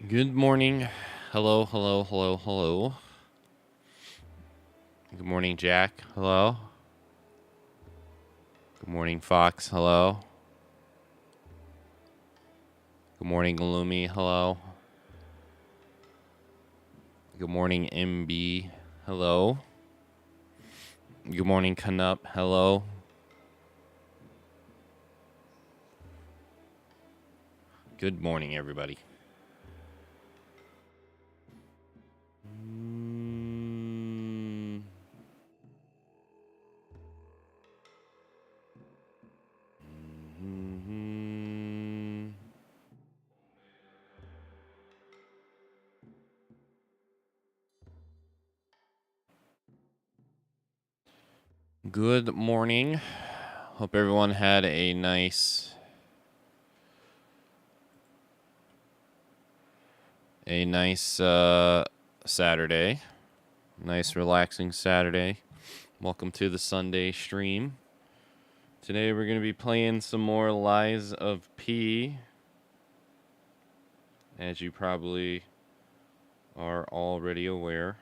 Good morning. Hello, hello, hello, hello. Good morning, Jack. Hello. Good morning, Fox. Hello. Good morning, Gloomy. Hello. Good morning, MB. Hello. Good morning, Canup. Hello. Good morning, everybody. Good morning. Hope everyone had a nice Saturday. Nice relaxing Saturday. Welcome to the Sunday stream. Today we're going to be playing some more Lies of P. As you probably are already aware.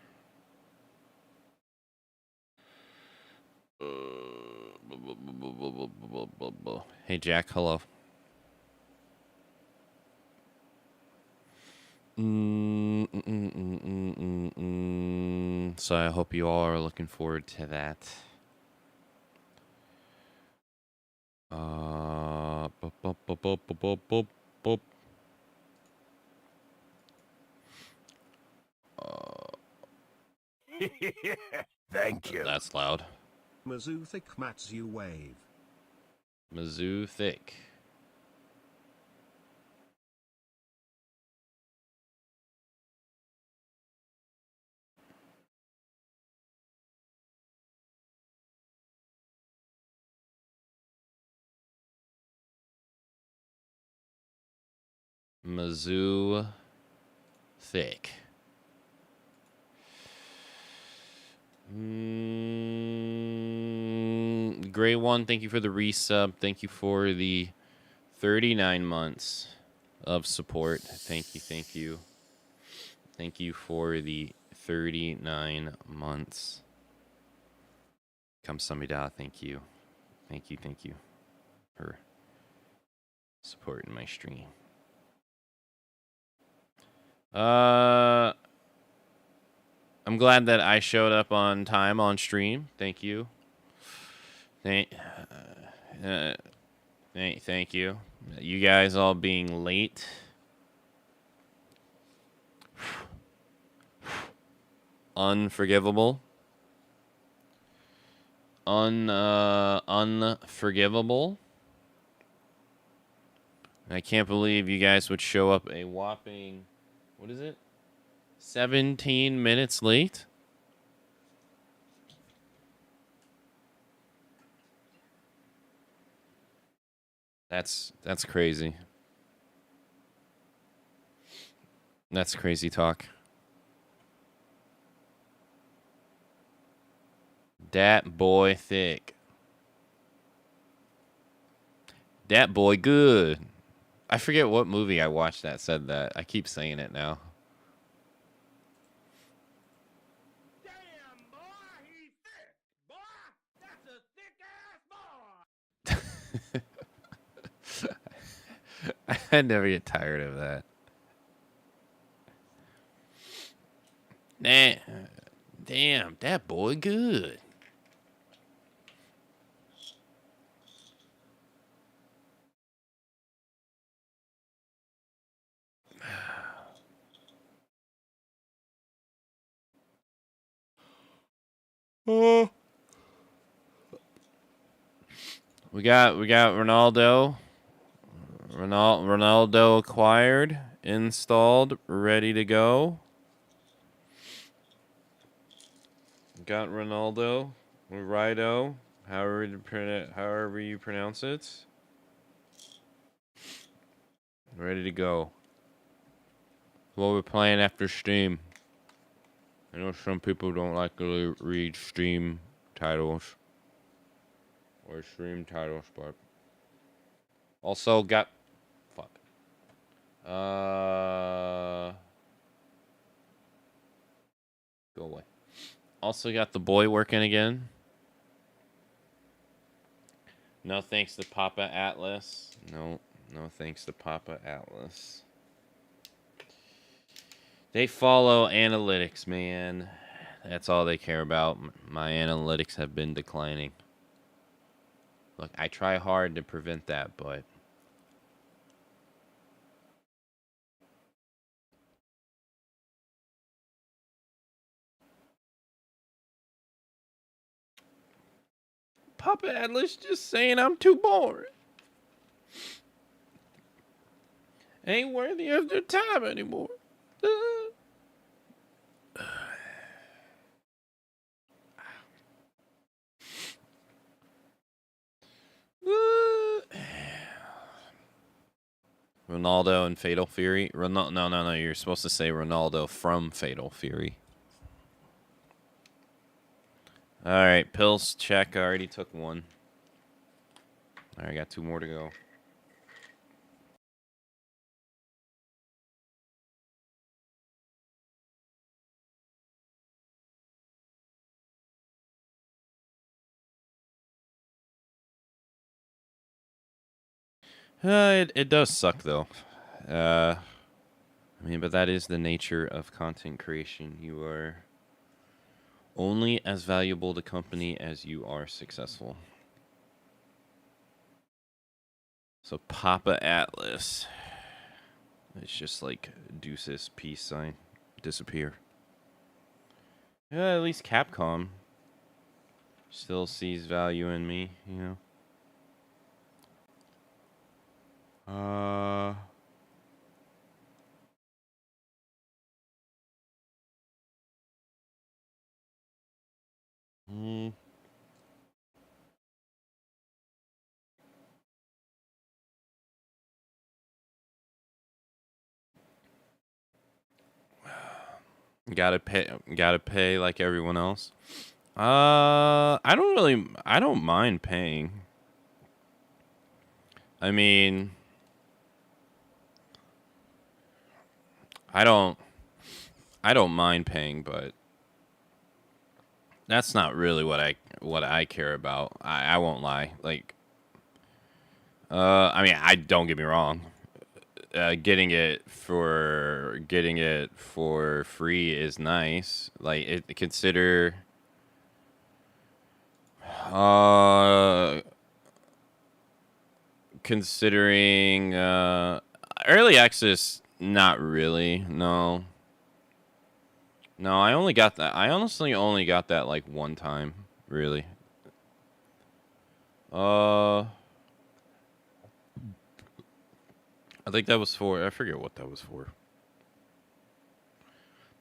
Hey, Jack, hello. So I hope you all are looking forward to that. Thank you. That's loud. Mizzou thick Matsu wave. Mizzou thick. Mizzou thick. Great one. Thank you for the resub. Thank you for the 39 months of support. Thank you. Thank you. Thank you for the 39 months. Kamsamida. Thank you. Thank you. Thank you for supporting my stream. I'm glad that I showed up on time on stream. Thank you. Thank you. You guys all being late. Unforgivable. Unforgivable. I can't believe you guys would show up a whopping, what is it? 17 minutes late? That's crazy. That's crazy talk. Dat boy thick. Dat boy good. I forget what movie I watched that said that. I keep saying it now. Damn, boy, he's thick. Boy, that's a thick ass boy. I never get tired of that. Nah, damn, that boy good. Oh. We got Ronaldo. Ronaldo acquired, installed, ready to go. Got Ronaldo, Rido, however you pronounce it. Ready to go. What we're playing after stream. I know some people don't like to read stream titles or stream titles, but also got go away. Also got the boy working again. No thanks to Papa Atlas. No thanks to Papa Atlas. They follow analytics, man. That's all they care about. My analytics have been declining. Look, I try hard to prevent that, but Papa Atlas just saying I'm too boring. Ain't worthy of their time anymore. Ronaldo and Fatal Fury. No. You're supposed to say Ronaldo from Fatal Fury. All right, pills check. I already took one. All right, I got 2 more to go. It does suck though. I mean, but that is the nature of content creation. You are only as valuable to company as you are successful. So Papa Atlas. It's just like Deuces peace sign. Disappear. Yeah, at least Capcom still sees value in me, you know. Mm. Gotta pay like everyone else. I don't mind paying. I mean, I don't, I don't mind paying, but that's not really what I care about. I won't lie. Like, I mean, I don't get me wrong. Getting it for free is nice. Like, uh, considering early access, not really. No, no. I only got that. I honestly only got that like one time. Really. Uh, I think that was for. I forget what that was for.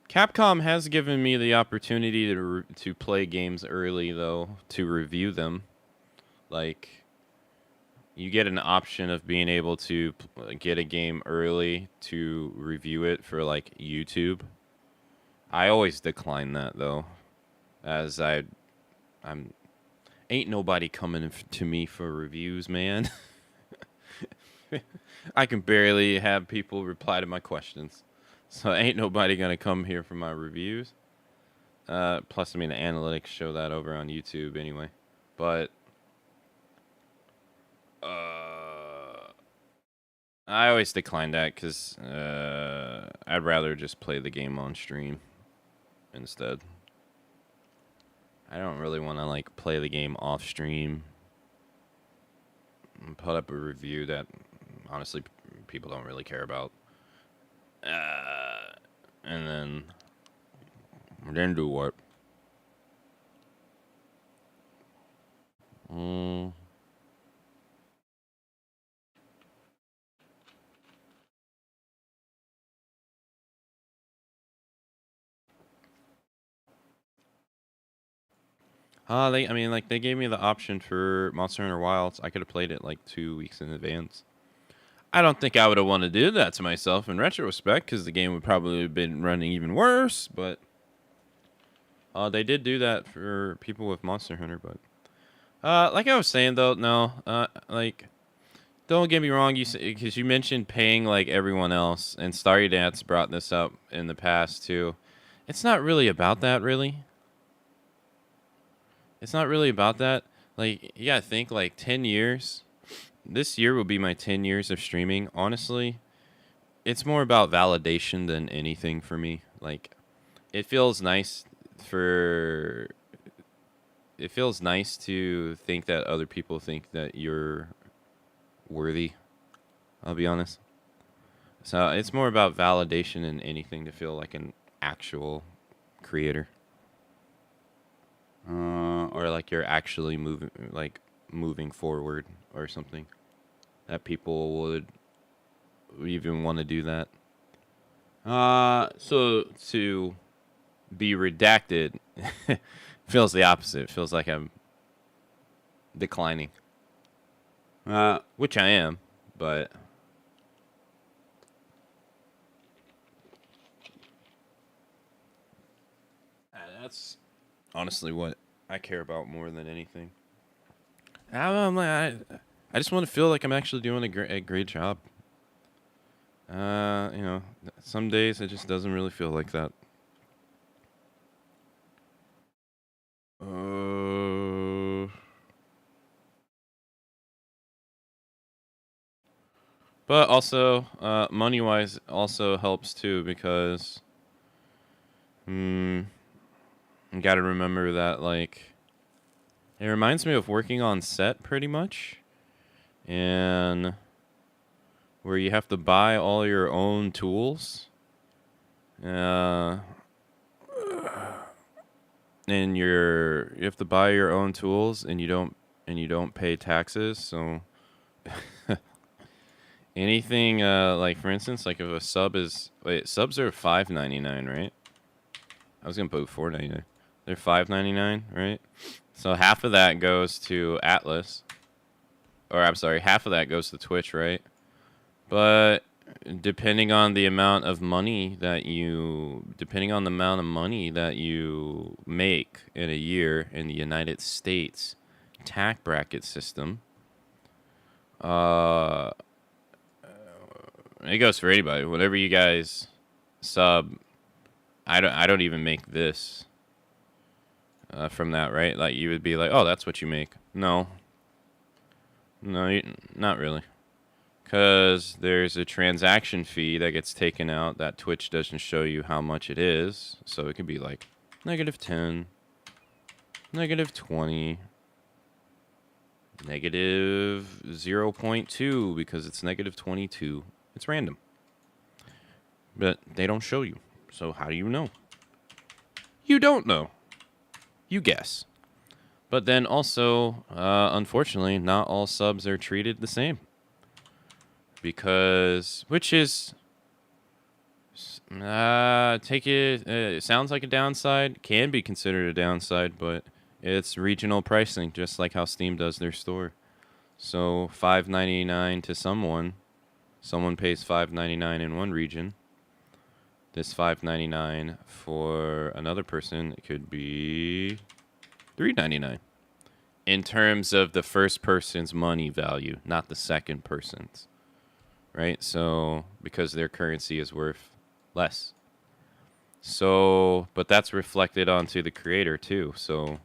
Capcom has given me the opportunity to play games early though, to review them. Like, you get an option of being able to get a game early to review it for like YouTube. I always decline that though, as I'm ain't nobody coming to me for reviews, man. I can barely have people reply to my questions, so ain't nobody gonna come here for my reviews. Plus, I mean, the analytics show that over on YouTube anyway. But I always decline that because I'd rather just play the game on stream instead. I don't really want to like play the game off stream and put up a review that honestly people don't really care about. And then do what? Mm. I mean, like, they gave me the option for Monster Hunter Wilds. I could have played it like 2 weeks in advance. I don't think I would have wanted to do that to myself in retrospect, because the game would probably have been running even worse. But they did do that for people with Monster Hunter. But like I was saying though, no, like, don't get me wrong, because you mentioned paying like everyone else, and Starry Dance brought this up in the past too. It's not really about that, really. It's not really about that. Like, you gotta think, like, 10 years. This year will be my 10 years of streaming. Honestly, it's more about validation than anything for me. Like, it feels nice for. It feels nice to think that other people think that you're worthy. I'll be honest. So it's more about validation than anything to feel like an actual creator. Or like you're actually moving forward or something. That people would even want to do that. So to be redacted feels the opposite. It feels like I'm declining. Which I am, but that's honestly what I care about more than anything. I just want to feel like I'm actually doing a great job. You know, some days it just doesn't really feel like that. Uh, but also, money wise, also helps too because, you got to remember that like it reminds me of working on set pretty much, and where you have to buy all your own tools. Uh, and you have to buy your own tools, and you don't pay taxes. So anything like, for instance, like if a sub is subs are $5.99, right? I was gonna put $4.99. They're $5.99, right? So half of that goes to Atlas, or I'm sorry, half of that goes to Twitch, right? But depending on the amount of money that you make in a year in the United States tax bracket system, it goes for anybody. Whatever you guys sub, I don't even make this from that, right? Like you would be like, oh, that's what you make. No, not really. Because there's a transaction fee that gets taken out that Twitch doesn't show you how much it is. So it could be like -10, -20, -0.2 because it's -22. It's random. But they don't show you. So how do you know? You don't know. You guess. But then also, unfortunately, not all subs are treated the same. Because, which is, it sounds like a downside, can be considered a downside, but it's regional pricing, just like how Steam does their store. So $5.99 to someone pays $5.99 in one region. This $5.99 for another person, it could be $3.99. In terms of the first person's money value, not the second person's. Right? So, because their currency is worth less. So, but that's reflected onto the creator too. So,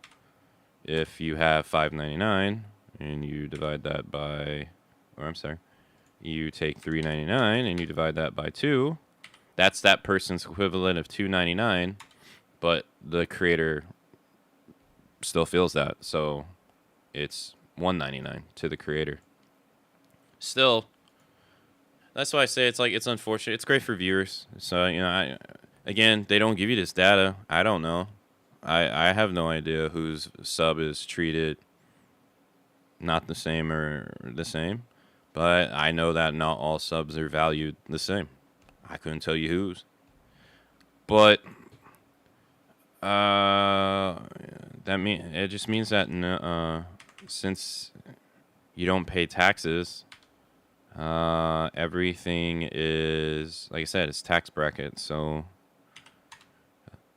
if you have $5.99 and you divide that by, or I'm sorry, you take $3.99 and you divide that by 2, that's that person's equivalent of $2.99, but the creator still feels that. So, it's $1.99 to the creator. Still, that's why I say it's unfortunate. It's great for viewers. So, again, they don't give you this data. I don't know. I have no idea whose sub is treated not the same or the same. But I know that not all subs are valued the same. I couldn't tell you whose. But it just means that since you don't pay taxes, everything is, like I said, it's tax bracket. So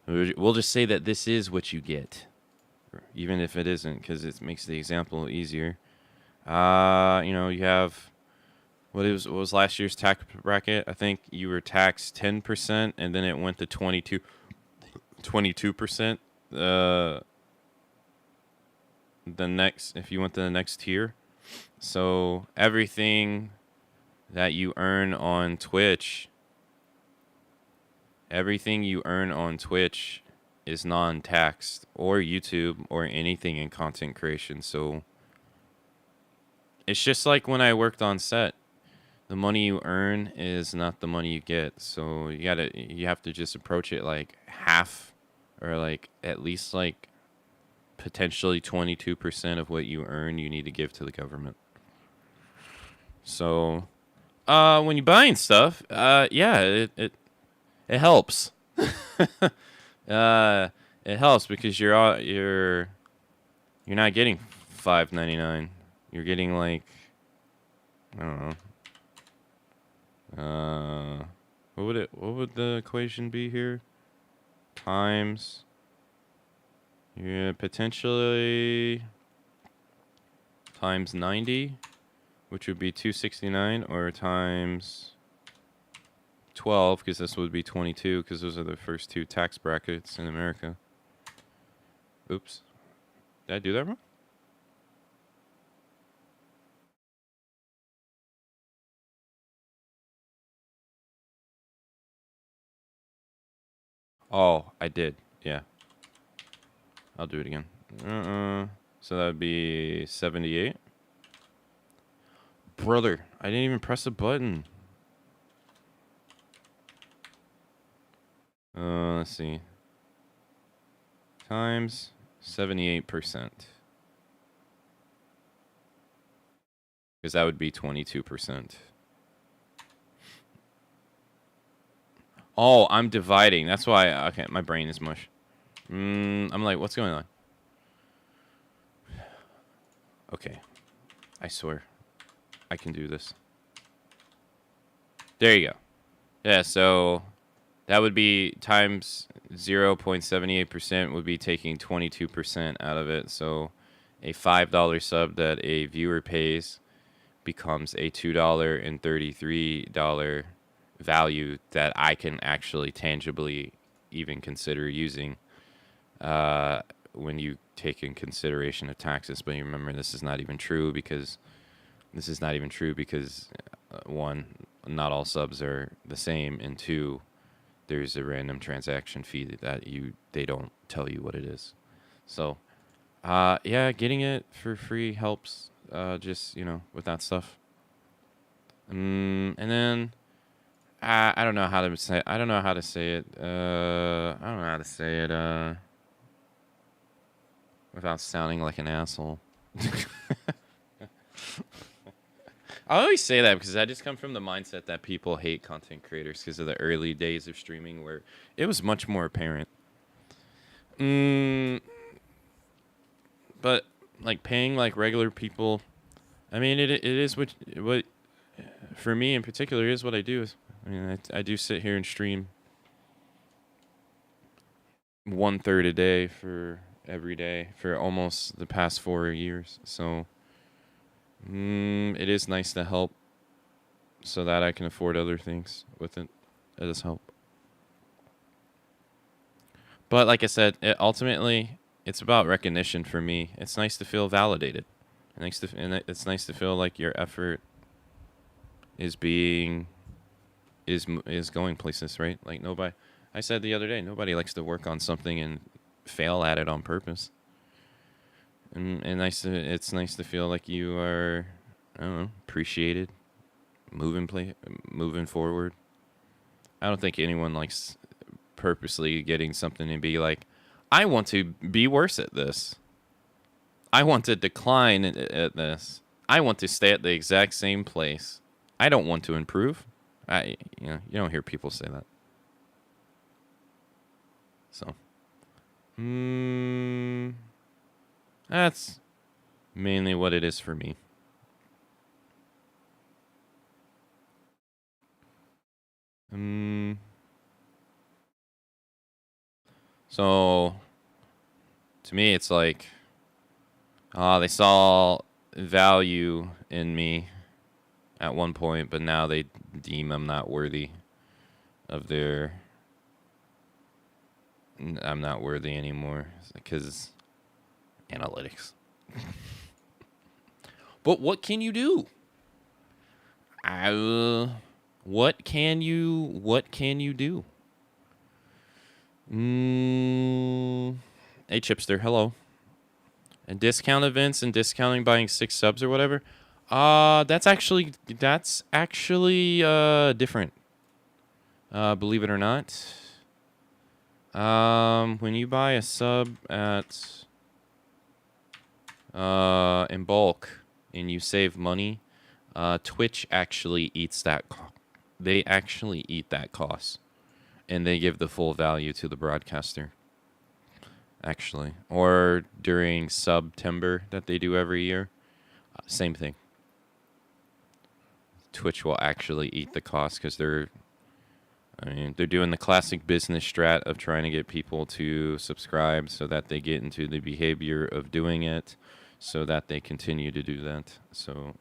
we'll just say that this is what you get, even if it isn't, because it makes the example easier. You have what was last year's tax bracket? I think you were taxed 10%, and then it went to 22%. If you went to the next tier, so everything that you earn on Twitch, is non-taxed, or YouTube, or anything in content creation. So it's just like when I worked on set. The money you earn is not the money you get. So you have to just approach it like half, or like at least like potentially 22% of what you earn you need to give to the government. So when you're buying stuff, it helps. It helps because you're not getting $5.99. You're getting like, I don't know. What would the equation be here? Times, potentially times 90, which would be 269, or times 12, because this would be 22, because those are the first two tax brackets in America. Oops. Did I do that wrong? Oh, I did. Yeah. I'll do it again. So that would be 78. Brother, I didn't even press a button. Let's see. times 78%. Because that would be 22%. Oh, I'm dividing. That's why. Okay, my brain is mush. I'm like, what's going on? Okay. I swear. I can do this. There you go. Yeah, so that would be times 0.78% would be taking 22% out of it. So a $5 sub that a viewer pays becomes a $2.33 value that I can actually tangibly even consider using when you take in consideration of taxes. But you remember, this is not even true because one, not all subs are the same, and two, there's a random transaction fee that they don't tell you what it is. So yeah, getting it for free helps just, with that stuff. And then I don't know how to say it. I don't know how to say it without sounding like an asshole. I always say that because I just come from the mindset that people hate content creators because of the early days of streaming where it was much more apparent. But like paying like regular people, I mean, it is what for me in particular is what I do. I mean, I do sit here and stream 1/3 a day for every day for almost the past 4 years. So it is nice to help so that I can afford other things with it. It does help. But like I said, ultimately, it's about recognition for me. It's nice to feel validated. It's nice to feel like your effort is going places, right? Like I said the other day, nobody likes to work on something and fail at it on purpose. And it's nice to feel like you are, I don't know, appreciated, moving forward. I don't think anyone likes purposely getting something and be like, I want to be worse at this. I want to decline at this. I want to stay at the exact same place. I don't want to improve. You don't hear people say that. So, that's mainly what it is for me. So, to me, it's like, they saw value in me at one point, but now they deem I'm not worthy of their... I'm not worthy anymore because analytics. But what can you do? What can you do? Hey, Chipster, hello. And discount events and discounting buying 6 subs or whatever. That's actually different. Believe it or not. When you buy a sub at in bulk and you save money, Twitch actually eats that. They actually eat that cost, and they give the full value to the broadcaster. Actually, or during September that they do every year, same thing. Twitch will actually eat the cost because they're doing the classic business strat of trying to get people to subscribe so that they get into the behavior of doing it, so that they continue to do that. So,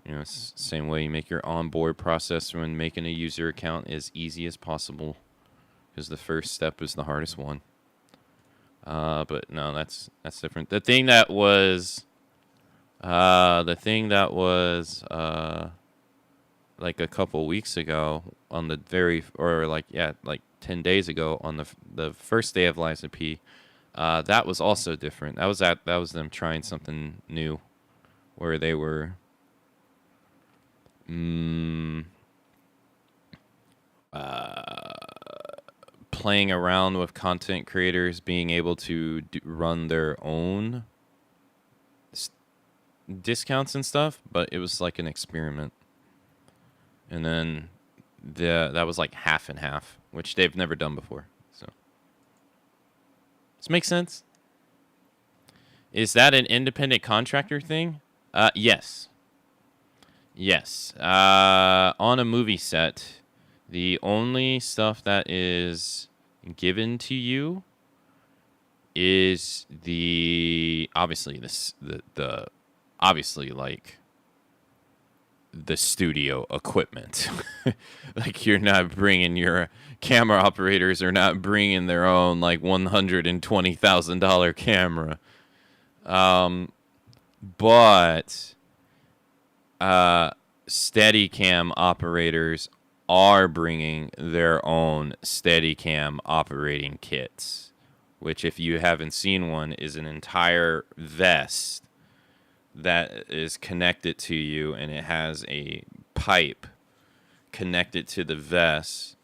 it's the same way you make your onboard process when making a user account as easy as possible, because the first step is the hardest one. But no, that's different. The thing that was like a couple weeks ago on the 10 days ago on the first day of Liza P, that was also different. That was them trying something new, where they were playing around with content creators being able to run their own discounts and stuff, but it was like an experiment. And then that was like half and half, which they've never done before. So this makes sense. Is that an independent contractor thing? Yes. Yes. On a movie set, the only stuff that is given to you is obviously obviously like the studio equipment. Like you're not bringing your camera operators are not bringing their own like $120,000 camera. But Steadicam operators are bringing their own Steadicam operating kits, which if you haven't seen one is an entire vest that is connected to you, and it has a pipe connected to the vest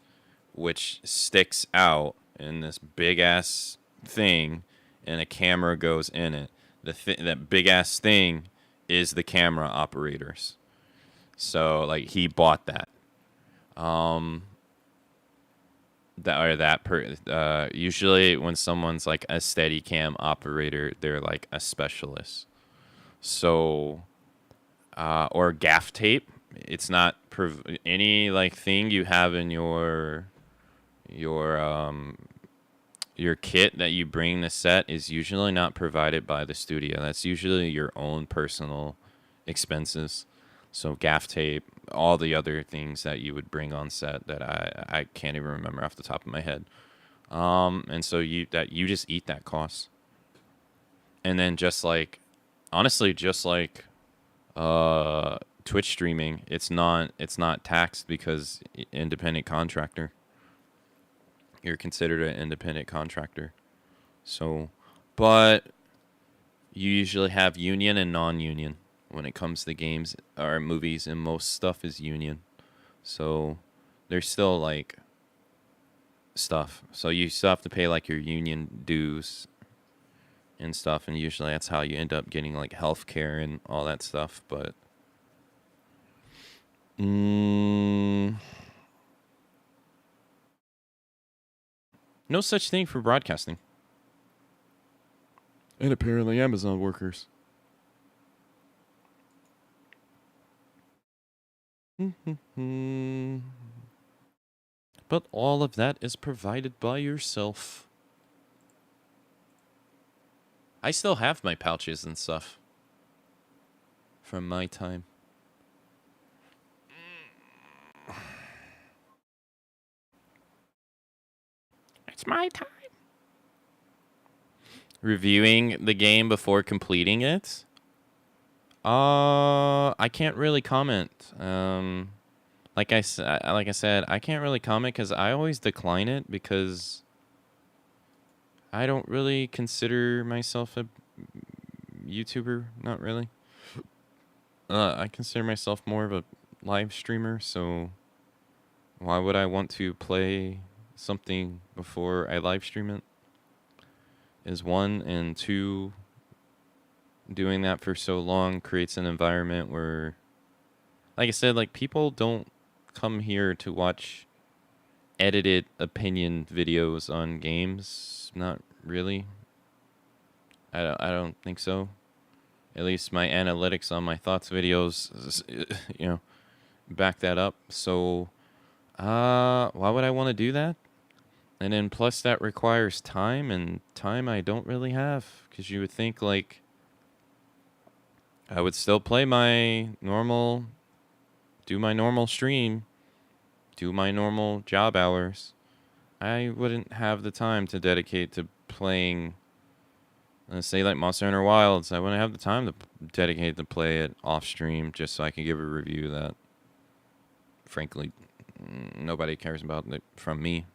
which sticks out in this big ass thing, and a camera goes in it. That big ass thing is the camera operators. So like he bought that. Usually when someone's like a Steadicam operator, they're like a specialist. So or gaff tape. It's not any like thing you have in your kit that you bring to set is usually not provided by the studio. That's usually your own personal expenses. So gaff tape, all the other things that you would bring on set that I can't even remember off the top of my head. And so you just eat that cost. And then honestly, just like Twitch streaming, it's not taxed because independent contractor. You're considered an independent contractor. So, but you usually have union and non-union when it comes to games or movies, and most stuff is union. So there's still like stuff. So you still have to pay like your union dues and stuff, and usually that's how you end up getting like healthcare and all that stuff. But no such thing for broadcasting. And apparently Amazon workers. But all of that is provided by yourself. I still have my pouches and stuff from my time. It's my time. Reviewing the game before completing it? I can't really comment. Like I said, I can't really comment because I always decline it because I don't really consider myself a YouTuber. Not really. I consider myself more of a live streamer, so why would I want to play something before I live stream it? Is one, and two, doing that for so long creates an environment where, like I said, like people don't come here to watch edited opinion videos on games. Not really. I don't think so. At least my analytics on my thoughts videos, back that up. So, why would I want to do that? And then plus that requires time, and time I don't really have, because you would think like I would still play my normal, do my normal stream, do my normal job hours. I wouldn't have the time to dedicate to playing, let's say like Monster Hunter Wilds. I wouldn't have the time to dedicate to play it off stream just so I could give a review that, frankly, nobody cares about from me.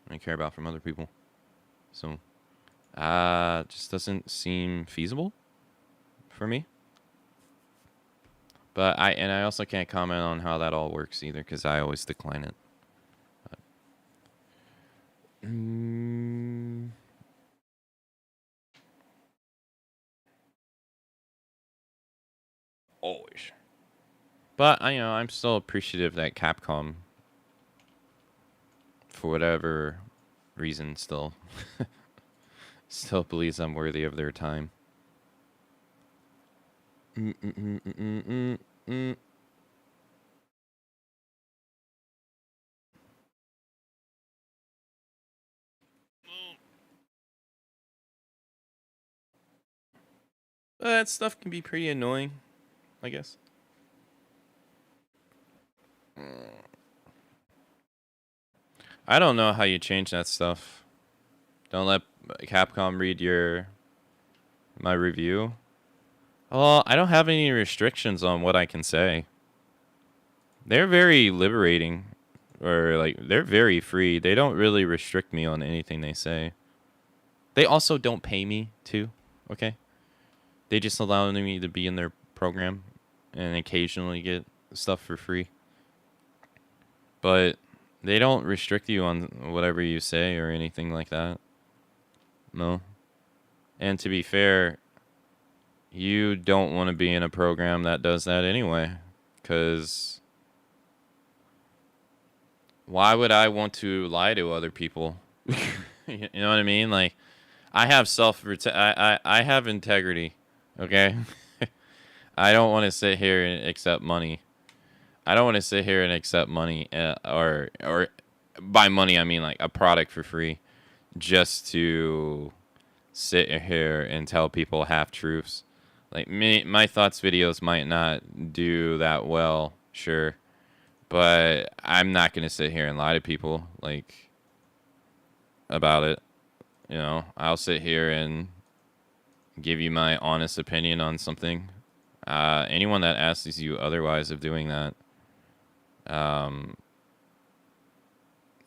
I care about from other people. So, just doesn't seem feasible for me. But I also can't comment on how that all works either, because I always decline it. Always. But I'm still appreciative that Capcom, for whatever reason, still believes I'm worthy of their time. That stuff can be pretty annoying, I guess. I don't know how you change that stuff. Don't let Capcom read my review. Well, I don't have any restrictions on what I can say. They're very liberating, or like they're very free. They don't really restrict me on anything they say. They also don't pay me too, okay? They just allow me to be in their program and occasionally get stuff for free. But they don't restrict you on whatever you say or anything like that. No. And to be fair, you don't want to be in a program that does that anyway. Because why would I want to lie to other people? You know what I mean? Like, I have I have integrity, okay? I don't want to sit here and accept money. I don't want to sit here and accept money, or by money I mean like a product for free, just to sit here and tell people half truths. Like my thoughts videos might not do that well, sure, but I'm not gonna sit here and lie to people like about it. You know, I'll sit here and give you my honest opinion on something. Anyone that asks you otherwise of doing that,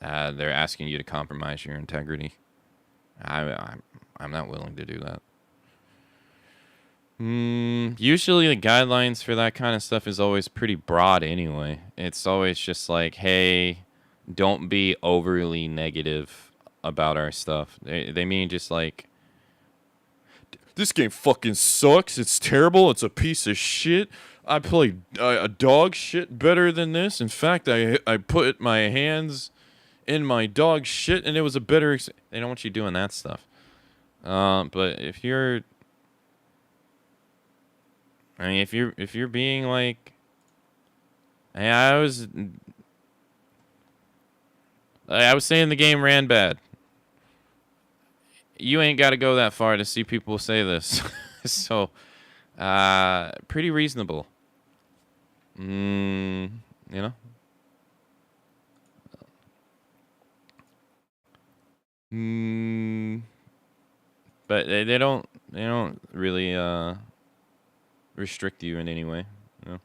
they're asking you to compromise your integrity. I'm not willing to do that. Usually the guidelines for that kind of stuff is always pretty broad anyway. It's always just like, hey, don't be overly negative about our stuff. They mean just like, this game fucking sucks. It's terrible. It's a piece of shit. I play a dog shit better than this. In fact, I put my hands in my dog shit and it was a better. They don't want you doing that stuff. But if you're, if you're being like, hey, I was saying the game ran bad. You ain't got to go that far to see people say this. So, pretty reasonable. You know? But they don't really restrict you in any way, you know?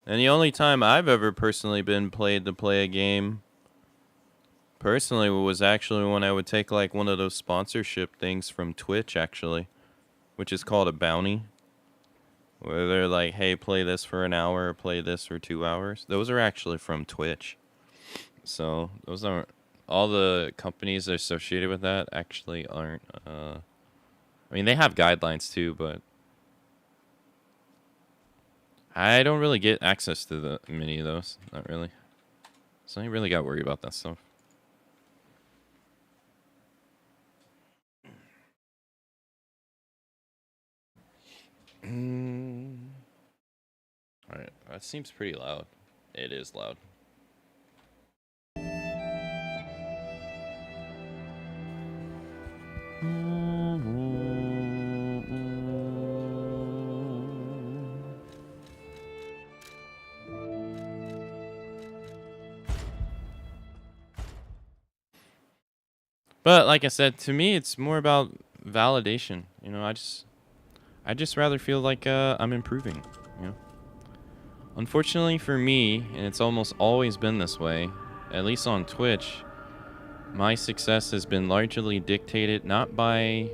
And the only time I've ever personally been played to play a game personally was actually when I would take like one of those sponsorship things from Twitch, actually, which is called a bounty, where they're like, hey, play this for an hour or play this for 2 hours. Those are actually from Twitch. So those aren't, all the companies associated with that actually aren't, I mean, they have guidelines too, but I don't really get access to many of those. Not really. So I ain't really got to worry about that stuff. Alright, that seems pretty loud. It is loud. But like I said, to me, it's more about validation. You know, I just rather feel like I'm improving. You know, unfortunately for me, and it's almost always been this way, at least on Twitch, my success has been largely dictated not by,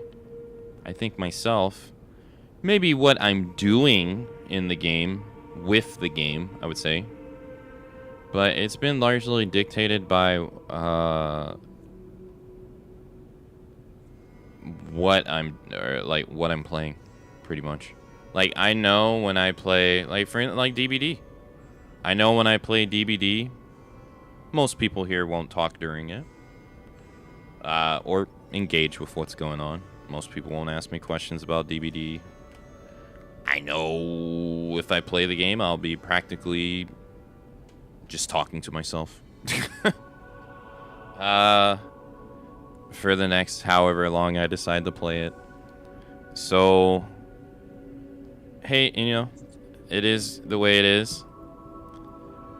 I think, myself, maybe what I'm doing in the game, with the game, I would say, But it's been largely dictated by what I'm playing, pretty much. Like I know when I play like DBD. I know when I play DBD, most people here won't talk during it. Or engage with what's going on. Most people won't ask me questions about DBD. I know if I play the game, I'll be practically just talking to myself. For the next however long I decide to play it. So, hey, you know, it is the way it is.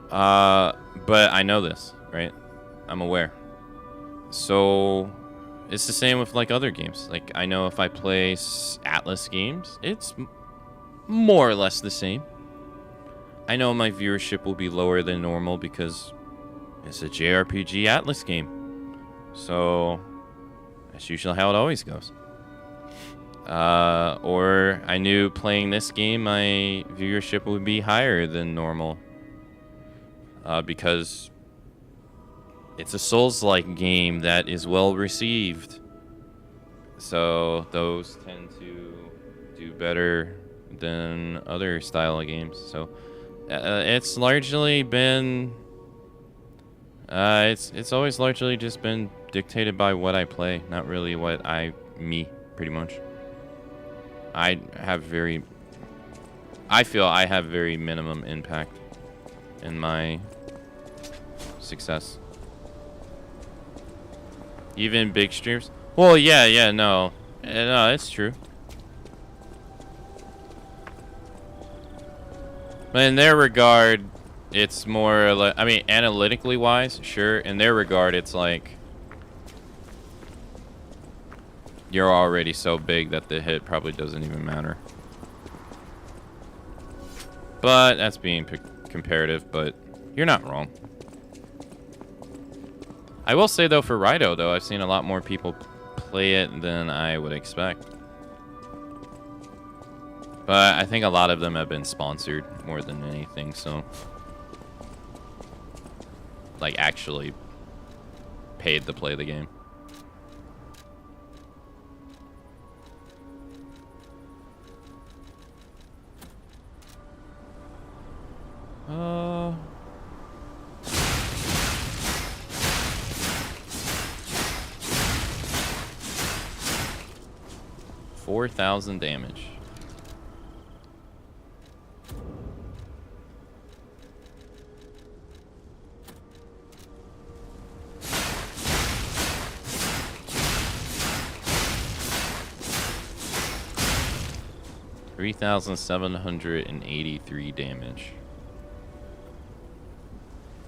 But I know this, right? I'm aware. So, it's the same with like other games. Like I know if I play Atlas games, it's more or less the same. I know my viewership will be lower than normal because it's a JRPG Atlas game. So, that's usually how it always goes. Or I knew playing this game, my viewership would be higher than normal. Because it's a Souls-like game that is well received. So those tend to do better than other style of games. So it's largely been it's always largely just been dictated by what I play, not really what me pretty much. I feel I have very minimum impact in my success. Even big streams? Well, yeah, no, it's true. But in their regard, it's more like, I mean, analytically wise, sure. In their regard, it's like you're already so big that the hit probably doesn't even matter. But that's being comparative, but you're not wrong. I will say, though, for Rido, though, I've seen a lot more people play it than I would expect. But I think a lot of them have been sponsored more than anything, so... like, actually paid to play the game. $4,000 damage. $3,783 damage.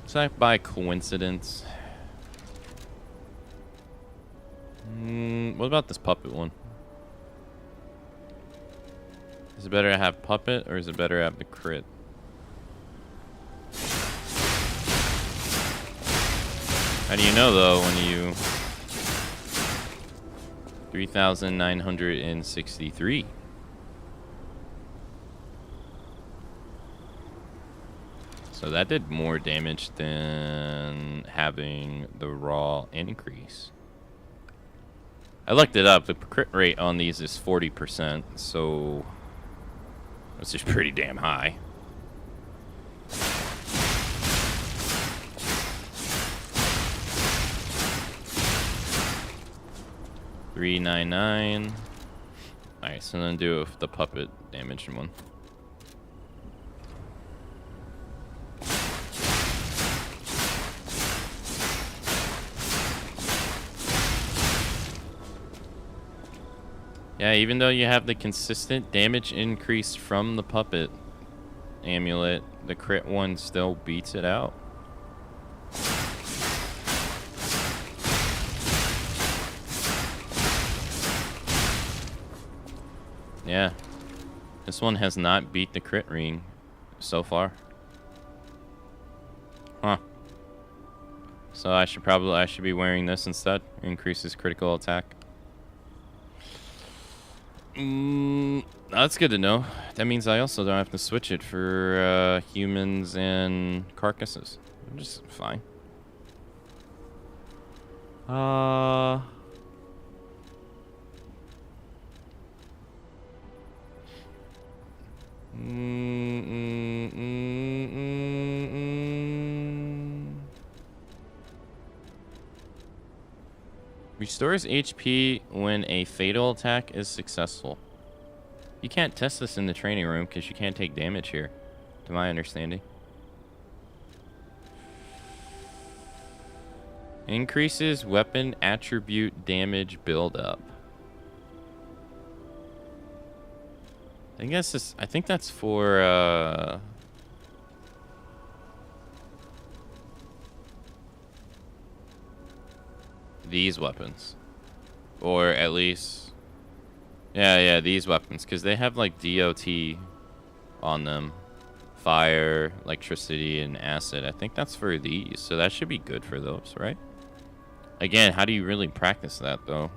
Is that by coincidence? What about this puppet one? Is it better to have puppet or is it better to have the crit? How do you know though when you 3,963? So that did more damage than having the raw increase. I looked it up. The crit rate on these is 40%, so that's just pretty damn high. $399. Alright, so then do the puppet damage one. Yeah, even though you have the consistent damage increase from the puppet amulet, the crit one still beats it out. Yeah. This one has not beat the crit ring so far. Huh. So I should be wearing this instead. Increases critical attack. That's good to know. That means I also don't have to switch it for humans and carcasses. Just fine. Uh... Mm, mm, mm, mm, mm. Restores HP when a fatal attack is successful. You can't test this in the training room because you can't take damage here, to my understanding. Increases weapon attribute damage buildup. I think that's for these weapons. Or at least yeah, these weapons, because they have like DOT on them. Fire, electricity, and acid. I think that's for these, so that should be good for those, right? Again, how do you really practice that though?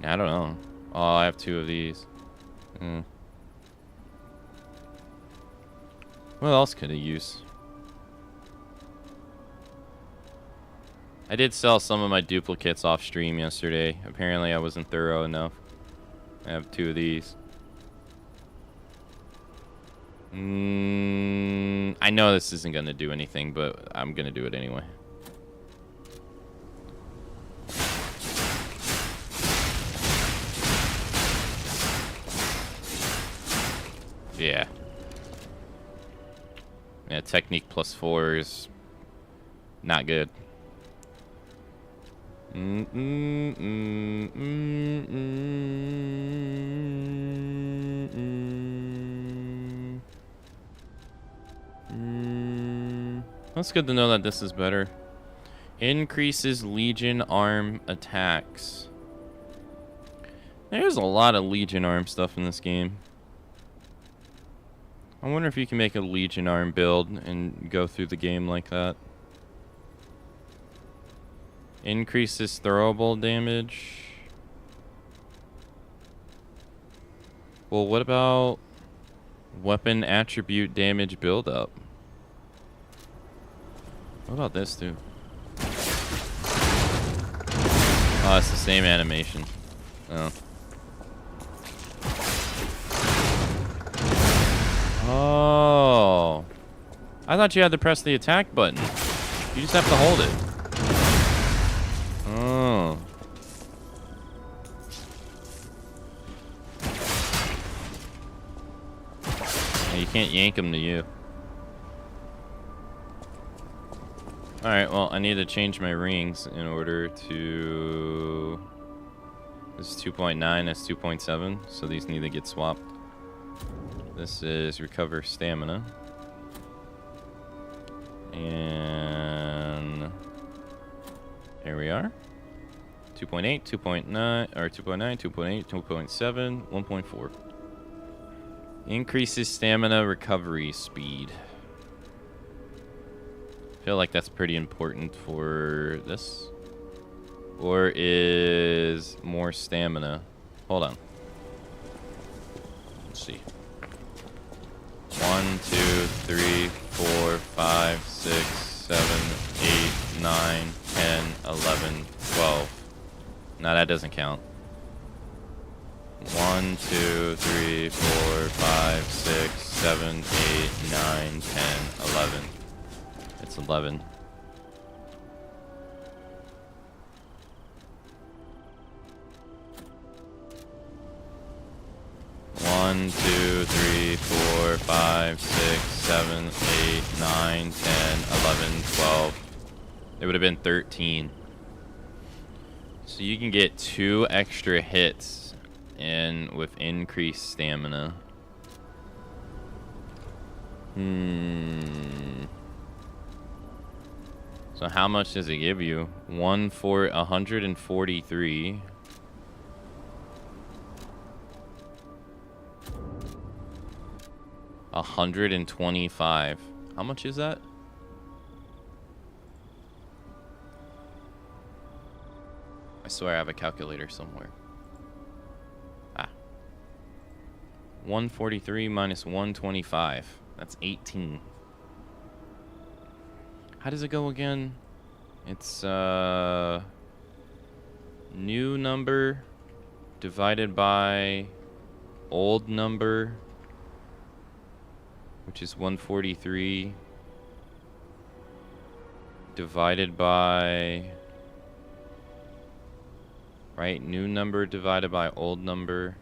I don't know. Oh, I have 2 of these. What else could I use? I did sell some of my duplicates off stream yesterday. Apparently I wasn't thorough enough. I have 2 of these. I know this isn't going to do anything, but I'm going to do it anyway. Yeah. Yeah, technique +4 is not good. That's good to know that this is better. Increases Legion arm attacks. There's a lot of Legion arm stuff in this game. I wonder if you can make a Legion arm build and go through the game like that. Increases throwable damage. Well, what about weapon attribute damage buildup? What about this, too? Oh, it's the same animation. Oh. Oh. I thought you had to press the attack button. You just have to hold it. Oh. Yeah, you can't yank them to you. Alright, well, I need to change my rings in order to... This is 2.9, that's 2.7, so these need to get swapped. This is recover stamina. And... There we are. 2.8, 2.9, or 2.9, 2.8, 2.7, 1.4. Increases stamina recovery speed. I feel like that's pretty important for this. Or is more stamina? Hold on. Let's see. 1, 2, 3, 4, 5, 6, 7, 8, 9, 10, 11, 12. No, that doesn't count. 1, 2, 3, 4, 5, 6, 7, 8, 9, 10, 11. It's 11. One, 2, 3, 4, 5, 6, 7, 8, 9, 10, 11, 12. It would have been 13. So you can get 2 extra hits in with increased stamina. So how much does it give you? 143. 125. How much is that? I swear I have a calculator somewhere. Ah, 143 minus 125. That's 18. How does it go again? It's new number divided by old number, which is 143 divided by, right, new number divided by old number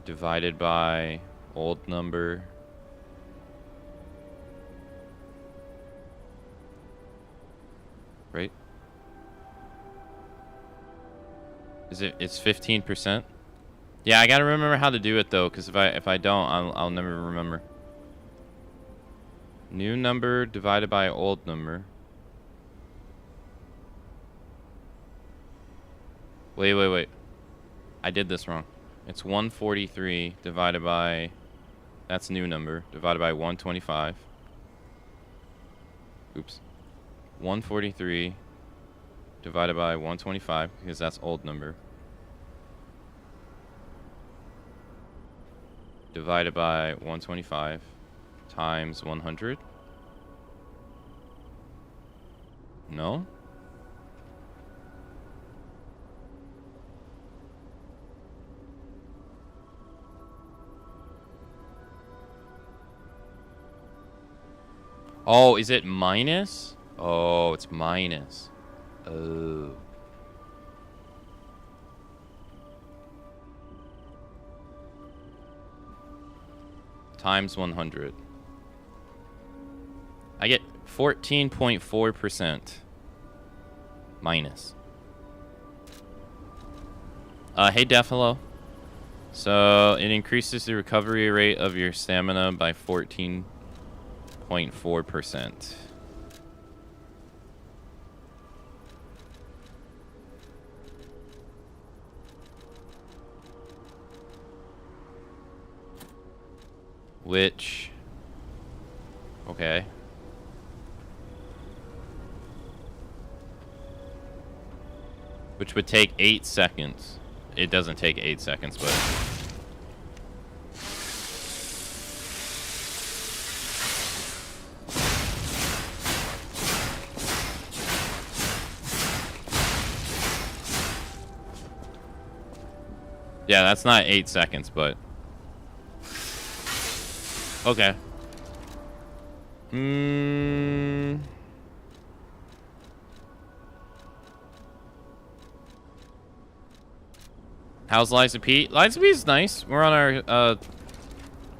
divided by old number. Right? It's 15%? Yeah, I gotta remember how to do it though, because if I don't, I'll never remember. New number divided by old number. Wait. I did this wrong. It's 143 divided by, that's new number, divided by 125. Oops. 143 divided by 125, because that's old number. Divided by 125 times 100. No? Oh, is it minus? Oh, it's minus. Oh. Times 100. I get 14.4% minus. Hey Defalo. So it increases the recovery rate of your stamina by 14.4%. Which, okay. Which would take 8 seconds. It doesn't take 8 seconds, but... yeah, that's not 8 seconds, but... okay. How's Liza P? Liza P is nice. We're on our,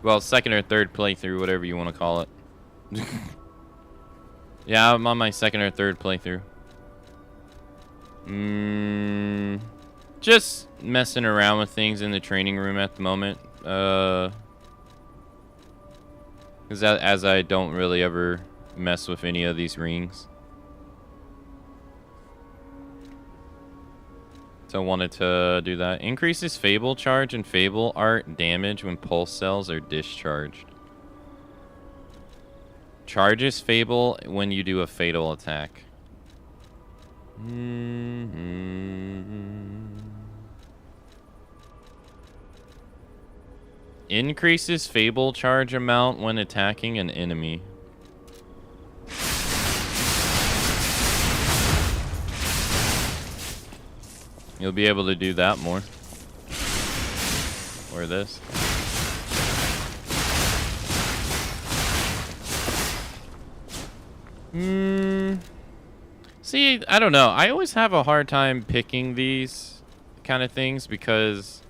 well, second or third playthrough, whatever you want to call it. Yeah, I'm on my second or third playthrough. Just messing around with things in the training room at the moment. As I don't really ever mess with any of these rings. So I wanted to do that. Increases Fable charge and Fable art damage when pulse cells are discharged. Charges Fable when you do a fatal attack. Increases Fable charge amount when attacking an enemy. You'll be able to do that more. Or this. See, I don't know. I always have a hard time picking these kind of things because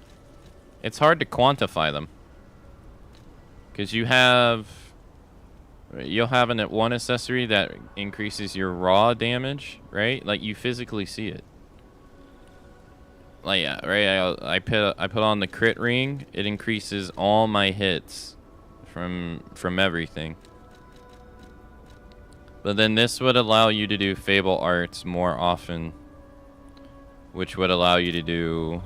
it's hard to quantify them. Because you'll have one accessory that increases your raw damage, right? Like you physically see it. Like yeah, right. I put on the crit ring. It increases all my hits from everything. But then this would allow you to do Fable arts more often, which would allow you to do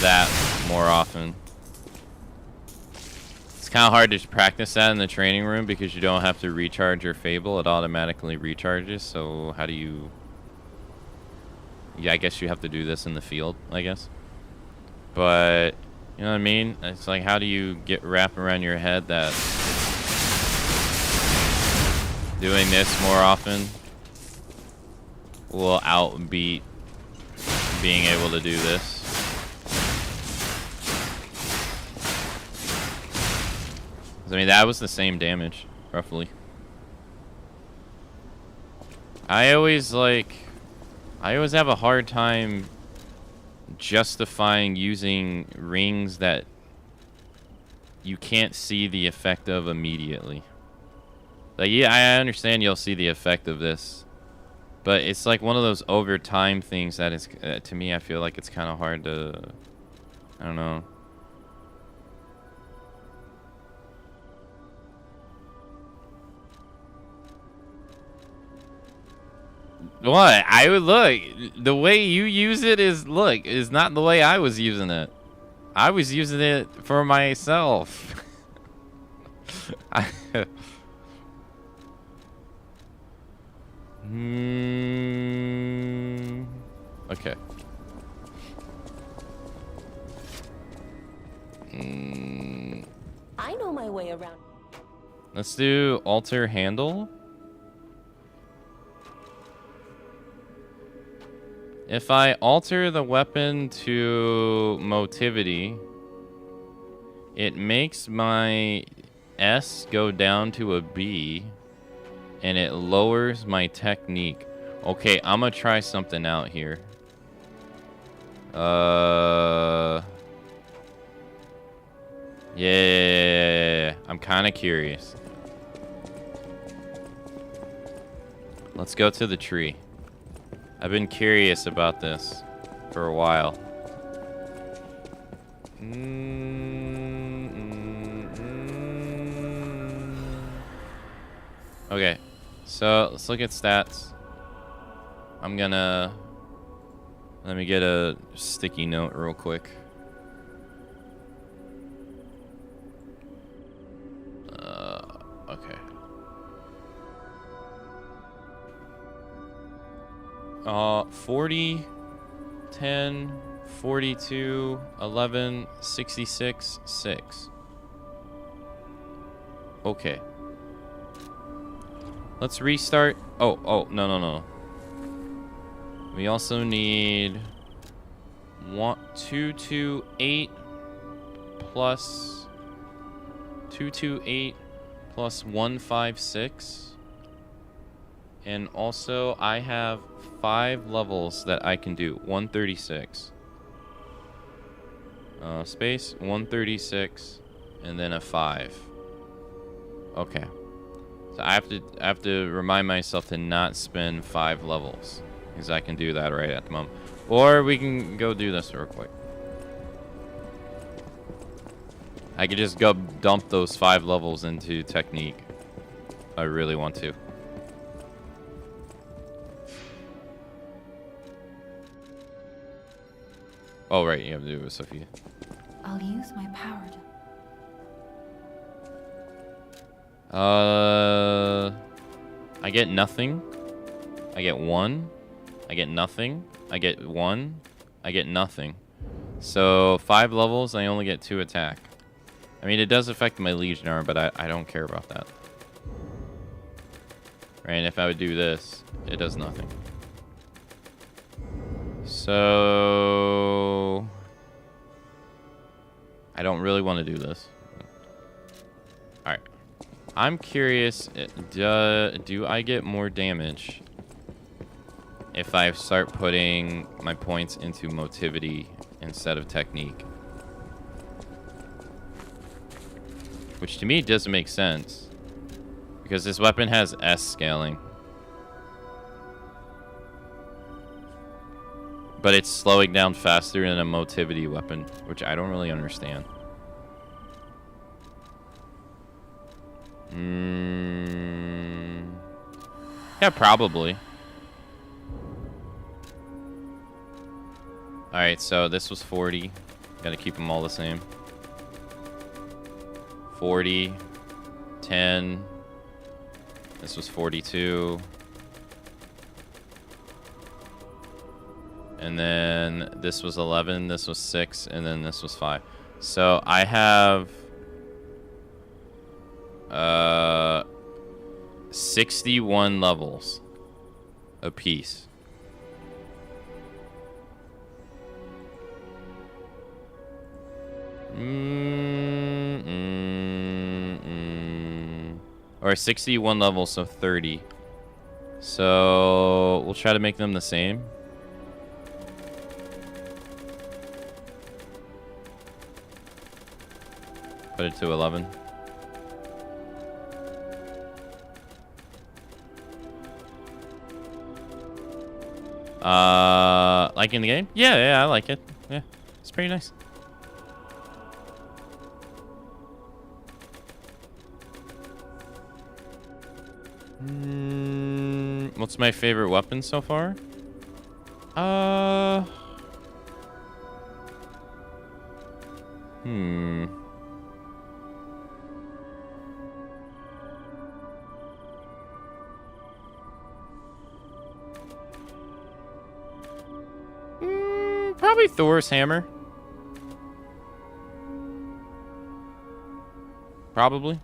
that more often. It's kind of hard to practice that in the training room because you don't have to recharge your Fable. It automatically recharges. So how do you yeah, I guess you have to do this in the field, I guess. But, you know what I mean? It's like, how do you wrap around your head that doing this more often will outbeat being able to do this? I mean, that was the same damage, roughly. I always have a hard time justifying using rings that you can't see the effect of immediately. Like, yeah, I understand you'll see the effect of this, but it's like one of those over time things that is, to me, I feel like it's kind of hard to, I don't know. What? I would look. The way you use it is not the way I was using it. I was using it for myself. Okay. I know my way around. Let's do alter handle. If I alter the weapon to motivity, it makes my S go down to a B, and it lowers my technique. Okay, I'm gonna try something out here. Yeah, I'm kind of curious. Let's go to the tree. I've been curious about this for a while. Okay, so let's look at stats. Let me get a sticky note real quick. Okay. 40, 10, 42, 11, 66, 6. Okay. Let's restart. Oh, no. We also need 228 plus 228 plus 156. And also, I have 5 levels that I can do. 136. Space, 136, and then a 5. Okay. So I have to remind myself to not spend 5 levels, because I can do that right at the moment. Or we can go do this real quick. I could just go dump those 5 levels into technique. I really want to. Oh, right, you have to do it with Sophia. I'll use my power to... I get nothing. I get 1. I get nothing. I get 1. I get nothing. So 5 levels, I only get 2 attack. I mean, it does affect my Legion armor, but I don't care about that. Right, and if I would do this, it does nothing. So I don't really want to do this. Alright. I'm curious, do I get more damage if I start putting my points into motivity instead of technique? Which to me doesn't make sense, because this weapon has S scaling. But it's slowing down faster than a motivity weapon, which I don't really understand. Yeah, probably. Alright, so this was 40. Gotta keep them all the same. 40. 10. This was 42. And then this was 11, this was 6, and then this was 5. So I have 61 levels apiece. Or 61 levels, so 30. So we'll try to make them the same. Put it to 11. Like in the game? Yeah, I like it. Yeah, it's pretty nice. What's my favorite weapon so far? Probably Thor's hammer. Probably.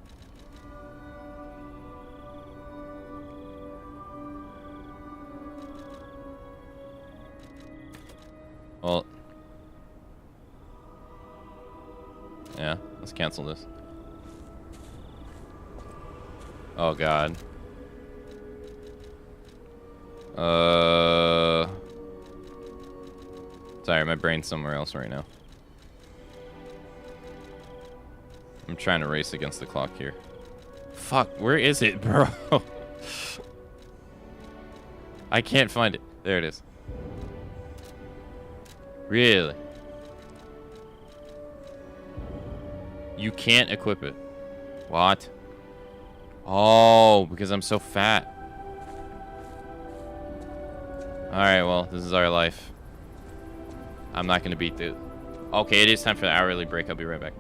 Well, yeah, let's cancel this. Oh God. Sorry, my brain's somewhere else right now. I'm trying to race against the clock here. Fuck, where is it, bro? I can't find it. There it is. Really? You can't equip it. What? Oh, because I'm so fat. Alright, well, this is our life. I'm not going to beat the... Okay, it is time for the hourly break. I'll be right back.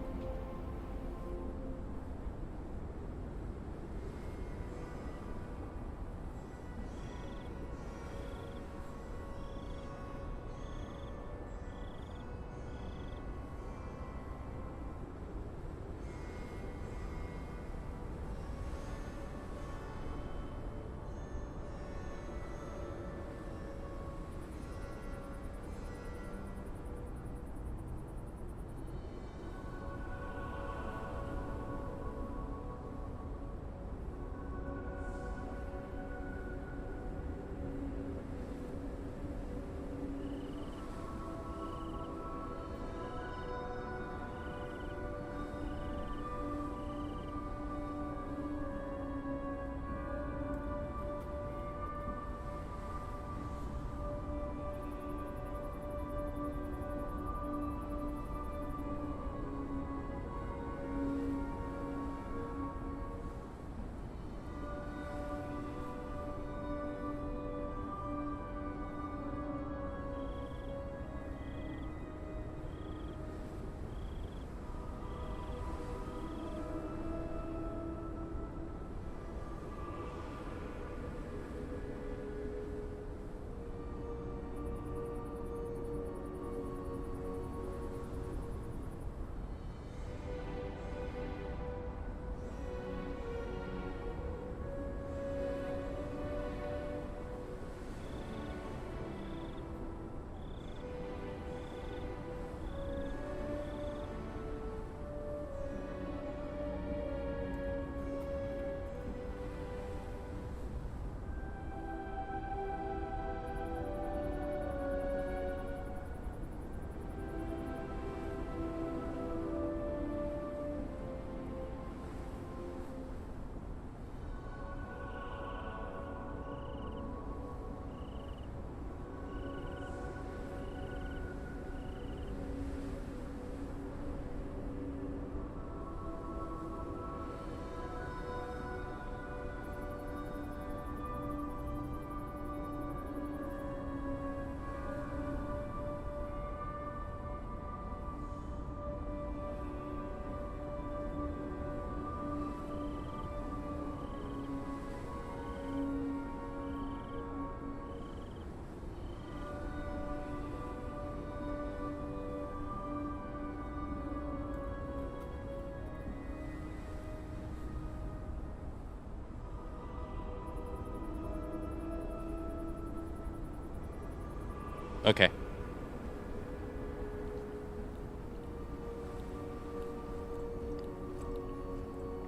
Okay.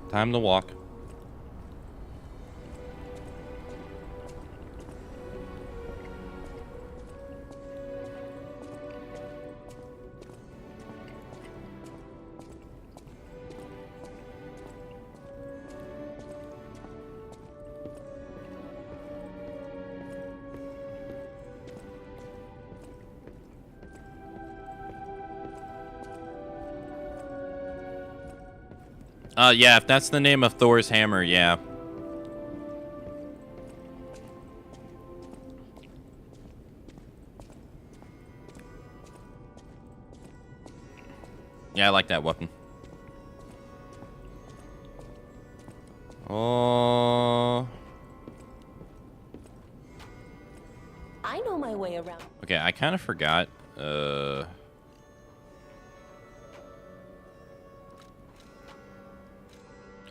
Time to walk. Yeah, if that's the name of Thor's hammer, yeah. Yeah, I like that weapon. Oh. I know my way around. Okay, I kind of forgot.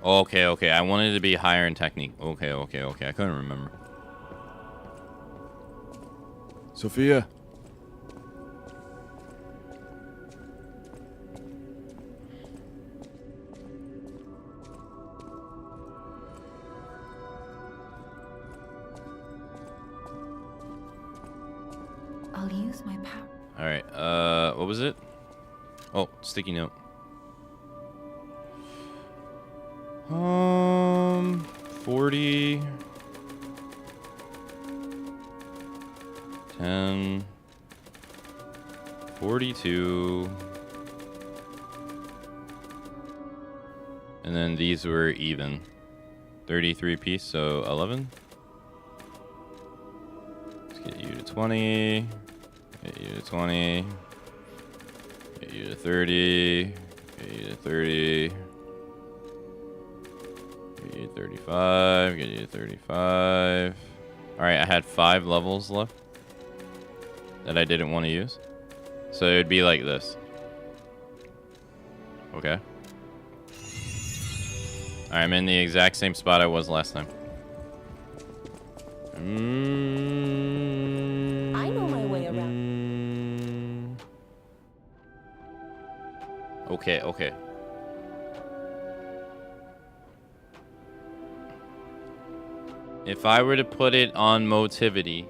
Okay, okay. I wanted it to be higher in technique. Okay, okay, okay. I couldn't remember. Sophia. I'll use my power. All right. What was it? Oh, sticky note. 40. 10. 42. And then these were even. 33 piece, so 11. Let's get you to 20. Get you to 20. Get you to 30. Get you to 30. Get you to 35. Get you to 35. Alright, I had 5 levels left that I didn't want to use. So it would be like this. Okay. Alright, I'm in the exact same spot I was last time. I know my way around. Okay, okay. If I were to put it on motivity,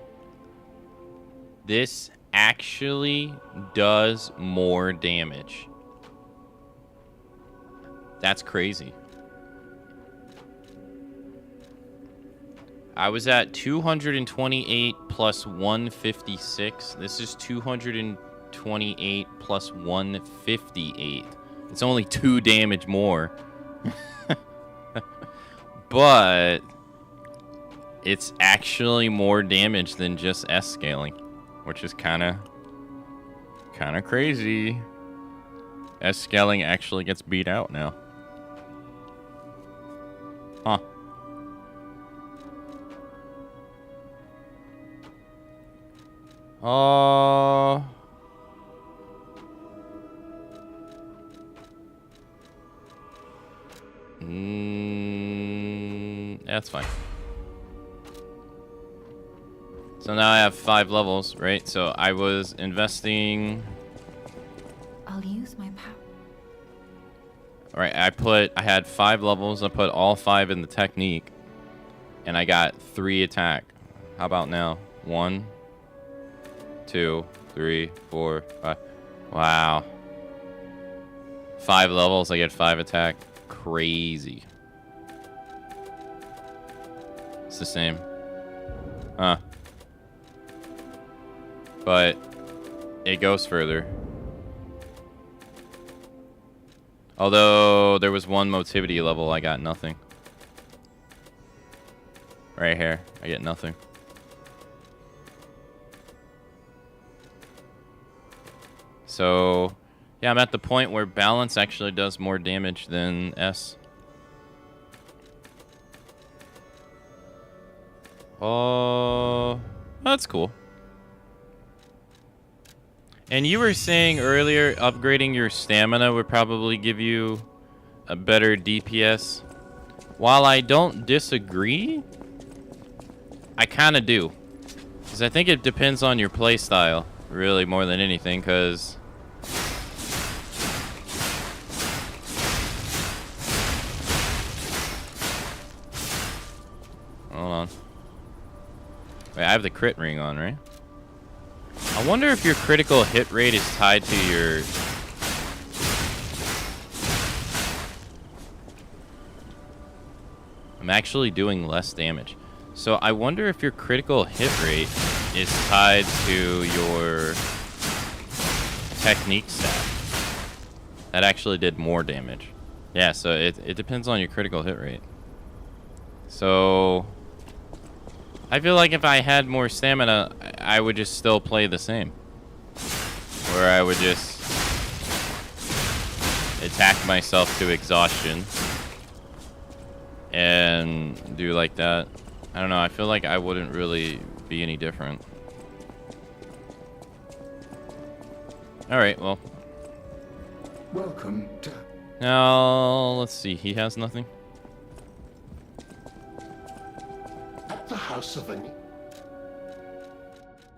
this actually does more damage. That's crazy. I was at 228 plus 156. This is 228 plus 158. It's only 2 damage more. But it's actually more damage than just S scaling, which is kind of crazy. S scaling actually gets beat out now. Huh. That's fine. So now I have 5 levels, right? So I was investing. I'll use my power. All right, I had 5 levels. I put all 5 in the technique, and I got 3 attack. How about now? 1, 2, 3, 4, 5. Wow. 5 levels, I get 5 attack. Crazy. It's the same. Huh. But it goes further. Although there was one motivity level, I got nothing. Right here, I get nothing. So, yeah, I'm at the point where balance actually does more damage than S. Oh, that's cool. And you were saying earlier, upgrading your stamina would probably give you a better DPS. While I don't disagree, I kind of do. Because I think it depends on your playstyle. really, more than anything, because... Hold on. Wait, I have the crit ring on, right? I wonder if your critical hit rate is tied to your... I'm actually doing less damage. So I wonder if your critical hit rate is tied to your technique stat. That actually did more damage. Yeah, so it depends on your critical hit rate. So I feel like if I had more stamina, I would just still play the same. Where I would just attack myself to exhaustion and do like that. I don't know, I feel like I wouldn't really be any different. Alright, well. Welcome to... Now, let's see, he has nothing? At the House of an...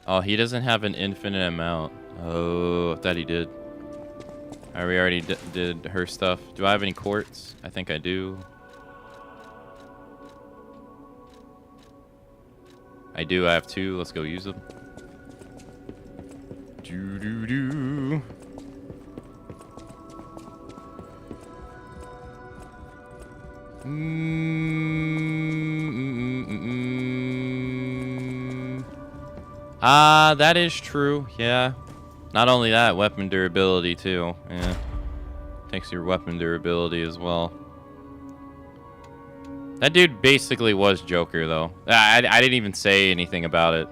Oh, he doesn't have an infinite amount. Oh, I thought he did. Alright, we already did her stuff. Do I have any quartz? I think I do. I do, I have 2. Let's go use them. Doo-doo-doo. That is true. Yeah. Not only that, weapon durability too. Yeah. Takes your weapon durability as well. That dude basically was Joker, though. I didn't even say anything about it.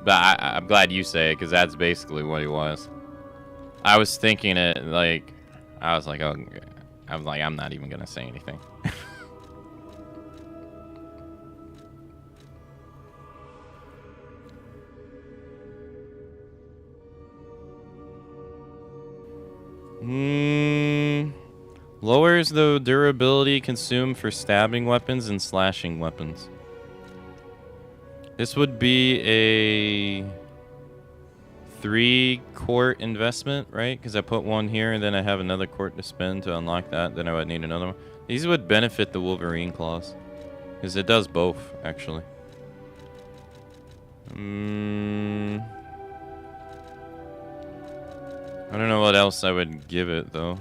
But I'm glad you say it, because that's basically what he was. I was thinking it, like... I was like, oh... I'm not even gonna say anything. Lowers the durability consumed for stabbing weapons and slashing weapons. This would be a 3 quart investment, right? Because I put 1 here and then I have another quart to spend to unlock that. Then I would need another one. These would benefit the Wolverine claws. Because it does both, actually. I don't know what else I would give it, though.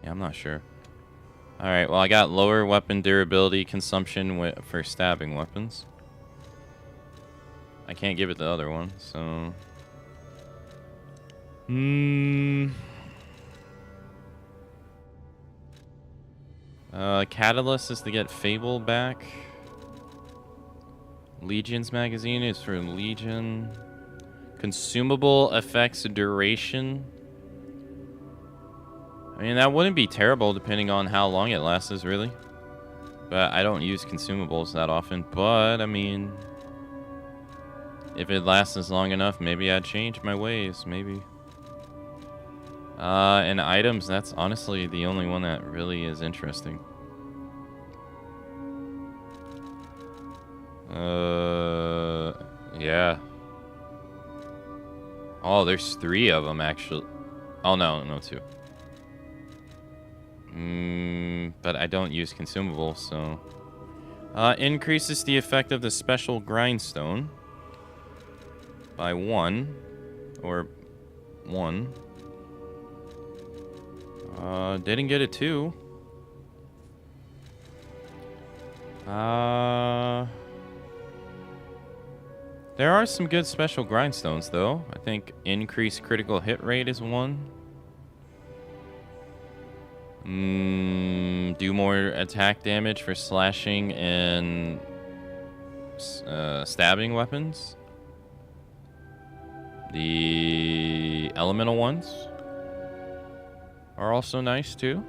Yeah, I'm not sure. Alright, well, I got lower weapon durability consumption for stabbing weapons. I can't give it the other one, so... Catalyst is to get Fable back. Legion's magazine is for Legion. Consumable affects duration. I mean, that wouldn't be terrible depending on how long it lasts, really. But I don't use consumables that often. But, I mean... if it lasts long enough, maybe I'd change my ways. Maybe. And items, that's honestly the only one that really is interesting. Yeah. Oh, there's 3 of them, actually. Oh, no, 2. But I don't use consumables, so... increases the effect of the special grindstone by 1. Or 1. Didn't get a 2. There are some good special grindstones, though. I think increased critical hit rate is 1. Do more attack damage for slashing and stabbing weapons. The elemental ones are also nice, too.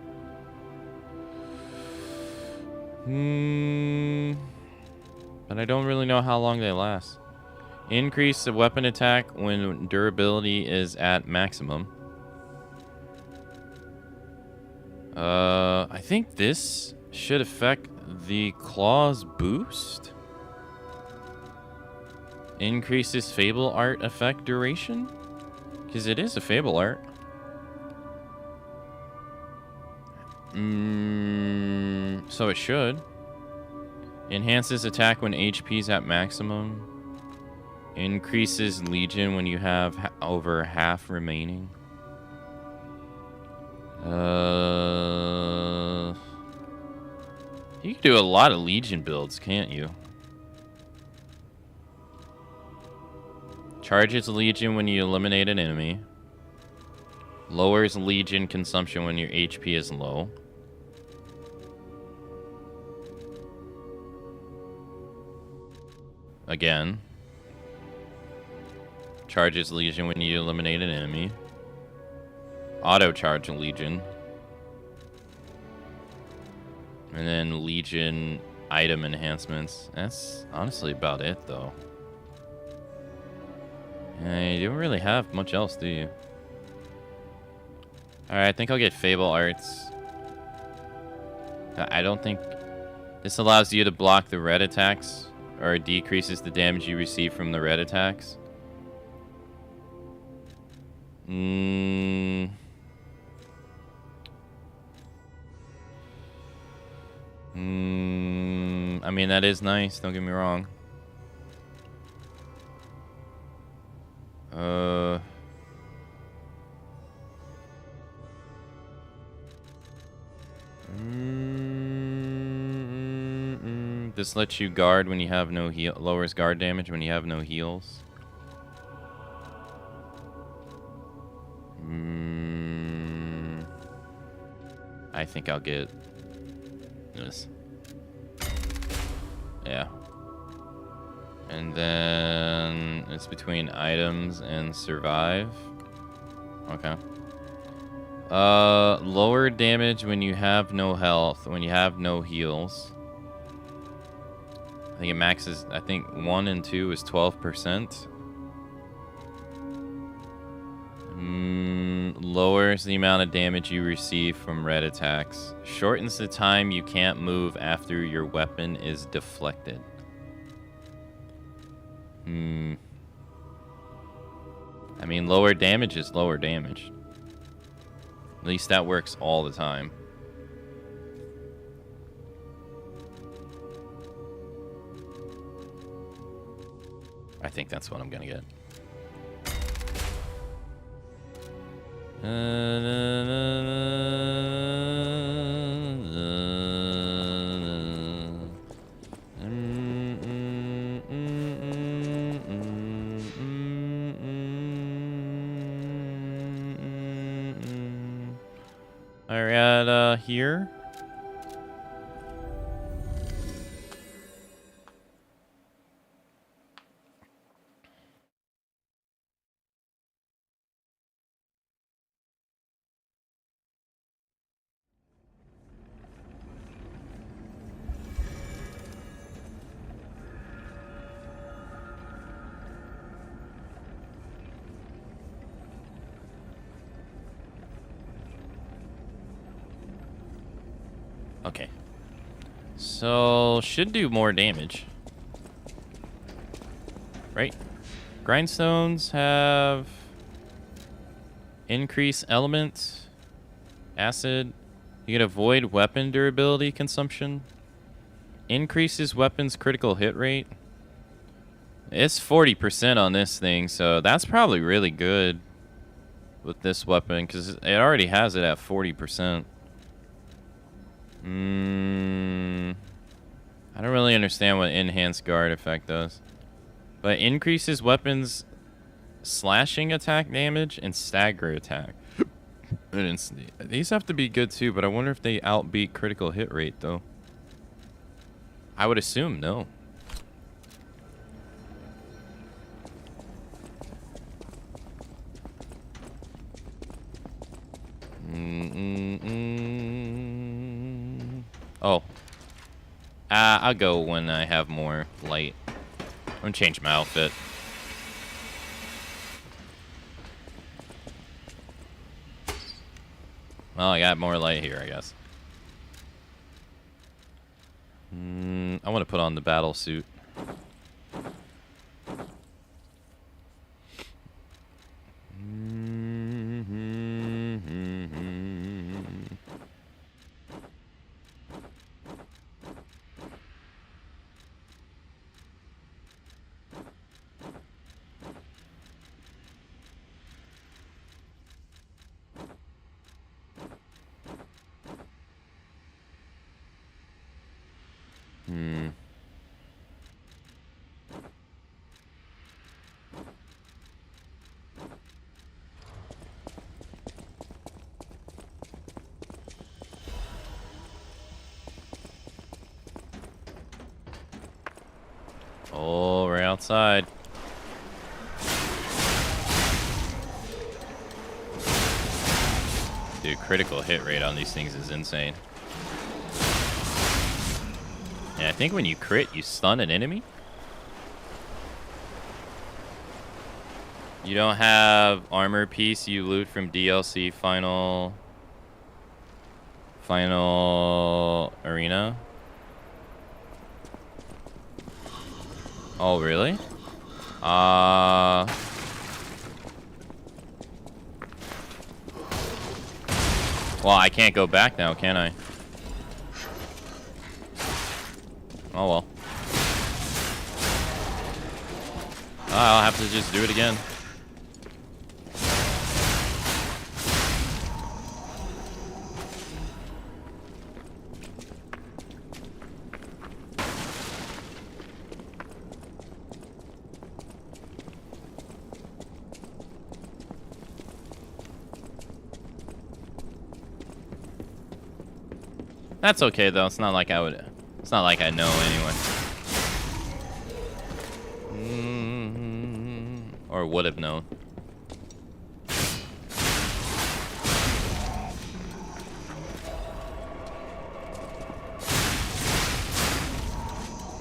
But I don't really know how long they last. Increase the weapon attack when durability is at maximum. I think this should affect the claws boost. Increases Fable Art effect duration? Because it is a Fable Art. So it should. Enhances attack when HP's at maximum. Increases Legion when you have over half remaining. You can do a lot of Legion builds, can't you? Charges Legion when you eliminate an enemy. Lowers Legion consumption when your HP is low. Again. Charges Legion when you eliminate an enemy. Auto charge Legion. And then Legion item enhancements. That's honestly about it, though. You don't really have much else, do you? Alright, I think I'll get Fable Arts. I don't think... This allows you to block the red attacks, or decreases the damage you receive from the red attacks. I mean, that is nice, don't get me wrong. This lets you guard when you have no heal, lowers guard damage when you have no heals. I think I'll get this. Yeah. And then it's between items and survive. Okay. Lower damage when you have no health, when you have no heals. I think it maxes, I think 1 and 2 is 12%. Lowers the amount of damage you receive from red attacks. Shortens the time you can't move after your weapon is deflected. I mean, lower damage is lower damage. At least that works all the time. I think that's what I'm gonna get. Alright, here. Okay. So, should do more damage. Right? Grindstones have increase element, acid. You can avoid weapon durability consumption. Increases weapons critical hit rate. It's 40% on this thing, so that's probably really good with this weapon because it already has it at 40%. I don't really understand what enhanced guard effect does. But increases weapons slashing attack damage and stagger attack. These have to be good too, but I wonder if they outbeat critical hit rate though. I would assume no. Oh. I'll go when I have more light. I'm gonna change my outfit. Well, I got more light here, I guess. I want to put on the battle suit. Oh, we're outside. Dude, critical hit rate on these things is insane. Yeah, I think when you crit, you stun an enemy. You don't have armor piece you loot from DLC final arena. Oh, really? Well, I can't go back now, can I? Oh, well. I'll have to just do it again. That's okay though. It's not like I would. It's not like I know anyway. Or would have known.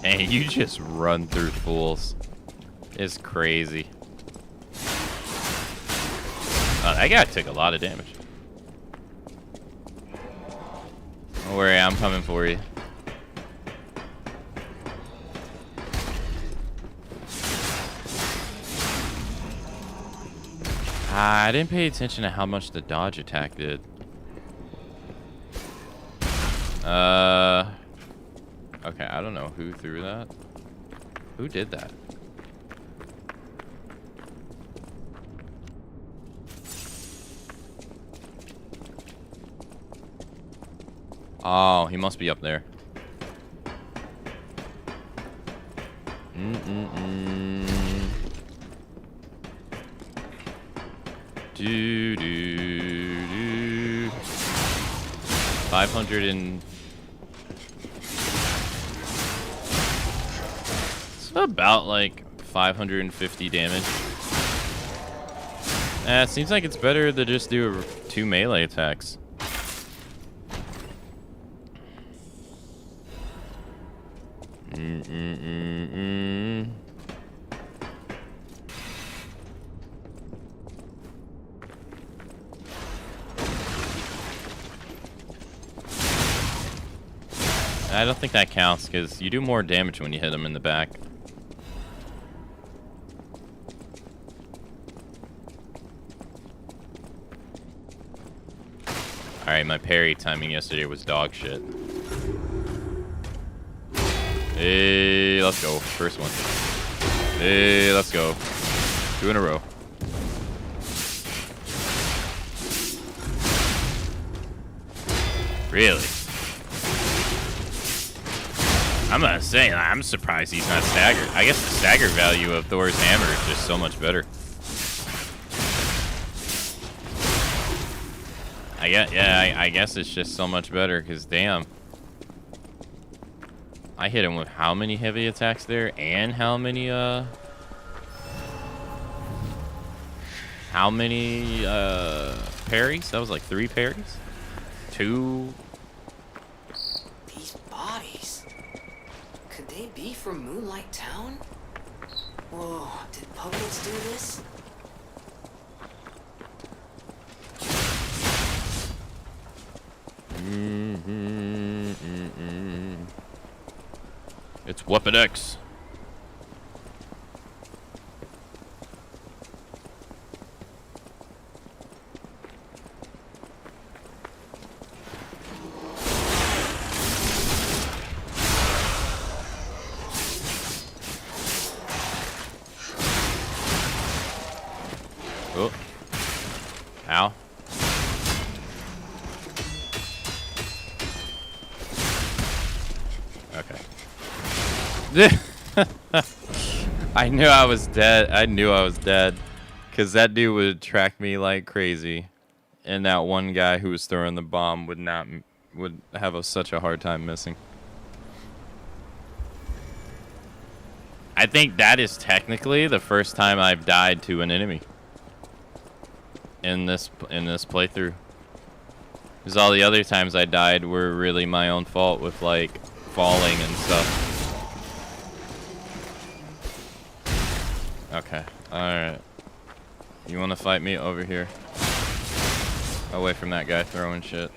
Hey, you just run through fools. It's crazy. That guy took a lot of damage. Don't worry, I'm coming for you. I didn't pay attention to how much the dodge attack did. Okay, I don't know who threw that. Who did that? Oh, he must be up there. Do do do. 500 and. It's about like 550 damage. It seems like it's better to just do 2 melee attacks. I don't think that counts because you do more damage when you hit them in the back. Alright, my parry timing yesterday was dog shit. Hey, let's go. First one. Hey, let's go. 2 in a row. Really? I'm not saying, I'm surprised he's not staggered. I guess the stagger value of Thor's hammer is just so much better. I guess it's just so much better, because damn. I hit him with how many heavy attacks there, and how many parries? That was like 3 parries? 2. These bodies. Could they be from Moonlight Town? Whoa, did puppets do this? It's Weapon X. Oh. Ow. Okay. I knew I was dead. I knew I was dead. Because that dude would track me like crazy. And that one guy who was throwing the bomb would have such a hard time missing. I think that is technically the first time I've died to an enemy. In this playthrough. Because all the other times I died were really my own fault with like falling and stuff. Okay, alright. You wanna fight me over here? Away from that guy throwing shit.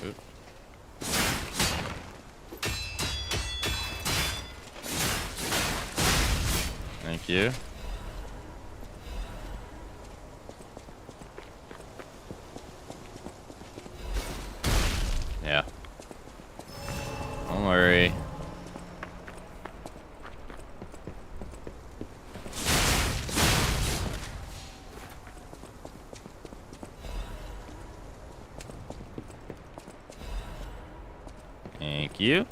Oop. Thank you. Yeah. Don't worry. Thank you.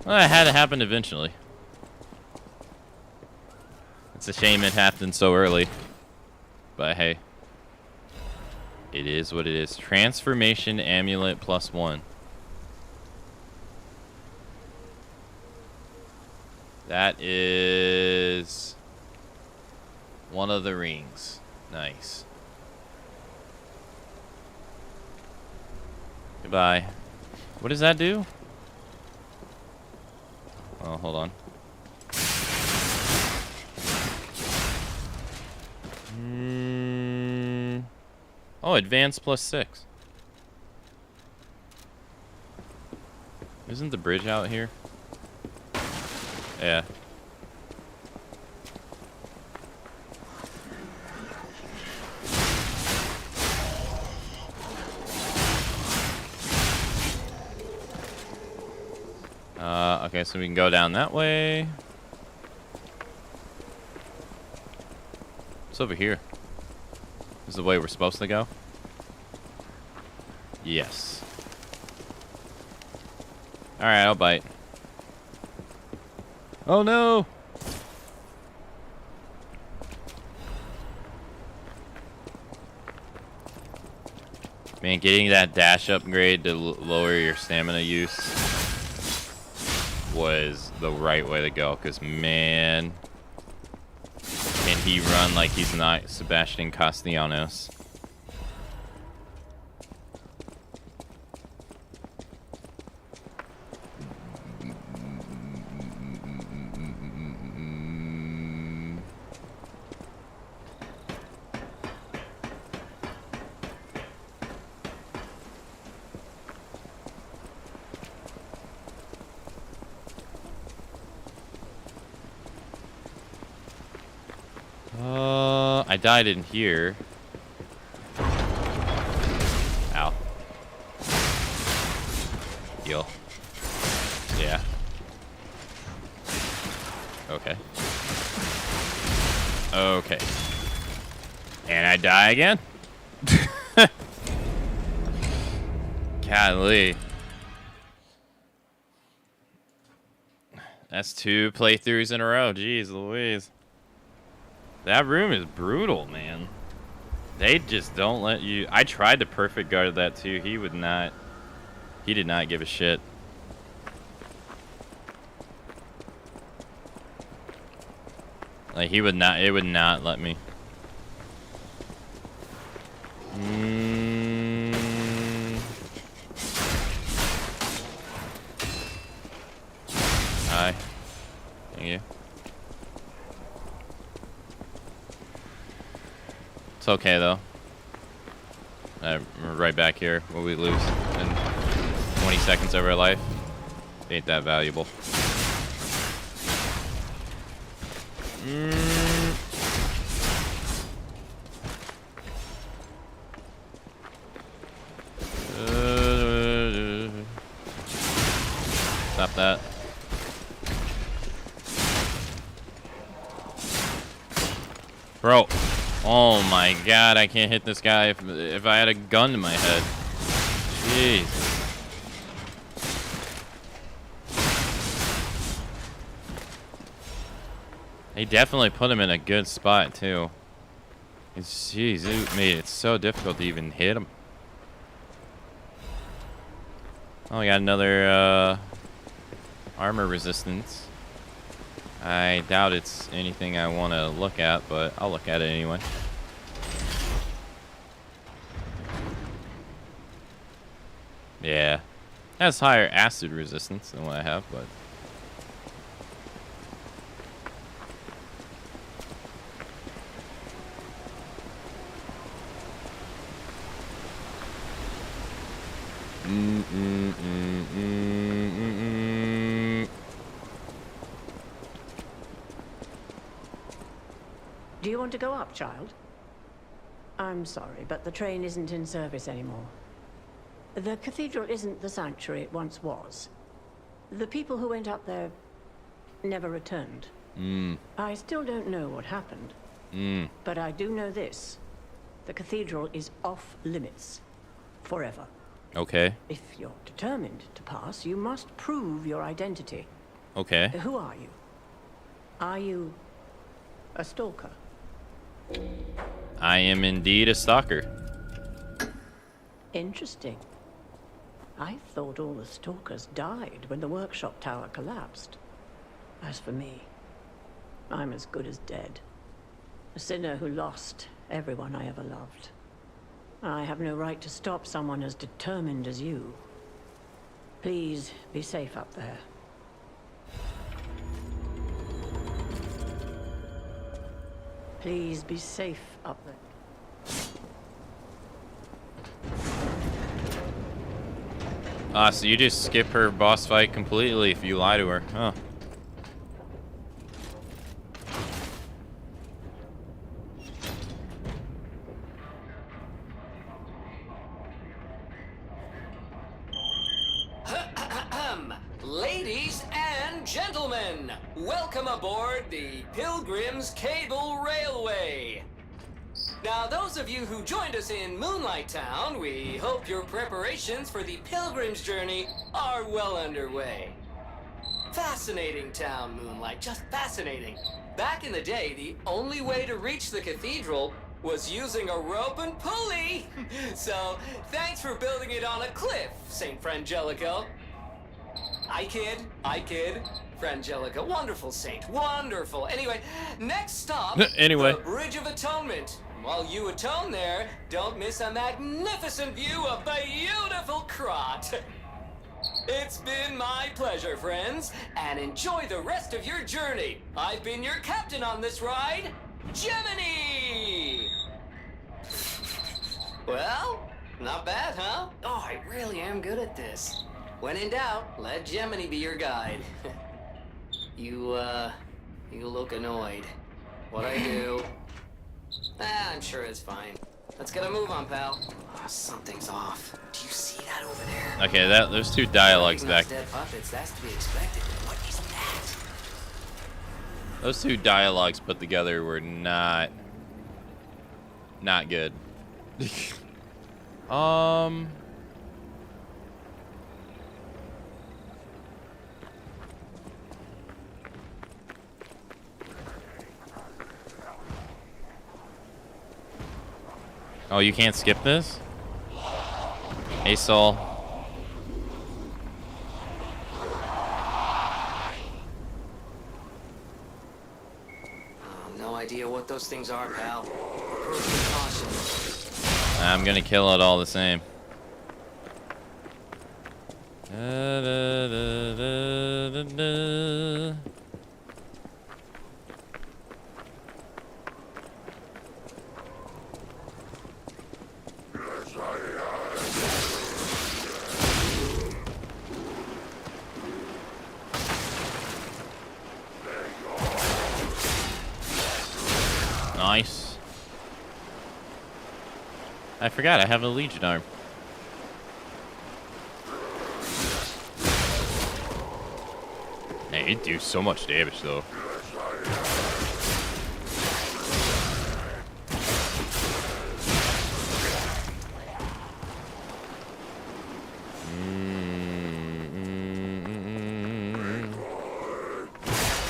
Well, that had to happen eventually. It's a shame it happened so early. But hey. It is what it is. Transformation amulet +1. That is one of the rings. Nice. Goodbye. What does that do? Oh, hold on. Oh, advance +6. Isn't the bridge out here? Yeah. Okay, so we can go down that way. What's over here? This is the way we're supposed to go? Yes. Alright, I'll bite. Oh no! Man, getting that dash upgrade to lower your stamina use was the right way to go, because man, can he run like he's not Sebastian Castellanos. I died in here. Ow. Heal. Yeah. Okay. Okay. And I die again? Golly. That's 2 playthroughs in a row. Jeez Louise. That room is brutal, man. They just don't let you... I tried to perfect guard that too. He would not... He did not give a shit. Like, he would not... It would not let me. Hi. Thank you. okay though. We're right back here. What we lose in 20 seconds of our life. Ain't that valuable. Stop that. Bro. Oh my god, I can't hit this guy if I had a gun to my head. Jeez. He definitely put him in a good spot too. Jeez, it made it so difficult to even hit him. Oh, we got another armor resistance. I doubt it's anything I want to look at, but I'll look at it anyway. Yeah. It has higher acid resistance than what I have, but... Do you want to go up, child? I'm sorry, but the train isn't in service anymore. The cathedral isn't the sanctuary it once was. The people who went up there never returned. I still don't know what happened. But I do know this. The cathedral is off limits. Forever. Okay. If you're determined to pass, you must prove your identity. Okay. Who are you? Are you a stalker? I am indeed a stalker. Interesting. I thought all the stalkers died when the workshop tower collapsed. As for me, I'm as good as dead. A sinner who lost everyone I ever loved. I have no right to stop someone as determined as you. Please be safe up there. Please be safe up there. Ah, so you just skip her boss fight completely if you lie to her. Huh. Ladies and gentlemen, welcome aboard the Pilgrim's Cable Railway. Now, those of you who joined us in Moonlight Town, we hope your preparations for the Pilgrim's journey are well underway. Fascinating town, Moonlight, just fascinating. Back in the day, the only way to reach the cathedral was using a rope and pulley. So, thanks for building it on a cliff, St. Frangelico. I kid. Frangelica, wonderful saint, wonderful. Anyway, next stop, Anyway. the Bridge of Atonement. While you atone there, don't miss a magnificent view of beautiful Krot. It's been my pleasure, friends, and enjoy the rest of your journey. I've been your captain on this ride, Gemini! Well, not bad, huh? Oh, I really am good at this. When in doubt, let Gemini be your guide. You look annoyed. What I do? I'm sure it's fine. Let's get a move on, pal. Oh, something's off. Do you see that over there? Okay, those two dialogues back. Dead puppets, that's to be expected. What is that? Those two dialogues put together were not good. Oh, you can't skip this? Hey, Saul. No idea what those things are, pal. Prove with caution. I'm gonna kill it all the same. I forgot I have a Legion arm. Man, it do so much damage though.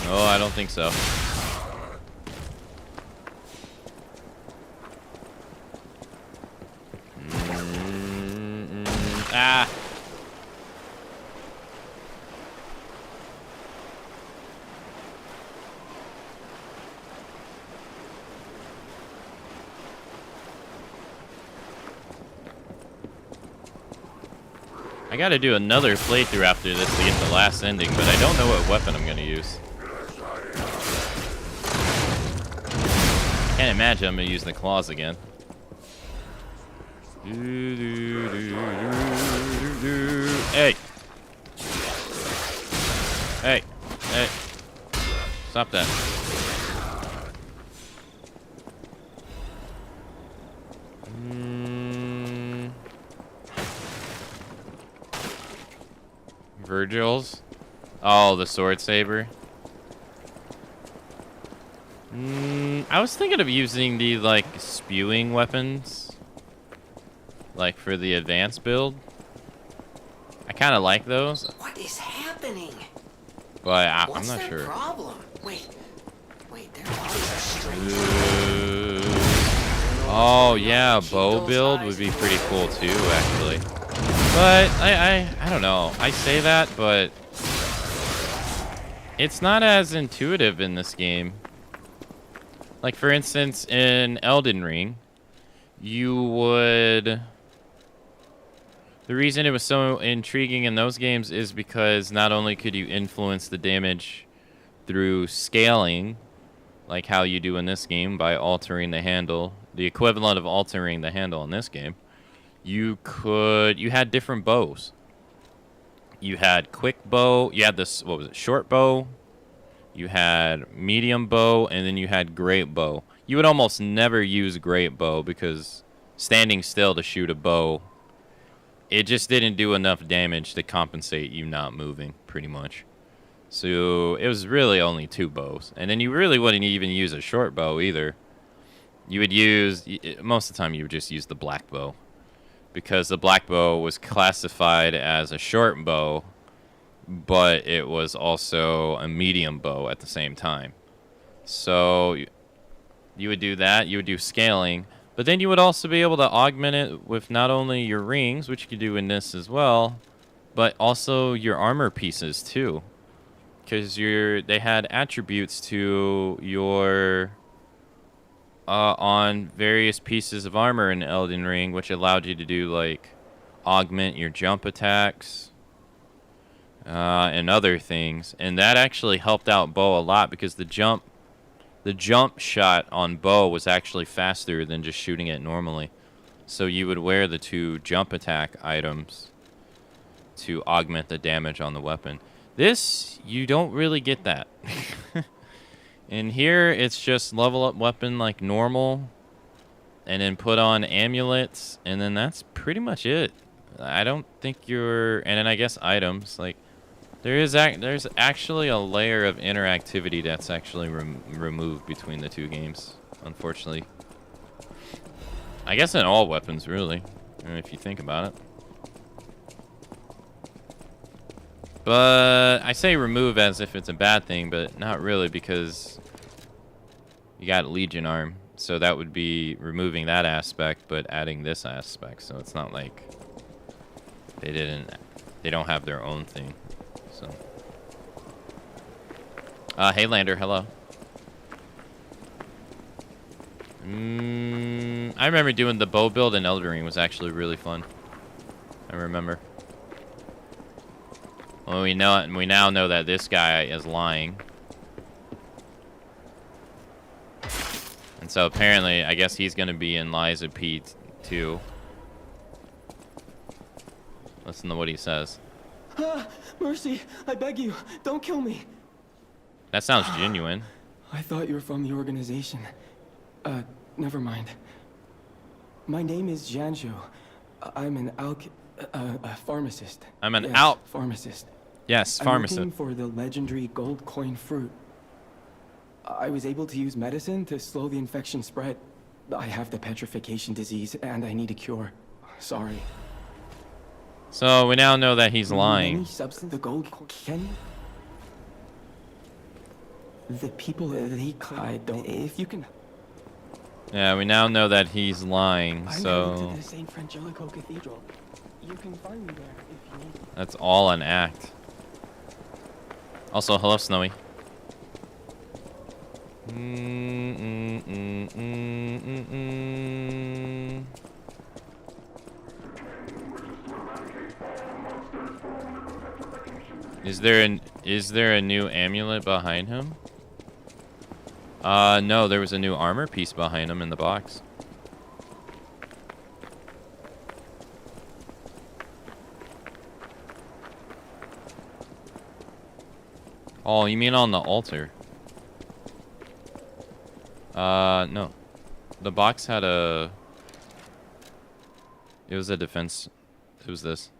No, I don't think so. Ah. I gotta do another playthrough after this to get the last ending, but I don't know what weapon I'm gonna use. I can't imagine I'm gonna use the claws again. Hey! Hey! Hey! Stop that. Virgil's? Oh, the sword saber. I was thinking of using the, like, spewing weapons. Like, for the advanced build. I kind of like those. What is happening? But I'm What's not their sure. problem? Wait, their bodies are strange. Oh, yeah, bow build would be pretty cool, too, actually. But, I don't know. I say that, but it's not as intuitive in this game. Like, for instance, in Elden Ring, you would... The reason it was so intriguing in those games is because not only could you influence the damage through scaling, like how you do in this game by altering the handle, the equivalent of altering the handle in this game, you had different bows. You had quick bow, you had this, what was it, short bow, you had medium bow, and then you had great bow. You would almost never use great bow because standing still to shoot a bow, it just didn't do enough damage to compensate you not moving, pretty much. So it was really only 2 bows. And then you really wouldn't even use a short bow either. You would use, most of the time you would just use the black bow. Because the black bow was classified as a short bow, but it was also a medium bow at the same time. So you would do that, you would do scaling, but then you would also be able to augment it with not only your rings, which you could do in this as well, but also your armor pieces too. Because they had attributes to your on various pieces of armor in Elden Ring, which allowed you to do like augment your jump attacks and other things, and that actually helped out Bo a lot because the jump shot on Bo was actually faster than just shooting it normally. So you would wear the 2 jump attack items to augment the damage on the weapon. This, you don't really get that. In here, it's just level up weapon like normal, and then put on amulets, and then that's pretty much it. I don't think and then I guess items, like, there's actually a layer of interactivity that's actually removed between the 2 games, unfortunately. I guess in all weapons, really, if you think about it. But I say remove as if it's a bad thing, but not really, because you got Legion arm, so that would be removing that aspect, but adding this aspect. So it's not like they don't have their own thing. So, hey Lander, hello. I remember doing the bow build in Elden Ring was actually really fun. I remember. Well, we now know that this guy is lying. And so apparently, I guess he's gonna be in Lies of P too. Listen to what he says. Mercy, I beg you, don't kill me. That sounds genuine. I thought you were from the organization. Never mind. My name is Janjo. I'm an pharmacist. I'm an Yes, pharmacist. Yes, I'm pharmacist. looking for the legendary gold coin fruit. I was able to use medicine to slow the infection spread. I have the petrification disease, and I need a cure. Sorry. So we now know that he's lying. Any substance, the gold can. The people that he I don't. If you can. Yeah, we now know that he's lying. I'm So headed to the St. Frangelico Cathedral. You can find me there if you need. that's all an act. Also, hello, Snowy. Is there a new amulet behind him? No, there was a new armor piece behind him in the box. Oh, you mean on the altar? No. The box had a... It was a defense... It was this.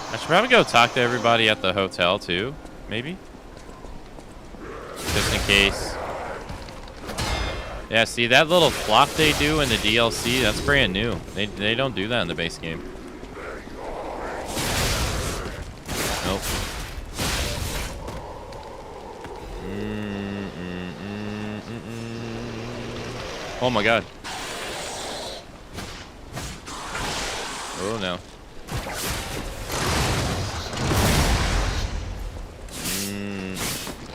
I should probably go talk to everybody at the hotel too, maybe? Just in case. Yeah, see that little flop they do in the DLC, that's brand new. They don't do that in the base game. Nope. Oh my god. Oh no.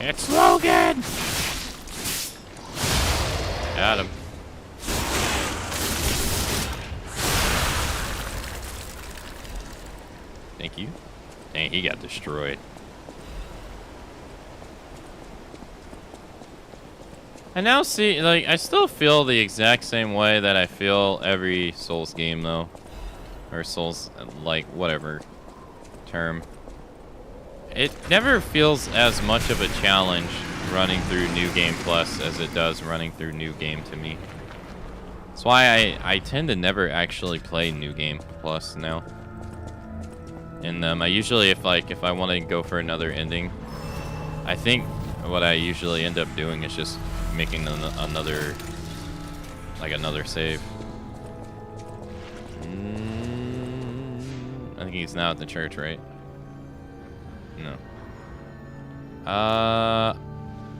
It's Logan! Got him. Thank you. Dang, he got destroyed. I now see, like, I still feel the exact same way that I feel every Souls game, though. Or Souls, like, whatever term. It never feels as much of a challenge running through New Game Plus as it does running through New Game to me. That's why I tend to never actually play New Game Plus now. In them, I usually, if I want to go for another ending, I think what I usually end up doing is just making another save. I think he's now at the church, right? No. I'm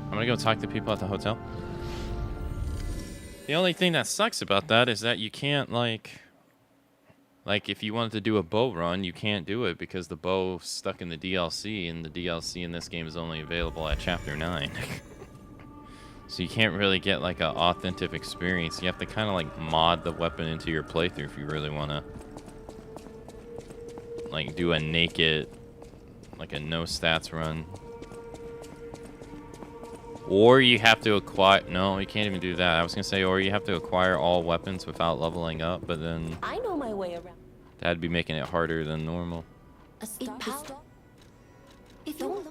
gonna go talk to people at the hotel. The only thing that sucks about that is that you can't, like if you wanted to do a bow run, you can't do it because the bow's stuck in the DLC, and the DLC in this game is only available at Chapter 9. So you can't really get, like, an authentic experience. You have to kind of, like, mod the weapon into your playthrough if you really want to, like, do a naked, like a no stats run. Or you have to acquire... No, you can't even do that. I was going to say, or you have to acquire all weapons without leveling up, but then... I know my way around. That'd be making it harder than normal. A star power. If you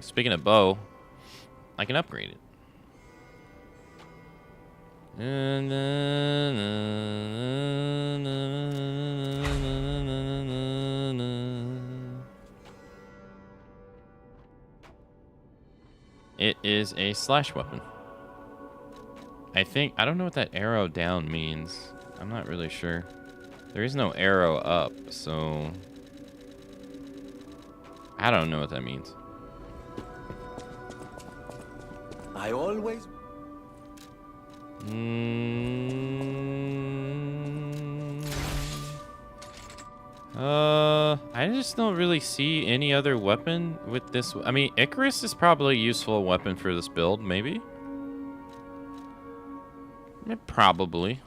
Speaking of bow, I can upgrade it. It is a slash weapon. I don't know what that arrow down means. I'm not really sure. There is no arrow up, so I don't know what that means. I always... I just don't really see any other weapon with this. I mean, Icarus is probably a useful weapon for this build, maybe? Probably.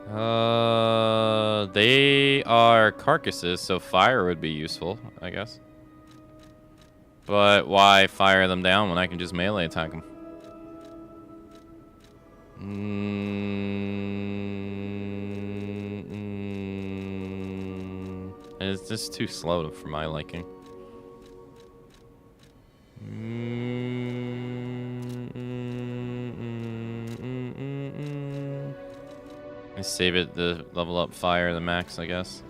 They are carcasses, so fire would be useful, I guess. But why fire them down when I can just melee attack them? It's just too slow for my liking. Let's save it to level up fire the max, I guess.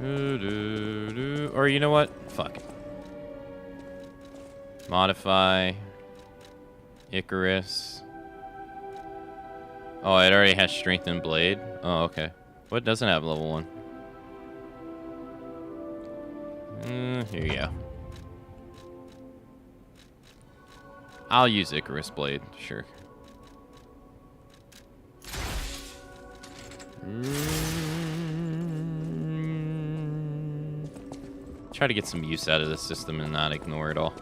Or you know what? Fuck. Modify. Icarus. Oh, it already has strength and blade. Oh, okay. What doesn't have level 1? Here you go. I'll use Icarus blade, sure. Try to get some use out of the system and not ignore it all.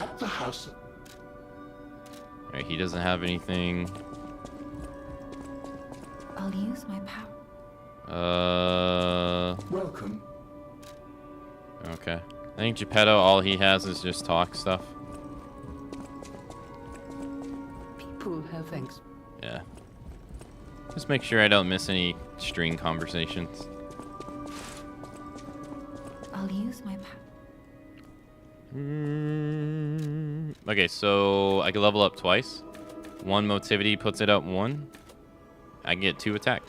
At the house. Alright, he doesn't have anything. I'll use my power. Welcome. Okay. I think Geppetto, all he has is just talk stuff. People have things. Yeah. Just make sure I don't miss any string conversations. I'll use my power. Okay, so I can level up twice. One motivity puts it up 1. I get 2 attack.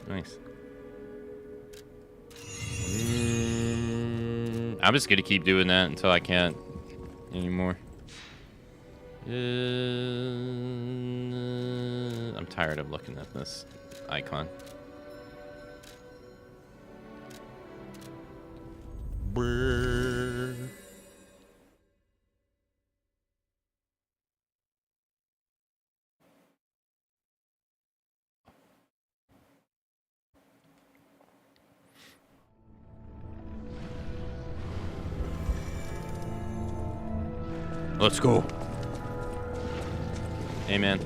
Nice. I'm just gonna keep doing that until I can't anymore. I'm tired of looking at this icon. Brrr. Let's go. Hey, man.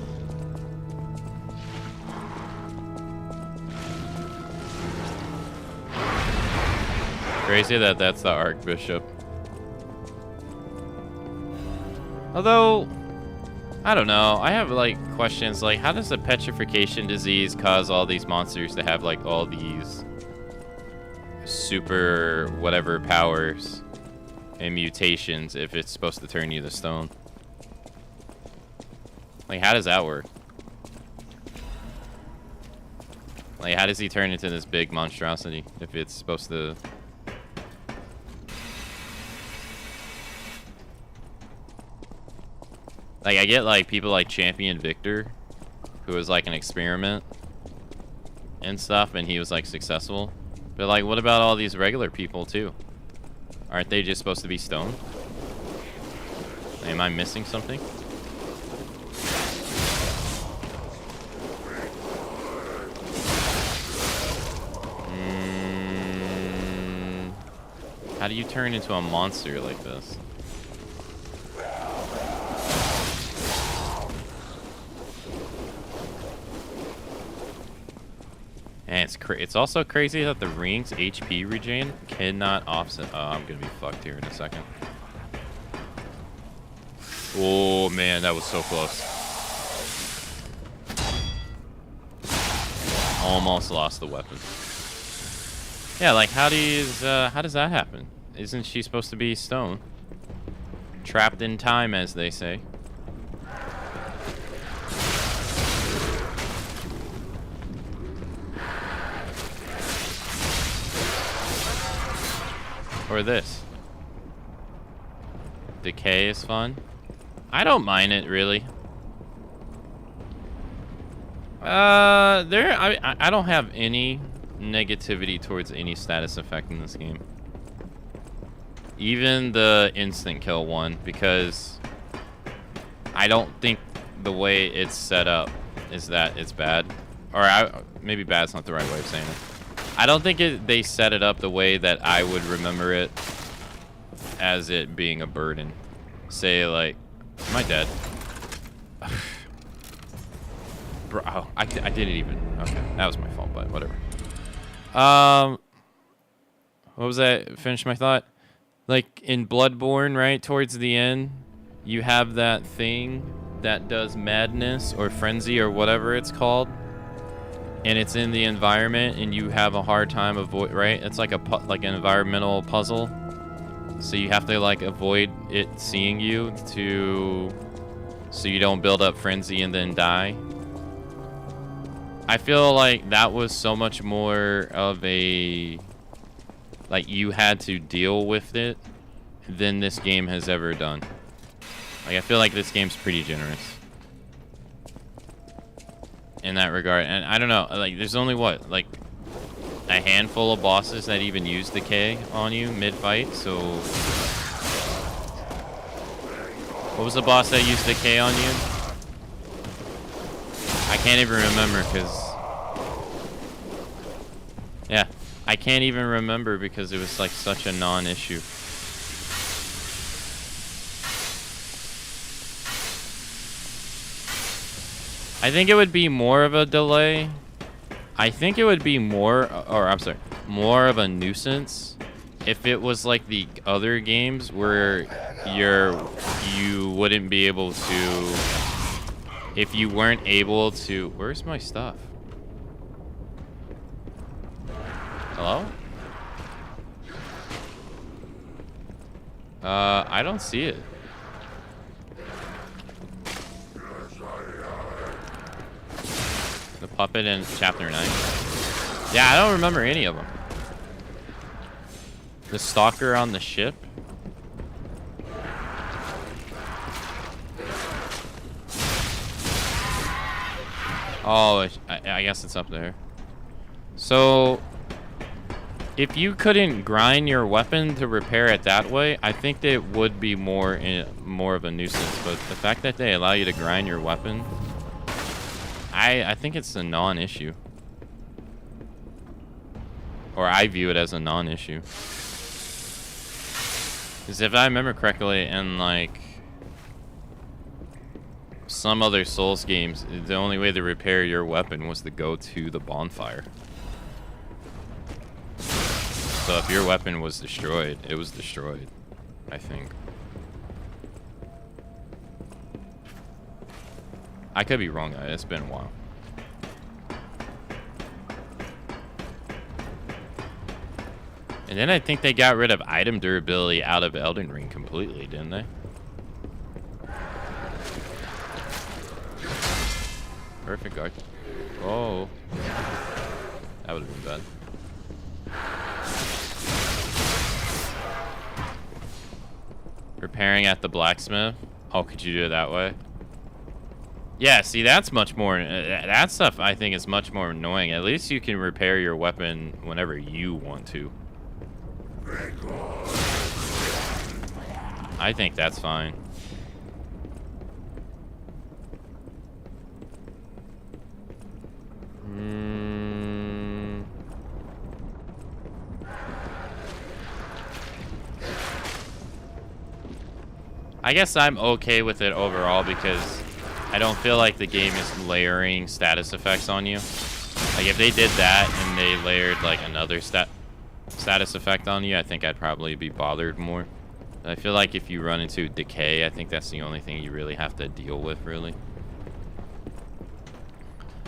Crazy that that's the Archbishop. Although, I don't know. I have, like, questions like, how does the petrification disease cause all these monsters to have, like, all these super whatever powers and mutations if it's supposed to turn you to stone? Like, how does that work? Like, how does he turn into this big monstrosity if it's supposed to... Like, I get, like, people like Champion Victor, who was, like, an experiment and stuff, and he was, like, successful. But, like, what about all these regular people, too? Aren't they just supposed to be stoned? Am I missing something? How do you turn into a monster like this? And it's also crazy that the ring's HP regen cannot offset. Oh, I'm gonna be fucked here in a second. Oh man, that was so close. Almost lost the weapon. Yeah, like how does that happen? Isn't she supposed to be stone? Trapped in time, as they say. Or this. Decay is fun. I don't mind it really. I don't have any negativity towards any status effect in this game. Even the instant kill one, because I don't think the way it's set up is that it's bad. Or maybe bad's not the right way of saying it. I don't think they set it up the way that I would remember it as it being a burden. Say, like, am I dead? Bro, oh, I didn't even. Okay, that was my fault, but whatever. What was that? Finish my thought. Like in Bloodborne, right towards the end, you have that thing that does madness or frenzy or whatever it's called, and it's in the environment, and you have a hard time avoid. Right? It's like like an environmental puzzle, so you have to like avoid it seeing you so you don't build up frenzy and then die. I feel like that was so much more of a, like, you had to deal with it than this game has ever done. Like, I feel like this game's pretty generous in that regard. And I don't know, like, there's only what, like a handful of bosses that even use decay on you mid-fight, so what was the boss that used decay on you? I can't even remember because, yeah, I can't even remember because it was like such a non-issue. I think it would be more of a delay. I think it would be more of a nuisance if it was like the other games where you wouldn't be able to, if you weren't able to. Where's my stuff? Hello? I don't see it. The puppet in chapter 9. Yeah, I don't remember any of them. The stalker on the ship. Oh, I guess it's up there. So, if you couldn't grind your weapon to repair it that way, I think that it would be more of a nuisance. But the fact that they allow you to grind your weapon, I think it's a non-issue. Or I view it as a non-issue. Because if I remember correctly, in like some other Souls games, the only way to repair your weapon was to go to the bonfire. So if your weapon was destroyed, it was destroyed, I think. I could be wrong, it's been a while. And then I think they got rid of item durability out of Elden Ring completely, didn't they? Perfect guard. Oh. That would have been bad. Repairing at the blacksmith. Oh, could you do it that way? Yeah, see, that's much more... that stuff, I think, is much more annoying. At least you can repair your weapon whenever you want to. I think that's fine. I guess I'm okay with it overall because I don't feel like the game is layering status effects on you. Like, if they did that and they layered, like, another status effect on you, I think I'd probably be bothered more. But I feel like if you run into decay, I think that's the only thing you really have to deal with, really.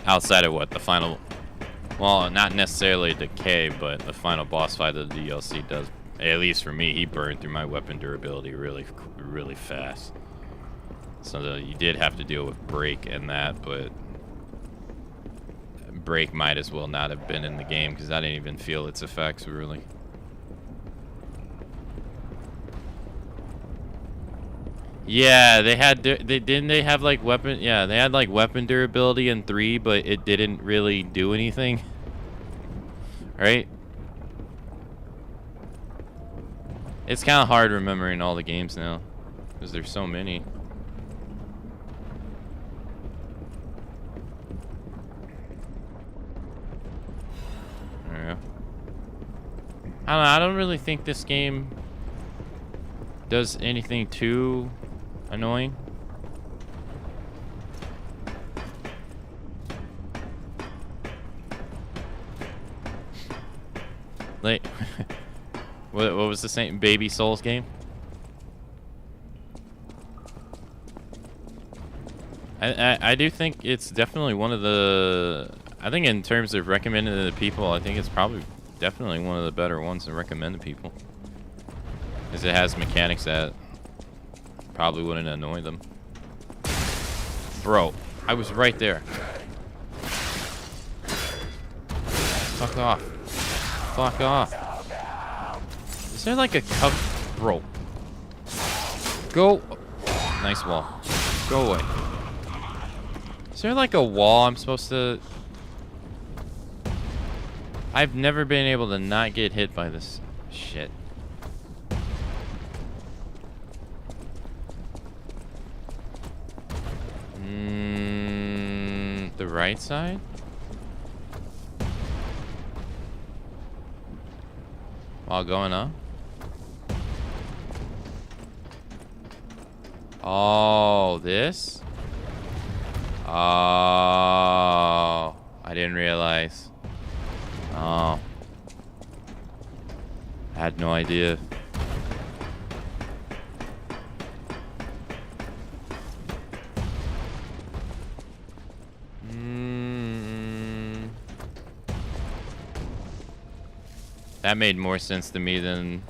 Outside of what the final... Well, not necessarily decay, but the final boss fight of the DLC does... At least for me, he burned through my weapon durability really fast. So you did have to deal with break and that, but... Break might as well not have been in the game because I didn't even feel its effects, really. Yeah, they had... Didn't they have, like, weapon... Yeah, they had, like, weapon durability in 3, but it didn't really do anything. Right? It's kind of hard remembering all the games now, because there's so many. There we go. I don't know, I don't really think this game does anything too annoying. Like, what was the same Baby Souls game? I do think it's definitely one of the, I think in terms of recommending to the people, I think it's probably definitely one of the better ones to recommend to people. Because it has mechanics that probably wouldn't annoy them. Bro, I was right there. Fuck off. Fuck off. Is there like a cup? Bro. Go. Nice wall. Go away. Is there like a wall I'm supposed to... I've never been able to not get hit by this shit. The right side? While going up? Oh, this? Oh, I didn't realize. Oh. I had no idea. That made more sense to me than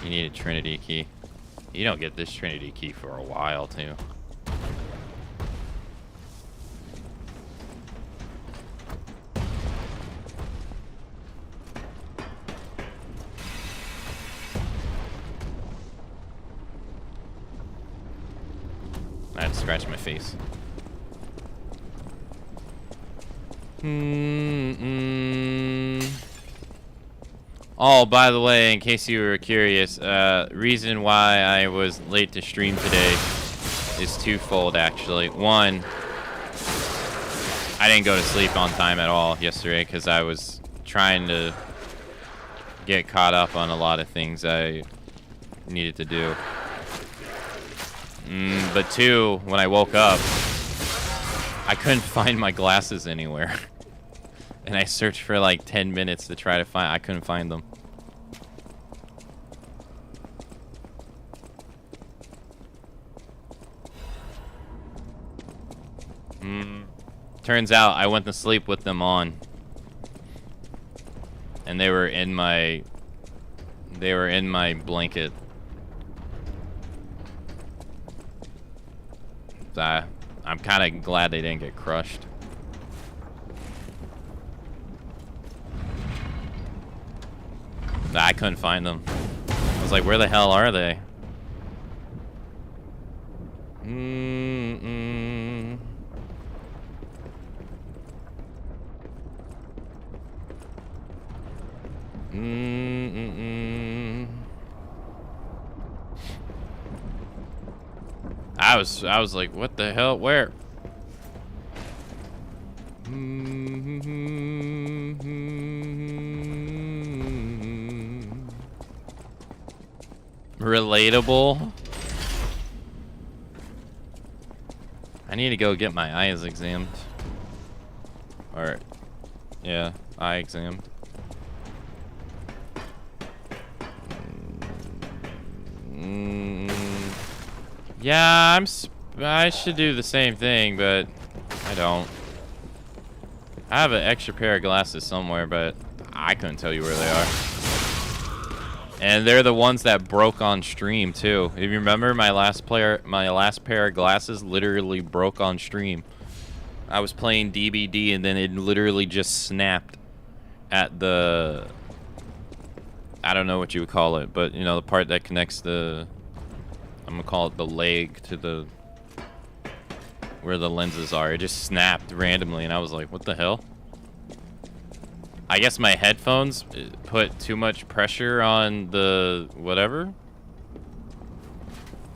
you need a Trinity key. You don't get this Trinity key for a while, too. I had to scratch my face. Oh, by the way, in case you were curious, reason why I was late to stream today is twofold, actually. One, I didn't go to sleep on time at all yesterday because I was trying to get caught up on a lot of things I needed to do. But two, when I woke up, I couldn't find my glasses anywhere. And I searched for like 10 minutes to try to find, I couldn't find them. Turns out I went to sleep with them on. And they were in my blanket. I'm kind of glad they didn't get crushed. I couldn't find them. I was like, where the hell are they? I was like, what the hell? Where? Relatable. I need to go get my eyes examined. Or, yeah, eye examined. Yeah, I should do the same thing, but I don't. I have an extra pair of glasses somewhere, but I couldn't tell you where they are. And they're the ones that broke on stream too. If you remember, my last pair of glasses literally broke on stream. I was playing DBD and then it literally just snapped at the, I don't know what you would call it, but you know, the part that connects the, I'm gonna call it the leg to the, where the lenses are. It just snapped randomly and I was like, what the hell? I guess my headphones put too much pressure on the whatever.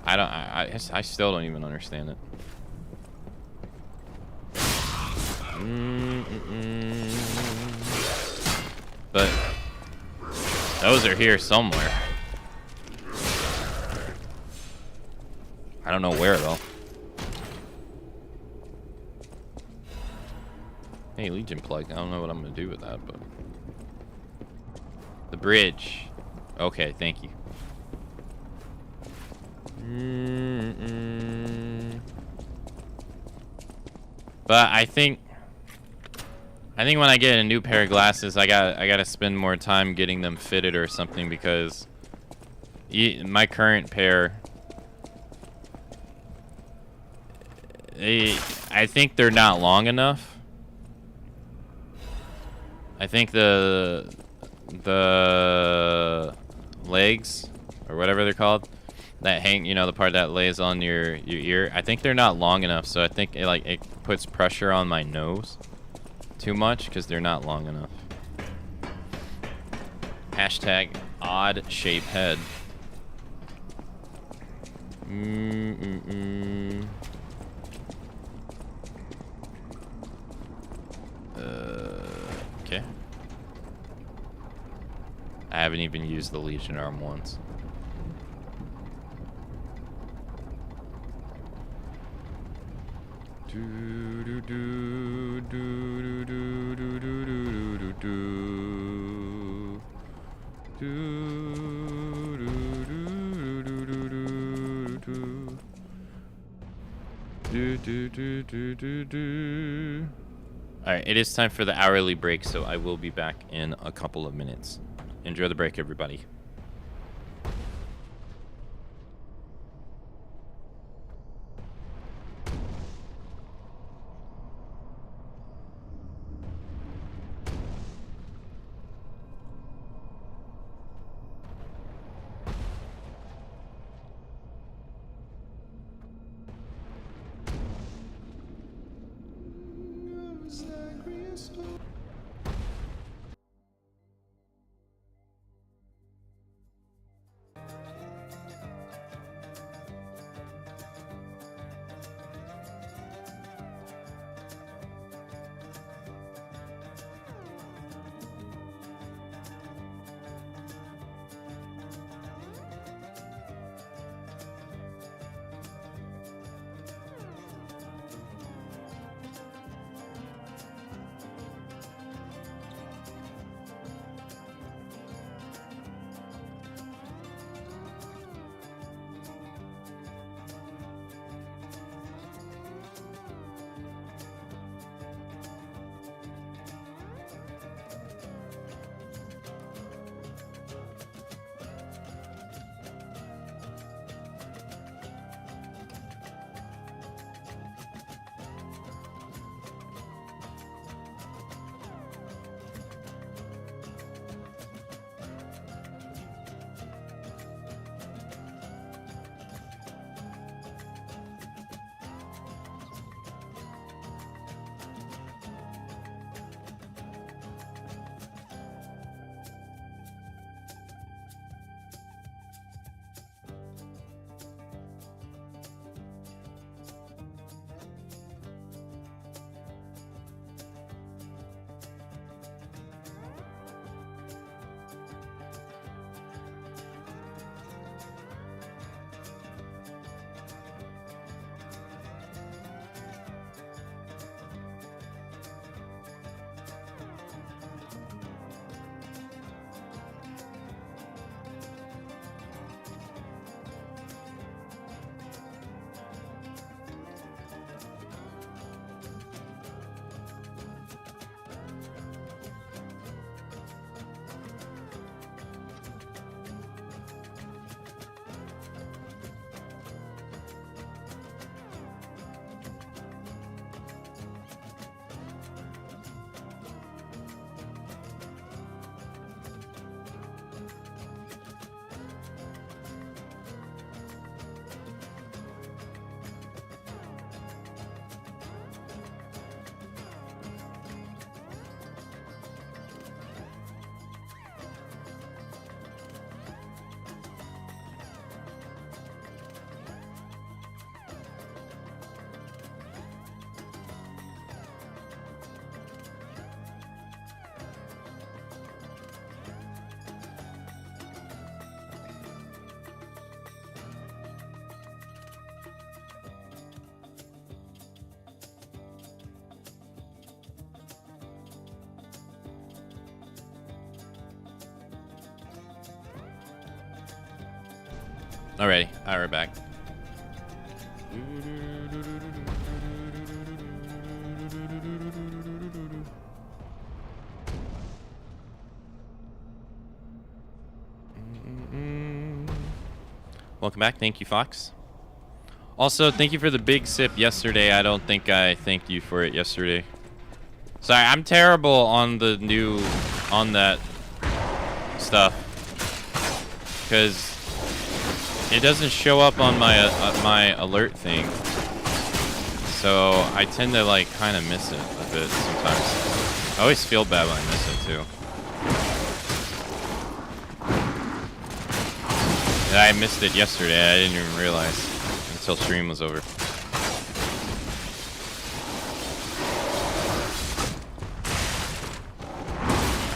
I still don't even understand it. But those are here somewhere. I don't know where though. Hey, Legion plug. I don't know what I'm gonna do with that, but the bridge. Okay, thank you. But I think when I get a new pair of glasses, I gotta spend more time getting them fitted or something, because my current pair, I think they're not long enough. I think the legs, or whatever they're called, that hang, you know, the part that lays on your ear, I think they're not long enough, so I think it puts pressure on my nose too much because they're not long enough. Hashtag odd shape head. Okay. I haven't even used the Legion arm once. Alright, it is time for the hourly break, so I will be back in a couple of minutes. Enjoy the break, everybody. Alrighty, we're back. Welcome back. Thank you, Fox. Also, thank you for the big sip yesterday. I don't think I thanked you for it yesterday. Sorry, I'm terrible on the new, on that stuff. Because it doesn't show up on my my alert thing. So I tend to like kind of miss it a bit sometimes. I always feel bad when I miss it too. And I missed it yesterday. I didn't even realize until stream was over.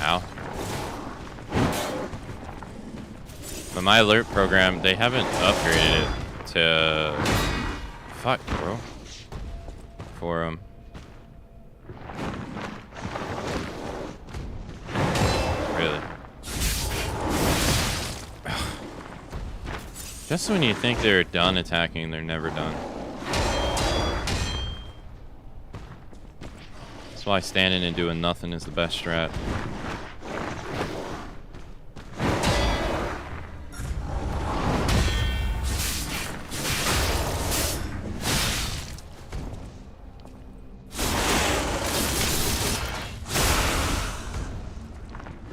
Ow. But my alert program, they haven't upgraded it to... Fuck, bro. For Really? Just when you think they're done attacking, they're never done. That's why standing and doing nothing is the best strat.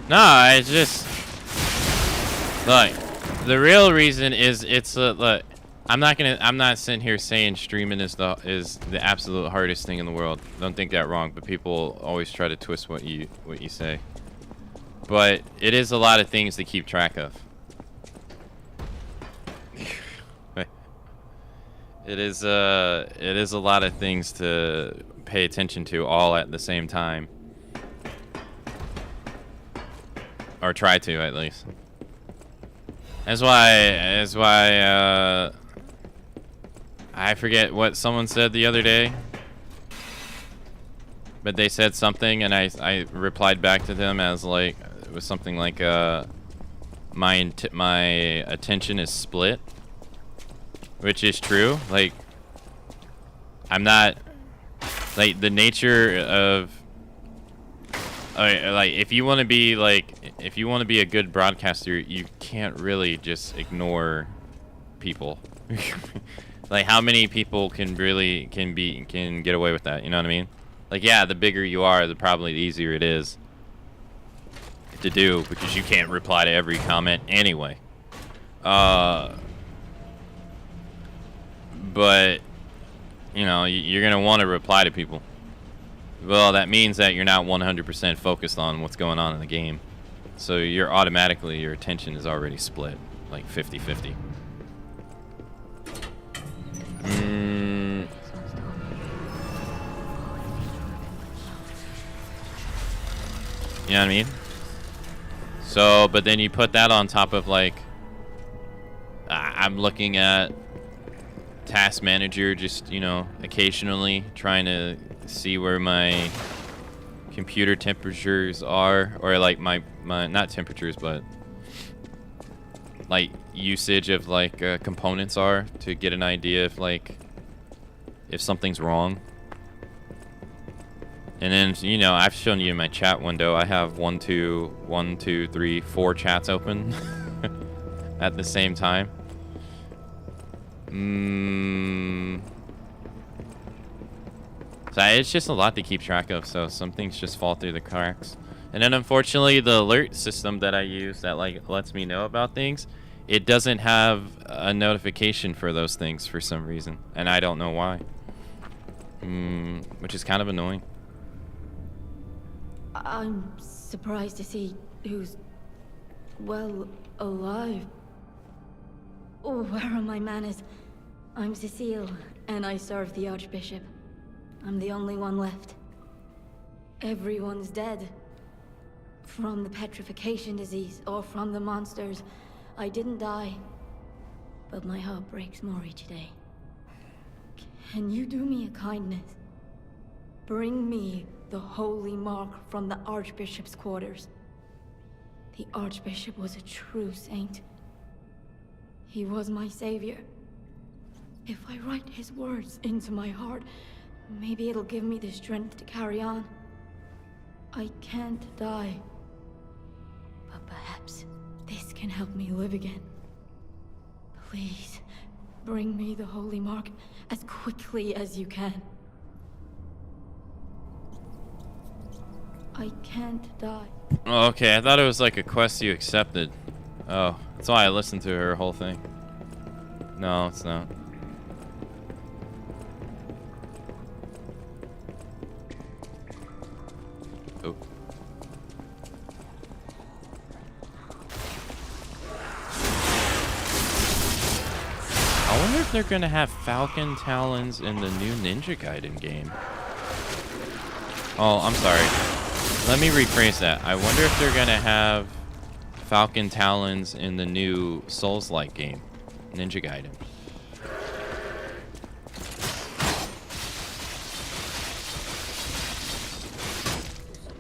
No, it's just look. The real reason is it's look. I'm not sitting here saying streaming is the absolute hardest thing in the world. Don't think that wrong. But people always try to twist what you say. But it is a lot of things to keep track of. It is a lot of things to pay attention to all at the same time. Or try to, at least. That's why I forget what someone said the other day, but they said something and I replied back to them as like, it was something like my attention is split, which is true. Like, I'm not, like, the nature of, like, if you want to be a good broadcaster, you can't really just ignore people. Like, how many people can get away with that? You know what I mean? Like, yeah, the bigger you are, the probably the easier it is to do, because you can't reply to every comment anyway. But you know, you're gonna want to reply to people. Well, that means that you're not 100% focused on what's going on in the game. So your attention is already split, like 50-50. You know what I mean? So, but then you put that on top of, like, I'm looking at Task Manager just, you know, occasionally trying to see where my computer temperatures are, or like my not temperatures, but like usage of like components are, to get an idea if like if something's wrong. And then, you know, I've shown you in my chat window, I have 4 chats open at the same time. So it's just a lot to keep track of, so some things just fall through the cracks. And then unfortunately, the alert system that I use that like lets me know about things, it doesn't have a notification for those things for some reason, and I don't know why. Which is kind of annoying. I'm surprised to see who's, well, alive. Oh, where are my manners? I'm Cecile, and I serve the Archbishop. I'm the only one left. Everyone's dead. From the petrification disease, or from the monsters. I didn't die. But my heart breaks more each day. Can you do me a kindness? Bring me the holy mark from the Archbishop's quarters. The Archbishop was a true saint. He was my savior. If I write his words into my heart, maybe it'll give me the strength to carry on. I can't die. But perhaps this can help me live again. Please, bring me the holy mark as quickly as you can. I can't die. Oh, okay, I thought it was like a quest you accepted. Oh, that's why I listened to her whole thing. No, it's not. Oh. I wonder if they're gonna have Falcon Talons in the new Ninja Gaiden game. Oh, I'm sorry. Let me rephrase that. I wonder if they're gonna have Falcon Talons in the new Souls-like game, Ninja Gaiden.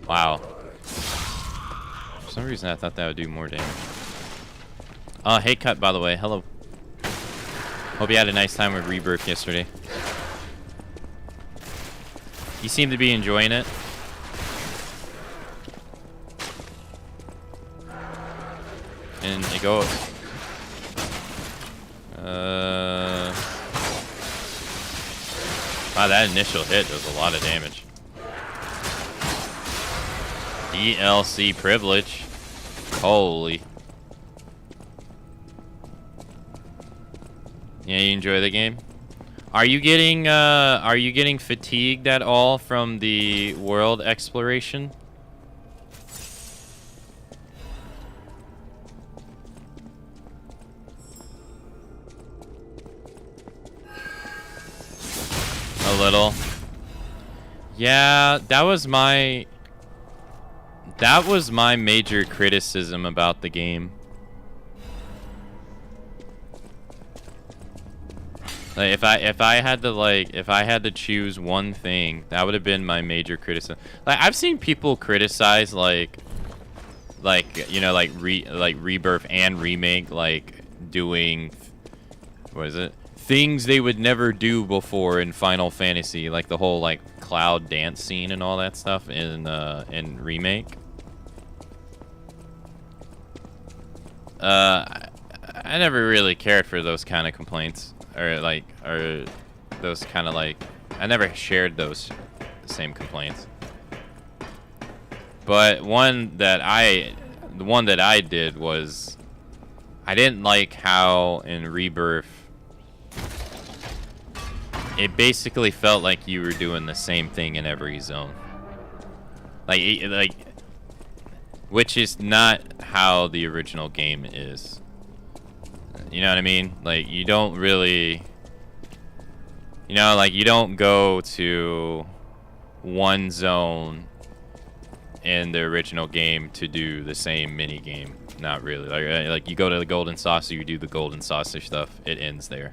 Wow. For some reason, I thought that would do more damage. Hey, Cut, by the way. Hello. Hope you had a nice time with Rebirth yesterday. You seem to be enjoying it. And it goes. Wow, that initial hit does a lot of damage. DLC privilege. Holy. Yeah, you enjoy the game? Are you getting fatigued at all from the world exploration? A little. Yeah, that was my major criticism about the game. Like if I had to choose one thing, that would have been my major criticism. Like I've seen people criticize you know, like Rebirth and Remake, like doing, what is it? Things they would never do before in Final Fantasy, like the whole like cloud dance scene and all that stuff in Remake. I never really cared for those kind of complaints, or those kind of like, I never shared those same complaints. But the one that I did was, I didn't like how in Rebirth it basically felt like you were doing the same thing in every zone. Like, which is not how the original game is. You know what I mean? Like, you don't really, you know, like, you don't go to one zone in the original game to do the same mini game. Not really. Like you go to the Golden Saucer, you do the Golden Saucer stuff. It ends there.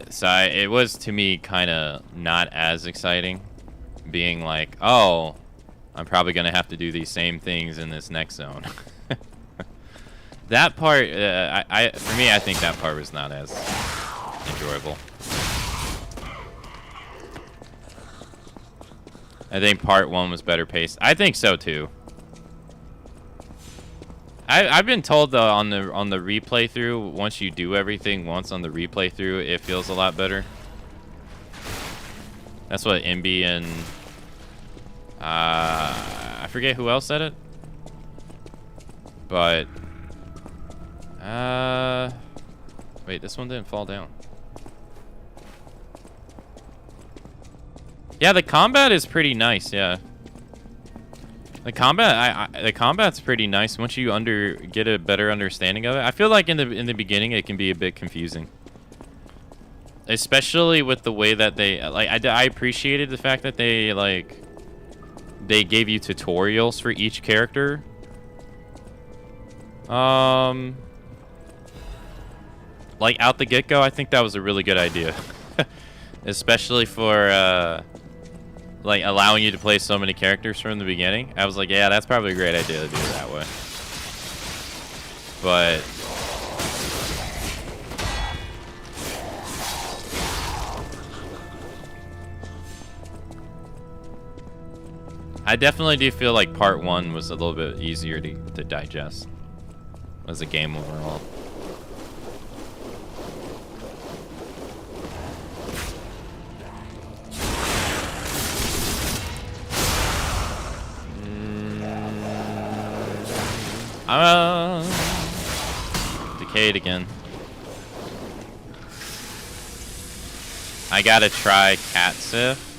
So it was, to me, kind of not as exciting, being like, oh, I'm probably gonna have to do these same things in this next zone. That part, for me, I think that part was not as enjoyable. I think part one was better paced. I think so too. I've been told though on the replay through, once you do everything once on the replay through, it feels a lot better. That's what MB and I forget who else said it, but wait, this one didn't fall down. Yeah, the combat is pretty nice. Yeah, the combat's pretty nice once you get a better understanding of it. I feel like in the beginning it can be a bit confusing, especially with the way that they I appreciated the fact that they gave you tutorials for each character. Like out the get-go, I think that was a really good idea. Especially for like allowing you to play so many characters from the beginning. I was like, yeah, that's probably a great idea to do it that way. But I definitely do feel like part 1 was a little bit easier to digest as a game overall. Decayed again. I gotta try Katsif.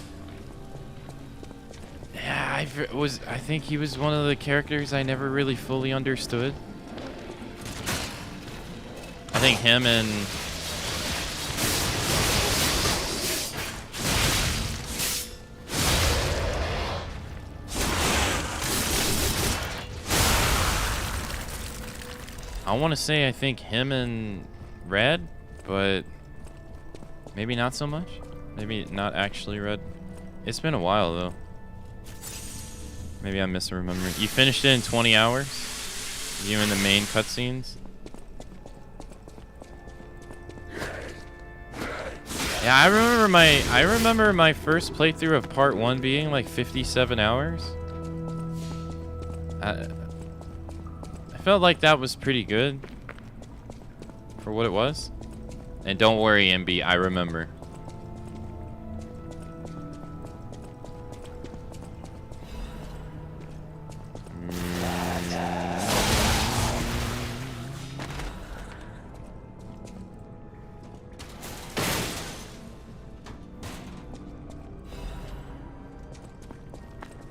Yeah, I think he was one of the characters I never really fully understood. I think him and I want to say I think him and Red, but maybe not so much. Maybe not actually Red. It's been a while though. Maybe I'm misremembering. You finished it in 20 hours? You in the main cutscenes? Yeah, I remember my first playthrough of part 1 being like 57 hours. I felt like that was pretty good for what it was. And don't worry, MB, I remember.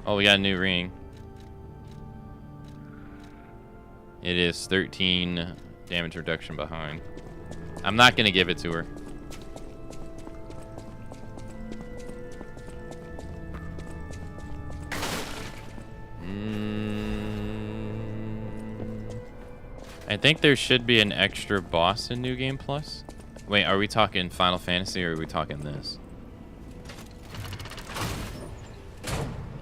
Oh, we got a new ring. It is 13 damage reduction behind. I'm not gonna give it to her. I think there should be an extra boss in New Game Plus. Wait, are we talking Final Fantasy or are we talking this?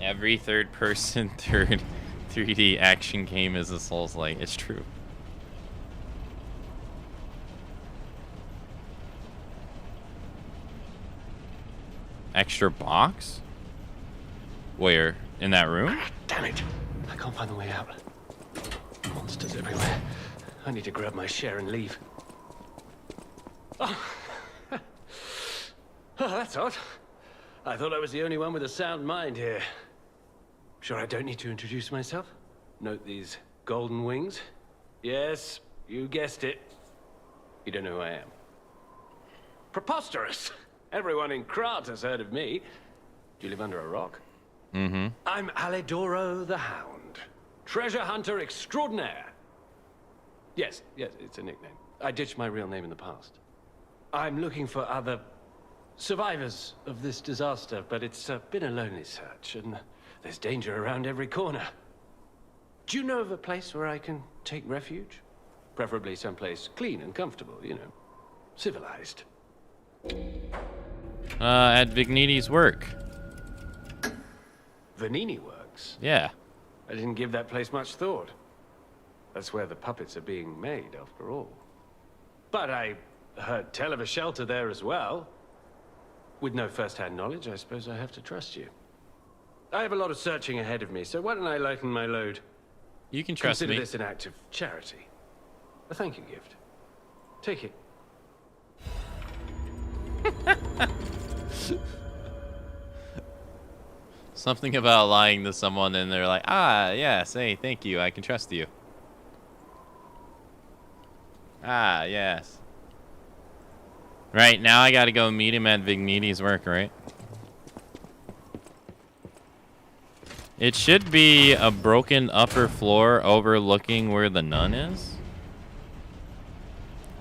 Every third-person, 3D action game is a Souls-like. It's true. Extra box? Where? In that room? Damn it! I can't find the way out. Monsters everywhere. I need to grab my share and leave. Oh, oh that's odd. I thought I was the only one with a sound mind here. Sure I don't need to introduce myself? Note these golden wings? Yes, you guessed it. You don't know who I am. Preposterous! Everyone in Krat has heard of me. Do you live under a rock? Mm-hmm. I'm Alidoro the Hound. Treasure hunter extraordinaire. Yes, it's a nickname. I ditched my real name in the past. I'm looking for other survivors of this disaster, but it's been a lonely search, and there's danger around every corner. Do you know of a place where I can take refuge? Preferably someplace clean and comfortable, you know, civilized. At Vigniti's work. Vanini Works? Yeah. I didn't give that place much thought. That's where the puppets are being made, after all. But I heard tell of a shelter there as well. With no first-hand knowledge, I suppose I have to trust you. I have a lot of searching ahead of me, so why don't I lighten my load? You can trust me. Consider this an act of charity. A thank you gift. Take it. Something about lying to someone and they're like, ah, yes, hey, thank you, I can trust you. Ah, yes. Right, now I gotta go meet him at Vigniti's work, right? It should be a broken upper floor overlooking where the nun is.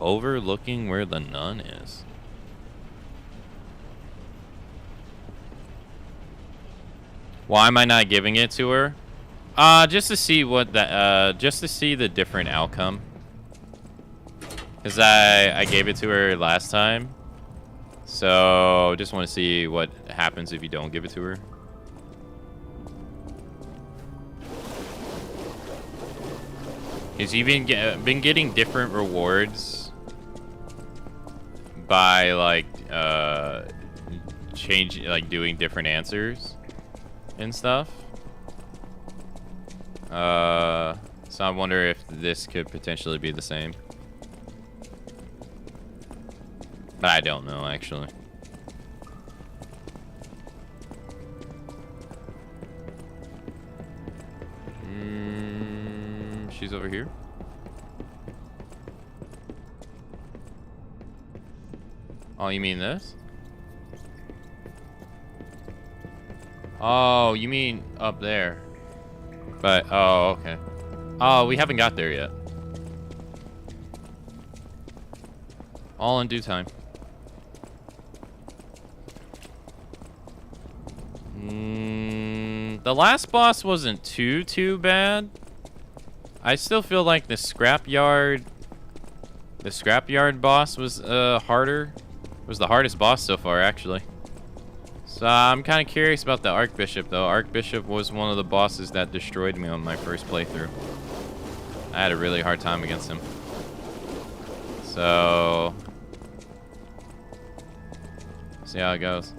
Overlooking where the nun is. Why am I not giving it to her? Just to see what the just to see the different outcome. Cause I gave it to her last time, so just want to see what happens if you don't give it to her. Cause you've been getting different rewards by like doing different answers and stuff. So I wonder if this could potentially be the same. But I don't know, actually. She's over here. Oh, you mean this? Oh, you mean up there. But, oh, okay. Oh, we haven't got there yet. All in due time. The last boss wasn't too bad. I still feel like the scrapyard boss was harder. Was the hardest boss so far, actually. So I'm kind of curious about the Archbishop, though. Archbishop was one of the bosses that destroyed me on my first playthrough. I had a really hard time against him. So see how it goes.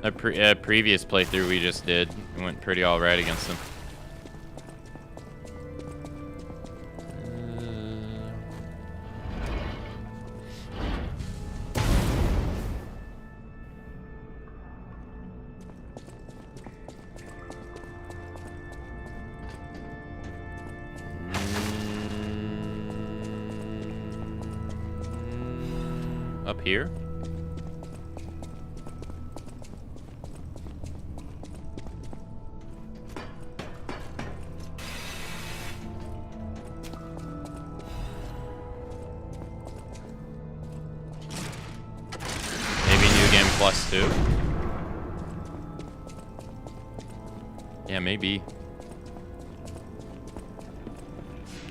A previous playthrough we just did went pretty alright against him. Up here? Maybe new game +2? Yeah, maybe.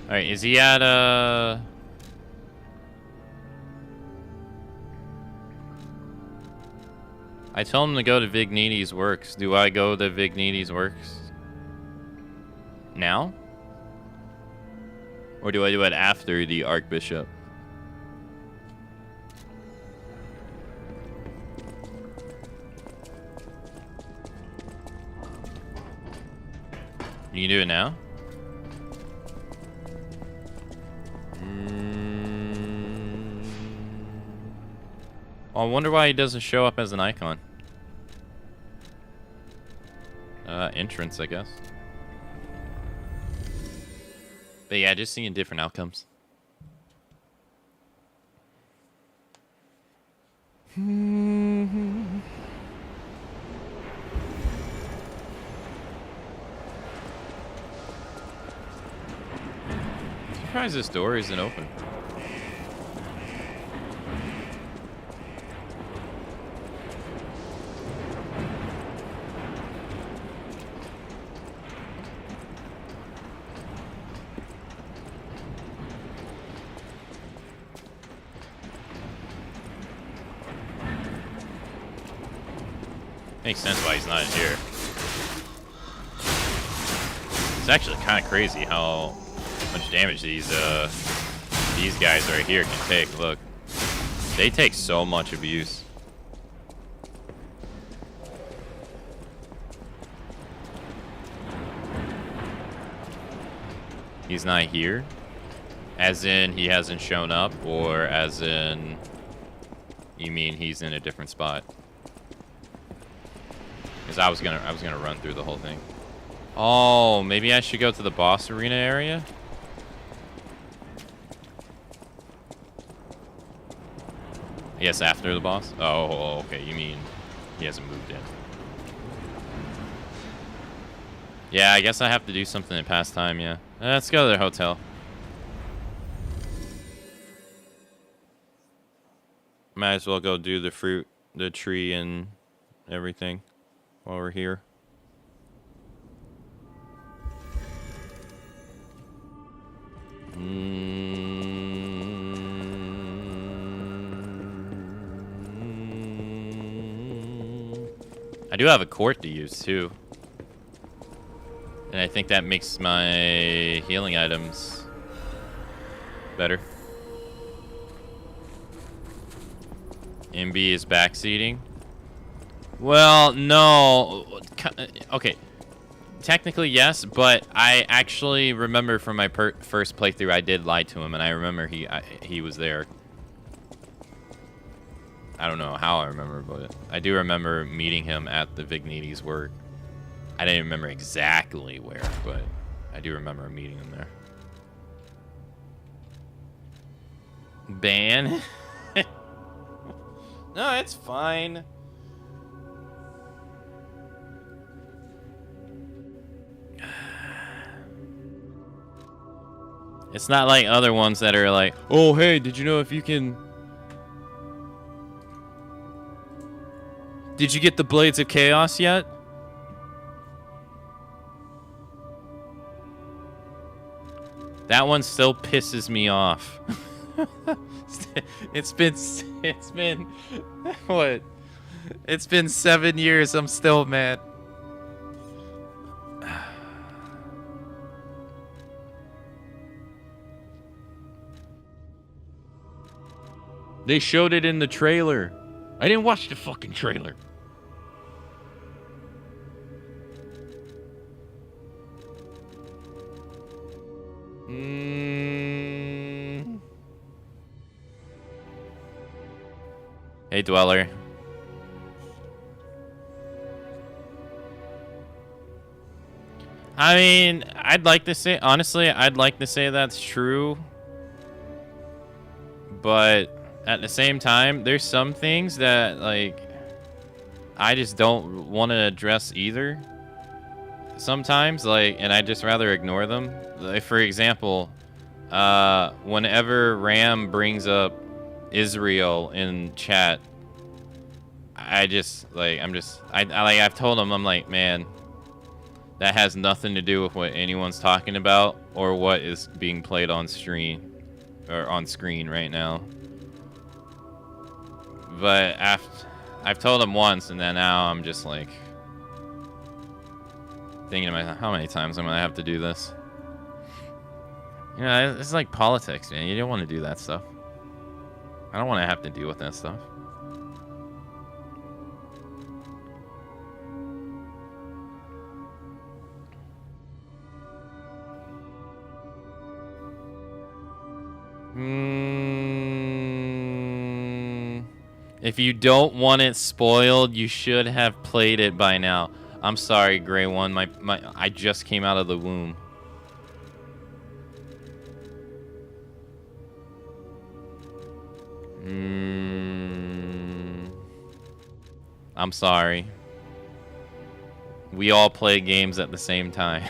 Alright, is he at I told him to go to Vigniti's Works. Do I go to Vigniti's Works now? Or do I do it after the Archbishop? You can do it now? I wonder why he doesn't show up as an icon. Entrance, I guess. But yeah, just seeing different outcomes. Surprised this door isn't open. Makes sense why he's not in here. It's actually kind of crazy how much damage these guys right here can take. Look, they take so much abuse. He's not here, as in he hasn't shown up, or as in you mean he's in a different spot? Because I was gonna run through the whole thing. Oh, maybe I should go to the boss arena area? Yes, after the boss? Oh, okay, you mean he hasn't moved in. Yeah, I guess I have to do something in past time, yeah. Let's go to the hotel. Might as well go do the tree and everything while we're here. I do have a court to use too. And I think that makes my healing items better. MB is backseating. Well, no. Okay. Technically, yes, but I actually remember from my first playthrough, I did lie to him, and I remember he was there. I don't know how I remember, but I do remember meeting him at the Vignites work. I didn't remember exactly where, but I do remember meeting him there. Ban? No, it's fine. It's not like other ones that are like, oh, hey, did you know if you can... Did you get the Blades of Chaos yet? That one still pisses me off. It's been what? It's been 7 years. I'm still mad. They showed it in the trailer. I didn't watch the fucking trailer. Hey, Dweller. I mean, I'd like to say, honestly, I'd like to say that's true. But at the same time, there's some things that, like, I just don't want to address either. Sometimes, like, and I'd just rather ignore them. Like, for example, whenever Ram brings up Israel in chat, I just, like, I've told him, I'm like, man, that has nothing to do with what anyone's talking about or what is being played on stream or on screen right now. But I've told him once, and then now I'm just like thinking to myself, how many times am I gonna have to do this? You know, it's like politics, man. You don't want to do that stuff. I don't want to have to deal with that stuff. If you don't want it spoiled, you should have played it by now. I'm sorry, Gray One. I just came out of the womb. I'm sorry. We all play games at the same time.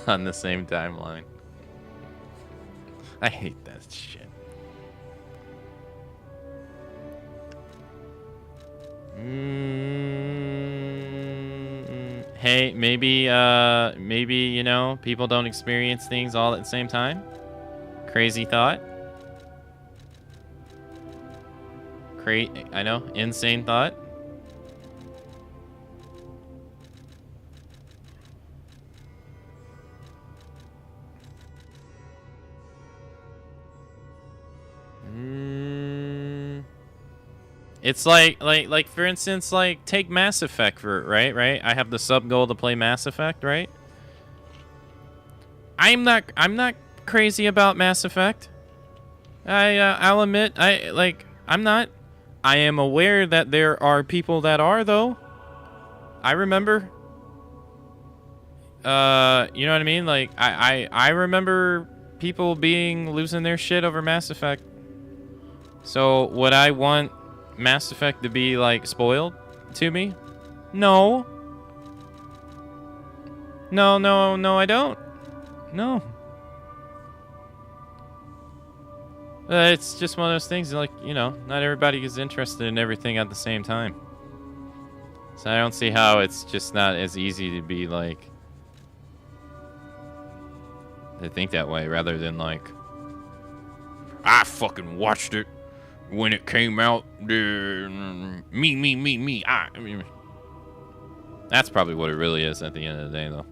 On the same timeline. I hate that shit. Hey, maybe, you know, people don't experience things all at the same time. Crazy thought. I know, insane thought. It's like for instance, like take Mass Effect right. I have the sub goal to play Mass Effect, right? I'm not crazy about Mass Effect. I'll admit I'm not. I am aware that there are people that are though. I remember. You know what I mean? Like I remember people losing their shit over Mass Effect. So would I want Mass Effect to be like spoiled to me? No. No, I don't. No. It's just one of those things, like, you know, not everybody is interested in everything at the same time. So I don't see how it's just not as easy to be like, to think that way rather than like, I fucking watched it when it came out. Me. I mean, that's probably what it really is at the end of the day, though.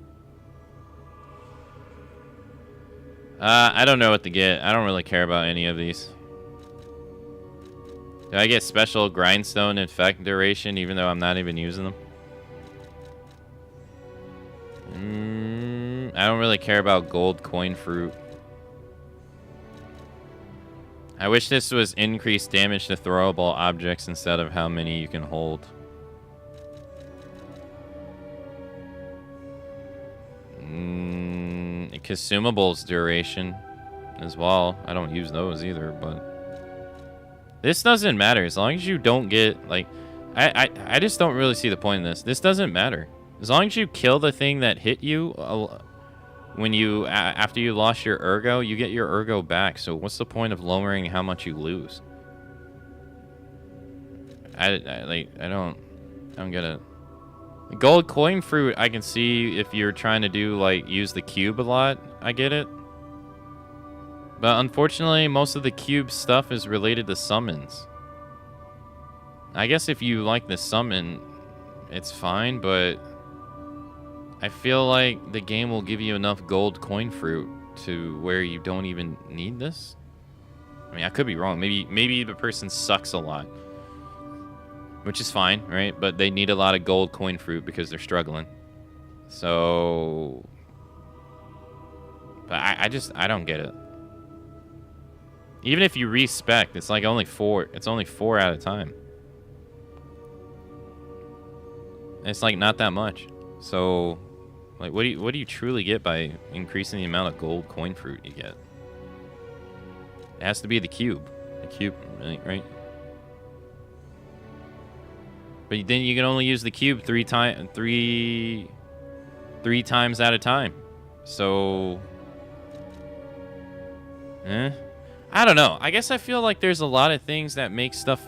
I don't know what to get. I don't really care about any of these. Do I get special grindstone infect duration even though I'm not even using them? I don't really care about gold coin fruit. I wish this was increased damage to throwable objects instead of how many you can hold. Consumables duration as well. I don't use those either, but this doesn't matter as long as you don't get like I just don't really see the point in this. This doesn't matter as long as you kill the thing that hit you. When you after you lost your ergo, you get your ergo back. So what's the point of lowering how much you lose? I don't get it. Gold coin fruit, I can see if you're trying to do like use the cube a lot. I get it. But unfortunately, most of the cube stuff is related to summons. I guess if you like the summon, it's fine, but I feel like the game will give you enough gold coin fruit to where you don't even need this. I mean, I could be wrong. Maybe the person sucks a lot, which is fine, right? But they need a lot of gold coin fruit because they're struggling. So, but I don't get it. Even if you respec, it's like only 4. It's only 4 at a time. It's like not that much. So, like, what do you truly get by increasing the amount of gold coin fruit you get? It has to be the cube. The cube, right? But then you can only use the cube three times at a time. So, I don't know. I guess I feel like there's a lot of things that make stuff.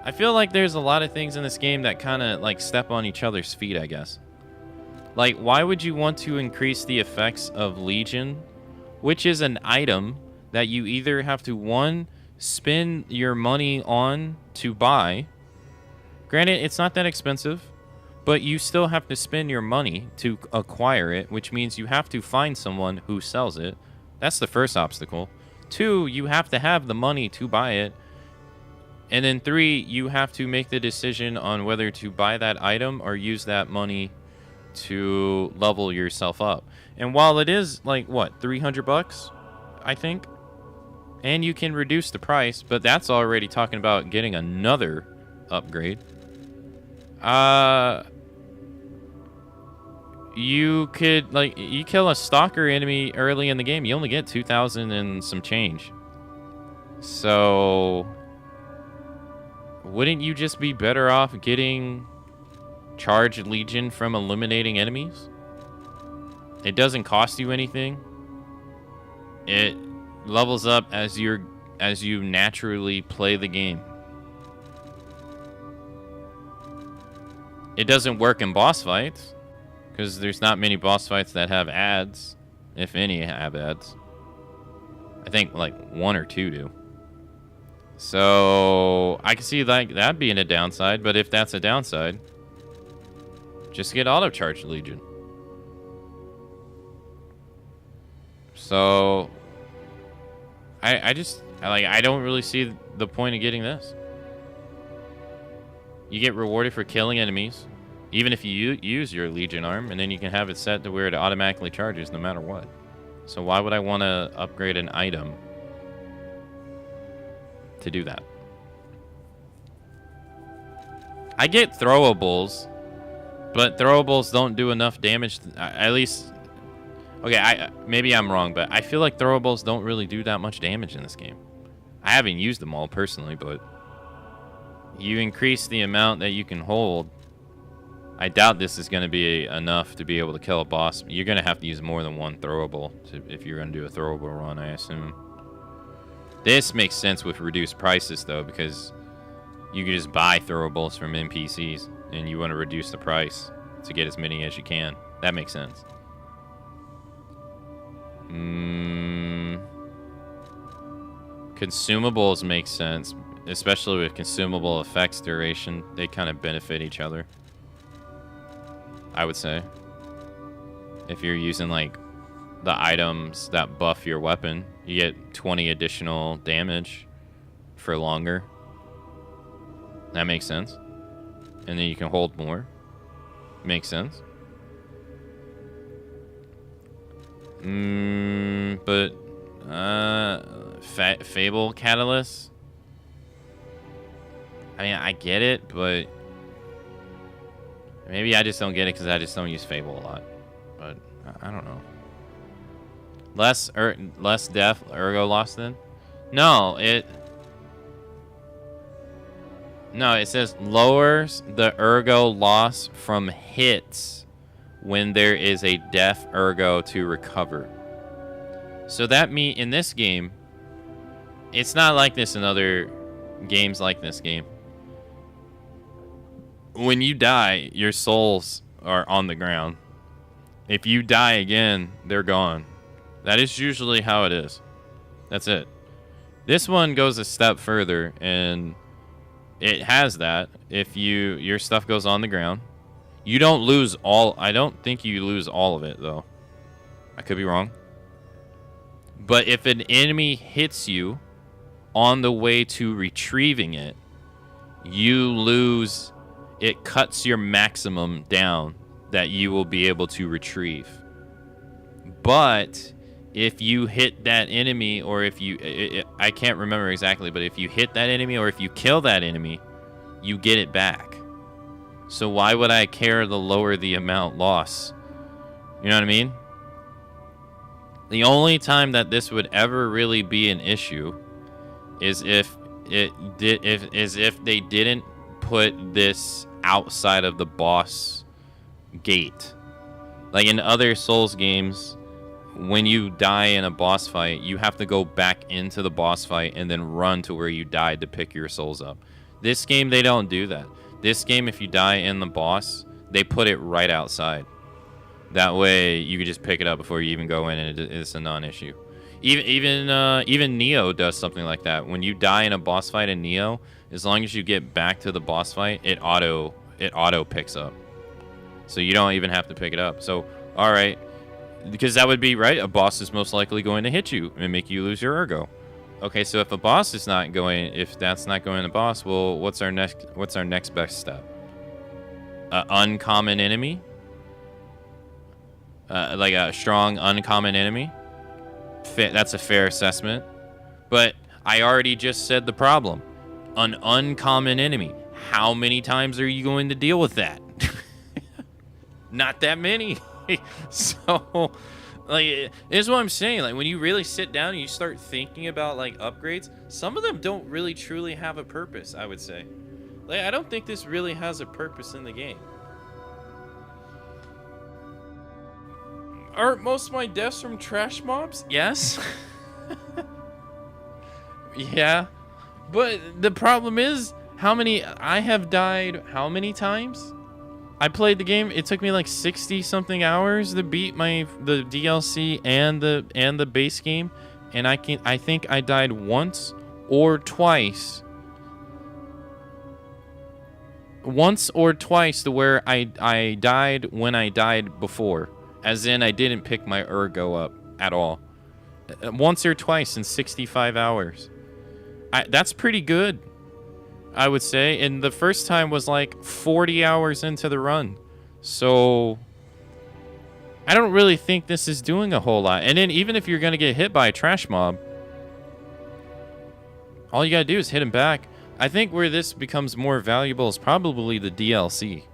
I feel like there's a lot of things in this game that kind of like step on each other's feet, I guess. Like, why would you want to increase the effects of Legion, which is an item that you either have to, one, spend your money on to buy. Granted, it's not that expensive, but you still have to spend your money to acquire it, which means you have to find someone who sells it. That's the first obstacle. 2, you have to have the money to buy it. And then 3, you have to make the decision on whether to buy that item or use that money to level yourself up. And while it is like, what, $300, I think? And you can reduce the price, but that's already talking about getting another upgrade. You could, like, you kill a stalker enemy early in the game, you only get 2,000 and some change. So, wouldn't you just be better off getting charged Legion from eliminating enemies? It doesn't cost you anything. It levels up as you naturally play the game. It doesn't work in boss fights because there's not many boss fights that have ads, if any have ads. I think like 1 or 2 do. So I can see like that being a downside, but if that's a downside, just get auto charged Legion. So I don't really see the point of getting this. You get rewarded for killing enemies, even if you use your Legion arm, and then you can have it set to where it automatically charges no matter what. So why would I want to upgrade an item to do that? I get throwables, but throwables don't do enough damage. At least, okay, maybe I'm wrong, but I feel like throwables don't really do that much damage in this game. I haven't used them all personally, but you increase the amount that you can hold. I doubt this is going to be enough to be able to kill a boss. You're going to have to use more than one throwable if you're going to do a throwable run, I assume. This makes sense with reduced prices, though, because you can just buy throwables from NPCs, and you want to reduce the price to get as many as you can. That makes sense. Consumables make sense, especially with consumable effects duration. They kind of benefit each other, I would say. If you're using like the items that buff your weapon, you get 20 additional damage for longer. That makes sense. And then you can hold more. Makes sense. But Fable Catalyst. I mean, I get it, but maybe I just don't get it because I just don't use Fable a lot. But I don't know. Less death, ergo loss then? No, it says lowers the ergo loss from hits when there is a death ergo to recover. So that means in this game, it's not like this in other games like this game. When you die, your souls are on the ground. If you die again, they're gone. That is usually how it is. That's it. This one goes a step further, and it has that. If your stuff goes on the ground, you don't lose all. I don't think you lose all of it, though. I could be wrong. But if an enemy hits you on the way to retrieving it, you lose. It cuts your maximum down that you will be able to retrieve. But if you hit that enemy, or if you... I can't remember exactly, but if you hit that enemy or if you kill that enemy, you get it back. So why would I care to lower the amount loss? You know what I mean? The only time that this would ever really be an issue is if they didn't put this outside of the boss gate. Like in other Souls games, when you die in a boss fight, you have to go back into the boss fight and then run to where you died to pick your souls up. This game, they don't do that. This game, if you die in the boss, they put it right outside. That way, you can just pick it up before you even go in, and it's a non-issue. Even Neo does something like that. When you die in a boss fight in Neo, as long as you get back to the boss fight, it auto picks up. So you don't even have to pick it up. So, all right, because that would be right. A boss is most likely going to hit you and make you lose your ergo. Okay, so if a boss is not going, if that's not going to boss, well, what's our next best step? Uncommon enemy. Like a strong uncommon enemy. That's a fair assessment. But I already just said the problem. An uncommon enemy. How many times are you going to deal with that? Not that many. So, like, this is what I'm saying. Like, when you really sit down and you start thinking about, like, upgrades, some of them don't really truly have a purpose, I would say. Like, I don't think this really has a purpose in the game. Aren't most of my deaths from trash mobs? Yes. Yeah. But the problem is, I have died how many times? I played the game, it took me like 60 something hours to beat the DLC and the base game, and I think I died once or twice. Once or twice to where I died when I died before. As in, I didn't pick my ergo up at all. Once or twice in 65 hours. That's pretty good, I would say. And the first time was like 40 hours into the run. So, I don't really think this is doing a whole lot. And then even if you're going to get hit by a trash mob, all you got to do is hit him back. I think where this becomes more valuable is probably the DLC.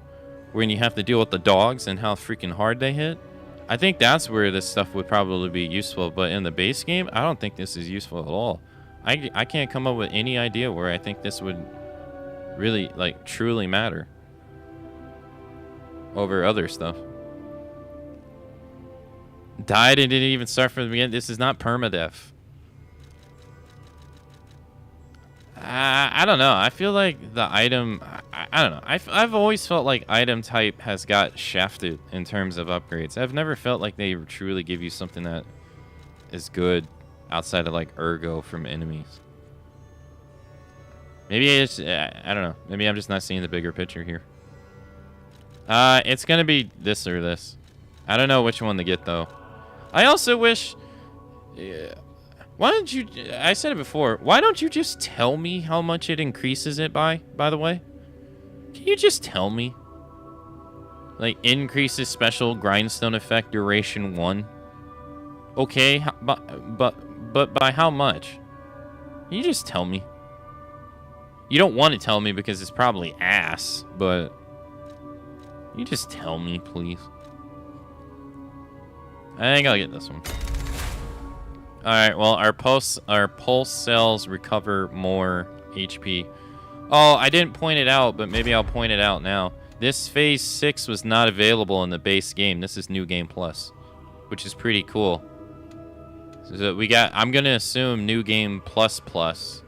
When you have to deal with the dogs and how freaking hard they hit. I think that's where this stuff would probably be useful, but in the base game, I don't think this is useful at all. I can't come up with any idea where I think this would really, like, truly matter over other stuff. Died and didn't even start from the beginning. This is not permadeath. I don't know. I feel like the item... I don't know. I've always felt like item type has got shafted in terms of upgrades. I've never felt like they truly give you something that is good outside of, like, ergo from enemies. Maybe it's... I don't know. Maybe I'm just not seeing the bigger picture here. It's gonna be this or this. I don't know which one to get, though. I also wish... Why don't you... I said it before. Why don't you just tell me how much it increases it by the way? Can you just tell me? Like, increases special grindstone effect duration 1. Okay, but by how much? Can you just tell me? You don't want to tell me because it's probably ass, but... Can you just tell me, please? I think I'll get this one. Alright, well, our pulse cells recover more HP. Oh, I didn't point it out, but maybe I'll point it out now. This Phase 6 was not available in the base game. This is New Game Plus, which is pretty cool. So we got... I'm going to assume New Game Plus Plus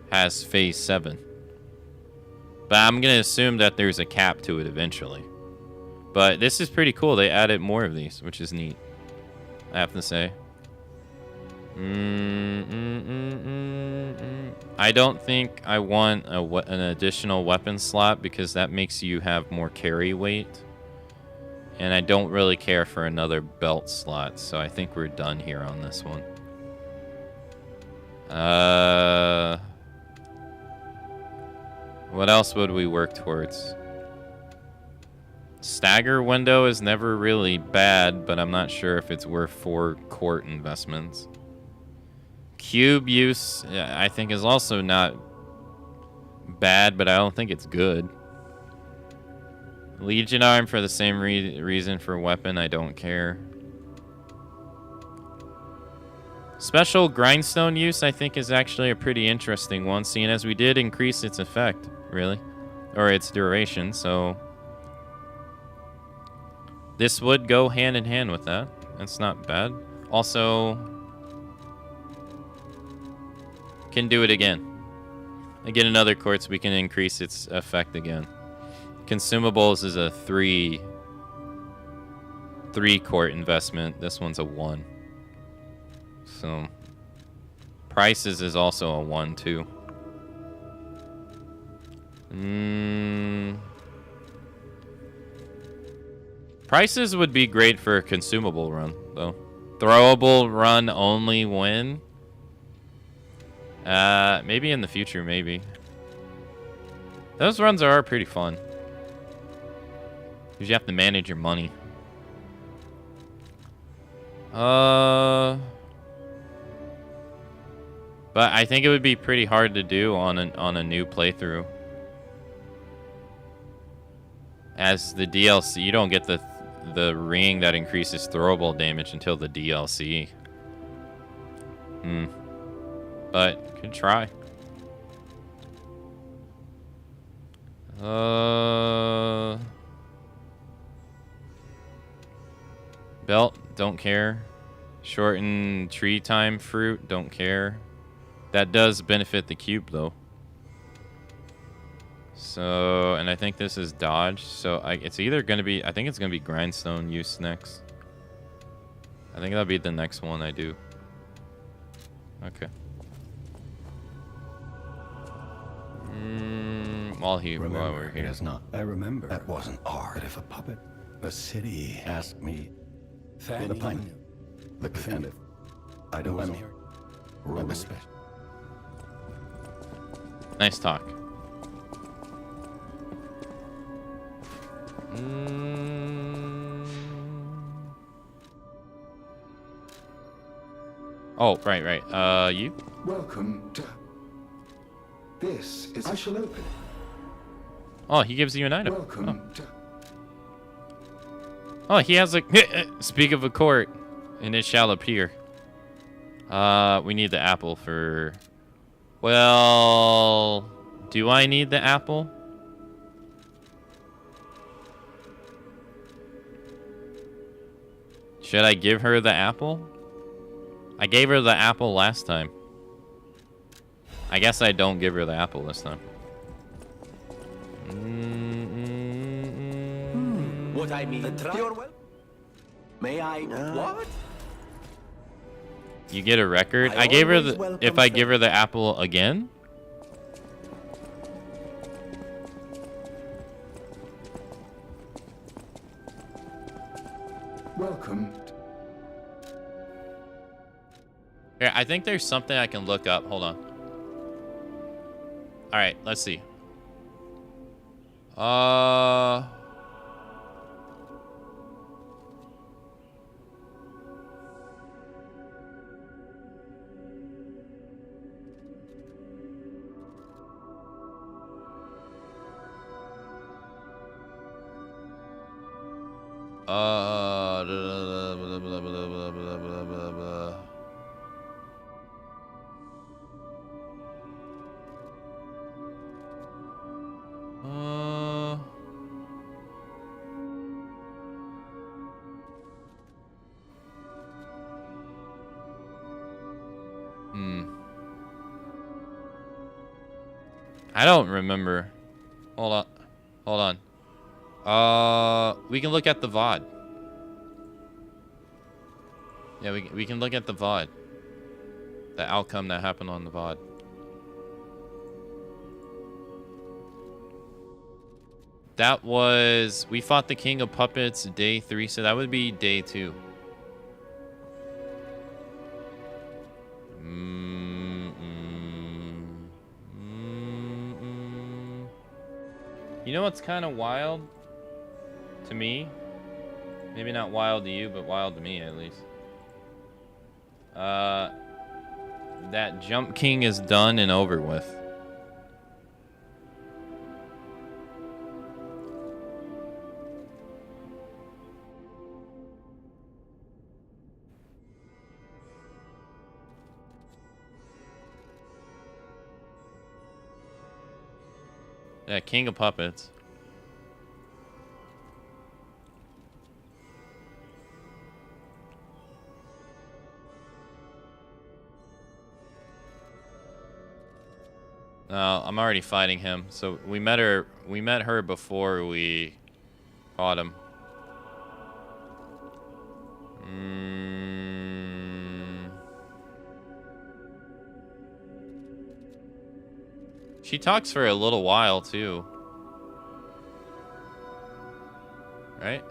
has Phase 7. But I'm going to assume that there's a cap to it eventually. But this is pretty cool. They added more of these, which is neat, I have to say. I don't think I want an additional weapon slot because that makes you have more carry weight. And I don't really care for another belt slot, so I think we're done here on this one. What else would we work towards? Stagger window is never really bad, but I'm not sure if it's worth 4 court investments. Cube use, I think, is also not bad, but I don't think it's good. Legion arm for the same reason for weapon, I don't care. Special grindstone use, I think, is actually a pretty interesting one, seeing as we did increase its effect, really. Or its duration, so... This would go hand in hand with that. That's not bad. Also... Can do it again. Again, in other courts, we can increase its effect again. Consumables is a 3 court investment. This one's a 1. So prices is also a 1 too. Prices would be great for a consumable run though. Throwable run only win. Maybe in the future, maybe. Those runs are pretty fun. Because you have to manage your money. But I think it would be pretty hard to do on a new playthrough. As the DLC, you don't get the ring that increases throwable damage until the DLC. But could try. Belt, don't care. Shorten tree time fruit, don't care. That does benefit the cube though. So, and I think this is dodge. So it's either gonna be, I think it's gonna be grindstone use next. I think that'll be the next one I do. Okay. While we're here. It is not. I remember. That wasn't art. But if a puppet, the city asked me for the planet, the defendant, I don't know. Nice talk. Oh, right. You? Welcome to... This is... I shall open it. Oh, he gives you an item. Welcome to... Oh, he has a... Speak of a court, and it shall appear. We need the apple for... Well... Do I need the apple? Should I give her the apple? I gave her the apple last time. I guess I don't give her the apple this time. What I mean, may I? What? You get a record? I gave her the... If I give her the apple again? Welcome. Here, I think there's something I can look up. Hold on. All right, let's see. Blah, blah, blah, blah, blah, blah, blah, blah, blah. I don't remember. Hold on. Hold on. We can look at the VOD. Yeah, we can look at the VOD. The outcome that happened on the VOD. That was... We fought the King of Puppets day 3, so that would be day 2. You know what's kind of wild to me? Maybe not wild to you, but wild to me at least. That Jump King is done and over with. Yeah, King of Puppets. No, I'm already fighting him. So we met her before we fought him. She talks for a little while too. Right?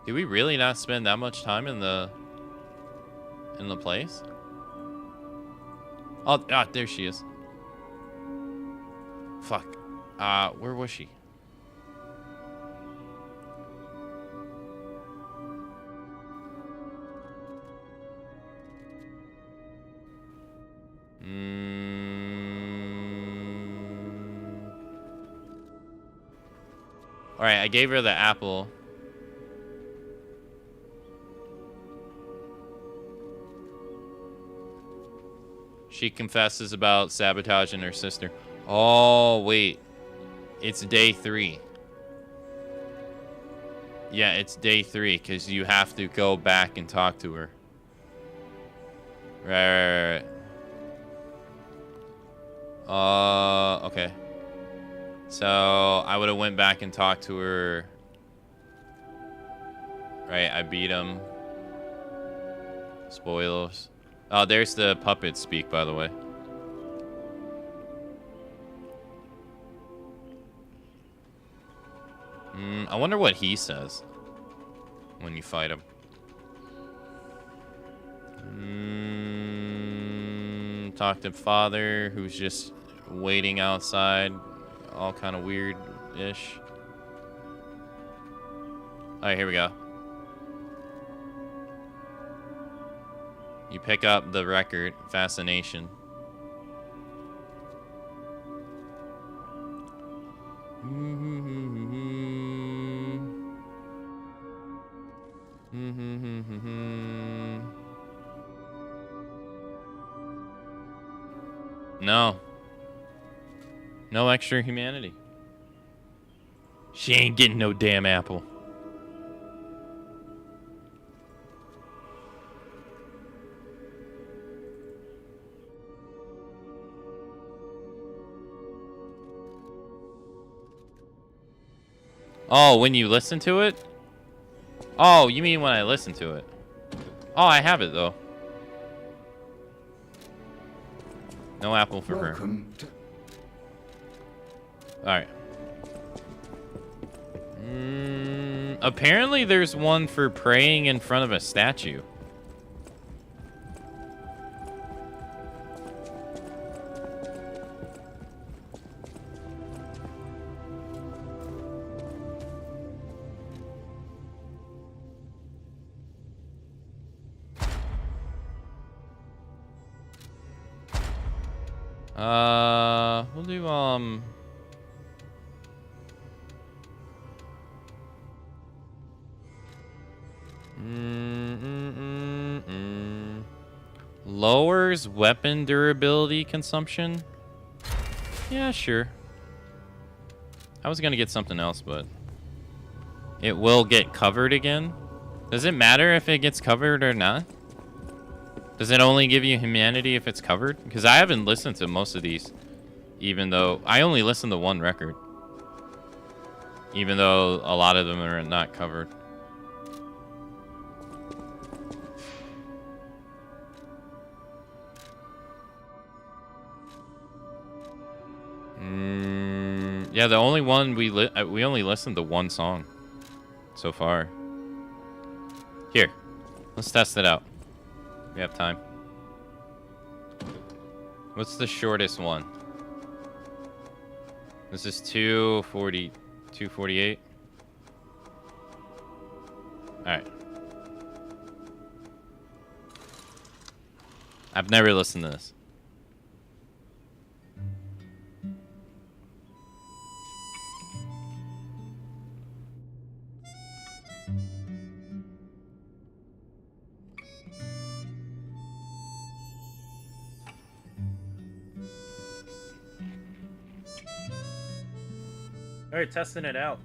Did we really not spend that much time in the place? Oh, there she is. Fuck. Where was she? Alright, I gave her the apple. She confesses about sabotaging her sister. Oh, wait. It's day 3. Yeah, it's day 3, because you have to go back and talk to her. Right. Okay. So, I would have went back and talked to her. Right, I beat him. Spoilers. Oh, there's the puppet speak, by the way. I wonder what he says when you fight him. Talk to father, who's just waiting outside. All kind of weird-ish. Alright, here we go. You pick up the record, Fascination. No. No extra humanity. She ain't getting no damn apple. Oh, when you listen to it? Oh, you mean when I listen to it? Oh, I have it, though. No apple for her. Alright. Apparently there's one for praying in front of a statue. We'll do, lowers weapon durability consumption? Yeah, sure. I was gonna get something else, but it will get covered again. Does it matter if it gets covered or not? Does it only give you humanity if it's covered? Because I haven't listened to most of these, even though I only listened to one record. Even though a lot of them are not covered. Yeah, the only one we only listened to one song so far. Here, let's test it out. We have time. What's the shortest one? This is 2:40, 2:48. All right. I've never listened to this. All right, testing it out.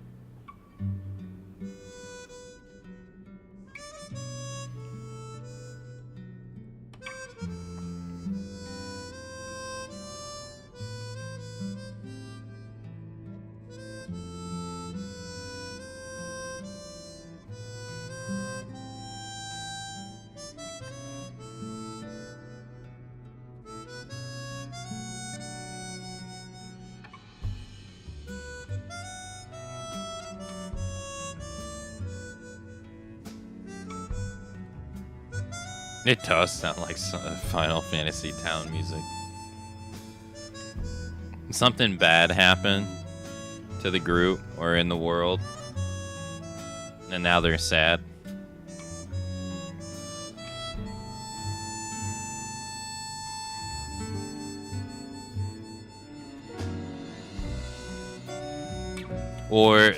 It does sound like Final Fantasy Town music. Something bad happened to the group or in the world, and now they're sad. Or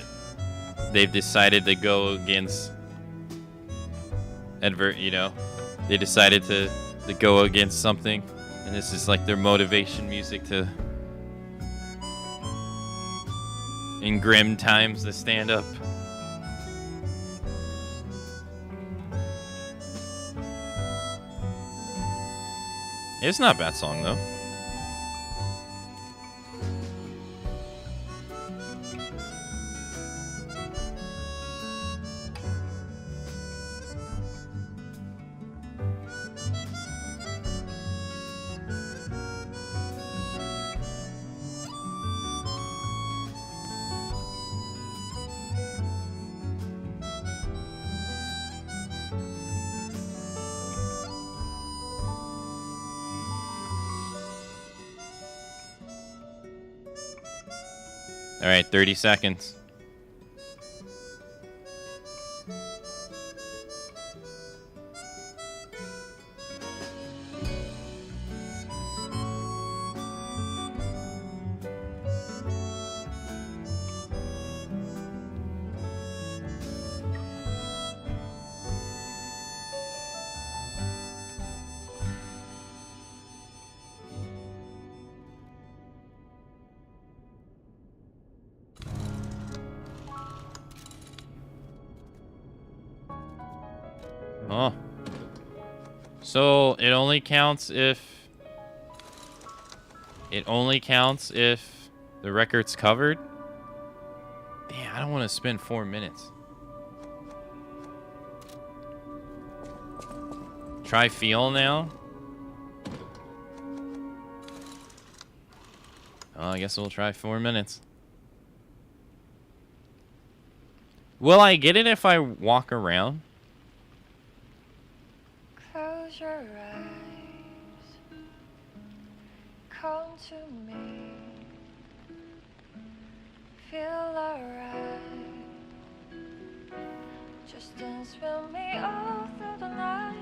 they've decided to go against they decided to go against something, and this is like their motivation music to, in grim times, to stand up. It's not a bad song though. All right, 30 seconds. Oh. So it only counts if the record's covered? Damn, I don't want to spend 4 minutes. Try feel now. Oh, I guess we'll try 4 minutes. Will I get it if I walk around? Close your eyes. Come to me. Feel alright. Just dance with me all through the night.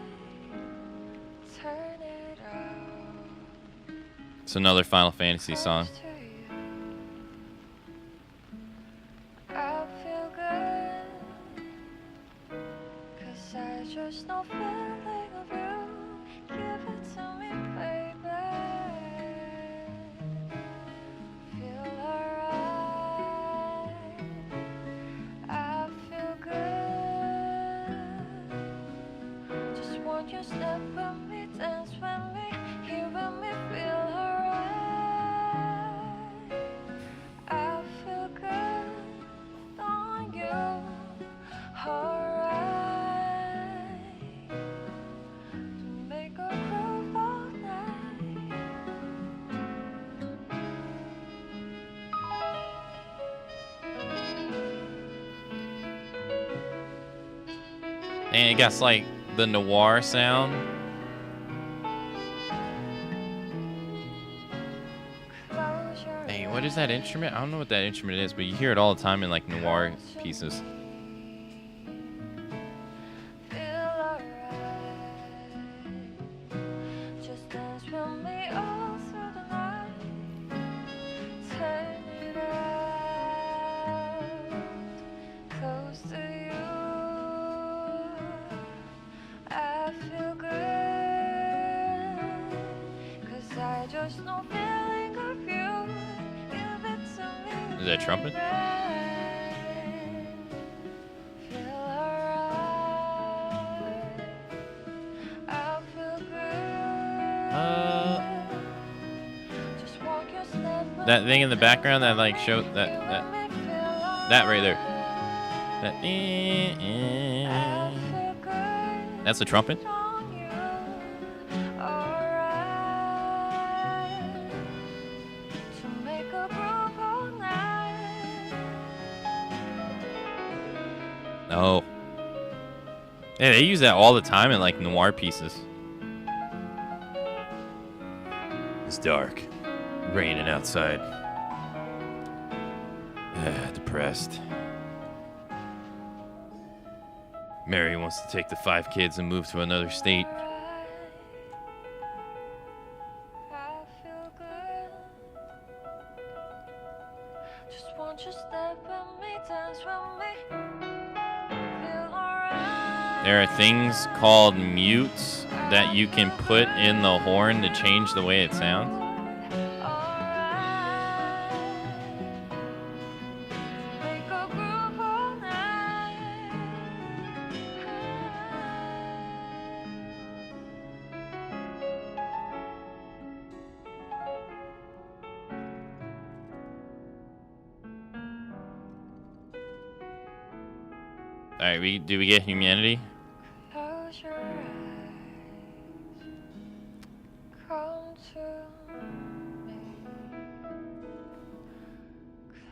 Turn it out. It's another Final Fantasy song. I feel good. 'Cause I just know feeling of you. Give it to me, baby. Feel alright. I feel good. Just want you step with me, dance with me, here with me, feel alright. I feel good on you, alright. To make a groove all night. And it got like the noir sound. Hey, what is that instrument? I don't know what that instrument is, but you hear it all the time in like noir pieces. Just dance with me all through the night. Turn it out. Close to you. I feel good. 'Cause I just know feeling of you. Give it to me. Is that trumpet? Feel alright. I feel good. Just walk your step. That thing in the background that like showed that right there. That that's the trumpet. To make a groove all night. Oh. Yeah, they use that all the time in like noir pieces. It's dark. Raining outside. Depressed. Mary wants to take the 5 kids and move to another state. I feel good. Just want you step with me, dance with me. Feel alright. There are things called mutes that you can put in the horn to change the way it sounds. Make a groove all night. All right, do we get humanity? Close your eyes. Come to me.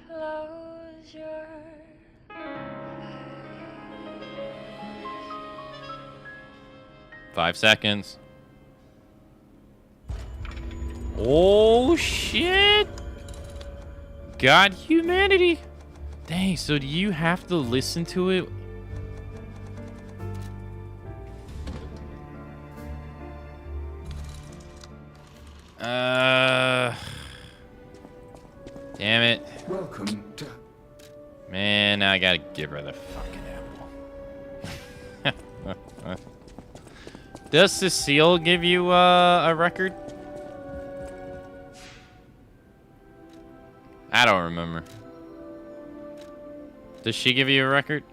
Close your eyes. 5 seconds. Oh shit! Got humanity. Dang, so do you have to listen to it? Damn it. Welcome to... Man, now I gotta give her the fucking apple. Does Cecile give you a record? I don't remember. Does she give you a record?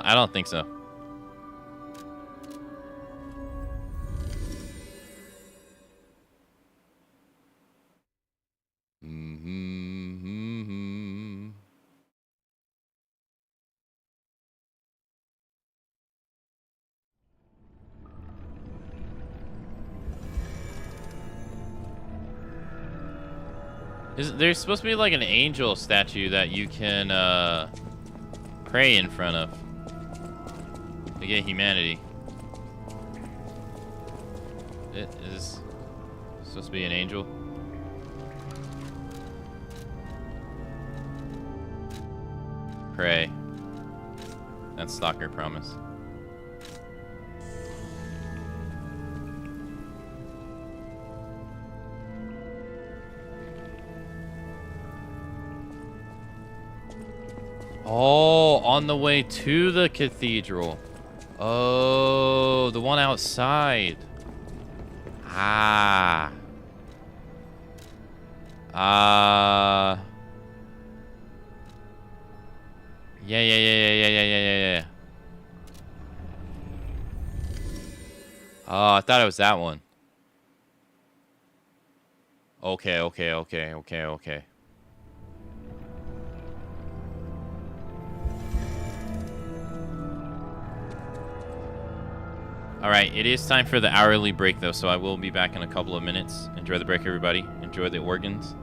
I don't think so. There's supposed to be like an angel statue that you can pray in front of to get humanity. It is supposed to be an angel. Pray. That's Stalker promise. Oh, on the way to the cathedral. Oh, the one outside. Ah. Yeah. Oh, I thought it was that one. Okay. Alright, it is time for the hourly break though, so I will be back in a couple of minutes. Enjoy the break, everybody. Enjoy the organs.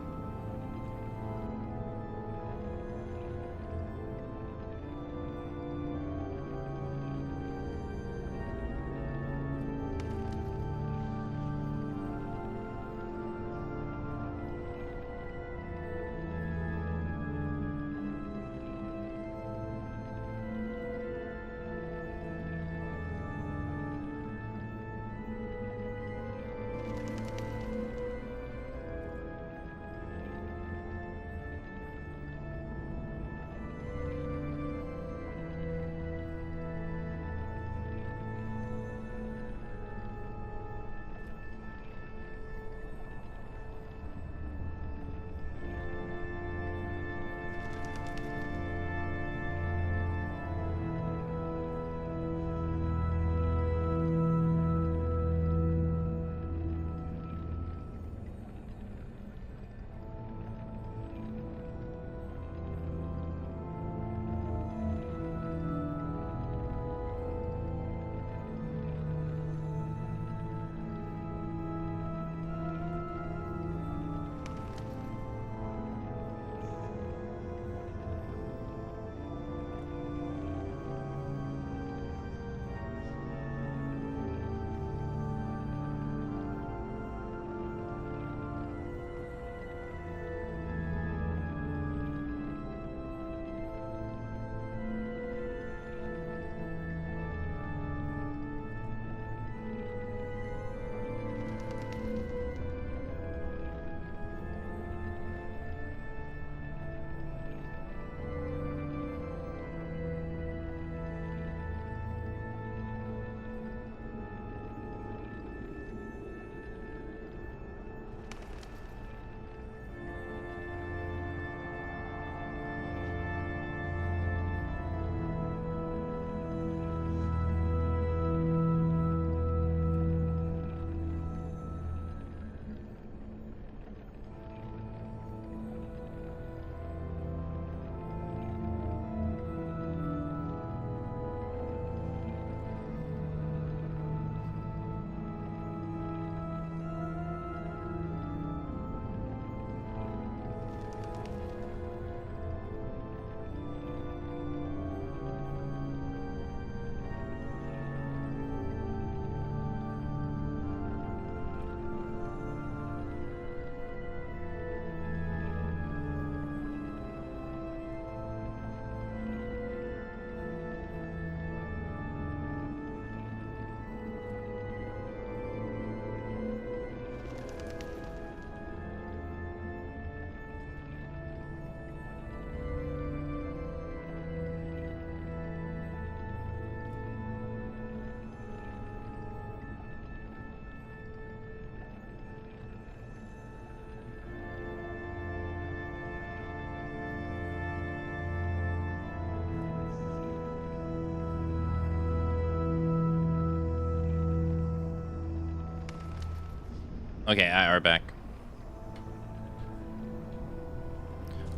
Okay, I are back.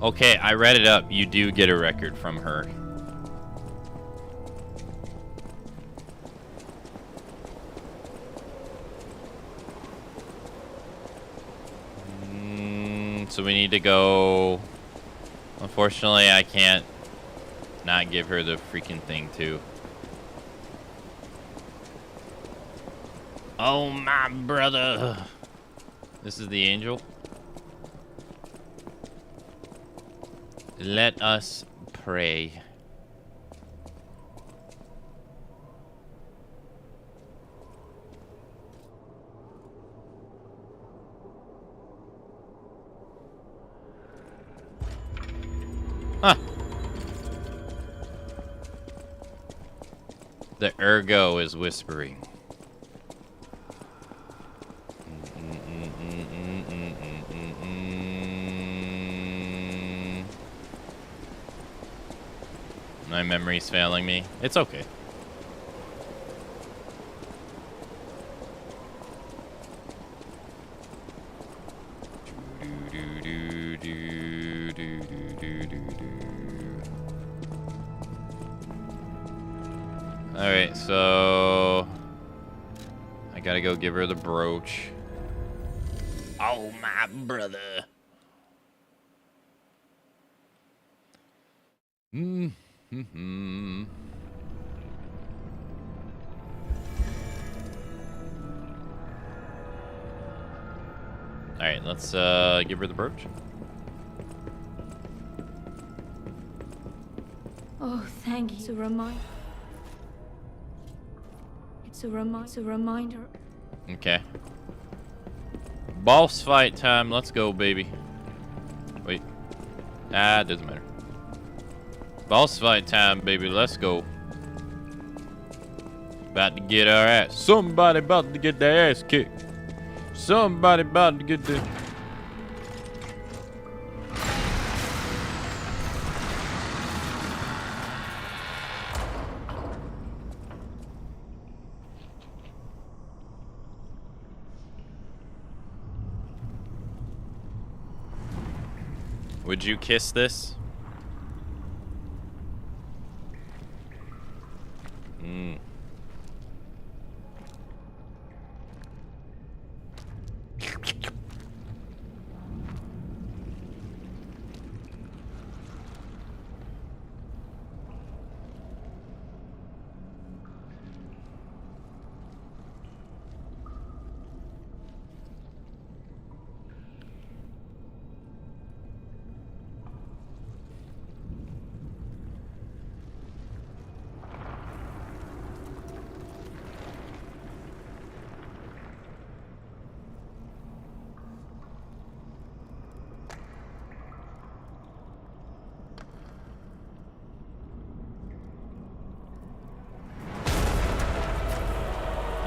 Okay, I read it up. You do get a record from her. so we need to go. Unfortunately, I can't not give her the freaking thing too. Oh my brother. This is the angel. Let us pray. Huh. The ergo is whispering. My memory's failing me. It's okay. Alright, so I gotta go give her the brooch. Oh my brother. Alright, let's give her the brooch. Oh, thank you. It's a reminder. Okay. Boss fight time. Let's go, baby. Wait. Ah, it doesn't matter. Boss fight time, baby. Let's go. About to get our ass. Somebody about to get their ass kicked. Somebody about to get the... Would you kiss this?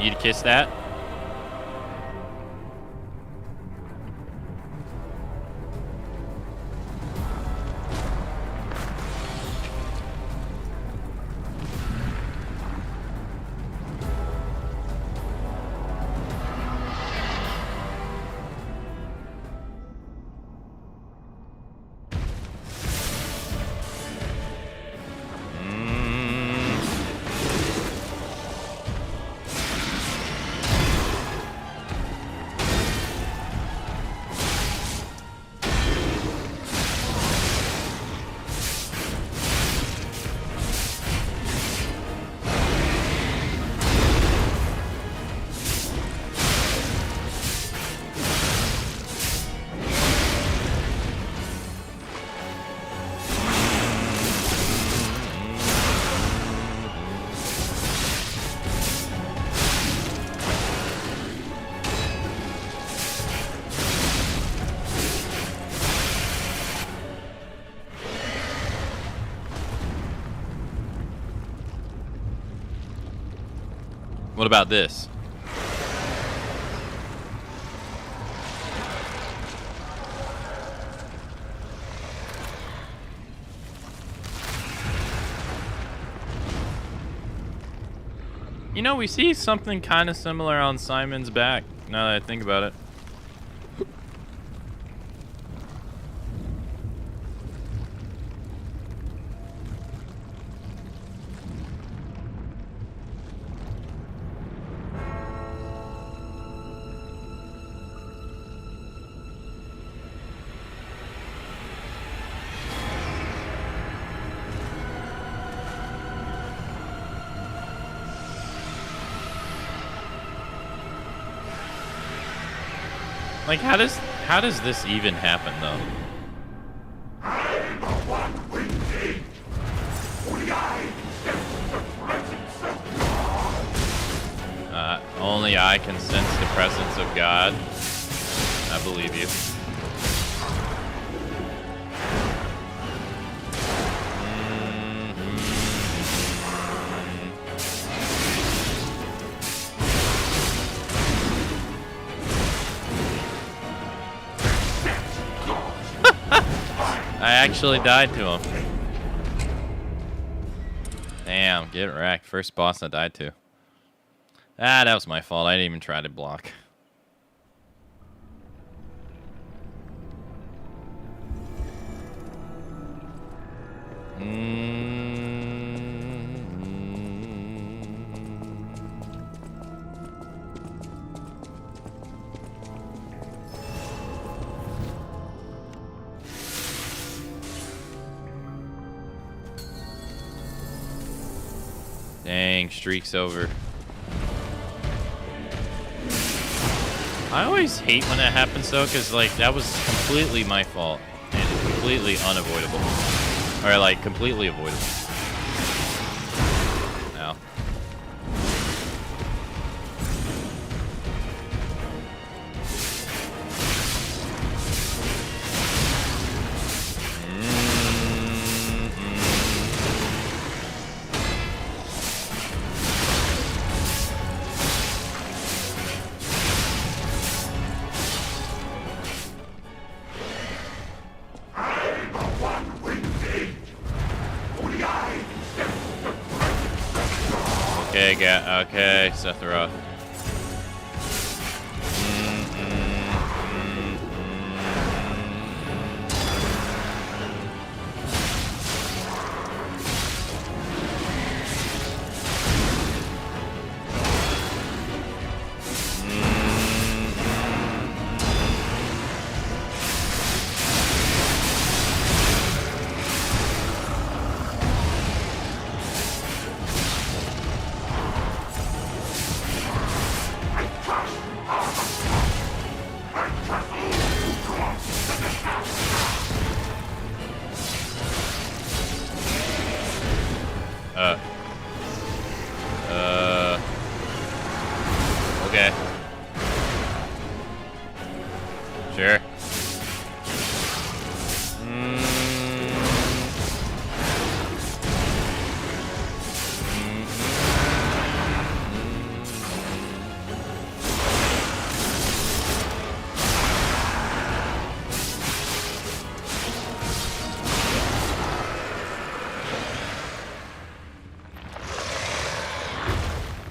You'd kiss that? What about this? You know, we see something kind of similar on Simon's back, now that I think about it. Like, how does this even happen, though? Only I can sense the presence of God. I believe you. I actually died to him. Damn, get wrecked. First boss I died to. Ah, that was my fault. I didn't even try to block. Dang, streak's over. I always hate when that happens though, because like that was completely my fault and completely unavoidable, or like completely avoidable. Ow. Okay, Sephiroth. Okay. Sure.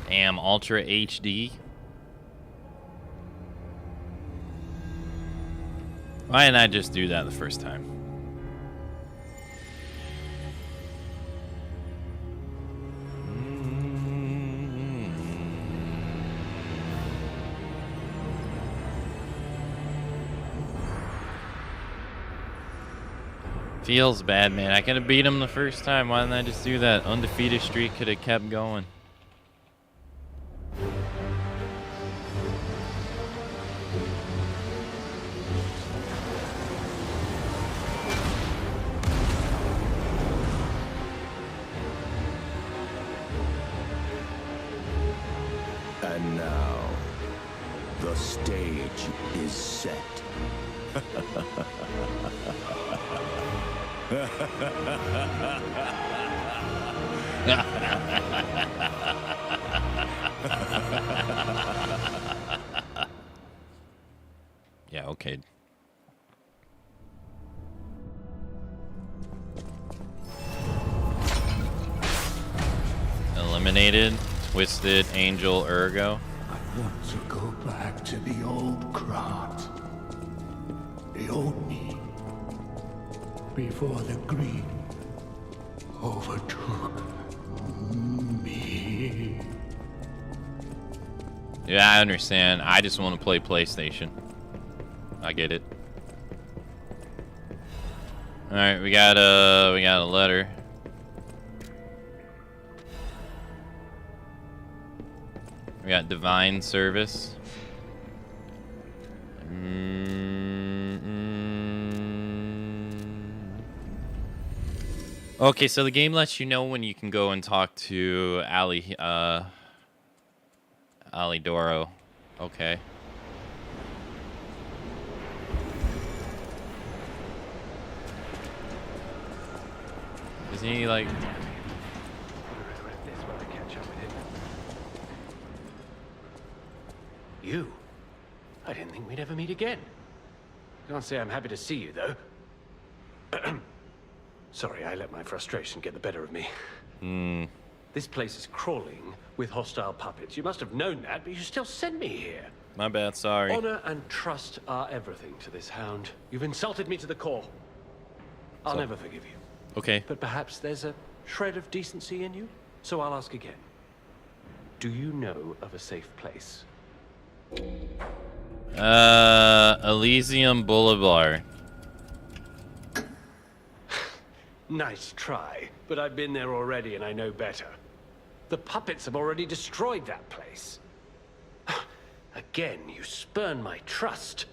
Damn, Ultra HD. Why didn't I just do that the first time? Feels bad, man. I could have beat him the first time. Why didn't I just do that? Undefeated streak could have kept going. And now, the stage is set. Yeah, okay. Eliminated. Twisted Angel Ergo. I want to go back to the old Krat. The old me. Before the greed overtook me. Yeah, I understand. I just want to play PlayStation. I get it. All right, we got a letter. We got divine service. Okay, so the game lets you know when you can go and talk to Alidoro. Okay. Isn't he like... You? I didn't think we'd ever meet again. Can't say I'm happy to see you, though. Sorry, I let my frustration get the better of me. This place is crawling with hostile puppets. You must have known that, but you still sent me here. My bad, sorry. Honor and trust are everything to this hound. You've insulted me to the core. I'll never forgive you. Okay. But perhaps there's a shred of decency in you? So I'll ask again. Do you know of a safe place? Elysium Boulevard. Nice try, but I've been there already and I know better. The puppets have already destroyed that place. Again, you spurn my trust.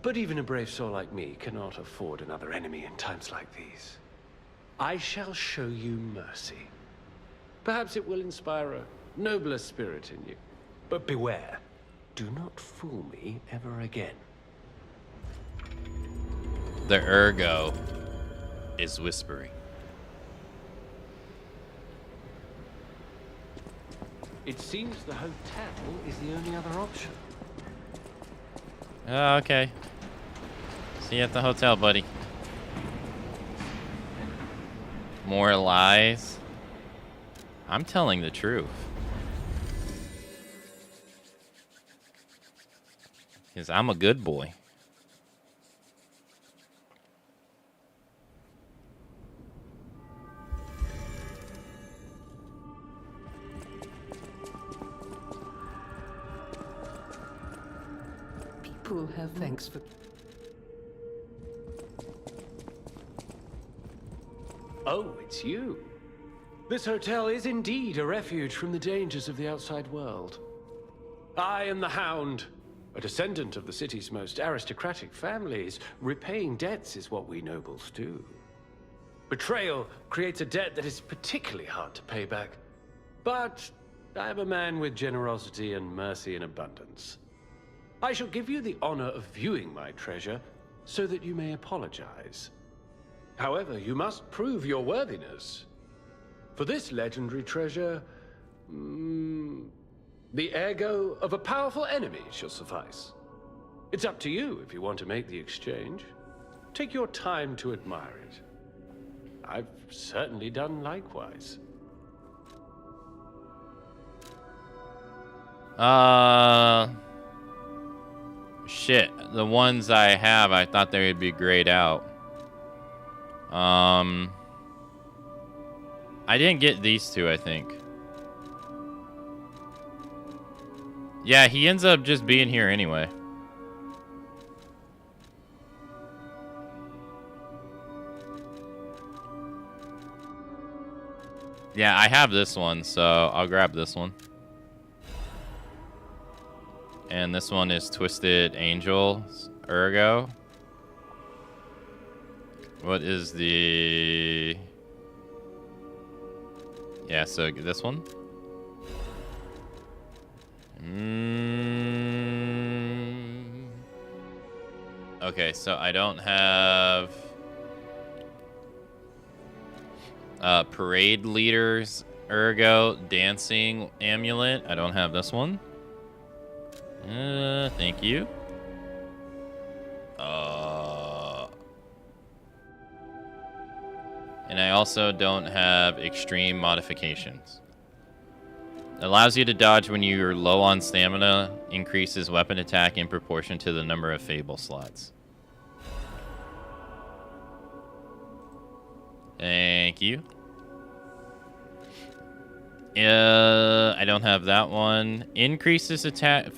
But even a brave soul like me cannot afford another enemy in times like these. I shall show you mercy. Perhaps it will inspire a nobler spirit in you. But beware, do not fool me ever again. The Ergo is whispering. It seems the hotel is the only other option. Oh, okay. See you at the hotel, buddy. More lies? I'm telling the truth. Because I'm a good boy. People have thanks for... Oh, it's you. This hotel is indeed a refuge from the dangers of the outside world. I am the Hound, a descendant of the city's most aristocratic families. Repaying debts is what we nobles do. Betrayal creates a debt that is particularly hard to pay back. But I am a man with generosity and mercy in abundance. I shall give you the honor of viewing my treasure so that you may apologize. However, you must prove your worthiness. For this legendary treasure, the ego of a powerful enemy shall suffice. It's up to you if you want to make the exchange. Take your time to admire it. I've certainly done likewise. Shit. The ones I have, I thought they would be grayed out. I didn't get these two, I think. Yeah, he ends up just being here anyway. Yeah, I have this one, so I'll grab this one. And this one is Twisted Angel Ergo. What is the... Yeah, so this one. Okay, so I don't have... Parade Leaders Ergo Dancing Amulet. I don't have this one. Thank you. And I also don't have extreme modifications. Allows you to dodge when you're low on stamina, increases weapon attack in proportion to the number of Fable slots. Thank you. I don't have that one. Increases attack...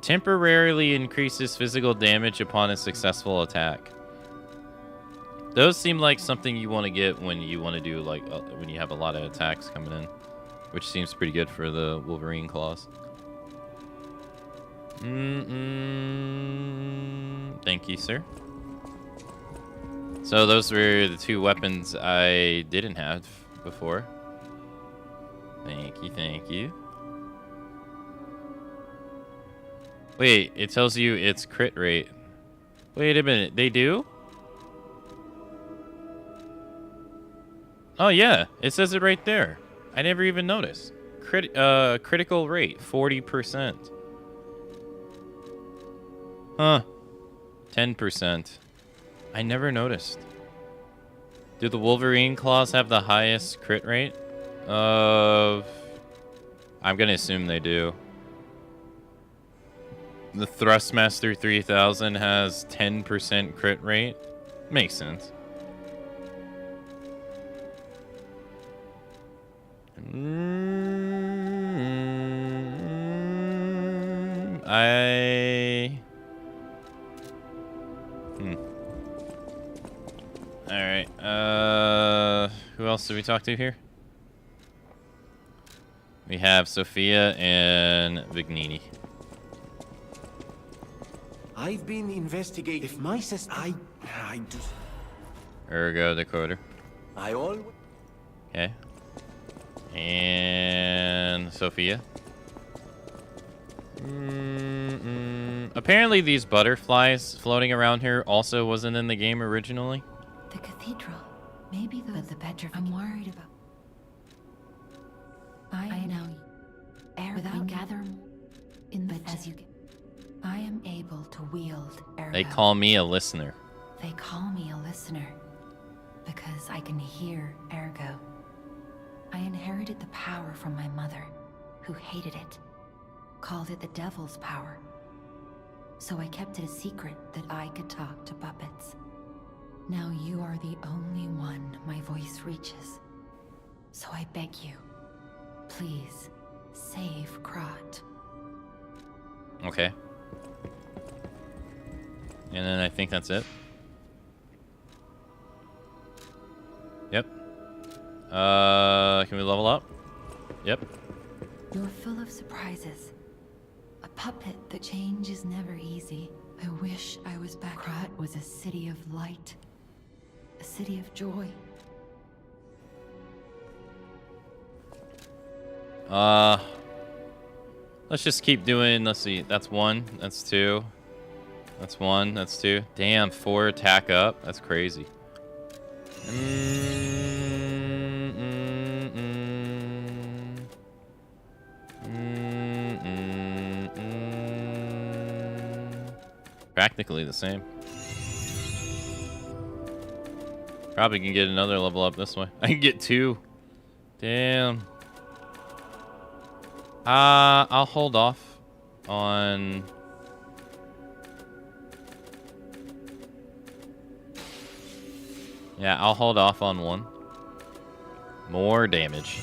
Temporarily increases physical damage upon a successful attack. Those seem like something you want to get when you want to do, like, when you have a lot of attacks coming in. Which seems pretty good for the Wolverine claws. Thank you, sir. So those were the two weapons I didn't have before. Thank you, thank you. Wait, it tells you it's crit rate. Wait a minute, they do? Oh yeah, it says it right there. I never even noticed. Critical rate, 40%. Huh. 10%. I never noticed. Do the Wolverine claws have the highest crit rate? I'm gonna assume they do. The Thrustmaster 3000 has 10% crit rate. Makes sense. Alright, who else did we talk to here? We have Sophia and Vignini. I've been investigating. If my sister, I do. Ergo decoder. I always. Okay. And Sophia. Apparently these butterflies floating around here also wasn't in the game originally. The cathedral. Maybe those. But the petrification. I'm worried about. I know. Air without gathering in the as you. I am able to wield ergo. They call me a listener. They call me a listener because I can hear ergo. I inherited the power from my mother, who hated it, called it the devil's power. So I kept it a secret that I could talk to puppets. Now you are the only one my voice reaches. So I beg you, please, save Krat. Okay. And then I think that's it. Yep. Can we level up? Yep. You're full of surprises. A puppet, the change is never easy. I wish I was back. Krat was a city of light. A city of joy. Let's just keep doing, let's see, that's 1, that's 2. That's 1, that's 2. Damn, 4 attack up. That's crazy. Practically the same. Probably can get another level up this way. I can get 2. Damn. I'll hold off on... Yeah, I'll hold off on 1. More damage.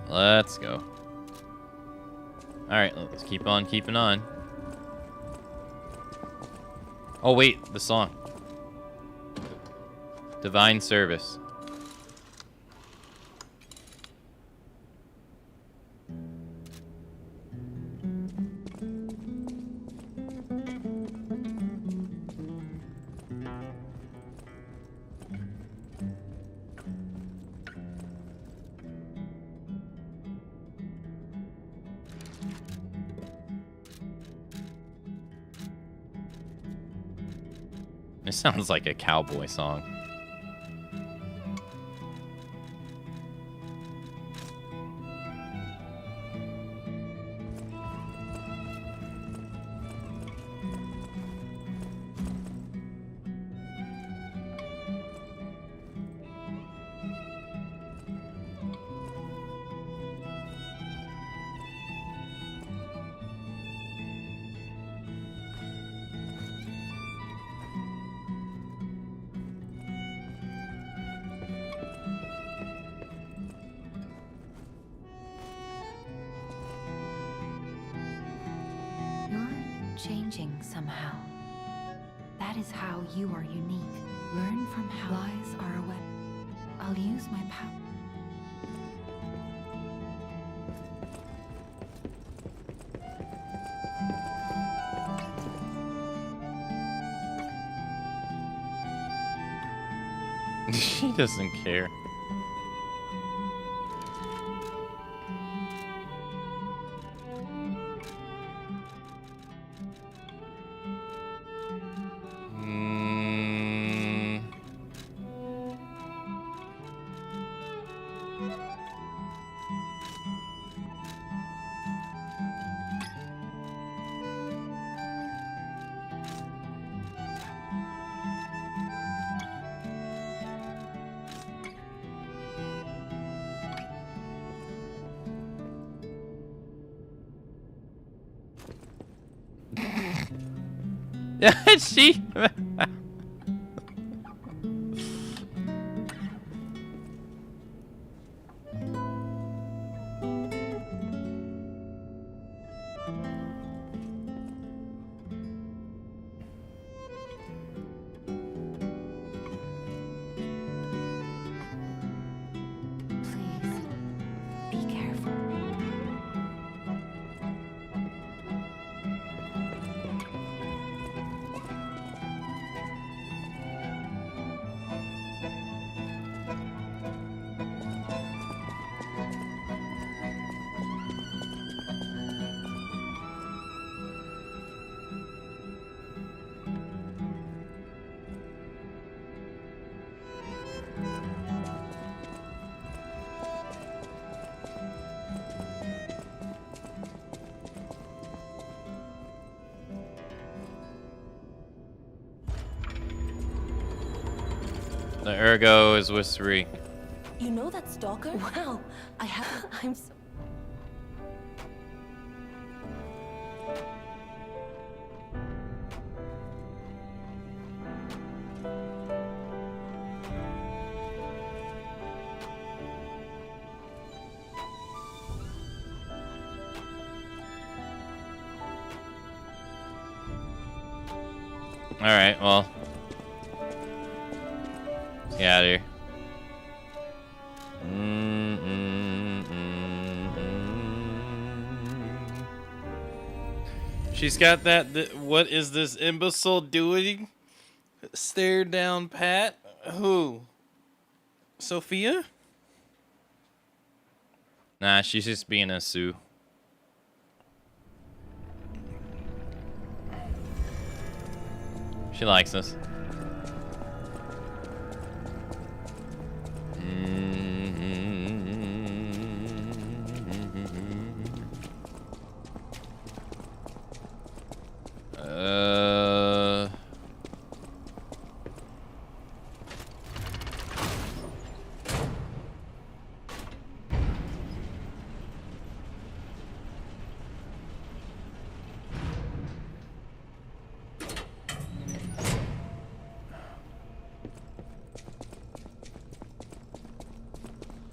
Let's go. Alright, let's keep on keeping on. Oh wait, the song. Divine Service. This sounds like a cowboy song. Changing somehow. That is how you are unique. Learn from how lies are a weapon. I'll use my power. She doesn't care. She. Be careful. The ergo is with 3. You know that stalker? Wow, I haven't. I'm so. Alright, well. Let's get out of here. She's got that. What is this imbecile doing? Stare down, Pat. Who? Sophia? Nah, she's just being a Sue. She likes us.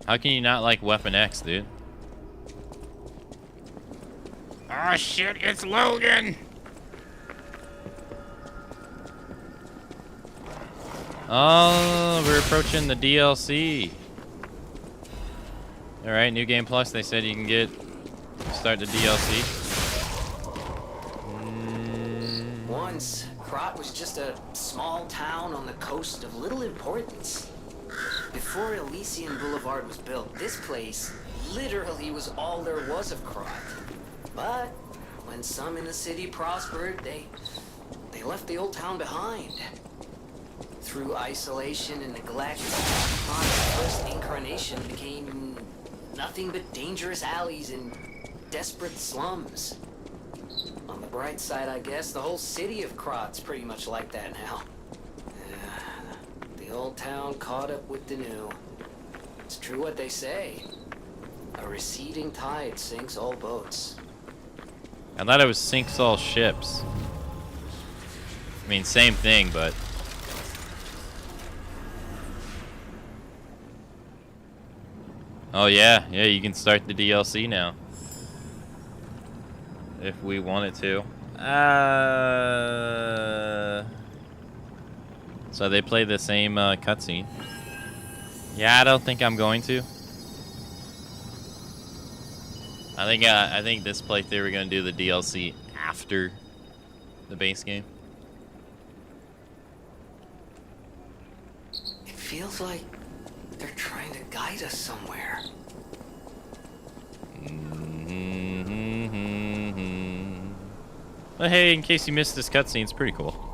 How can you not like Weapon X, dude? Oh shit, it's Logan! Oh, we're approaching the DLC. Alright, New Game Plus, they said you can start the DLC. Once, Krot was just a small town on the coast of little importance. Before Elysian Boulevard was built, this place literally was all there was of Krot. But when some in the city prospered, they left the old town behind. Through isolation and neglect, Krot's first incarnation became nothing but dangerous alleys and desperate slums. On the bright side, I guess, the whole city of Krot's pretty much like that now. The old town caught up with the new. It's true what they say. A receding tide sinks all boats. I thought it was sinks all ships. I mean, same thing, but... Oh yeah, you can start the DLC now. If we wanted to. So they play the same cutscene. Yeah, I don't think I'm going to. I think this playthrough we're gonna do the DLC after the base game. feels like they're trying to guide us somewhere. Well, hey, in case you missed this cutscene, it's pretty cool.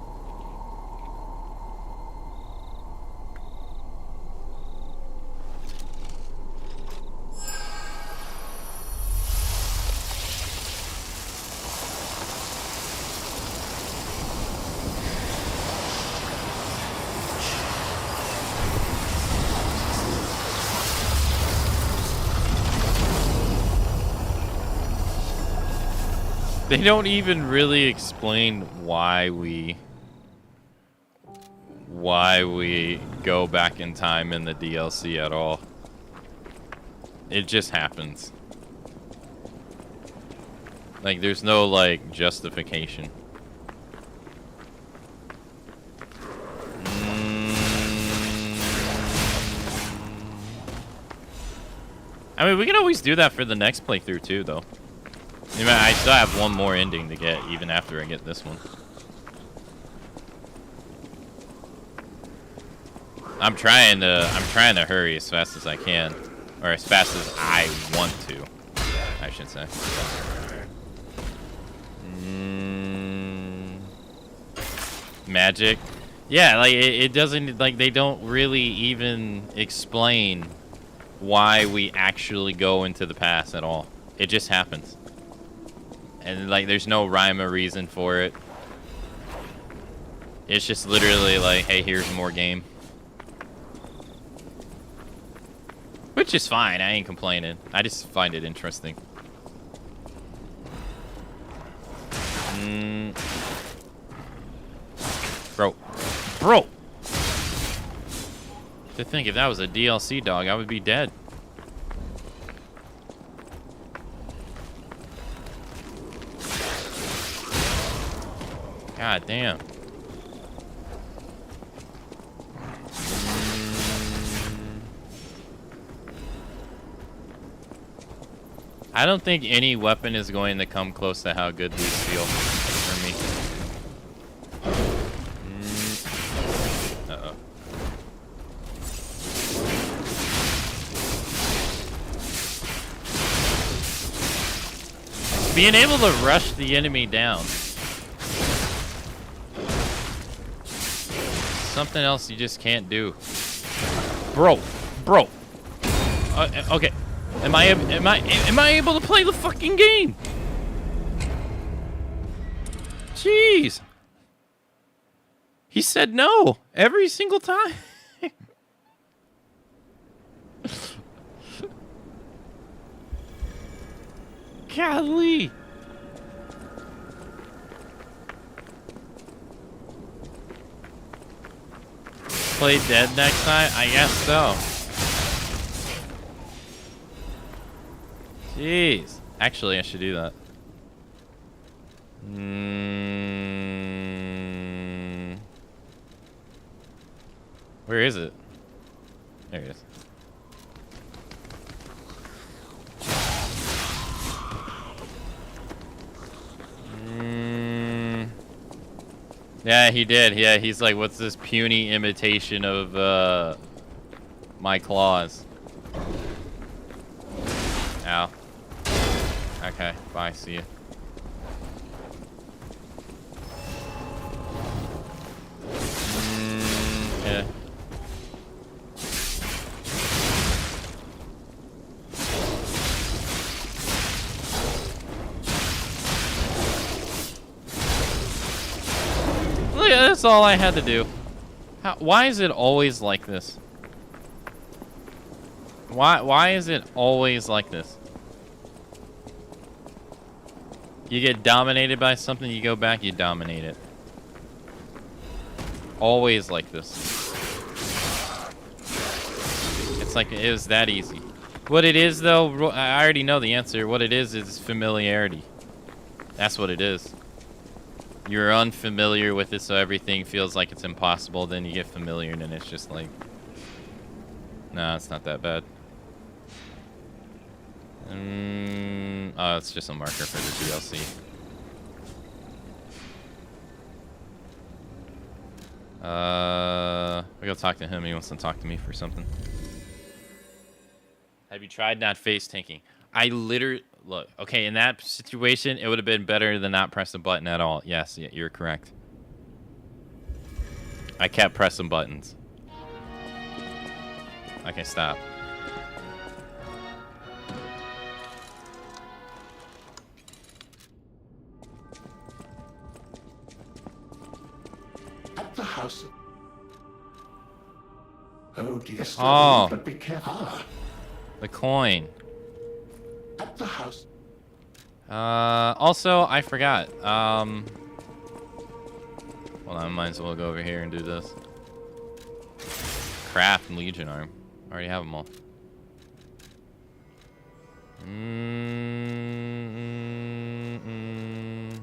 They don't even really explain why we go back in time in the DLC at all. It just happens. Like, there's no, like, justification. I mean, we can always do that for the next playthrough, too, though. I still have one more ending to get, even after I get this one. I'm trying to hurry as fast as I can, or as fast as I want to, I should say. Magic, yeah, like it doesn't, like they don't really even explain why we actually go into the past at all. It just happens. And, like, there's no rhyme or reason for it. It's just literally like, hey, here's more game. Which is fine. I ain't complaining. I just find it interesting. Bro. To think, if that was a DLC dog, I would be dead. God damn. I don't think any weapon is going to come close to how good these feel for me. Uh-oh. Being able to rush the enemy down. Something else you just can't do. Bro. Okay. Am I able to play the fucking game? Jeez. He said no every single time. Golly. Play dead next time? I guess so. Jeez. Actually, I should do that. Where is it? There it is. Yeah, he did. Yeah, he's like, what's this puny imitation of my claws? Ow. Okay, bye, see ya. Yeah. Look, that's all I had to do. Why is it always like this? Why is it always like this? You get dominated by something, you go back, you dominate it. Always like this. It's like it was that easy. What it is, though, I already know the answer. What it is familiarity. That's what it is. You're unfamiliar with it, so everything feels like it's impossible. Then you get familiar, and then it's just like, nah, it's not that bad. Oh, it's just a marker for the DLC. I go talk to him. He wants to talk to me for something. Have you tried not face tanking? I literally look. Okay, in that situation, it would have been better than not press the button at all. Yes, yeah, you're correct. I kept pressing buttons. Okay, stop. At the house. Oh dear. Oh. But be careful. The coin. At the house. Also, I forgot. Hold on, I might as well go over here and do this. Craft and Legion arm. I already have them all.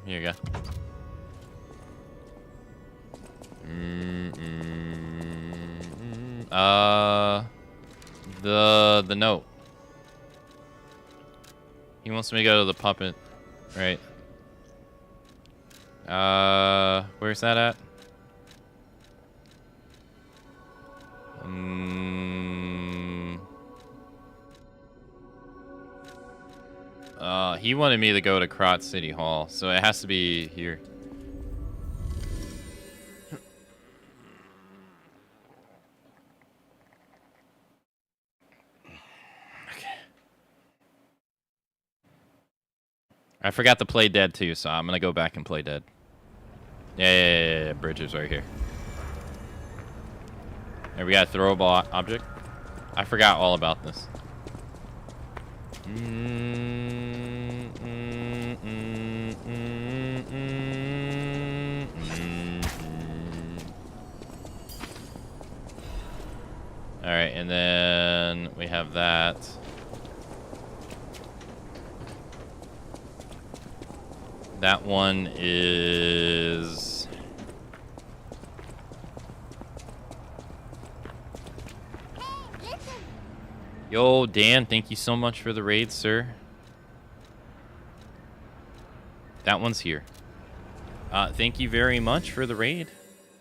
Here you go. The note. He wants me to go to the puppet, right? Where's that at? He wanted me to go to Krot City Hall, so it has to be here. I forgot to play Dead too, so I'm gonna go back and play Dead. Yeah. Bridges right here. And we got a throwable object. I forgot all about this. All right, and then we have that. That one is... Yo, Dan, thank you so much for the raid, sir. That one's here. Thank you very much for the raid.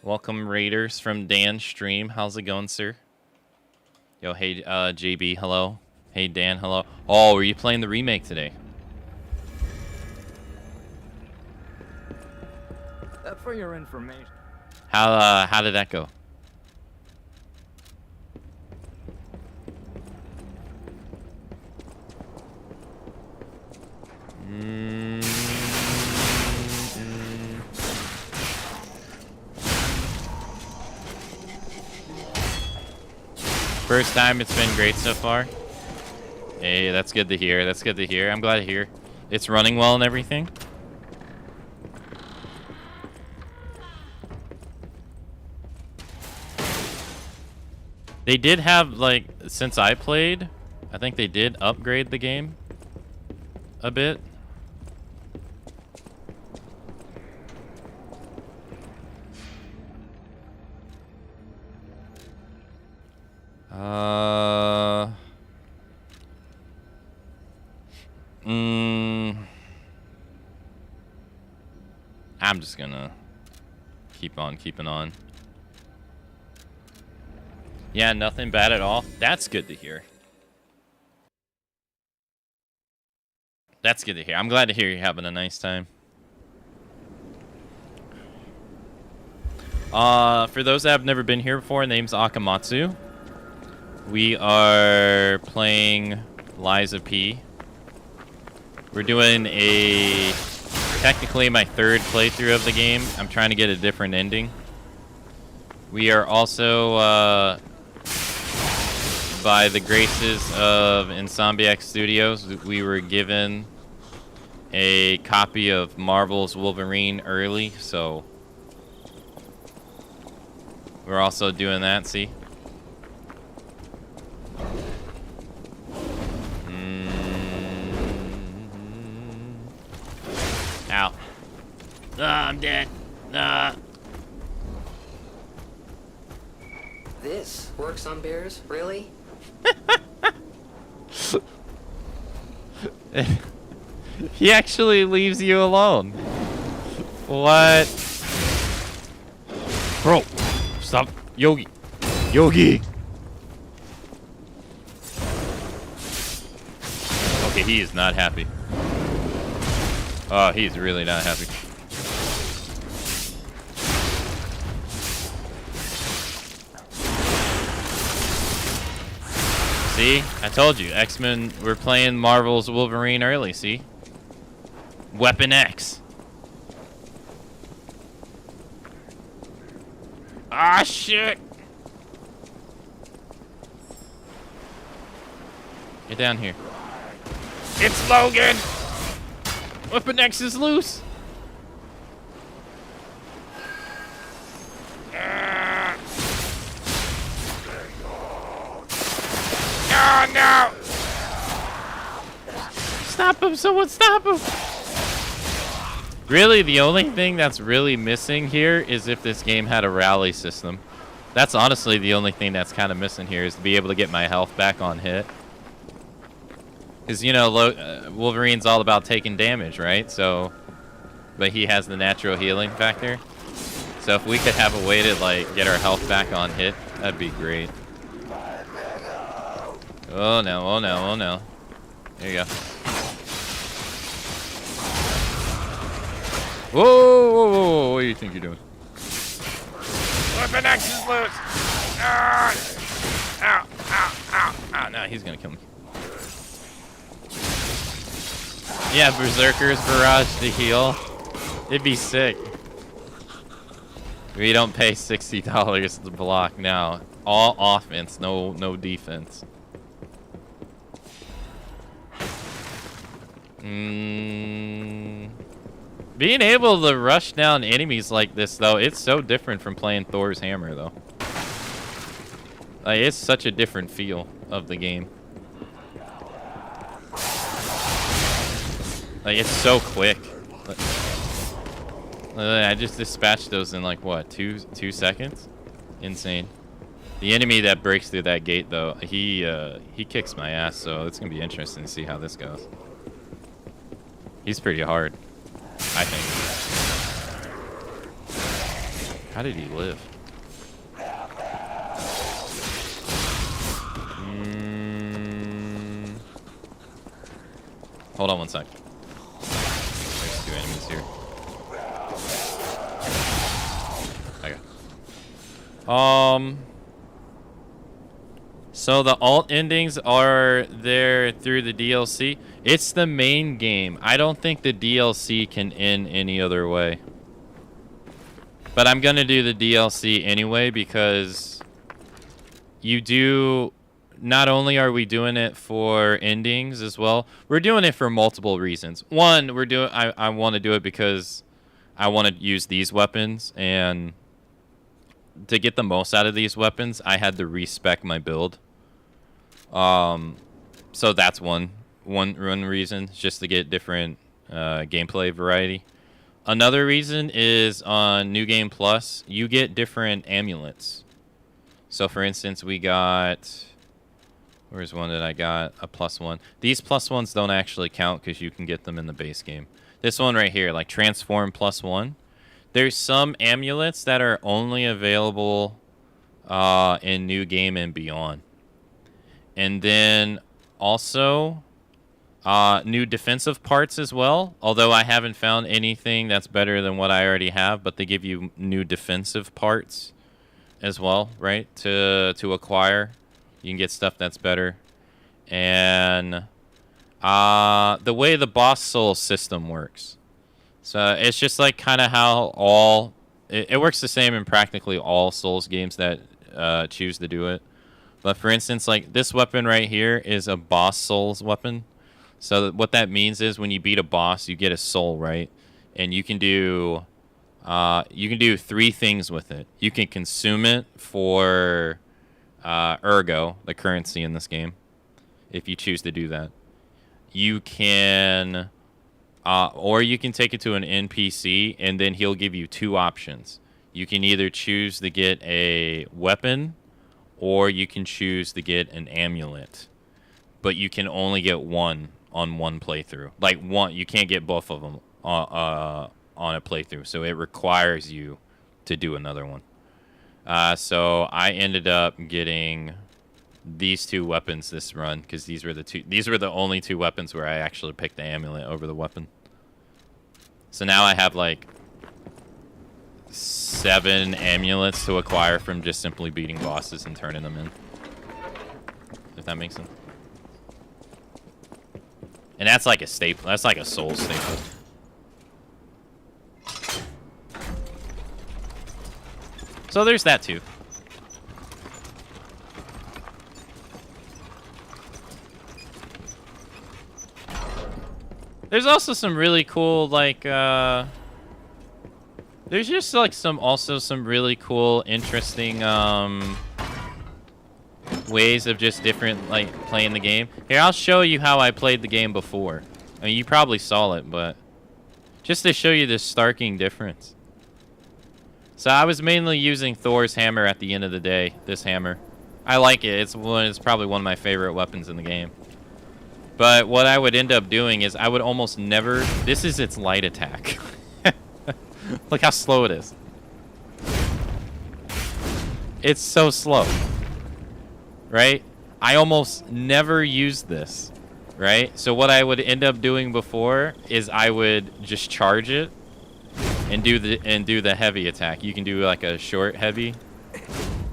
Welcome, raiders from Dan's stream. How's it going, sir? Yo, hey, JB, hello. Hey, Dan, hello. Oh, were you playing the remake today? For your information. How did that go? First time, it's been great so far. Hey, that's good to hear. That's good to hear. I'm glad to hear it's running well and everything. They did have, like, since I played, I think they did upgrade the game a bit. I'm just gonna keep on keeping on. Yeah, nothing bad at all. That's good to hear. That's good to hear. I'm glad to hear you're having a nice time. For those that have never been here before, name's Akamatzu. We are playing Lies of P. We're doing technically my third playthrough of the game. I'm trying to get a different ending. We are also, by the graces of Insomniac Studios, we were given a copy of Marvel's Wolverine early, so we're also doing that, see? Ow. I'm dead. This works on bears? Really? He actually leaves you alone. What? Bro, stop. Yogi. Yogi! Okay, he is not happy. Oh, he's really not happy. See? I told you. X-Men, we're playing Marvel's Wolverine early, see? Weapon X. Ah, shit! Get down here. It's Logan! Weapon X is loose! Oh, no! Stop him! Someone stop him! Really, the only thing that's really missing here is if this game had a rally system. That's honestly the only thing that's kind of missing here, is to be able to get my health back on hit. Because, you know, Wolverine's all about taking damage, right? So, but he has the natural healing factor. So if we could have a way to, like, get our health back on hit, that'd be great. Oh, no, oh, no, oh, no. There you go. Whoa, whoa, whoa, what do you think you're doing? Weapon X is loose! Ah! Ow, ow, ow, ow. No, he's gonna kill me. Yeah, Berserker's Barrage to heal. It'd be sick. We don't pay $60 to block now. All offense, no defense. Being able to rush down enemies like this, though, it's so different from playing Thor's Hammer, though. Like, it's such a different feel of the game. Like, it's so quick. I just dispatched those in, like, what, two seconds? Insane. The enemy that breaks through that gate, though, he kicks my ass, so it's gonna be interesting to see how this goes. He's pretty hard, I think. How did he live? Hold on one sec. There's two enemies here. Okay. So the alt endings are there through the DLC. It's the main game. I don't think the DLC can end any other way. But I'm gonna do the DLC anyway because you do. Not only are we doing it for endings as well, we're doing it for multiple reasons. One, I want to do it because I want to use these weapons, and to get the most out of these weapons, I had to respec my build. So that's one reason, just to get different gameplay variety. Another reason is on New Game Plus, you get different amulets. So for instance, we got, where's one that I got? A +1. These +1s don't actually count because you can get them in the base game. This one right here, like Transform +1. There's some amulets that are only available in New Game and Beyond. And then also new defensive parts as well. Although I haven't found anything that's better than what I already have, but they give you new defensive parts as well, right? To acquire. You can get stuff that's better. And the way the boss soul system works. So it's just like kind of how it works the same in practically all Souls games that choose to do it. But for instance, like this weapon right here is a boss souls weapon. So what that means is when you beat a boss, you get a soul, right? And you can do 3 things with it. You can consume it for ergo, the currency in this game, if you choose to do that. You can or you can take it to an NPC, and then he'll give you 2 options. You can either choose to get a weapon, or you can choose to get an amulet. But you can only get one on one playthrough. Like one, you can't get both of them on a playthrough. So it requires you to do another one. So I ended up getting these 2 weapons this run because these were the only 2 weapons where I actually picked the amulet over the weapon. So now I have like 7 amulets to acquire from just simply beating bosses and turning them in. If that makes sense. And that's like a staple. That's like a soul staple. So there's that too. There's also some really cool, like, there's just, like, some really cool, interesting, ways of just different, like, playing the game. Here, I'll show you how I played the game before. I mean, you probably saw it, but just to show you the starking difference. So I was mainly using Thor's hammer at the end of the day, this hammer. I like it. It's probably one of my favorite weapons in the game. But what I would end up doing is I would almost never... This is its light attack. Look how slow it is. It's so slow. Right? I almost never use this. Right? So what I would end up doing before is I would just charge it and do the heavy attack. You can do like a short heavy,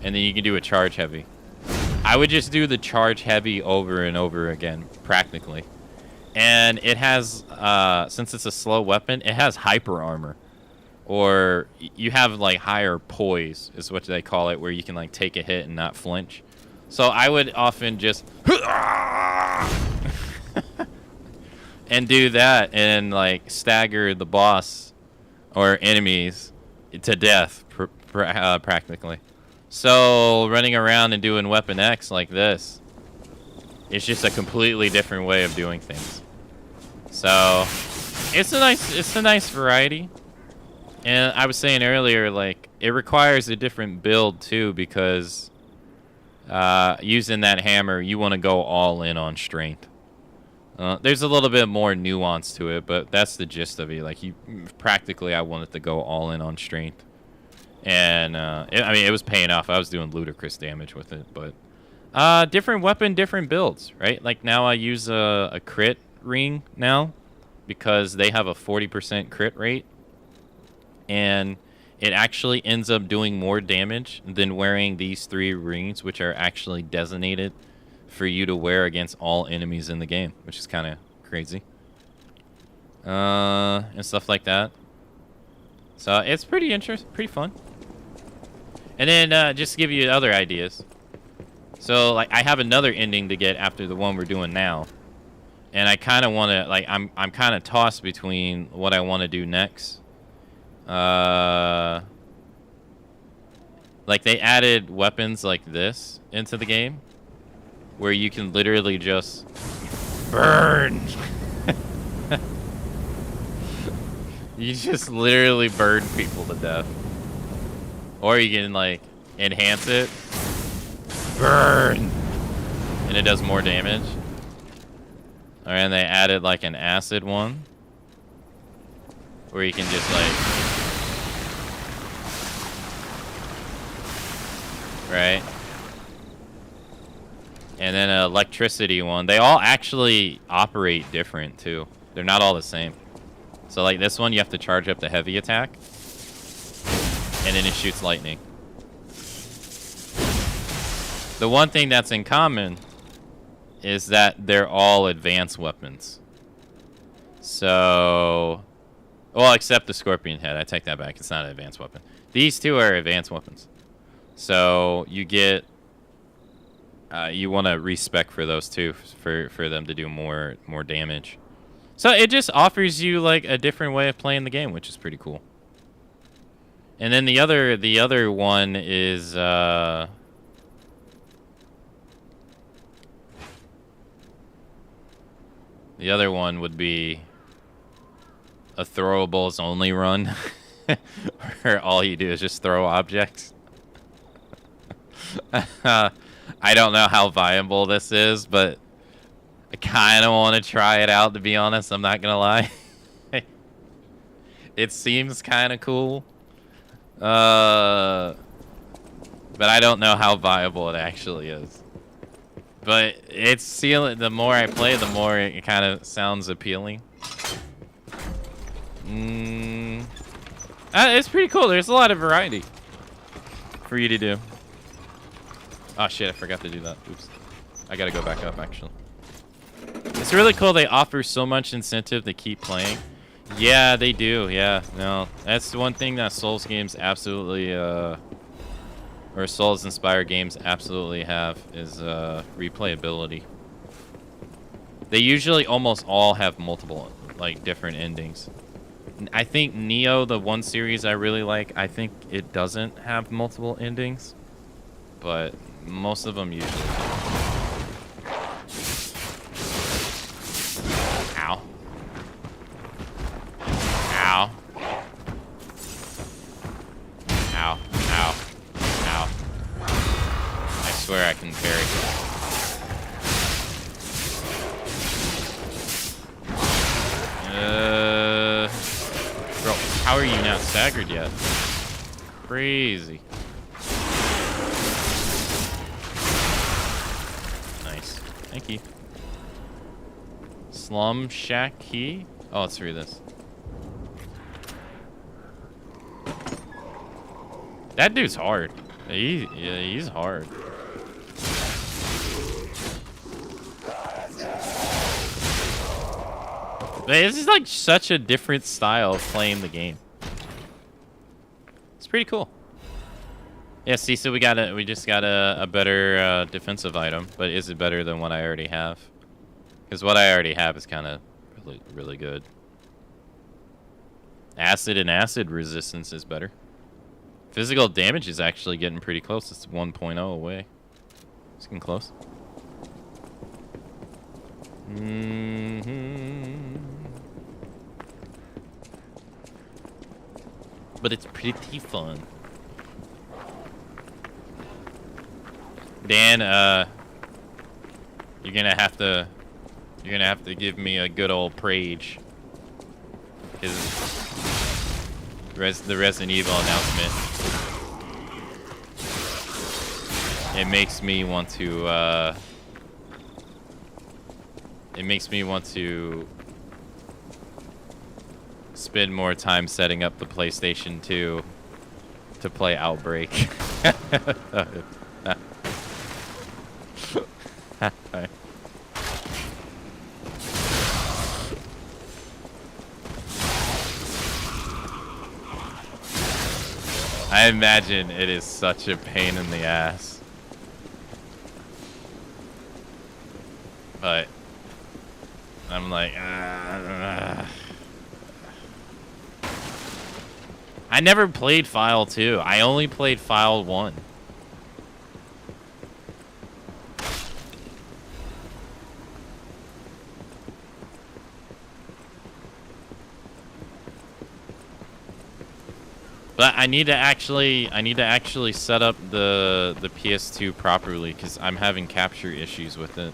and then you can do a charge heavy. I would just do the charge heavy over and over again, practically. And it has, since it's a slow weapon, it has hyper armor. Or you have like higher poise, is what they call it, where you can like take a hit and not flinch. So I would often just and do that and like stagger the boss or enemies to death, practically. So running around and doing Weapon X like this, it's just a completely different way of doing things. So it's a nice variety. And I was saying earlier, like, it requires a different build too, because using that hammer, you want to go all in on strength. There's a little bit more nuance to it, but that's the gist of it. Like, practically, I wanted to go all in on strength. And, I mean, it was paying off. I was doing ludicrous damage with it, but different weapon, different builds, right? Like, now I use a crit ring now because they have a 40% crit rate. And it actually ends up doing more damage than wearing these 3 rings, which are actually designated for you to wear against all enemies in the game, which is kind of crazy. And stuff like that. So it's pretty interesting, pretty fun. And then just to give you other ideas. So like I have another ending to get after the one we're doing now. And I kind of want to, like, I'm kind of tossed between what I want to do next. Like they added weapons like this into the game where you can literally just burn. You just literally burn people to death. Or you can like enhance it. Burn. And it does more damage. Alright, and they added like an acid one where you can just like, right? And then an electricity one. They all actually operate different too. They're not all the same. So like this one, you have to charge up the heavy attack. And then it shoots lightning. The one thing that's in common is that they're all advanced weapons. So, well, except the scorpion head. I take that back. It's not an advanced weapon. These 2 are advanced weapons. So you get, you want to respec for those 2 for them to do more damage. So it just offers you like a different way of playing the game, which is pretty cool. And then the other one is the other one would be a throwables only run, where all you do is just throw objects. I don't know how viable this is, but I kind of want to try it out, to be honest. I'm not going to lie. It seems kind of cool. But I don't know how viable it actually is. But it's the more I play, the more it kind of sounds appealing. It's pretty cool. There's a lot of variety for you to do. Oh shit, I forgot to do that. Oops. I gotta go back up actually. It's really cool they offer so much incentive to keep playing. Yeah, they do. Yeah, no. That's the one thing that Souls games absolutely, or Souls-inspired games absolutely have is replayability. They usually almost all have multiple, like, different endings. I think Neo, the one series I really like, I think it doesn't have multiple endings. But most of them usually do. Ow. Ow. Ow. Ow. Ow. I swear I can parry. Bro, how are you not staggered yet? Crazy. Nice. Thank you. Slum Shack key? Oh, let's read this. That dude's hard. He's hard. This is like such a different style of playing the game. It's pretty cool. Yeah, see, so we just got a better defensive item, but is it better than what I already have? Because what I already have is kind of really good. Acid and acid resistance is better. Physical damage is actually getting pretty close. It's 1.0 away. It's getting close. But it's pretty fun. Dan, you're gonna have to give me a good old Prage. The Resident Evil announcement. It makes me want to spend more time setting up the PlayStation 2 to play Outbreak. I imagine it is such a pain in the ass. But I'm like, I never played File 2. I only played File 1. But I need to actually set up the PS2 properly because I'm having capture issues with it.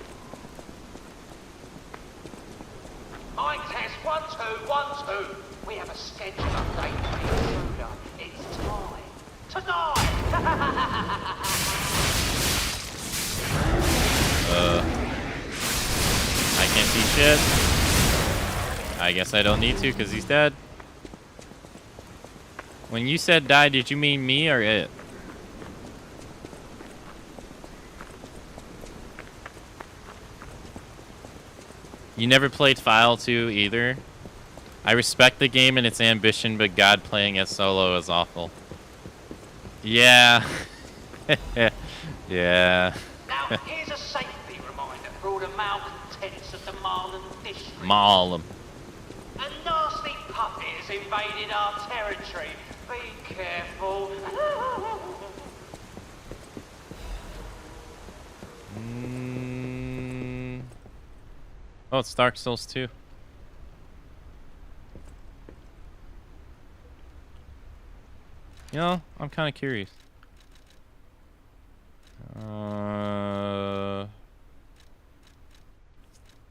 Mic test 1 2 1 2. We have a schedule update for the intruder. It's time. Tonight. I can't see shit. I guess I don't need to because he's dead. When you said die, did you mean me or it? You never played File 2 either? I respect the game and its ambition, but God, playing as solo is awful. Yeah. Yeah. Now, here's a safety reminder for all the malcontents of the Marlin district. Maul 'em. A nasty puppy has invaded our territory. Be careful. Oh, it's Dark Souls 2. You know, I'm kind of curious. You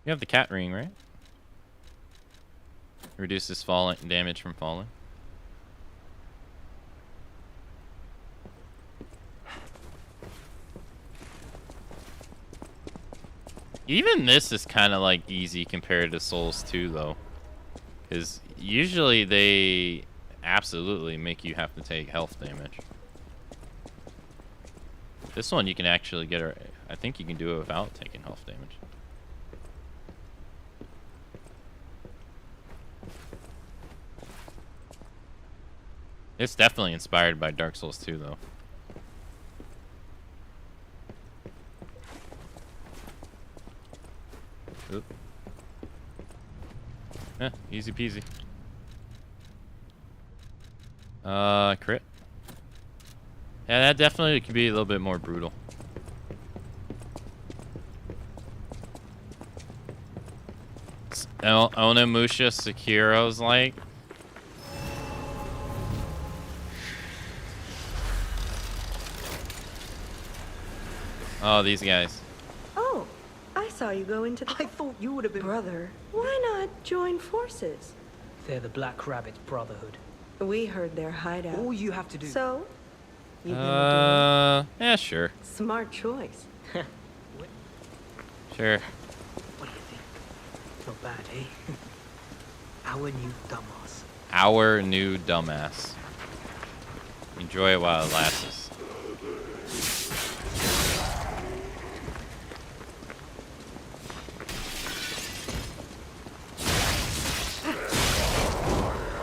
have the cat ring, right? Reduces falling damage from falling. Even this is kind of like easy compared to Souls 2, though. Because usually they absolutely make you have to take health damage. This one you can actually get, I think you can do it without taking health damage. It's definitely inspired by Dark Souls 2, though. Oop. Easy peasy. Crit. Yeah, that definitely could be a little bit more brutal. Onimusha Sekiro's like. Oh, these guys. Oh, I saw you go into the... I thought you would have been... Brother, why not join forces? They're the Black Rabbit Brotherhood. We heard their hideout. All you have to do... So? You've been Yeah, sure. Smart choice. Sure. What do you think? Not bad, eh? Our new dumbass. Our new dumbass. Enjoy it while it lasts.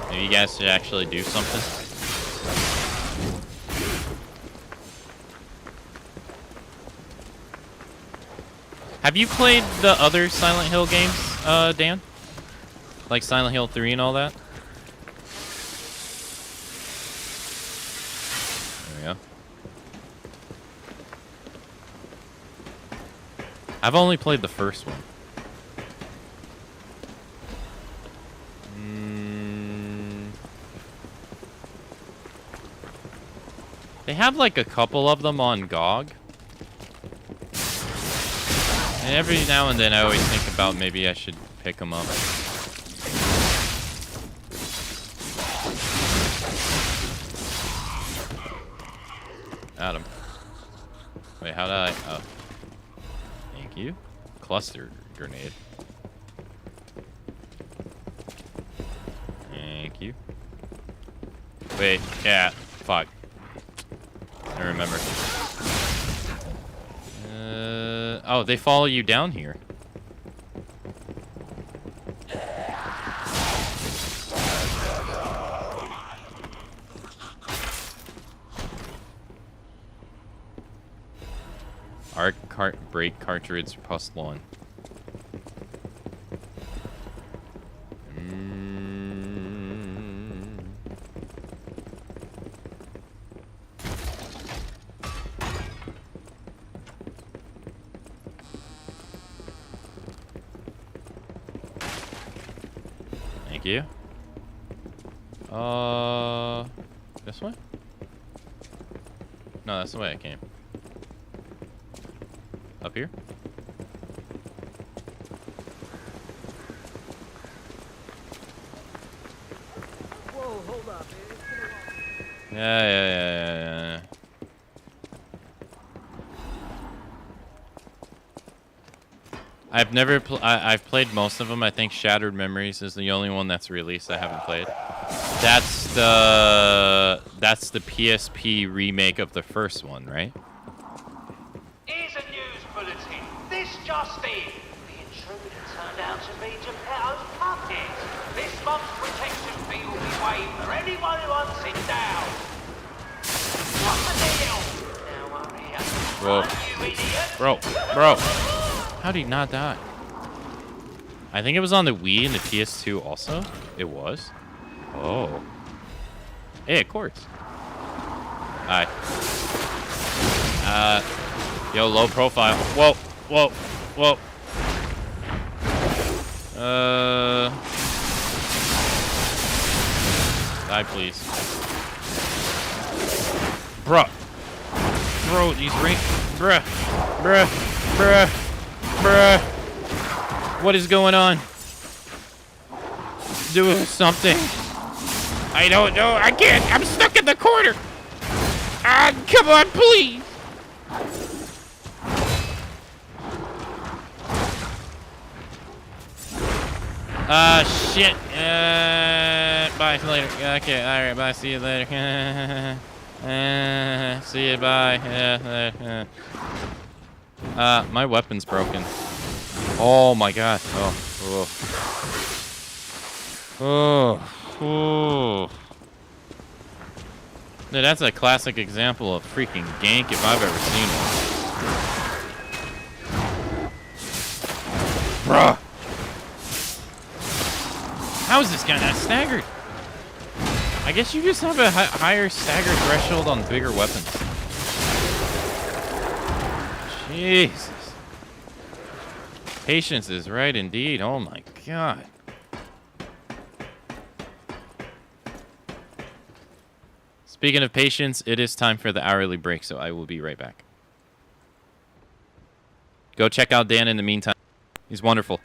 Maybe you guys should actually do something. Have you played the other Silent Hill games, Dan? Like Silent Hill 3 and all that? There we go. I've only played the first one. They have like a couple of them on GOG. And every now and then I always think about maybe I should pick them up. Got him. Wait, how did I... Oh. Thank you. Cluster grenade. Thank you. Wait, yeah, fuck. I remember. Oh, they follow you down here. Brake cartridge +1. Thank you. This way? No, that's the way I came. Up here? Whoa, hold up. Yeah. I've never I've played most of them. I think Shattered Memories is the only one that's released I haven't played. That's the PSP remake of the first one, right? Here's a news bulletin. This just in. The intruder turned out to be Geppetto's puppet. This month's protection fee will be waived for anyone who hunts it down. What's the deal? Now hurry up. Whoa. Run, you idiot. Bro. How did he not die? I think it was on the Wii and the PS2 also. It was. Oh. Hey, of course. Hi. Yo, low profile. Whoa. Die, please. Bruh. Bro, these ring. Bruh. What is going on? Do something. I don't know. I can't. I'm stuck in the corner. Ah, come on, please. Shit. Bye. See you later. Okay. All right. Bye. See you later. See you. Bye. My weapon's broken. Oh my god. Oh. Dude, that's a classic example of freaking gank if I've ever seen one. Bruh. How is this guy not staggered? I guess you just have a higher stagger threshold on bigger weapons. Jesus. Patience is right indeed. Oh my god. Speaking of patience, it is time for the hourly break, so I will be right back. Go check out Dan in the meantime. He's wonderful.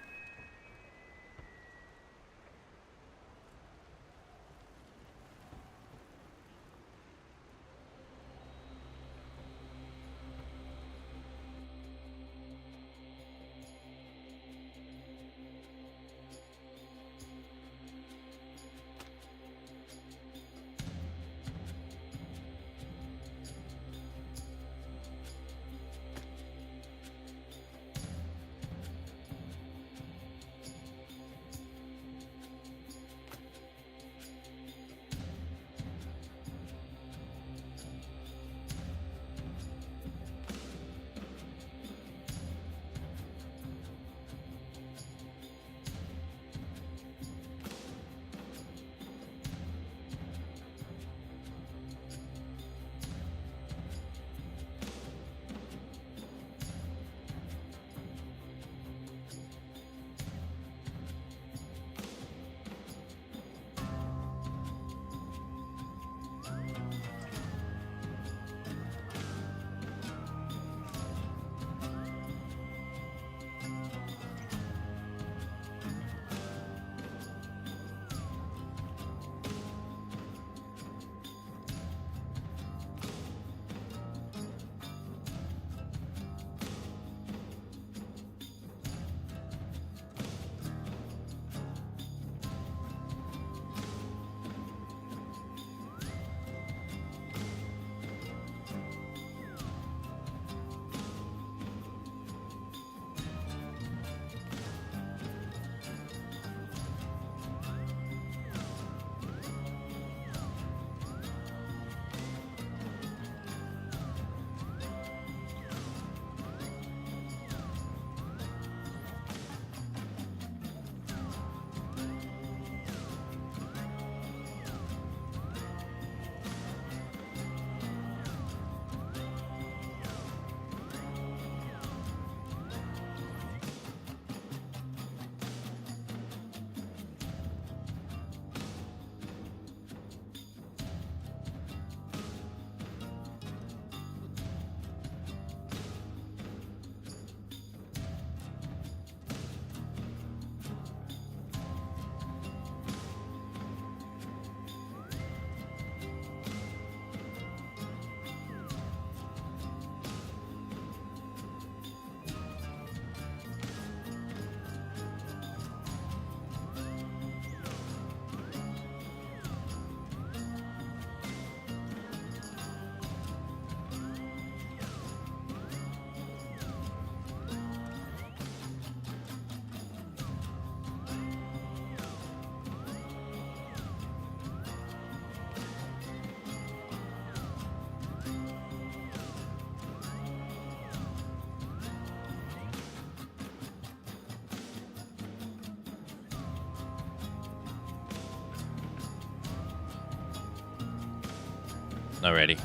Alrighty.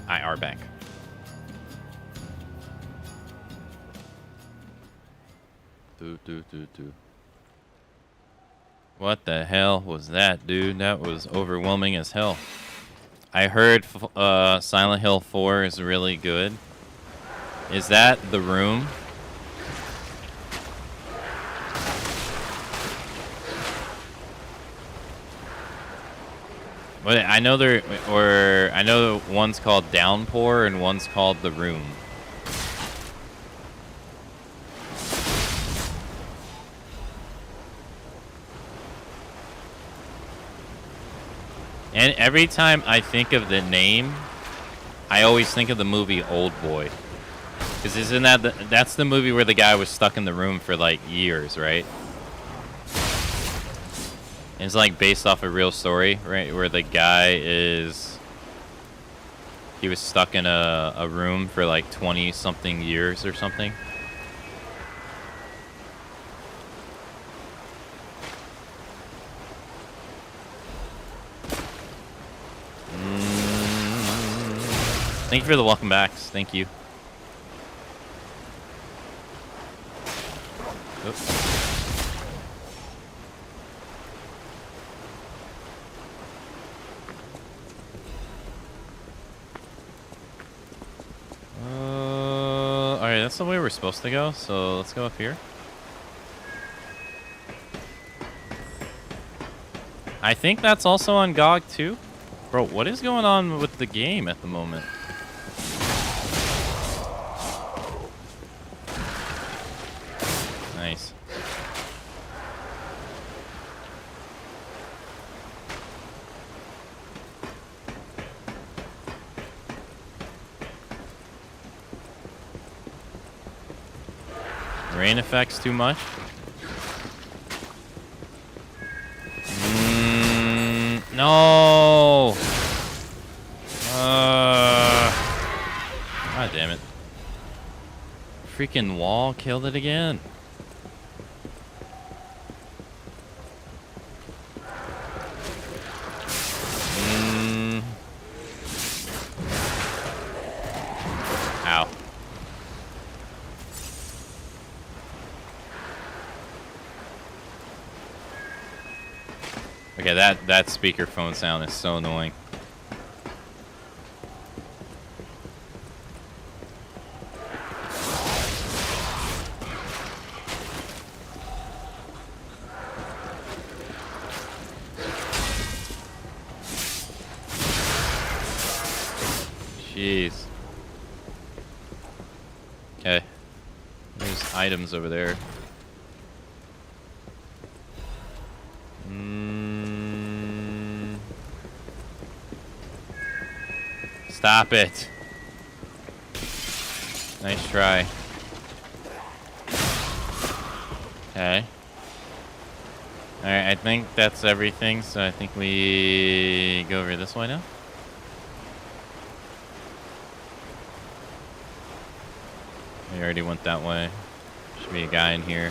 I are back. What the hell was that, dude? That was overwhelming as hell. I heard Silent Hill 4 is really good. Is that The Room? Well, I know I know one's called Downpour and one's called The Room. And every time I think of the name, I always think of the movie Old Boy. Because isn't that that's the movie where the guy was stuck in the room for like years, right? And it's like based off a real story, right? Where the guy he was stuck in a room for like 20 something years or something. Thank you for the welcome backs. Thank you. Oops. Alright, that's the way we're supposed to go, so let's go up here. I think that's also on GOG too. Bro, what is going on with the game at the moment? Nice. Rain effects too much? No! God damn it. Freaking wall killed it again. Ow. Okay, that speakerphone sound is so annoying. Jeez. Okay. There's items over there. Stop it. Nice try. Okay. Alright, I think that's everything, so I think we go over this way now. We already went that way. Should be a guy in here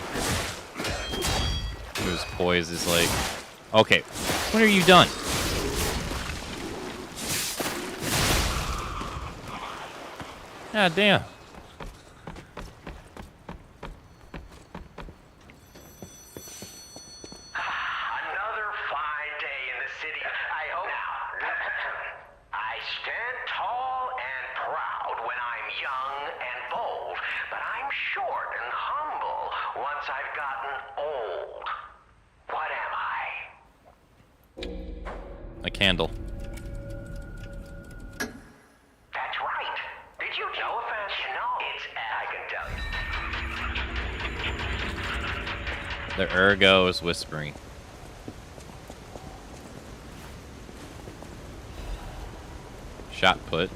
whose poise is like... Okay, when are you done? God damn. Another fine day in the city. I hope. I stand tall and proud when I'm young and bold, but I'm short and humble once I've gotten old. What am I? A candle. That's right. Did you know offense? You know, it's I can tell you. The ergo is whispering. Shot put.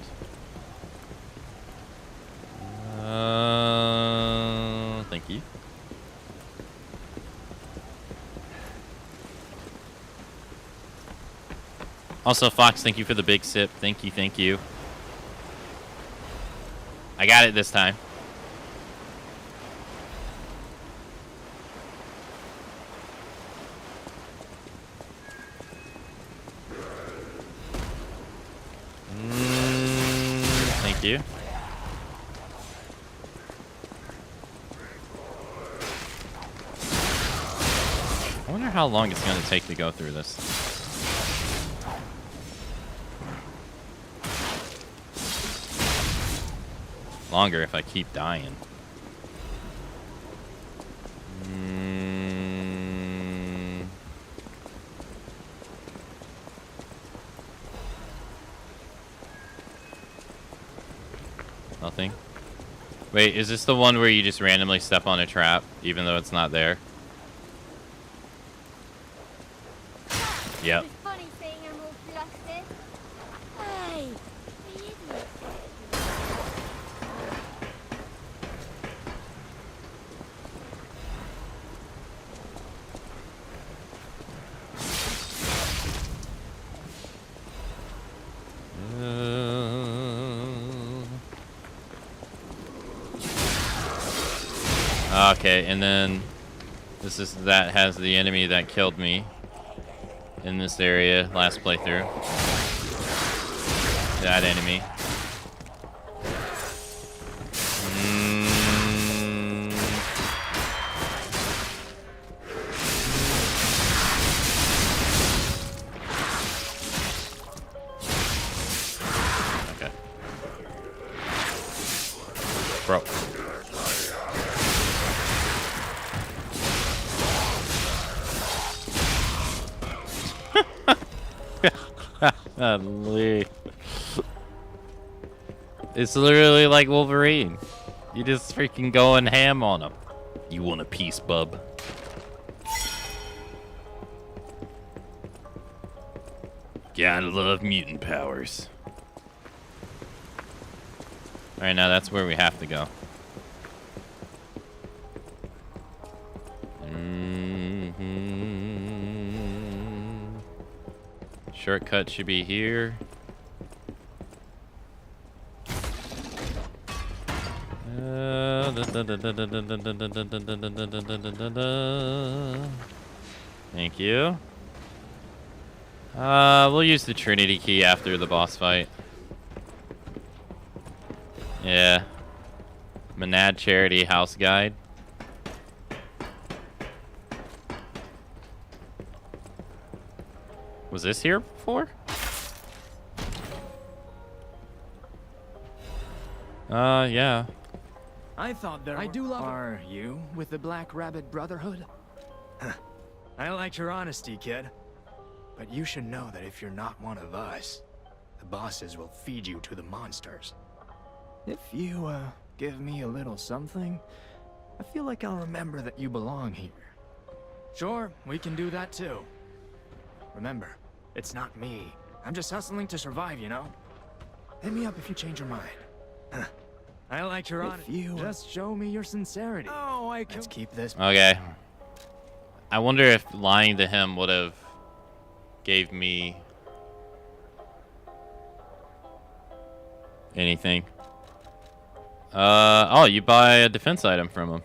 Thank you. Also, Fox, thank you for the big sip. Thank you, thank you. I got it this time. Thank you. I wonder how long it's going to take to go through this. Longer if I keep dying. Nothing. Wait, is this the one where you just randomly step on a trap, even though it's not there? Yep. It's funny saying I'm all flustered. Okay, and then that has the enemy that killed me in this area last playthrough. That enemy. Okay. Bro. It's literally like Wolverine. You just freaking going ham on him. You want a piece, bub? Gotta love mutant powers. Alright, now that's where we have to go. Shortcut should be here. Thank you. We'll use the Trinity key after the boss fight. Yeah. Monad Charity House Guide. Was this here before? Yeah. I thought there Are you with the Black Rabbit Brotherhood? I like your honesty, kid. But you should know that if you're not one of us, the bosses will feed you to the monsters. If you, give me a little something, I feel like I'll remember that you belong here. Sure, we can do that too. Remember, it's not me. I'm just hustling to survive, you know? Hit me up if you change your mind. I like your honesty. Just show me your sincerity. Oh, Let's keep this. Okay. I wonder if lying to him would have gave me anything. Oh, you buy a defense item from him.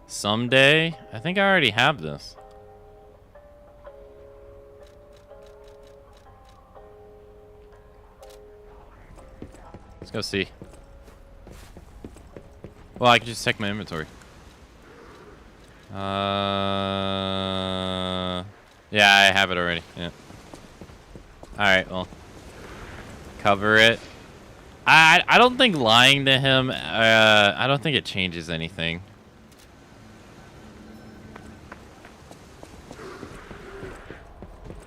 Someday? I think I already have this. Let's go see. Well, I can just check my inventory. Yeah, I have it already. Yeah. Alright, well. Cover it. I don't think lying to him, I don't think it changes anything.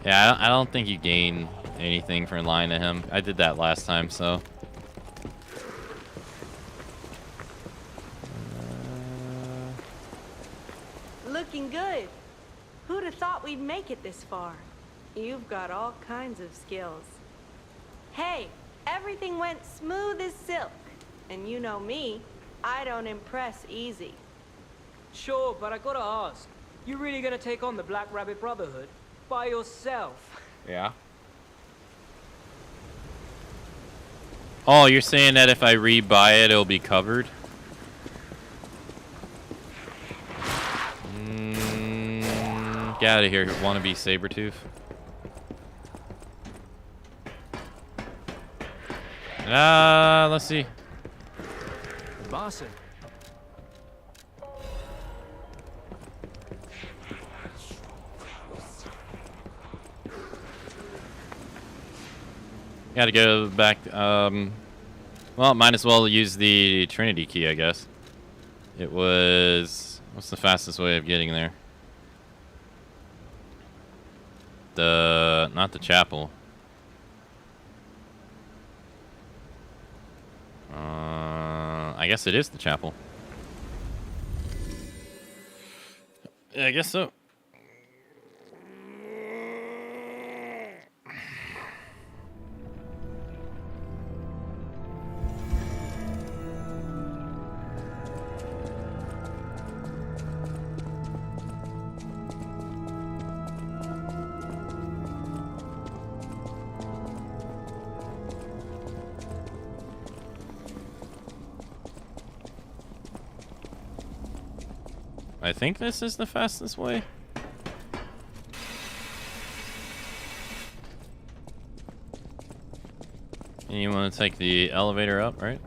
Yeah, I don't think you gain anything for lying to him. I did that last time, so. Looking good. Who'd have thought we'd make it this far? You've got all kinds of skills. Hey, everything went smooth as silk. And you know me, I don't impress easy. Sure, but I gotta ask. You really gonna take on the Black Rabbit Brotherhood? By yourself? Yeah. Oh, you're saying that if I rebuy it, it'll be covered? Get out of here, wannabe Sabretooth. Let's see. Bossin. Gotta go back. Well, might as well use the Trinity key, I guess. It was... What's the fastest way of getting there? Not the chapel. I guess it is the chapel. Yeah, I guess so. I think this is the fastest way. And you want to take the elevator up, right?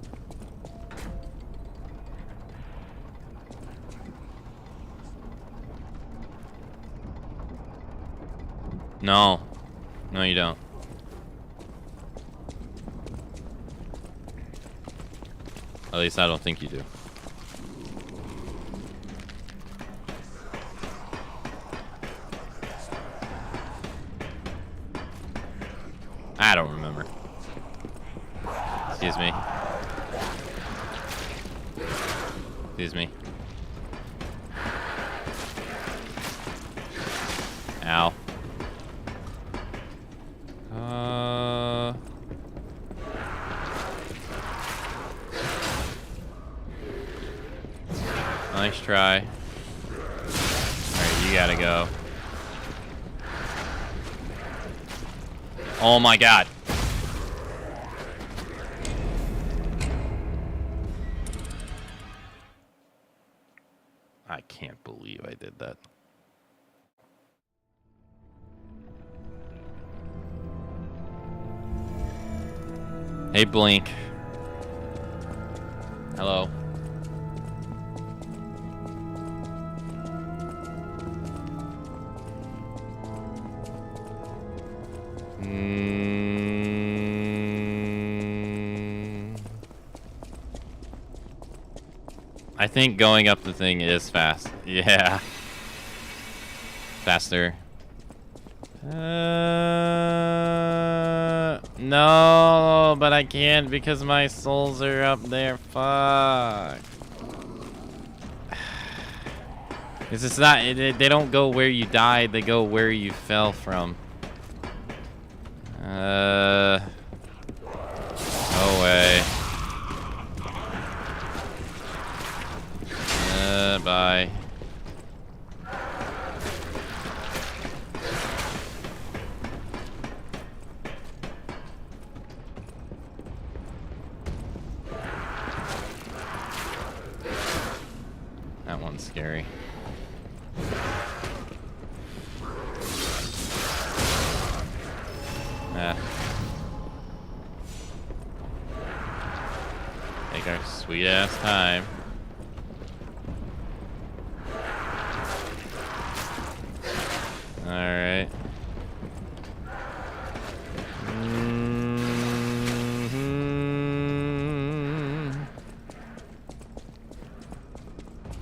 No. No, you don't. At least I don't think you do. I don't remember. Excuse me. Excuse me. Ow. Nice try. Alright, you gotta go. Oh my god. I can't believe I did that. Hey, Blink. Hello. I think going up the thing is fast. Yeah. Faster. No, but I can't because my souls are up there. Fuck. It's just not. They don't go where you died. They go where you fell from. No way. Bye. That one's scary. Take our sweet ass time. Alright.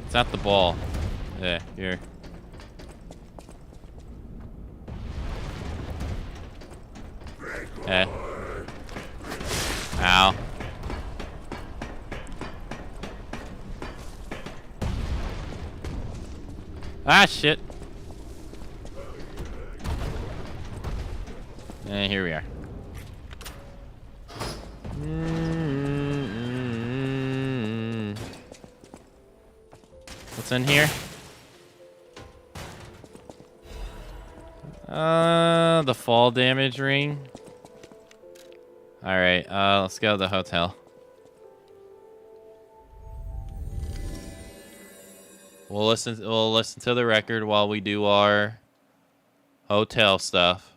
It's at the ball. Yeah, here. Eh. Ow. Ah, shit. And here we are. What's in here? The fall damage ring. All right, let's go to the hotel. We'll listen to the record while we do our hotel stuff.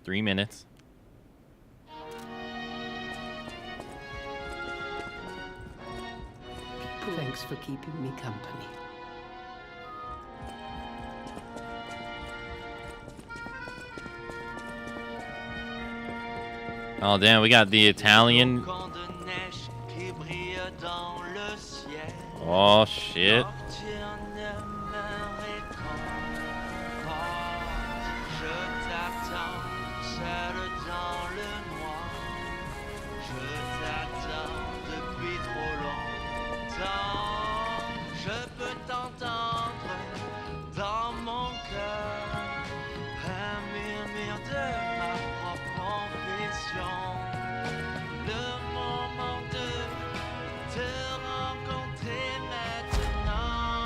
Three minutes. Thanks for keeping me company. Oh damn, we got the Italian. Oh shit.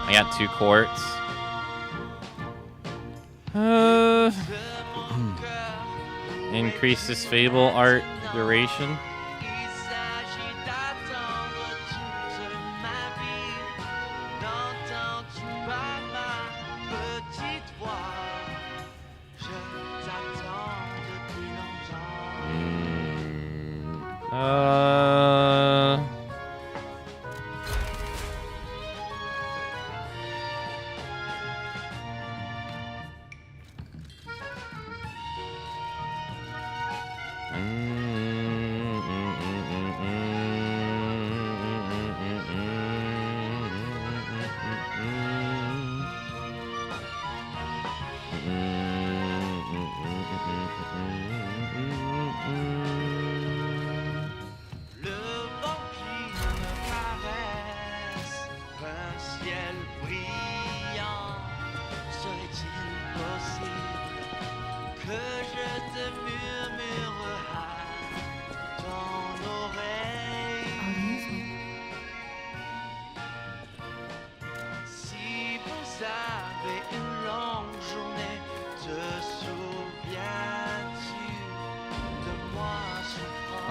I got 2 quarts. Increase this fable art duration.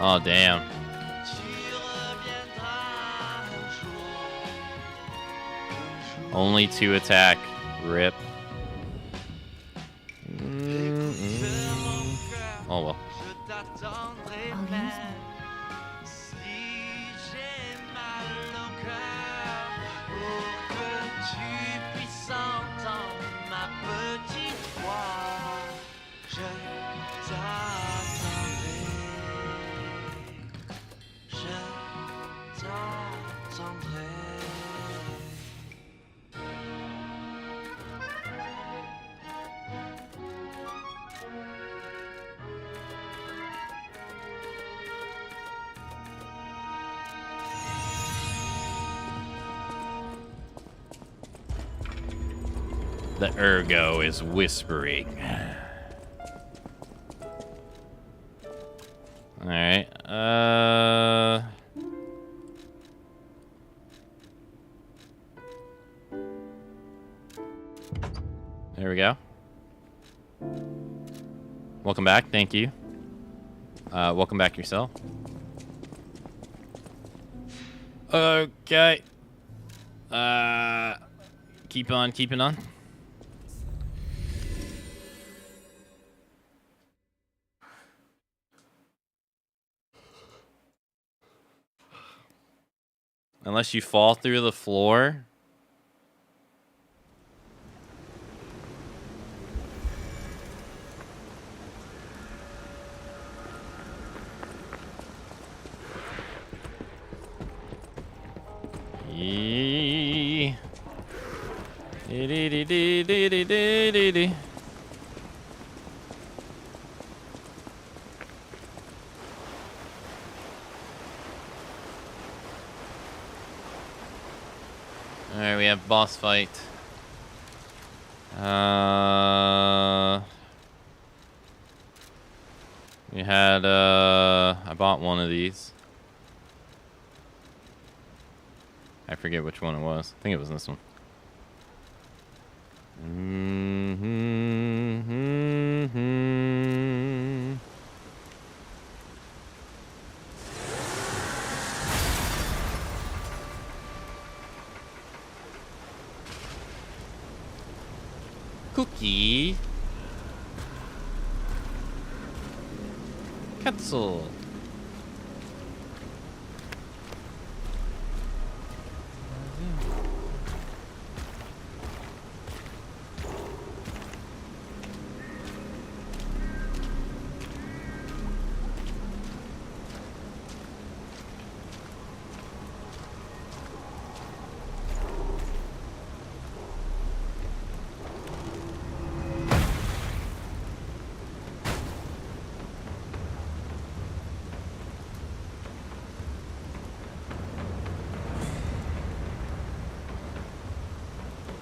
Oh, damn. Only 2 attack. Rip. Oh, well. The ergo is whispering. Alright, there we go. Welcome back, thank you. Welcome back yourself. Okay. Keep on keeping on. Unless you fall through the floor. Yee. Dee-dee-dee-dee-dee-dee-dee-dee. Alright, we have boss fight. We had, I bought one of these. I forget which one it was. I think it was this one. Cookie. Katsu.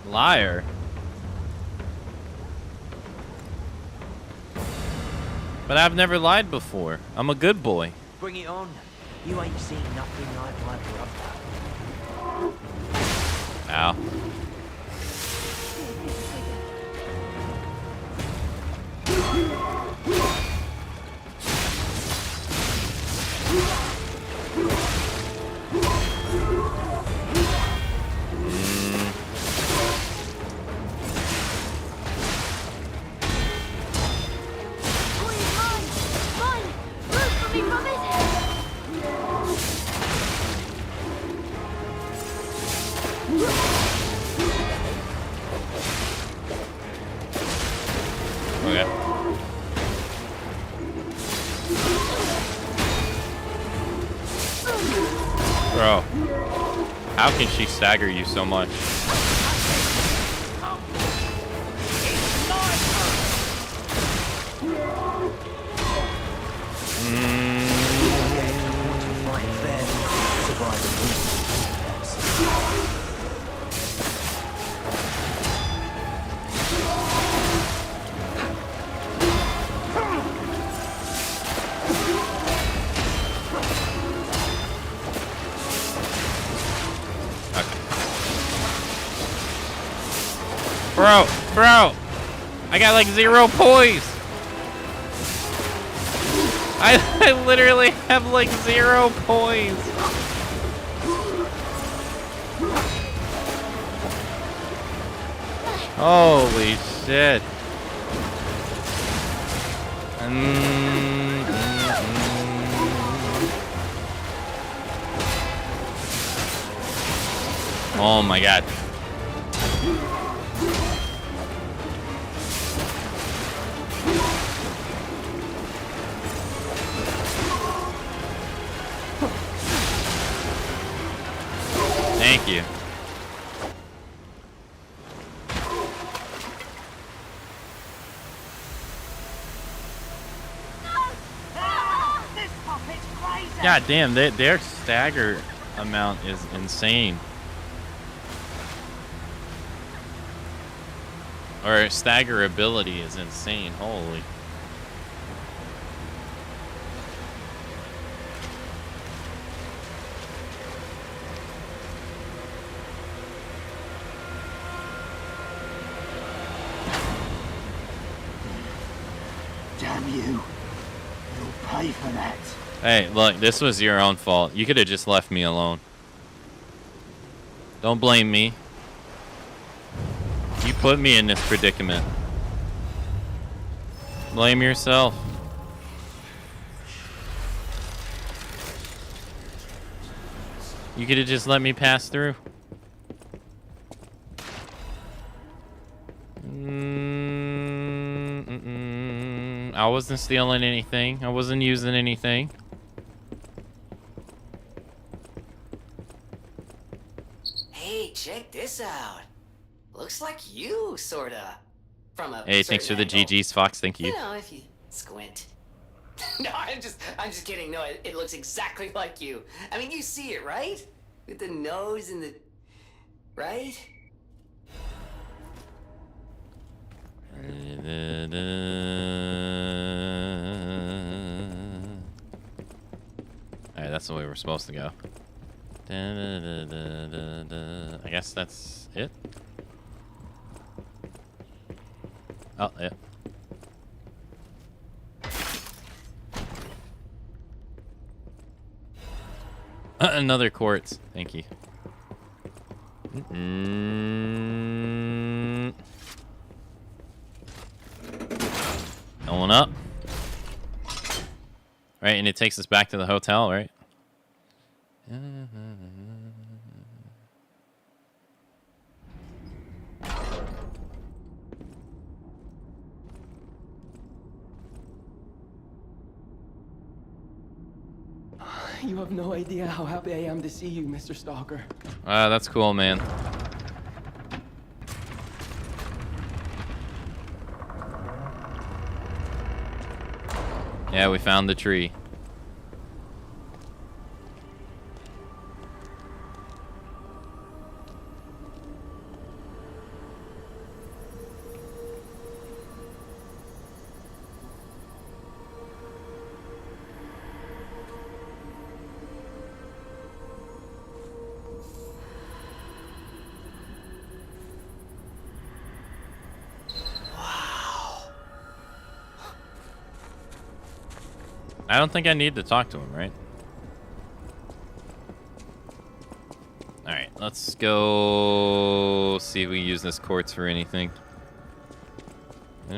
Liar. But I've never lied before. I'm a good boy. Bring it on. You ain't seen nothing like my brother. Ow. Okay. Bro, how can she stagger you so much? Bro, I got like 0 poise. I literally have like 0 poise. Holy shit. Oh my god. Thank you. God damn, their stagger amount is insane. Or stagger ability is insane. Holy. Damn you. You'll pay for that. Hey, look, this was your own fault. You could have just left me alone. Don't blame me. You put me in this predicament. Blame yourself. You could have just let me pass through. I wasn't stealing anything. I wasn't using anything. Hey, check this out. Looks like you, sorta. From a Hey, thanks for the certain angle. GGs, Fox. Thank you. You know, if you squint. No, I'm just kidding. No, it looks exactly like you. I mean, you see it, right? With the nose and the... Right? Alright, that's the way we're supposed to go. I guess that's it. Oh, yeah. Another quartz. Thank you. Going up. Right, and it takes us back to the hotel, right? You have no idea how happy I am to see you, Mr. Stalker. That's cool, man. Yeah, we found the tree. I don't think I need to talk to him, right? let's go see if we use this quartz for anything. I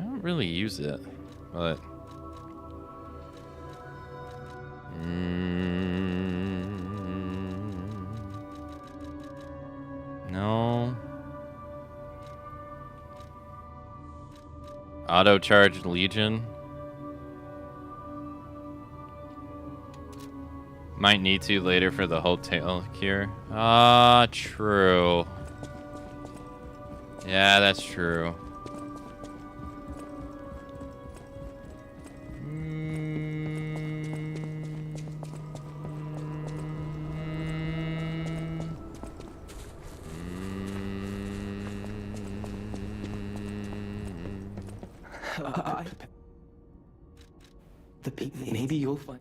don't really use it, but no. Auto charged Legion. Might need to later for the hotel cure. Ah, true. Yeah, that's true. Maybe you'll find.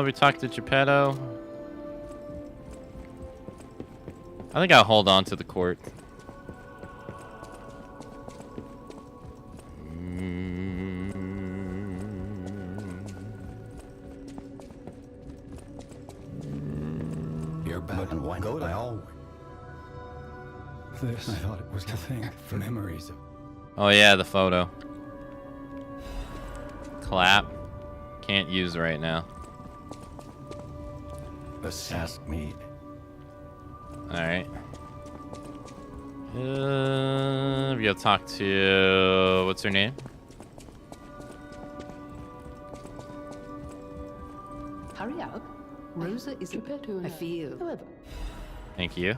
We talked to Geppetto. I think I'll hold on to the court. You're back and why go to all. This, I thought it was the thing for memories of. Oh yeah, the photo. Clap. Can't use right now. Ask me. Alright. We'll talk to... What's her name? Hurry up. Rosa is I feel. However, Thank you.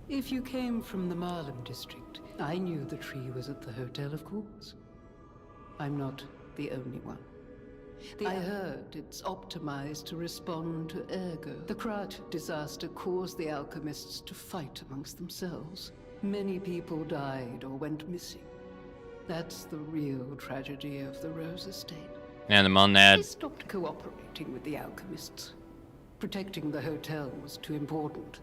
if you came from the Marlem district, I knew the tree was at the hotel, of course. I'm not the only one. I heard it's optimized to respond to ergo. The Krat disaster caused the alchemists to fight amongst themselves. Many people died or went missing. That's the real tragedy of the Rose Estate. And the Monad. They stopped cooperating with the alchemists. Protecting the hotel was too important.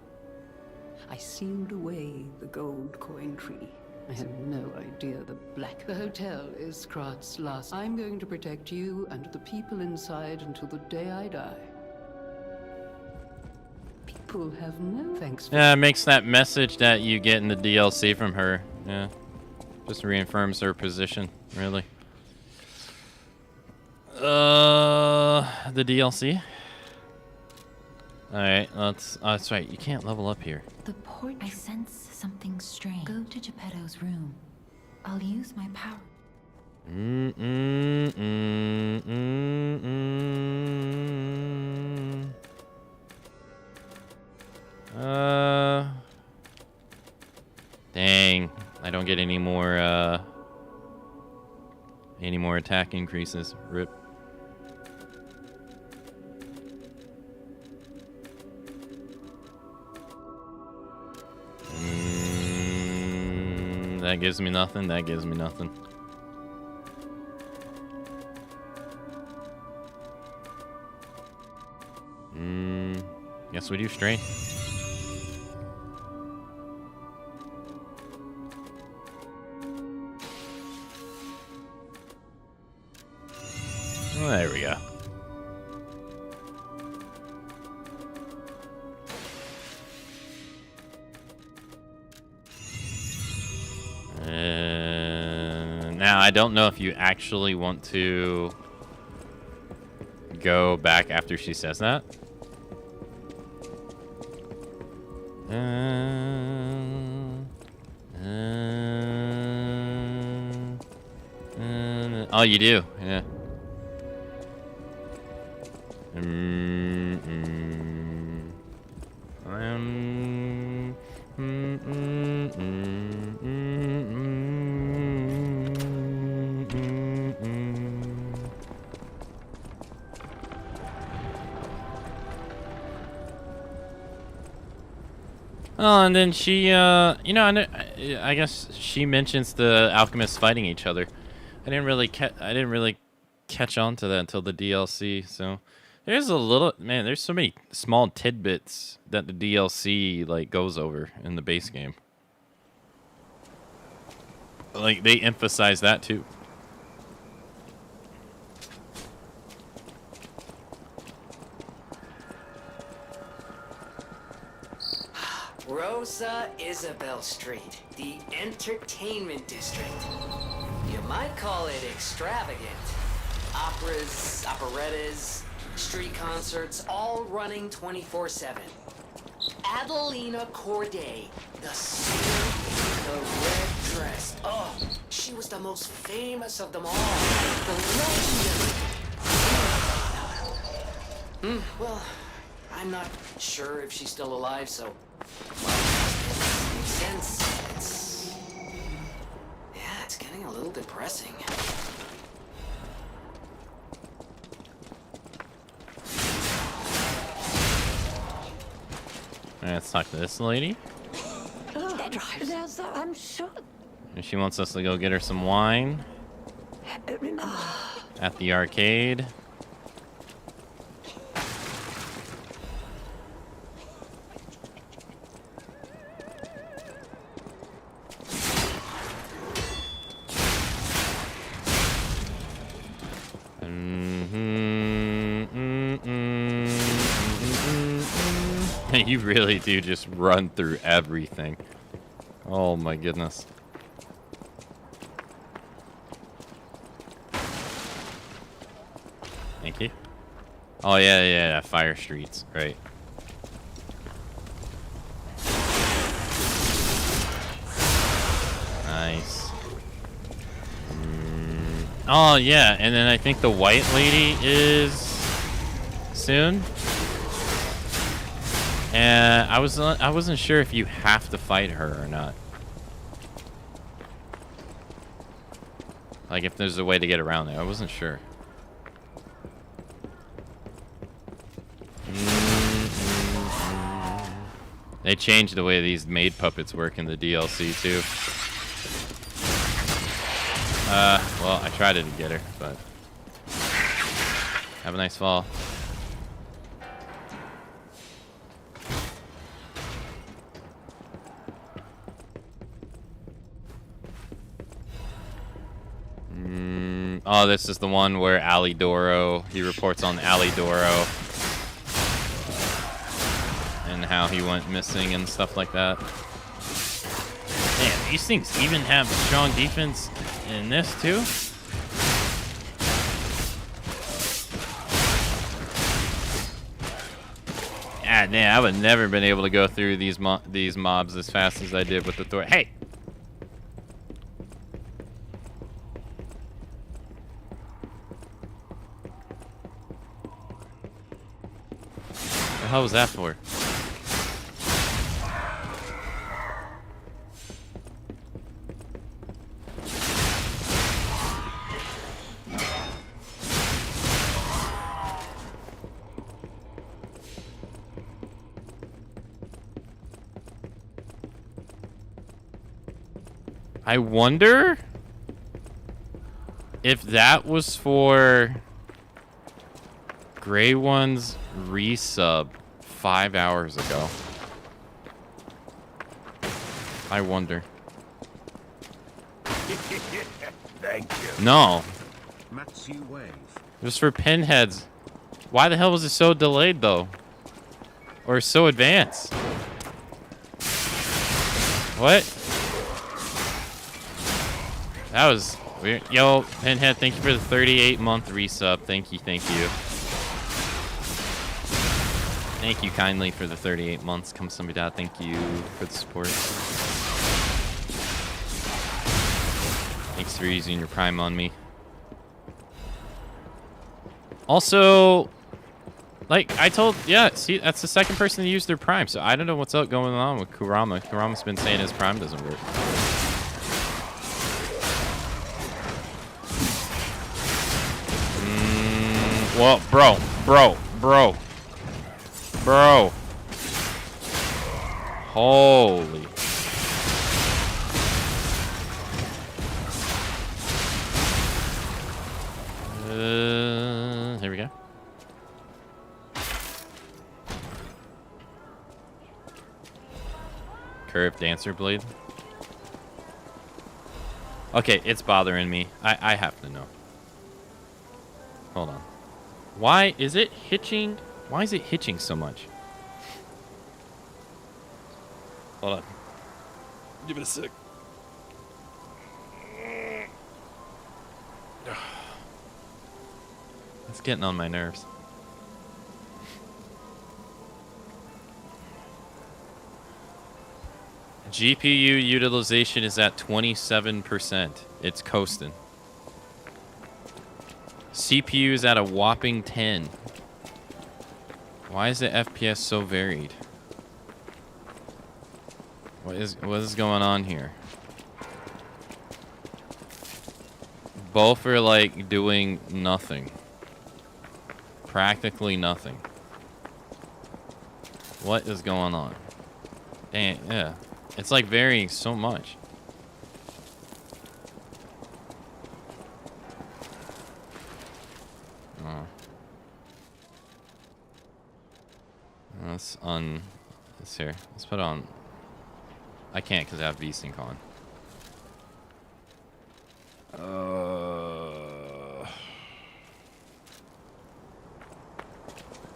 I sealed away the gold coin tree. I had no idea the black... The hotel is Krat's last... I'm going to protect you and the people inside until the day I die. People have no thanks for... Yeah, it makes that message that you get in the DLC from her. Yeah. Just reaffirms her position, really. The DLC. Alright, let's... Oh, that's right, you can't level up here. The portrait. I sense something strange. Go to Geppetto's room. I'll use my power. Dang, I don't get any more attack increases. Rip. That gives me nothing. That gives me nothing. Guess we do strain. Oh, there we go. Now, I don't know if you actually want to go back after she says that. Oh, you do? Yeah. Oh, and then she, I guess she mentions the alchemists fighting each other. I didn't really catch on to that until the DLC. So there's there's so many small tidbits that the DLC like goes over in the base game. Like they emphasize that too. Rosa Isabel Street, the entertainment district. You might call it extravagant. Operas, operettas, street concerts, all running 24/7. Adelina Corday, the singer in the red dress. Oh, she was the most famous of them all. The legendary. Well, I'm not sure if she's still alive, so... Since it's getting a little depressing. Let's talk to this lady. I'm sure. And she wants us to go get her some wine at the arcade. You really do just run through everything. Oh my goodness. Thank you. Oh yeah, fire streets, right. Nice. Oh yeah, and then I think the white lady is soon. And I wasn't sure if you have to fight her or not. Like if there's a way to get around it. I wasn't sure. They changed the way these maid puppets work in the DLC too. Well, I tried to get her, but have a nice fall. Oh, this is the one where Alidoro, he reports on Alidoro and how he went missing and stuff like that. Man, these things even have strong defense in this too? Ah, damn, I would never been able to go through these mobs as fast as I did with the Thor. Hey! What the hell was that for? I wonder if that was for Grey One's resub 5 hours ago. I wonder. Thank you. No. Matsu wave. It was for pinheads. Why the hell was it so delayed though? Or so advanced? What? That was weird. Yo, Pinhead, thank you for the 38-month resub. Thank you, thank you. Thank you kindly for the 38 months. Come somebody out. Thank you for the support. Thanks for using your Prime on me. Also, Like, I told... Yeah, see, that's the second person to use their Prime, so I don't know what's up going on with Kurama. Kurama's been saying his Prime doesn't work. Well, bro. Holy. Here we go. Curved dancer blade. Okay, it's bothering me. I have to know. Hold on. Why is it hitching? Why is it hitching so much? Hold on. Give it a sec. It's getting on my nerves. GPU utilization is at 27%. It's coasting. CPU is at a whopping 10. Why is the FPS so varied? What is going on here? Both are like doing nothing. Practically nothing. What is going on? Dang, yeah. It's like varying so much. Oh. Let's Let's here. Let's put on. I can't because I have VSync on.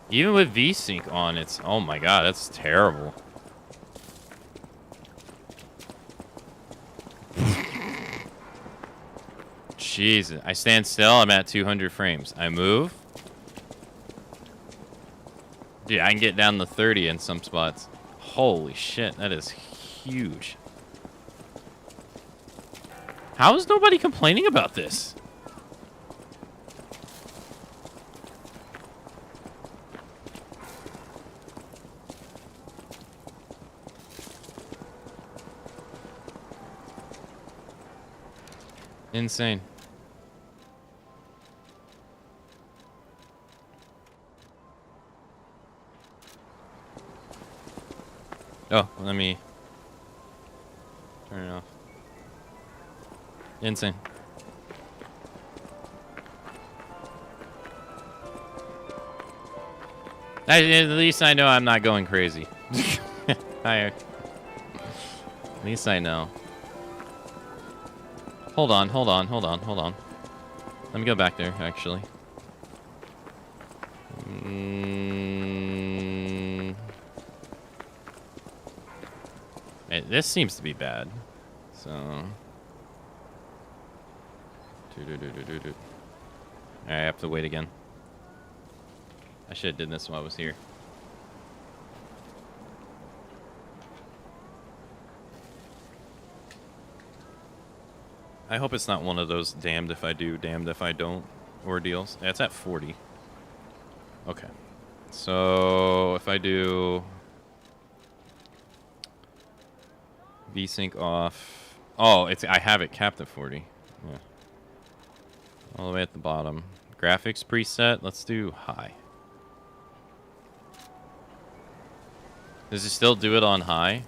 Even with VSync on, it's... Oh my god, that's terrible. Jesus. I stand still, I'm at 200 frames. I move. Dude, I can get down to 30 in some spots. Holy shit, that is huge. How is nobody complaining about this? Insane. Oh, let me turn it off. Insane. At least I know I'm not going crazy. At least I know. Hold on. Let me go back there, actually. This seems to be bad. So... Alright, I have to wait again. I should have did this while I was here. I hope it's not one of those damned if I do, damned if I don't ordeals. Yeah, it's at 40. Okay. So if I do VSync off. Oh, I have it capped at 40. Yeah. All the way at the bottom. Graphics preset, let's do high. Does it still do it on high?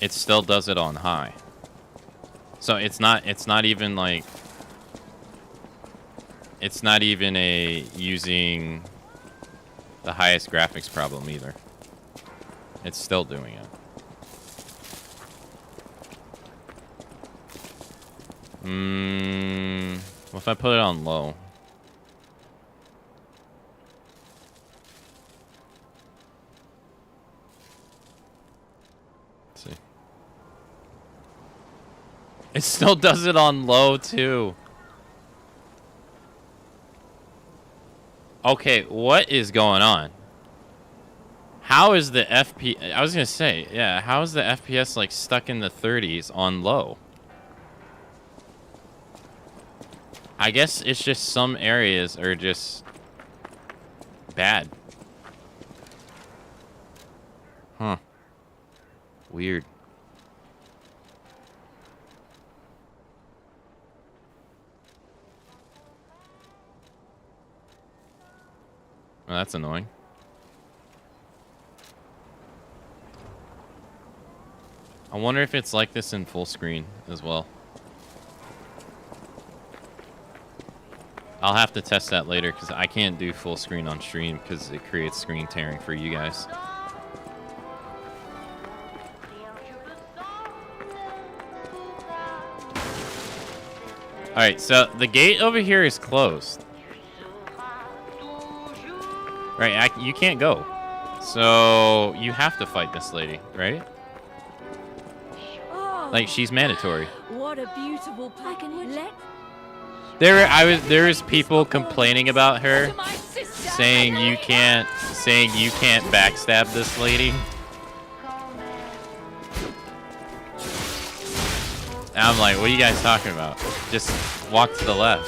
It still does it on high. So it's not even like, it's not even a using the highest graphics problem either. It's still doing it. What if I put it on low? Let's see. It still does it on low too. Okay, what is going on? How is the FPS... I was gonna say, yeah, how is the FPS like stuck in the 30s on low? I guess it's just some areas are just bad. Huh. Weird. Well, that's annoying. I wonder if it's like this in full screen as well. I'll have to test that later because I can't do full screen on stream because it creates screen tearing for you guys. Alright, so the gate over here is closed. Right, you can't go. So you have to fight this lady, right? Like, she's mandatory. What a beautiful pack. There is people complaining about her, saying you can't backstab this lady. And I'm like, what are you guys talking about? Just walk to the left.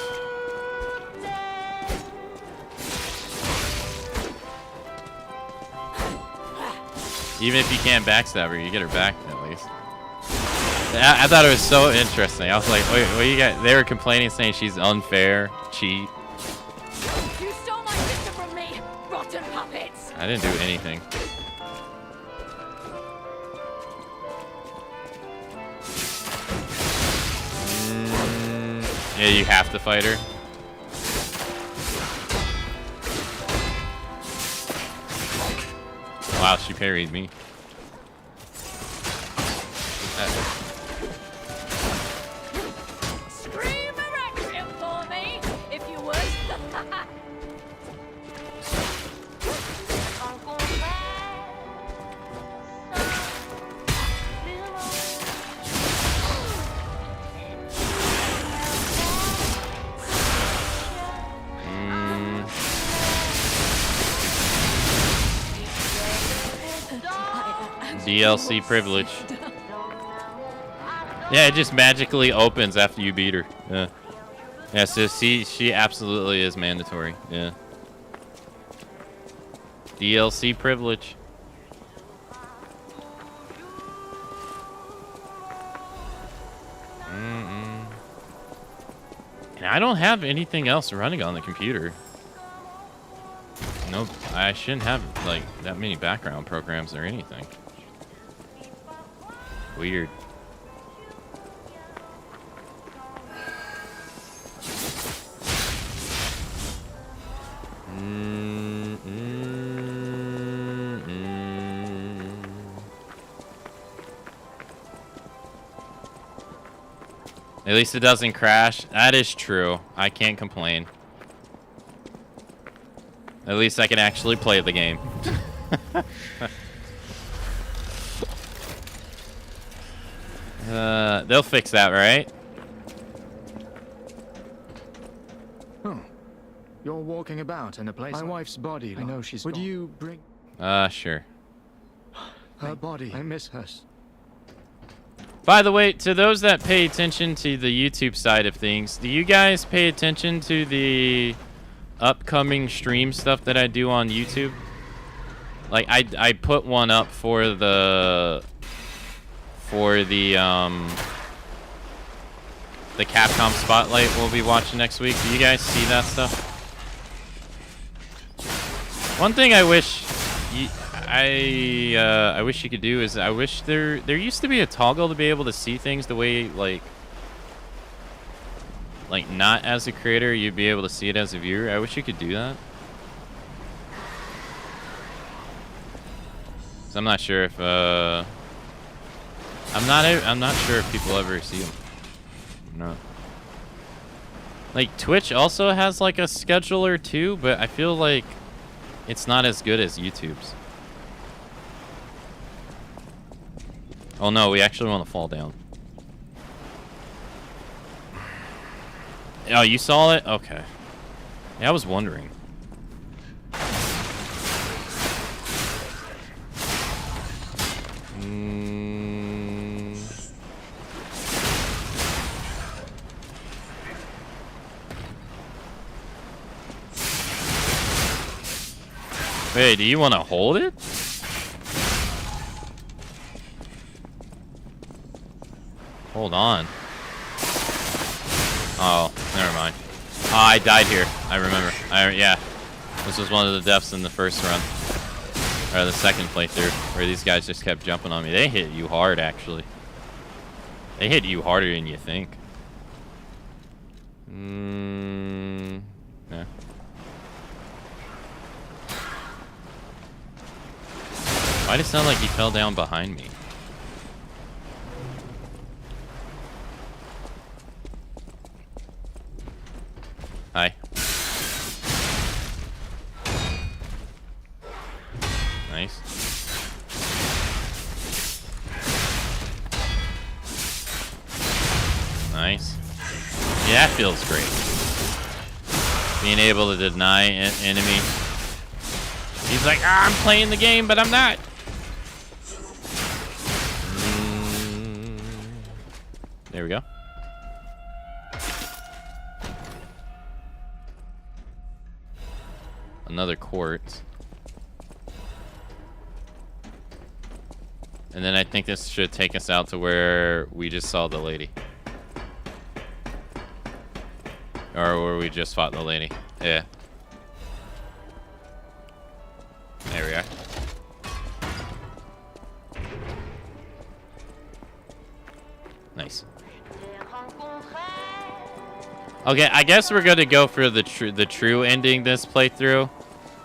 Even if you can't backstab her, you get her back at least. I thought it was so interesting. I was like, wait, what you got? They were complaining, saying she's unfair, cheat. You stole my sister from me, rotten puppets. I didn't do anything. Yeah, you have to fight her. Wow, she parried me. Scream a requiem for me, if you would. DLC privilege. Yeah, it just magically opens after you beat her. Yeah. Yeah, so she absolutely is mandatory. Yeah. DLC privilege. And I don't have anything else running on the computer. Nope, I shouldn't have like that many background programs or anything. Weird. At least it doesn't crash. That is true. I can't complain. At least I can actually play the game. They'll fix that, right? Oh, you're walking about in a place. My wife's body. I know she's. Would you bring? Sure. Her body. I miss her. By the way, to those that pay attention to the YouTube side of things, do you guys pay attention to the upcoming stream stuff that I do on YouTube? Like, I put one up for the Capcom Spotlight we'll be watching next week. Do you guys see that stuff? One thing I wish I wish you could do is I wish there used to be a toggle to be able to see things the way like not as a creator you'd be able to see it as a viewer. I wish you could do that. So I'm not sure if I'm not sure if people ever see them. No. Like Twitch also has like a scheduler too, but I feel like it's not as good as YouTube's. Oh no, we actually want to fall down. Oh, you saw it? Okay. Yeah, I was wondering. Wait, do you want to hold it? Hold on. Oh, never mind. Oh, I died here. I remember. Yeah. This was one of the deaths in the first run. Or the second playthrough, where these guys just kept jumping on me. They hit you hard, actually. They hit you harder than you think. Yeah. Why'd it sound like he fell down behind me? Hi. Nice. Nice. Yeah, that feels great. Being able to deny an enemy. He's like, I'm playing the game, but I'm not. There we go. Another quartz. And then I think this should take us out to where we just saw the lady. Or where we just fought the lady. Yeah. There we are. Nice. Okay, I guess we're gonna go for the true ending this playthrough,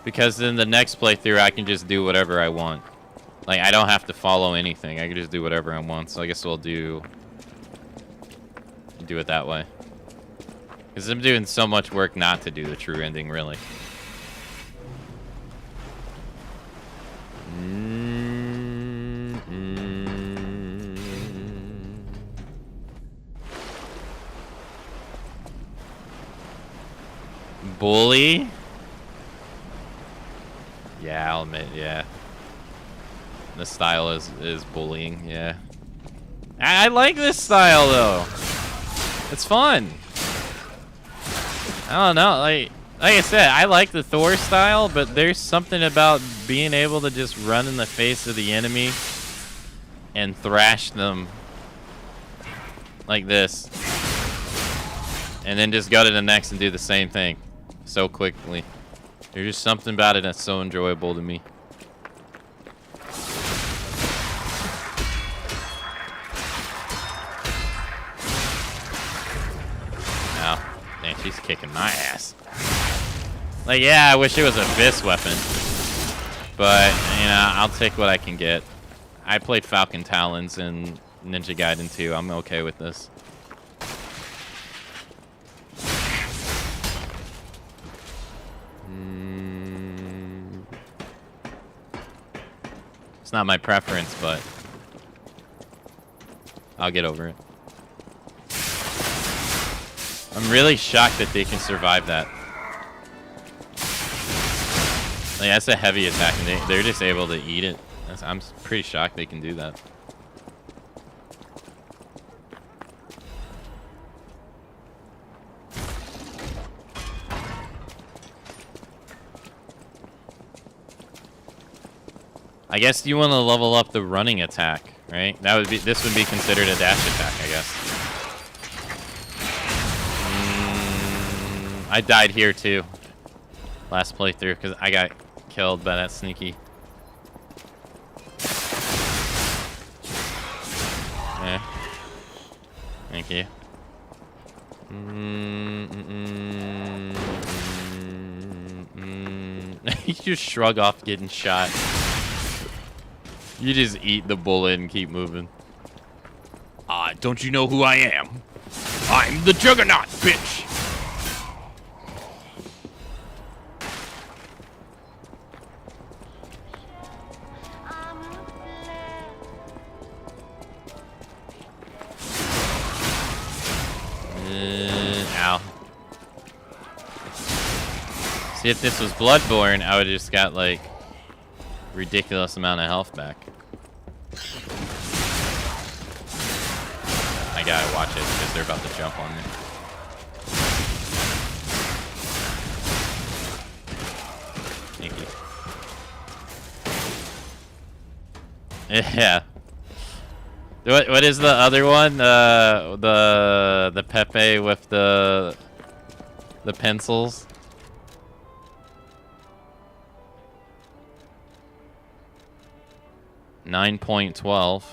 because in the next playthrough I can just do whatever I want. Like, I don't have to follow anything. I can just do whatever I want. So I guess we'll do it that way. Because I'm doing so much work not to do the true ending, really. Bully? Yeah, I'll admit, yeah. The style is bullying, yeah. I like this style, though. It's fun. I don't know, like I said, I like the Thor style, but there's something about being able to just run in the face of the enemy and thrash them like this. And then just go to the next and do the same thing so quickly. There's just something about it that's so enjoyable to me. Ow. Dang, she's kicking my ass. Like, yeah, I wish it was a fist weapon. But, you know, I'll take what I can get. I played Falcon Talons in Ninja Gaiden 2. I'm okay with this. It's not my preference, but I'll get over it. I'm really shocked that they can survive that. Like, that's a heavy attack, and they're just able to eat it. I'm pretty shocked they can do that. I guess you want to level up the running attack, right? This would be considered a dash attack, I guess. I died here too. Last playthrough because I got killed by that sneaky. Yeah. Thank you. You just shrug off getting shot. You just eat the bullet and keep moving. Don't you know who I am? I'm the Juggernaut, bitch! Ow. See, if this was Bloodborne, I would have just got, like, ridiculous amount of health back. I gotta watch it because they're about to jump on me. Thank you. Yeah. What is the other one? The Pepe with the pencils. 9.12.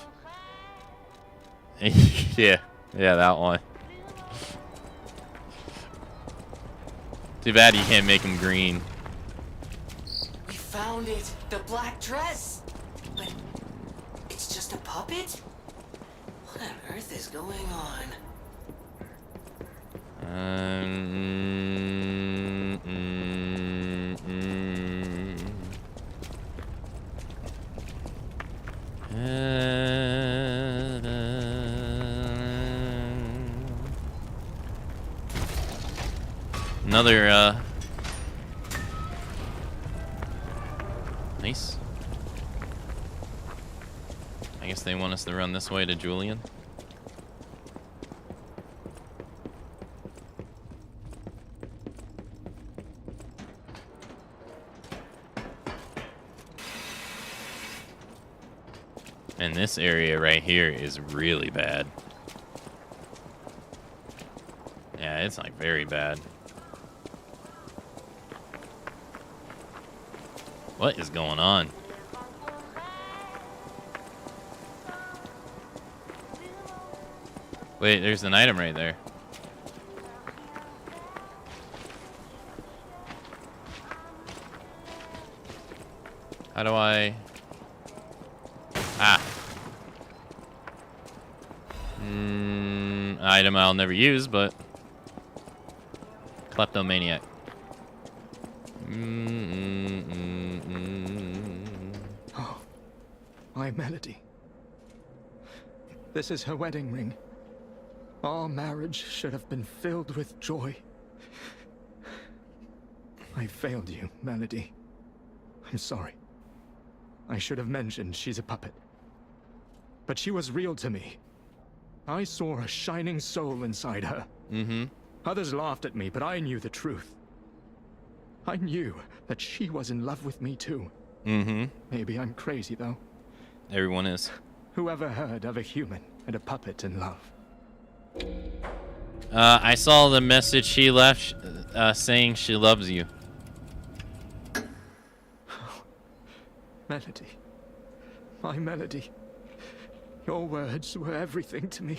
Yeah, that one. Too bad you can't make him green. We found it! The black dress! But it's just a puppet? What on earth is going on? Another, nice. I guess they want us to run this way to Julian. And this area right here is really bad. Yeah, it's like very bad. What is going on? Wait, there's an item right there. How do I... Ah. Item I'll never use, but... Kleptomaniac. Oh, my Melody. This is her wedding ring. Our marriage should have been filled with joy. I failed you, Melody. I'm sorry. I should have mentioned she's a puppet. But she was real to me. I saw a shining soul inside her. Others laughed at me, but I knew the truth. I knew that she was in love with me too. Maybe I'm crazy, though. Everyone is. Whoever heard of a human and a puppet in love? I saw the message she left saying she loves you. Melody. My Melody. Your words were everything to me.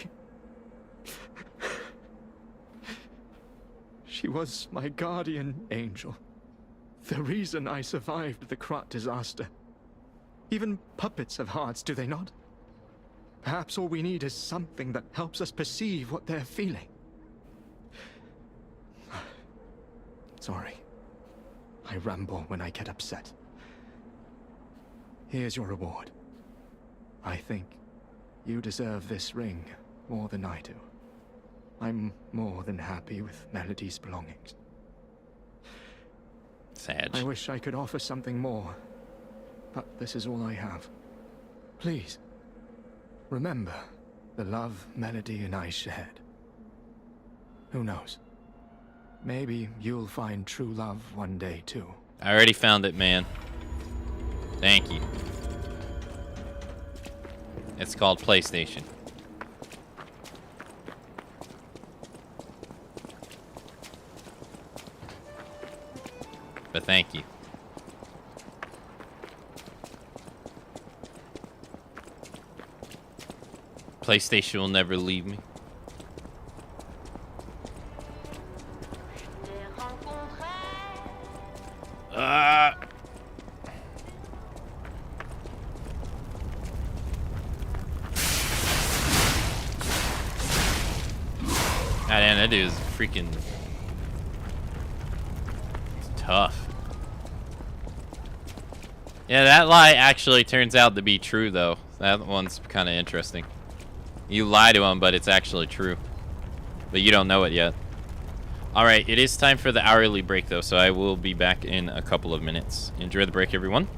She was my guardian angel. The reason I survived the Krat disaster. Even puppets have hearts, do they not? Perhaps all we need is something that helps us perceive what they're feeling. Sorry. I ramble when I get upset. Here's your reward. I think you deserve this ring more than I do. I'm more than happy with Melody's belongings. Sad. I wish I could offer something more, but this is all I have. Please, remember the love Melody and I shared. Who knows? Maybe you'll find true love one day, too. I already found it, man. Thank you. It's called PlayStation. But thank you. PlayStation will never leave me. God damn, that dude is freaking tough. Yeah, that lie actually turns out to be true, though. That one's kind of interesting. You lie to him, but it's actually true. But you don't know it yet. Alright, it is time for the hourly break, though, so I will be back in a couple of minutes. Enjoy the break, everyone.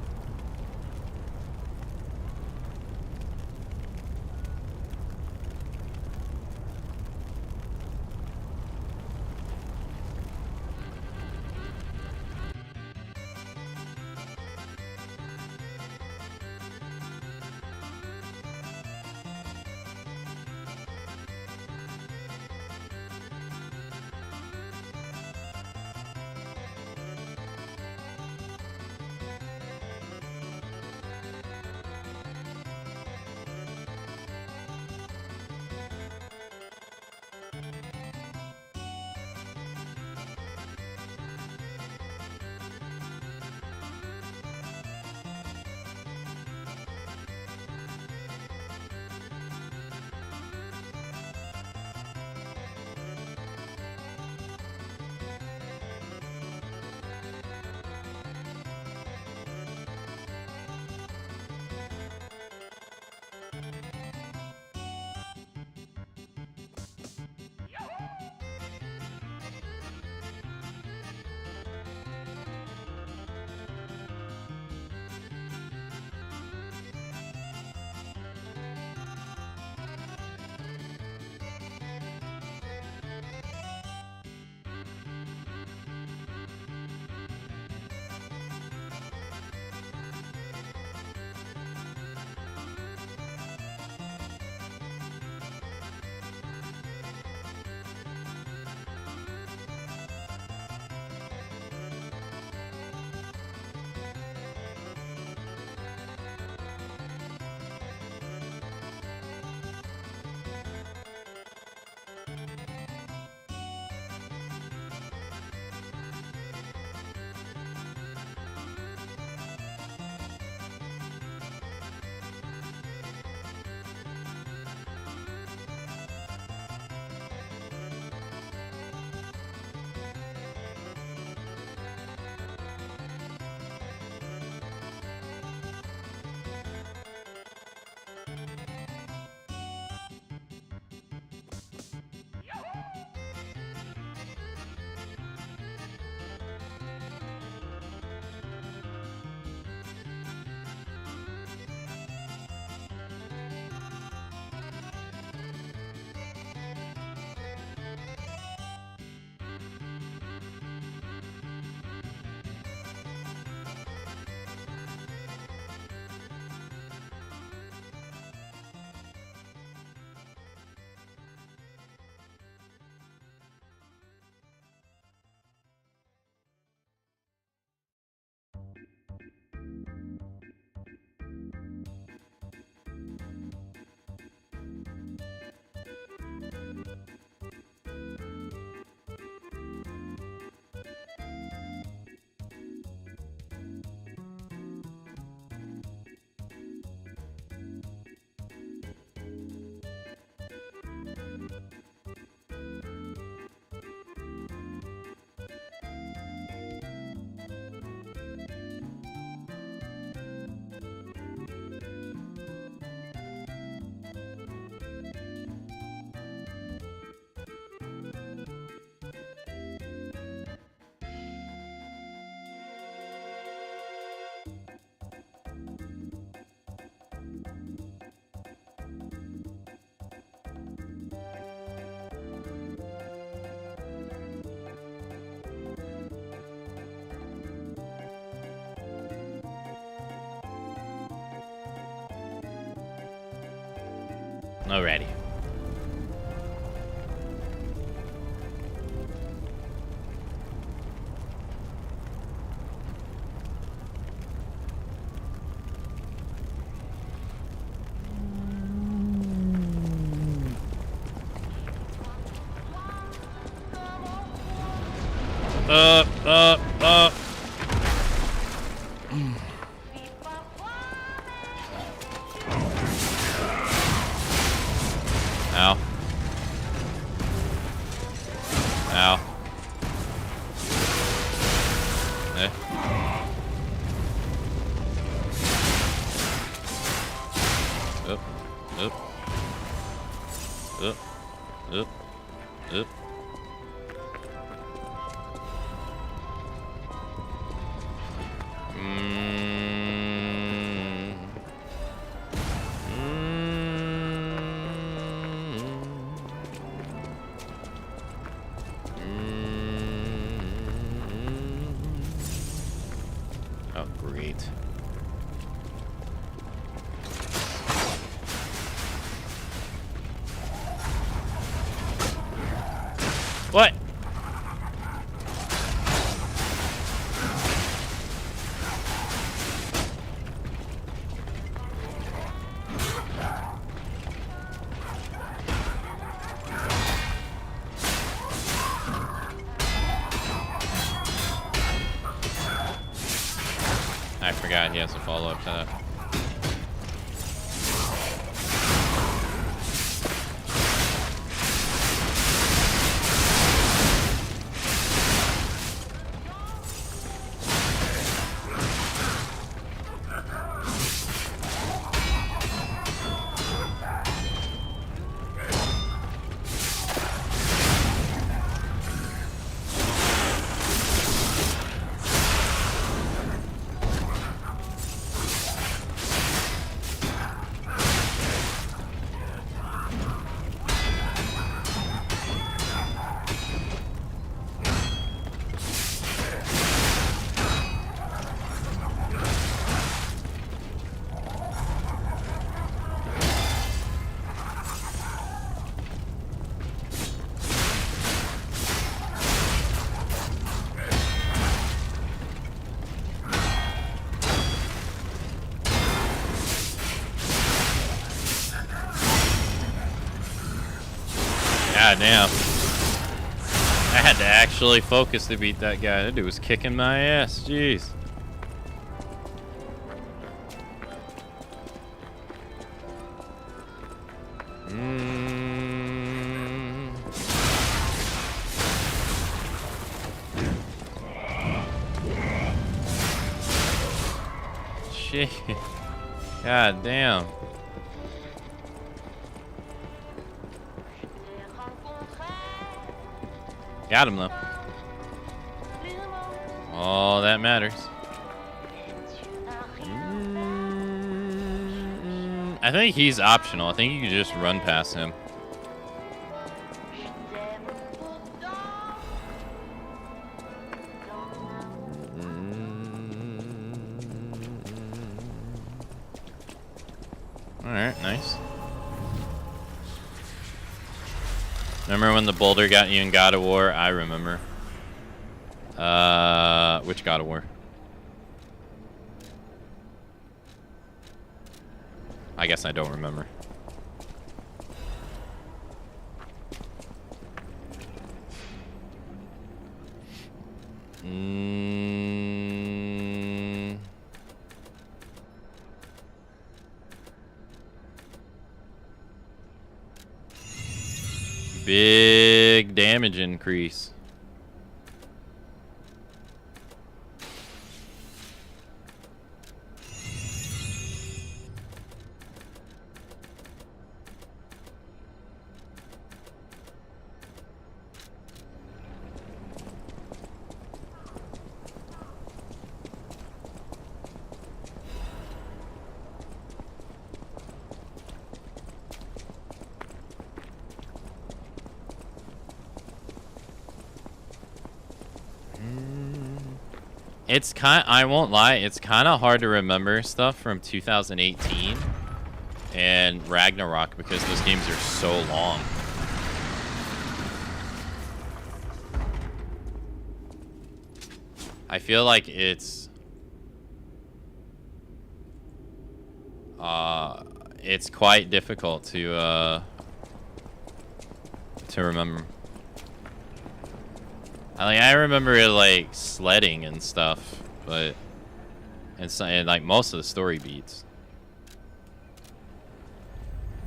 Alrighty. Ow. Ow. Eh. Up. Up. Up. Up. Up. Oh, great. What? I forgot he has a follow-up to that. God damn. I had to actually focus to beat that guy. That dude was kicking my ass. Jeez. Shit. God damn. Got him though. All that matters. I think he's optional. I think you can just run past him. Alright, nice. Remember when the boulder got you in God of War? I remember. Which God of War? I guess I don't remember. Big damage increase. I won't lie, it's kind of hard to remember stuff from 2018 and Ragnarok because those games are so long. I feel like it's quite difficult to remember. I remember it like sledding and stuff, but and like most of the story beats.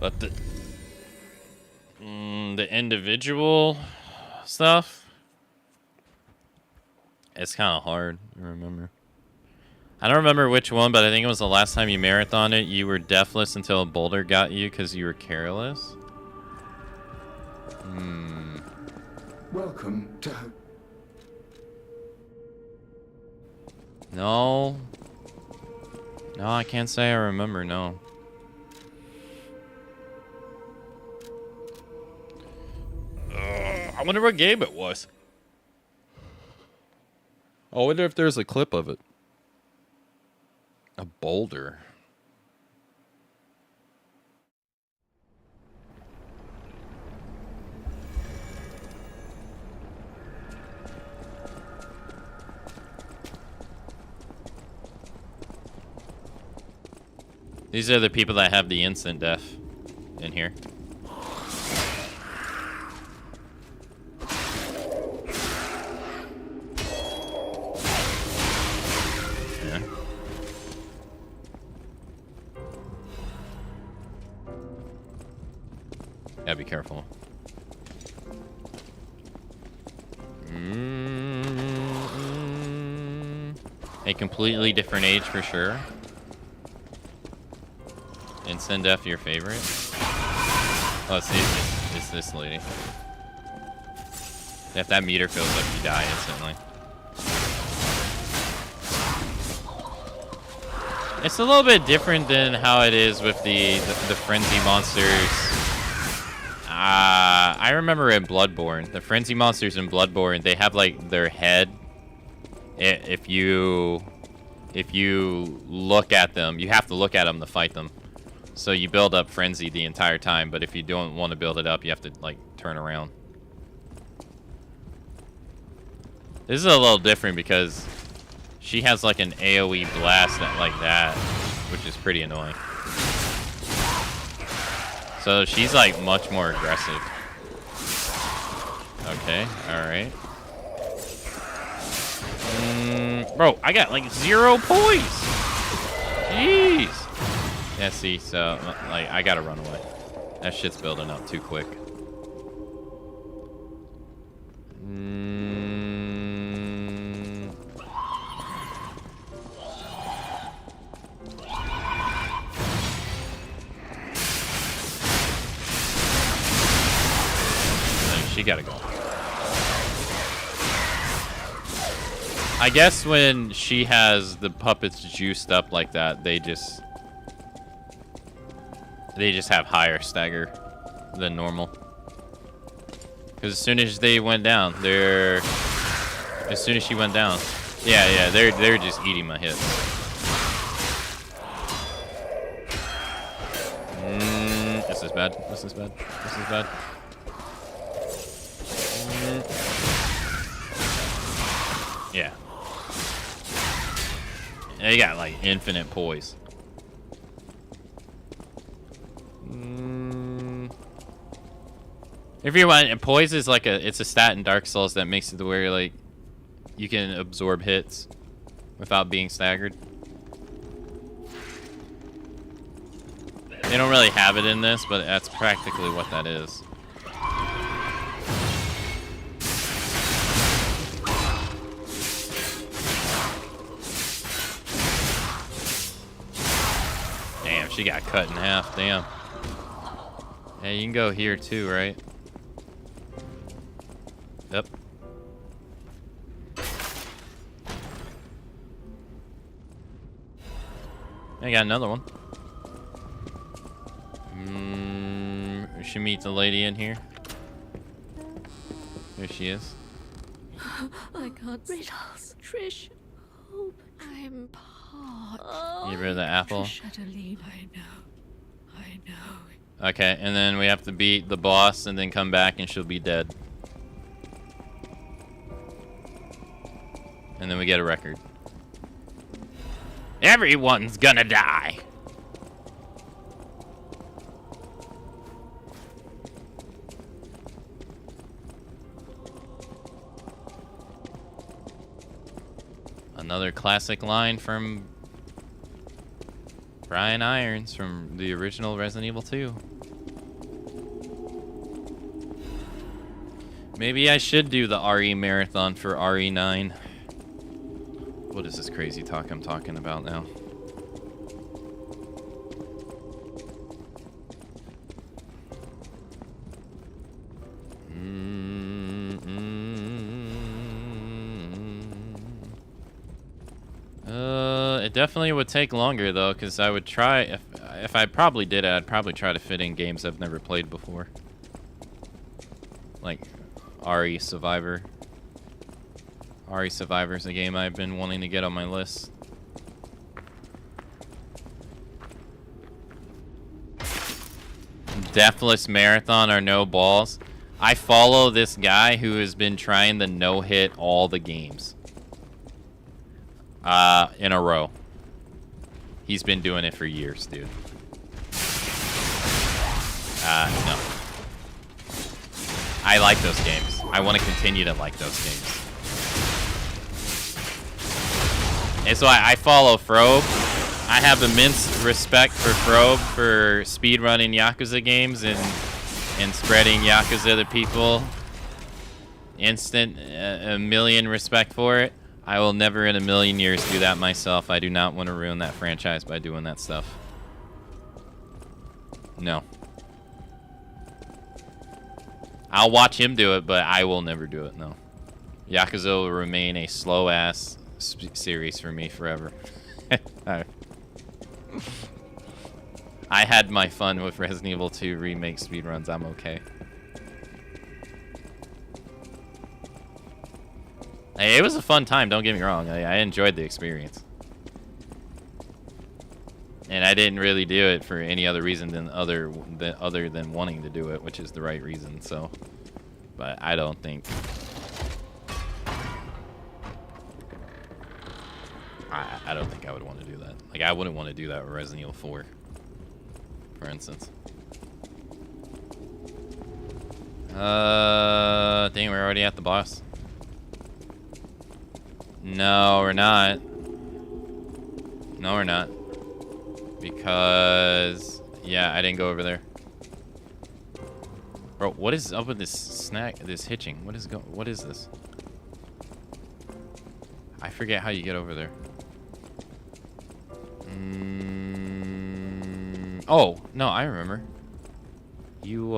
But the individual stuff, it's kind of hard to remember. I don't remember which one, but I think it was the last time you marathoned it. You were deathless until a boulder got you because you were careless. Welcome to... No. No, I can't say I remember, no. I wonder what game it was. I wonder if there's a clip of it. A boulder. These are the people that have the instant death in here. Yeah. Gotta be careful. A completely different age for sure. Instant death your favorite? Oh, see, it's this lady. If that meter fills up, you die instantly. It's a little bit different than how it is with the frenzy monsters. I remember in Bloodborne, the frenzy monsters in Bloodborne, they have like their head. If you look at them, you have to look at them to fight them. So you build up frenzy the entire time, but if you don't want to build it up, you have to like turn around. This is a little different because she has like an AoE blast like that, which is pretty annoying. So she's like much more aggressive. Okay, alright. Bro, I got like 0 points! Jeez! Yeah, see, so, like, I gotta run away. That shit's building up too quick. She gotta go. I guess when she has the puppets juiced up like that, they just have higher stagger than normal. Because as soon as they went down, as soon as she went down, yeah, they're just eating my hits. This is bad. This is bad. This is bad. Yeah. They got like infinite poise. If you want, poise is like it's a stat in Dark Souls that makes it to where like you can absorb hits without being staggered. They don't really have it in this, but that's practically what that is. Damn, she got cut in half. Damn. Hey, you can go here too, right? Yep. I got another one. We should meet the lady in here. There she is. I can't riddles. Trish, hope I'm part. Give her the apple. Trish, Adeline, I know. Okay, and then we have to beat the boss and then come back and she'll be dead. And then we get a record. Everyone's gonna die. Another classic line from Brian Irons from the original Resident Evil 2. Maybe I should do the RE marathon for RE9. What is this crazy talk I'm talking about now? It definitely would take longer though, because I would try, if I probably did it, I'd probably try to fit in games I've never played before. Like RE Survivor. RE Survivor is a game I've been wanting to get on my list. Deathless Marathon or no balls. I follow this guy who has been trying to no-hit all the games. In a row. He's been doing it for years, dude. No. I like those games. I want to continue to like those games. And so I follow Frobe. I have immense respect for Frobe for speedrunning Yakuza games and spreading Yakuza to people. Instant, a million respect for it. I will never in a million years do that myself. I do not want to ruin that franchise by doing that stuff. No. I'll watch him do it, but I will never do it, no. Yakuza will remain a slow-ass series for me forever. I had my fun with Resident Evil 2 remake speedruns. I'm okay. Hey, it was a fun time, don't get me wrong. I enjoyed the experience. And I didn't really do it for any other reason than other than wanting to do it, which is the right reason, so. But I don't think... I don't think I would want to do that. Like, I wouldn't want to do that with Resident Evil 4, for instance. Dang, we're already at the boss. No, we're not. No, we're not. Because... yeah, I didn't go over there. Bro, what is up with this snack, this hitching? What is this? I forget how you get over there. Oh, no, I remember. You,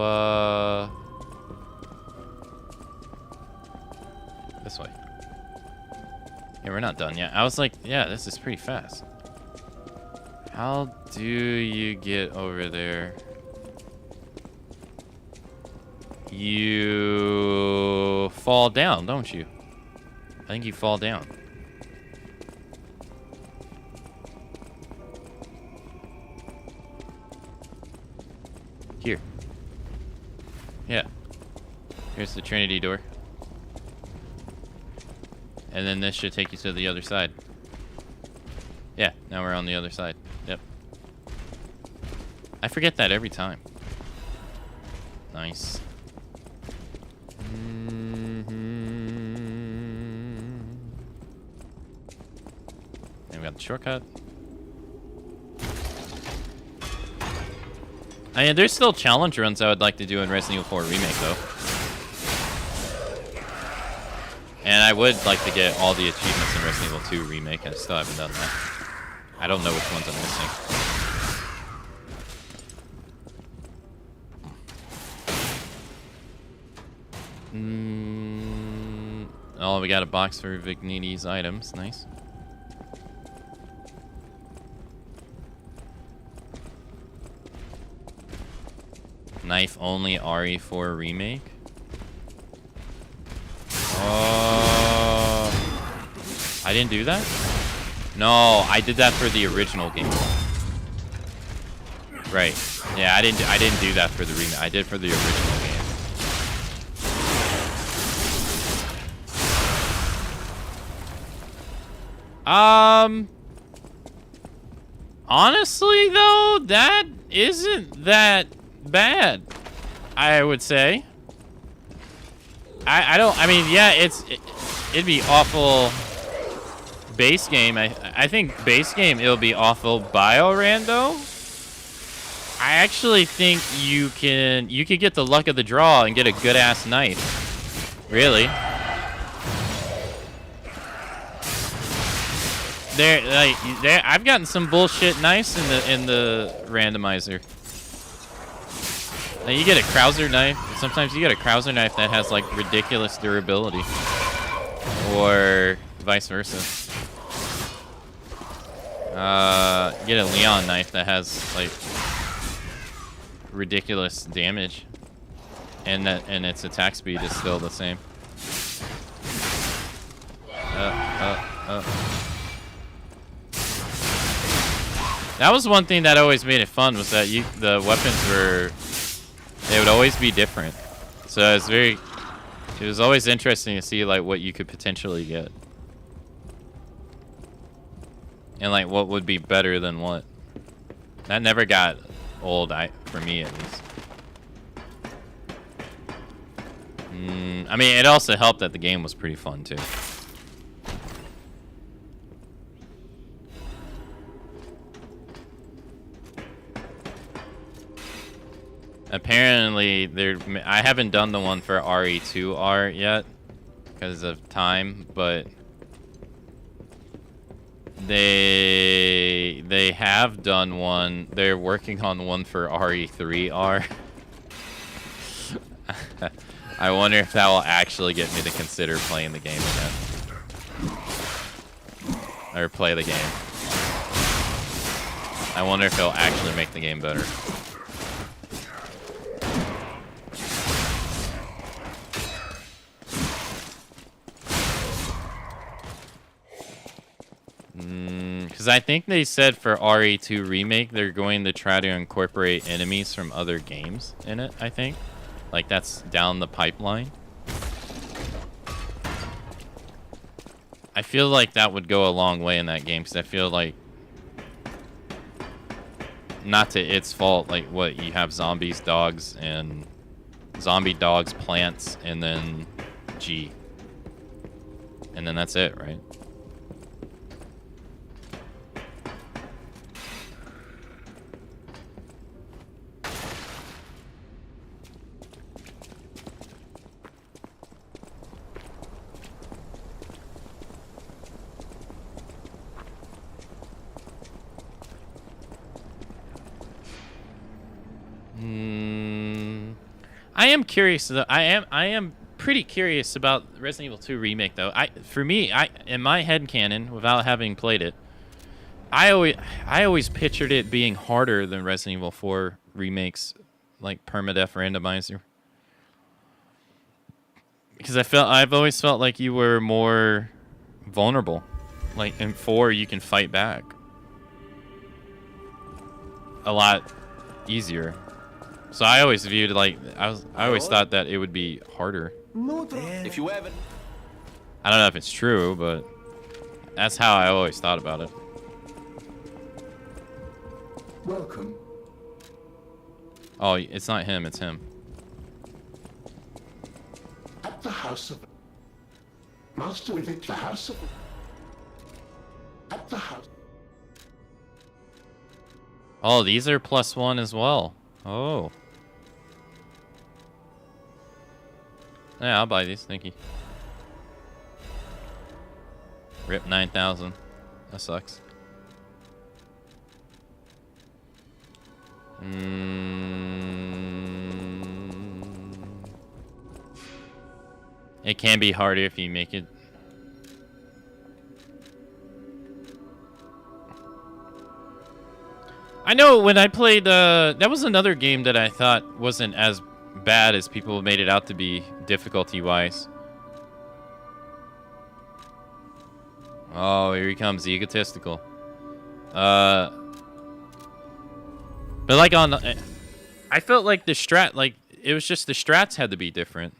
this way. Yeah, we're not done yet. I was like, yeah, this is pretty fast. How do you get over there? You fall down, don't you? I think you fall down. Here. Yeah. Here's the Trinity door. And then this should take you to the other side. Yeah, now we're on the other side. Yep. I forget that every time. Nice. And we got the shortcut. I mean, there's still challenge runs I would like to do in Resident Evil 4 Remake, though. And I would like to get all the achievements in Resident Evil 2 Remake. I still haven't done that. I don't know which ones I'm missing. Oh, we got a box for Vignini's items. Nice. Knife only RE4 Remake. Oh, I didn't do that? No, I did that for the original game. Right. Yeah, I didn't do that for the remake. I did for the original game. Honestly though, that isn't that bad, I would say. I mean, yeah, it'd be awful base game. I think base game it'll be awful bio-rando. I actually think you could get the luck of the draw and get a good ass knife. Really. I've gotten some bullshit knives in the randomizer. Now you get a Krauser knife. Sometimes you get a Krauser knife that has like ridiculous durability, or vice versa. You get a Leon knife that has like ridiculous damage, and its attack speed is still the same. That was one thing that always made it fun, was that the weapons they would always be different. So it was always interesting to see like what you could potentially get. And like what would be better than what. That never got old, for me at least. I mean, it also helped that the game was pretty fun too. Apparently, I haven't done the one for RE2R yet because of time, but they have done one. They're working on one for RE3R. I wonder if that will actually get me to consider playing the game again. Or play the game. I wonder if it'll actually make the game better. Because I think they said for RE2 Remake, they're going to try to incorporate enemies from other games in it, I think. Like, that's down the pipeline. I feel like that would go a long way in that game, because I feel like, not to its fault, like, what, you have zombies, dogs, and zombie dogs, plants, and then G. And then that's it, right? I am curious though. I am pretty curious about Resident Evil 2 Remake though. For me, in my headcanon, without having played it, I always pictured it being harder than Resident Evil 4 Remake's like permadeath randomizer. Because I've always felt like you were more vulnerable. Like in 4 you can fight back a lot easier. So I always viewed like I always thought that it would be harder. If you haven't, I don't know if it's true, but that's how I always thought about it. Welcome. Oh, it's not him, it's him. At the house of Master with it, the house of at the house. Oh, these are +1 as well. Oh. Yeah, I'll buy these. Thank you. Rip 9,000. That sucks. It can be harder if you make it. I know when I played, that was another game that I thought wasn't as bad as people made it out to be difficulty-wise. Oh, here he comes, the egotistical. But like on, I felt like the strat, like it was just the strats had to be different.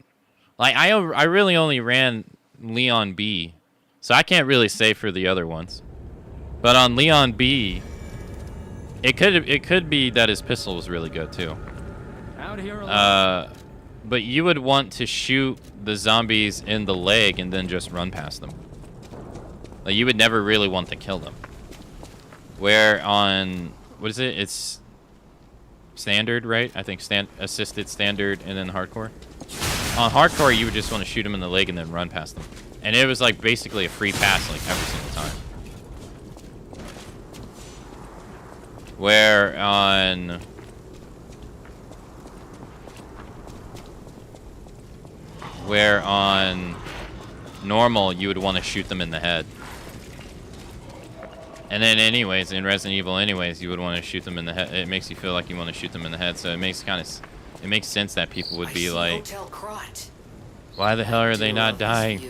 Like I really only ran Leon B, so I can't really say for the other ones. But on Leon B, it could be that his pistol was really good too. Out here alone. But you would want to shoot the zombies in the leg and then just run past them. Like you would never really want to kill them. Where on what is it? It's standard, right? I think assisted, standard, and then hardcore. On hardcore, you would just want to shoot them in the leg and then run past them. And it was like basically a free pass like every single time. Where on normal, you would want to shoot them in the head. And then anyways, in Resident Evil anyways, you would want to shoot them in the head. It makes you feel like you want to shoot them in the head, so it makes sense that people would be like, why the hell are they not dying?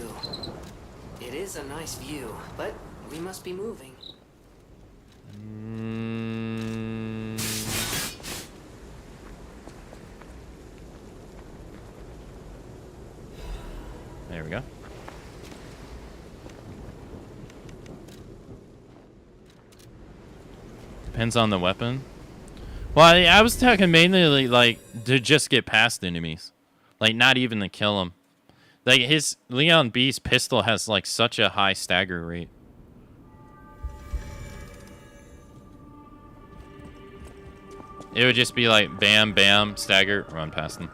It is a nice view, but we must be moving. There we go. Depends on the weapon. Well, I was talking mainly like to just get past enemies, like not even to kill them. Like his Leon B's pistol has like such a high stagger rate. It would just be like bam, bam, stagger, run past them.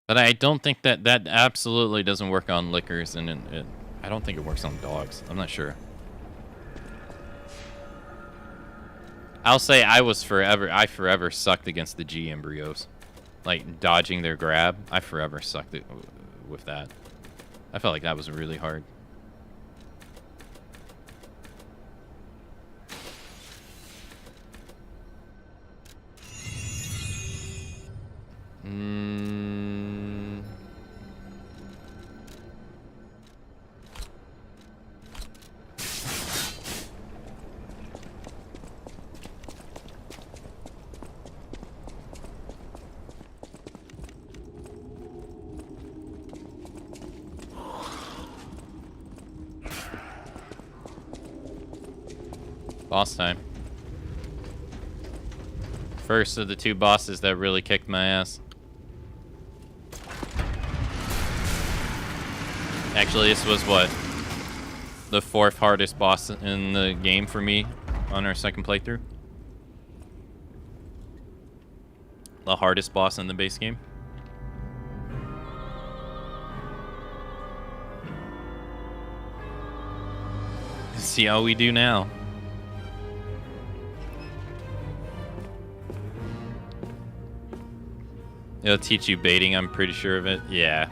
But I don't think that absolutely doesn't work on lickers, and I don't think it works on dogs. I'm not sure. I'll say I forever sucked against the G embryos. Like dodging their grab, I forever sucked it with that. I felt like that was really hard. Boss time. First of the two bosses that really kicked my ass. Actually, this was what? The 4th hardest boss in the game for me on our second playthrough. The hardest boss in the base game. See how we do now. It'll teach you baiting, I'm pretty sure of it. Yeah.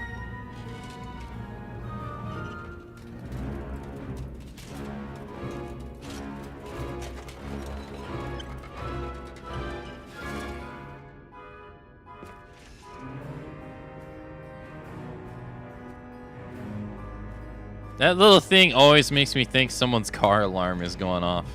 That little thing always makes me think someone's car alarm is going off.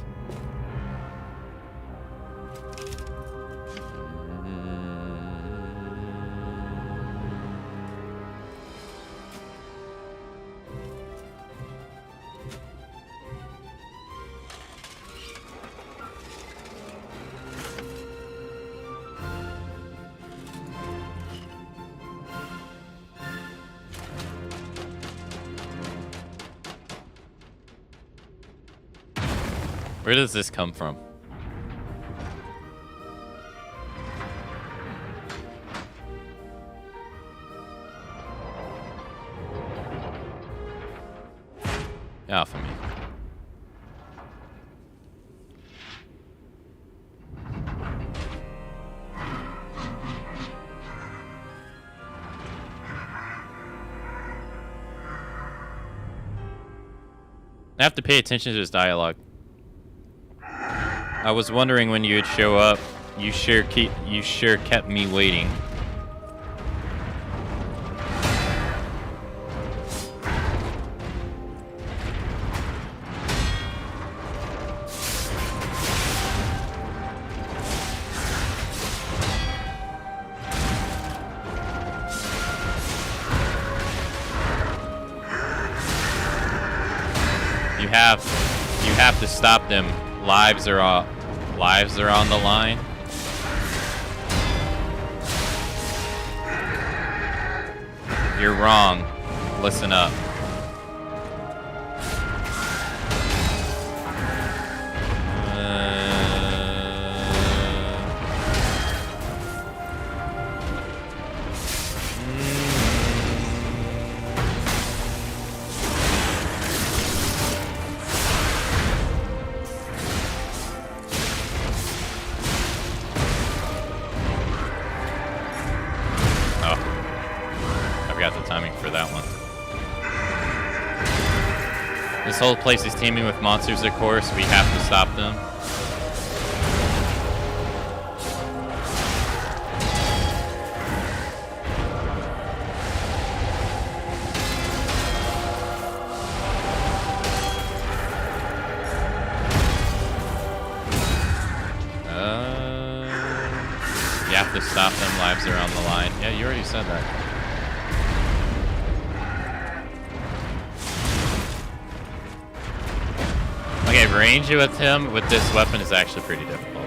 Where does this come from? Yeah, for me. I have to pay attention to his dialogue. I was wondering when you would show up. You sure kept me waiting. You have to stop them. Lives are on the line. You're wrong. Listen up. This whole place is teeming with monsters, of course. We have to stop them. You have to stop them. Lives are on the line. Yeah, you already said that. Okay, range with him with this weapon is actually pretty difficult.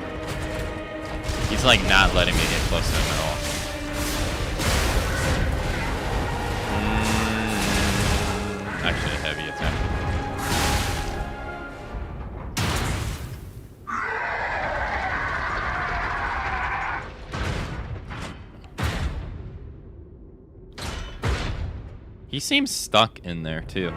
He's like not letting me get close to him at all. Actually, a heavy attack. He seems stuck in there too.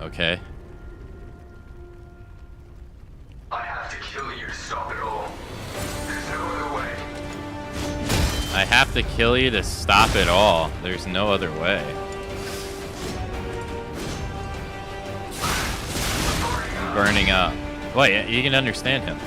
Okay. I have to kill you to stop it all. There's no other way. I have to kill you to stop it all. There's no other way. Burning up. Wait, you can understand him.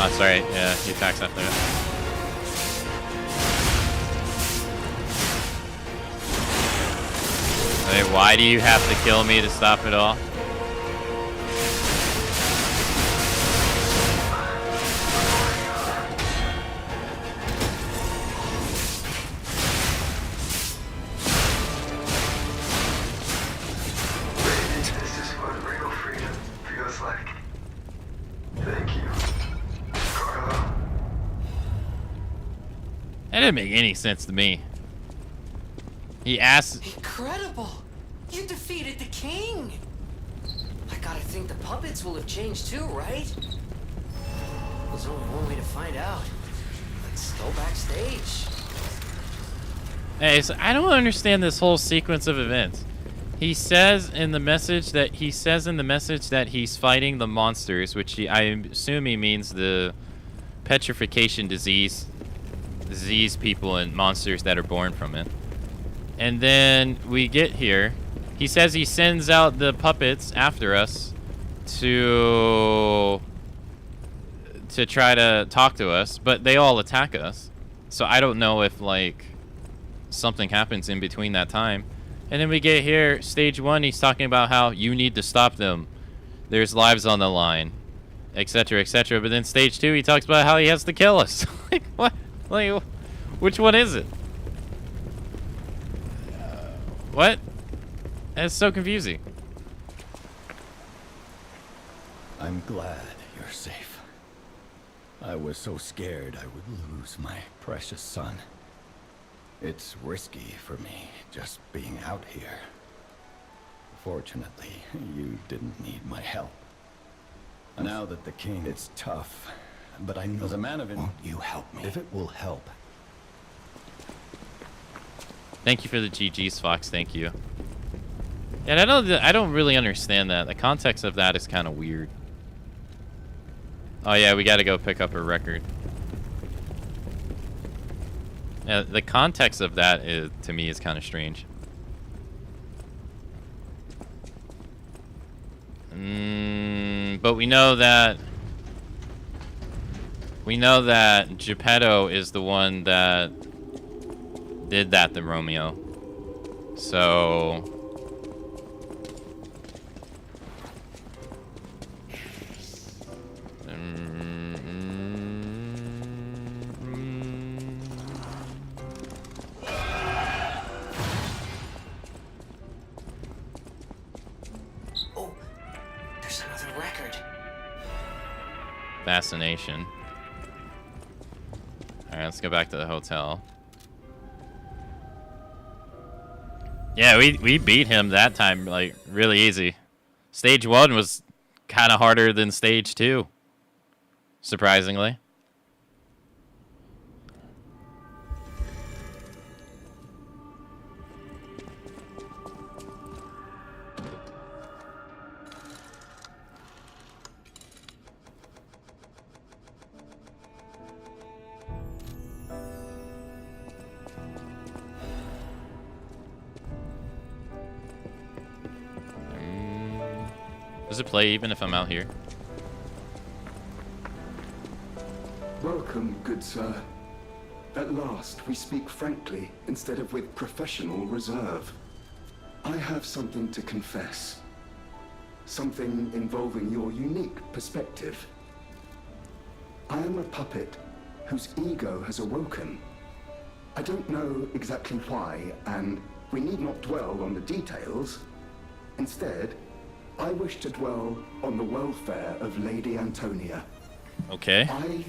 Oh, sorry. Yeah, he attacks after it. Wait, why do you have to kill me to stop it all? This is what real freedom feels like. Thank you. That didn't make any sense to me. He asked... Incredible! You defeated the king! I gotta think the puppets will have changed too, right? There's only one way to find out. Let's go backstage. Hey, so I don't understand this whole sequence of events. He says in the message that he's fighting the monsters, which I assume he means the petrification disease people and monsters that are born from it. And then we get here. He says he sends out the puppets after us to try to talk to us, but they all attack us. So I don't know if like something happens in between that time. And then we get here, stage 1, he's talking about how you need to stop them. There's lives on the line, etc., etc. But then stage 2, he talks about how he has to kill us. Like, what? Like, which one is it? What? It's so confusing. I'm glad you're safe. I was so scared I would lose my precious son. It's risky for me just being out here. Fortunately, you didn't need my help. Now that the king is tough, but I know as a man of it, won't you help me? If it will help. Thank you for the GGs, Fox. Thank you. And I don't really understand that. The context of that is kind of weird. Oh yeah, we got to go pick up a record. Yeah, the context of that is, to me, is kind of strange. But we know that Geppetto is the one that did that to Romeo. So Oh, there's another record. fascination. All right, let's go back to the hotel. Yeah, we beat him that time, like, really easy. Stage 1 was kind of harder than Stage 2, surprisingly. Does it play even if I'm out here? Welcome, good sir. At last, we speak frankly instead of with professional reserve. I have something to confess. Something involving your unique perspective. I am a puppet whose ego has awoken. I don't know exactly why, and we need not dwell on the details. Instead, I wish to dwell on the welfare of Lady Antonia. Okay. I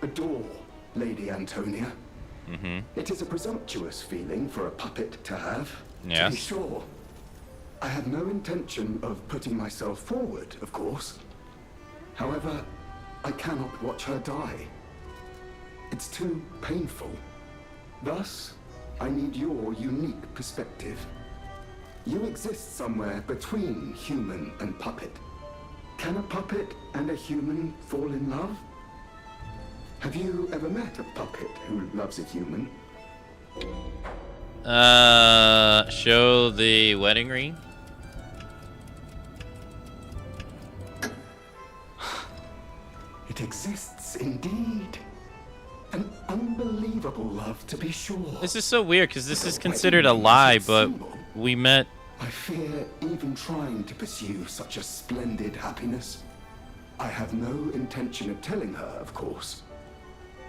adore Lady Antonia. Mm-hmm. It is a presumptuous feeling for a puppet to have. Yes. To be sure. I have no intention of putting myself forward, of course. However, I cannot watch her die. It's too painful. Thus, I need your unique perspective. You exist somewhere between human and puppet. Can a puppet and a human fall in love? Have you ever met a puppet who loves a human? Show the wedding ring. It exists indeed. An unbelievable love, to be sure. This is so weird because this is considered a lie, but we met. I fear even trying to pursue such a splendid happiness. I have no intention of telling her, of course.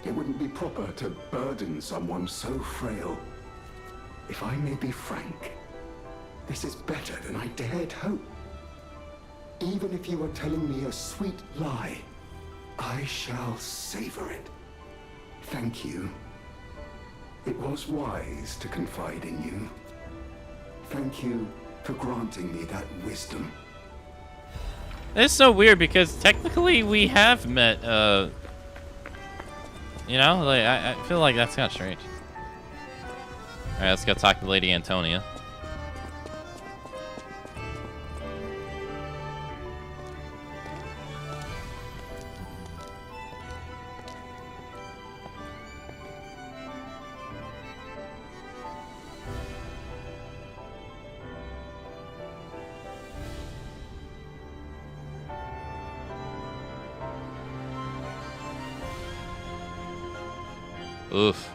It wouldn't be proper to burden someone so frail. If I may be frank, this is better than I dared hope. Even if you are telling me a sweet lie, I shall savor it. Thank you. It was wise to confide in you. Thank you for granting me that wisdom. It's so weird because technically we have met, you know, like, I feel like that's kind of strange. Alright, let's go talk to Lady Antonia. Oof.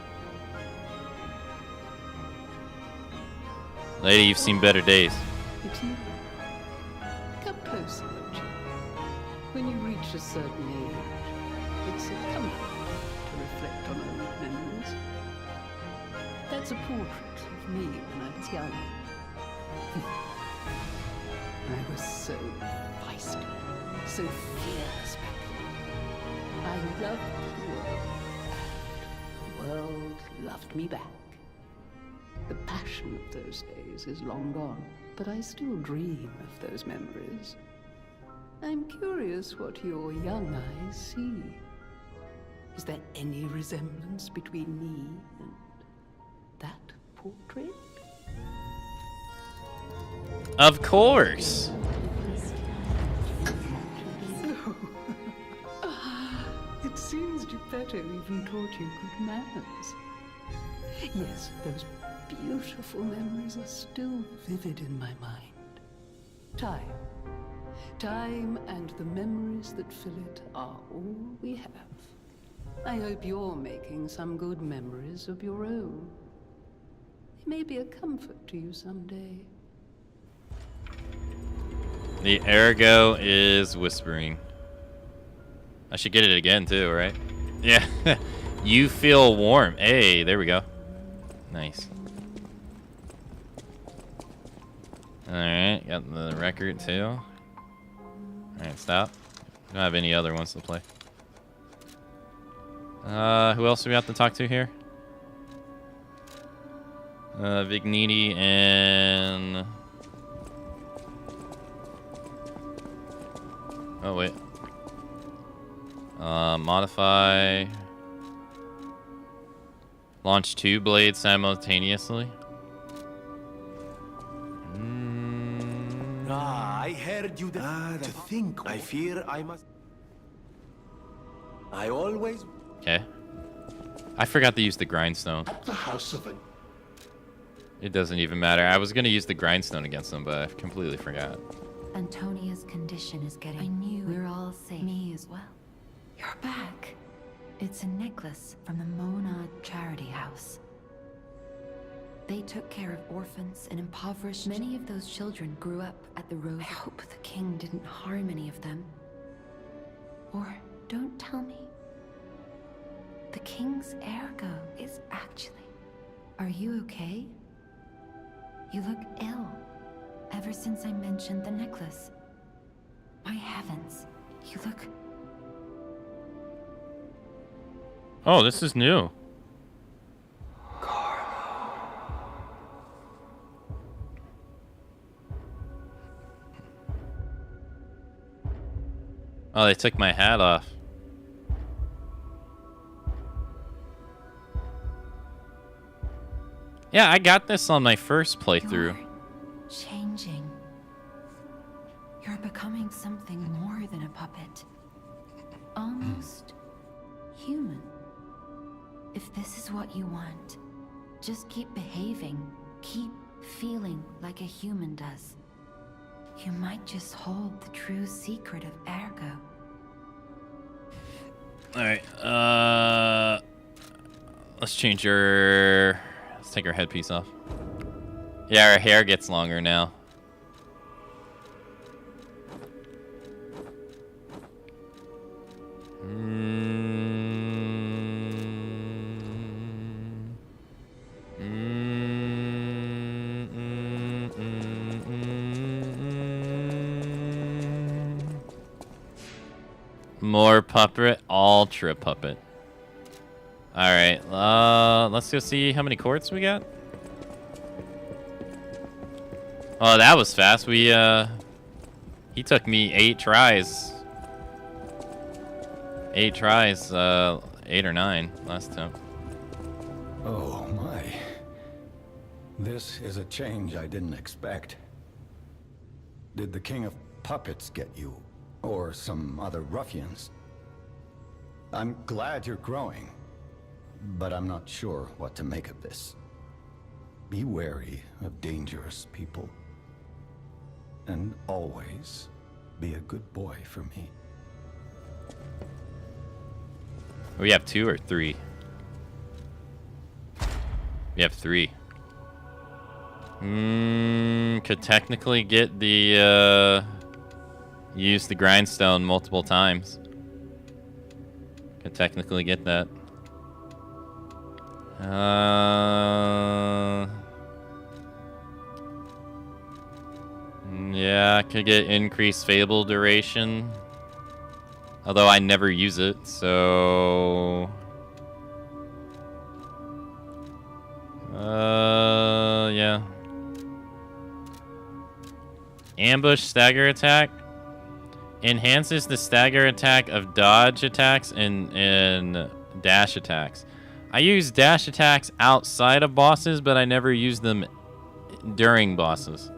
Lady, you've seen better days. It you? Come closer, won't you? When you reach a certain age, it's a comfort to reflect on old memories. That's a portrait of me when I was young. I was so feisty, so fierce back then. I loved the world. The world loved me back. The passion of those days is long gone, but I still dream of those memories. I'm curious what your young eyes see. Is there any resemblance between me and that portrait? Of course. So, it seems Geppetto even taught you good manners. Yes, those beautiful memories are still vivid in my mind. Time and the memories that fill it are all we have. I hope you're making some good memories of your own. They may be a comfort to you someday. The ergo is whispering. I should get it again too, right? Yeah. You feel warm. Hey, there we go. Nice. Alright, got the record too. Alright, stop. Don't have any other ones to play. Who else do we have to talk to here? Vigniti and... Oh, wait. Modify... Launch 2 blades simultaneously. I heard you. To think. I fear I must. I always. Okay. I forgot to use the grindstone. The house of it. It doesn't even matter. I was gonna use the grindstone against them, but I completely forgot. Antonia's condition is getting... I knew we're all safe. Me as well. You're back. It's a necklace from the Monad Charity House. They took care of orphans and impoverished... Many of those children grew up at the road. I hope the king didn't harm any of them. Or don't tell me. The king's ergo is actually... Are you okay? You look ill. Ever since I mentioned the necklace. My heavens, you look... Oh, this is new. Oh, they took my hat off. Yeah, I got this on my first playthrough. You're changing. You're becoming something more than a puppet. Almost human. If this is what you want, just keep behaving. Keep feeling like a human does. You might just hold the true secret of ergo. Alright, let's change her... Let's take her headpiece off. Yeah, her hair gets longer now. More puppet, ultra puppet. Alright, let's go see how many quartz we got. Oh, that was fast. He took me 8 tries. 8 tries, 8 or 9 last time. Oh my. This is a change I didn't expect. Did the King of Puppets get you? Or some other ruffians? I'm glad you're growing, but I'm not sure what to make of this. Be wary of dangerous people. And always be a good boy for me. We have 2 or 3? We have 3. Could technically get the, use the grindstone multiple times. Could technically get that. could get increased Fable duration. Although I never use it, so... yeah. Ambush stagger attack. Enhances the stagger attack of dodge attacks and dash attacks. I use dash attacks outside of bosses, but I never use them during bosses.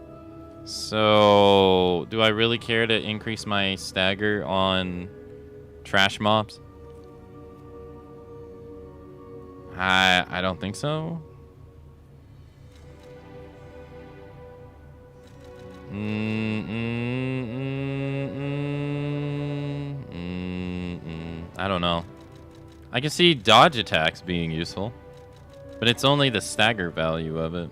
So, do I really care to increase my stagger on trash mobs? I don't think so. I don't know. I can see dodge attacks being useful, but it's only the stagger value of it.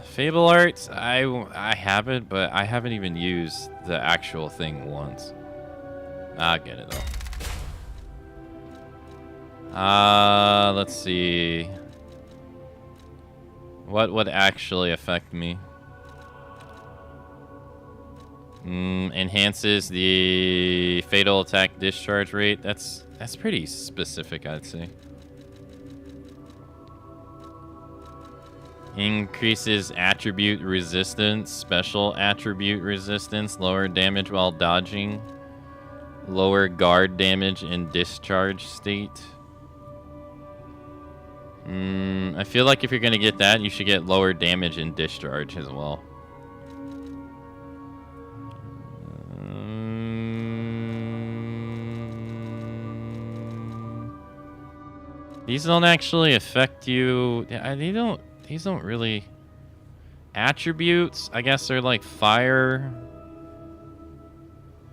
Fable Arts, I have it, but I haven't even used the actual thing once. I'll get it though. Let's see. What would actually affect me? Enhances the fatal attack discharge rate. That's pretty specific, I'd say. Increases attribute resistance, special attribute resistance, lower damage while dodging, lower guard damage in discharge state. I feel like if you're gonna get that, you should get lower damage in discharge as well. These don't actually affect you. They don't. These don't really. Attributes, I guess they're like fire.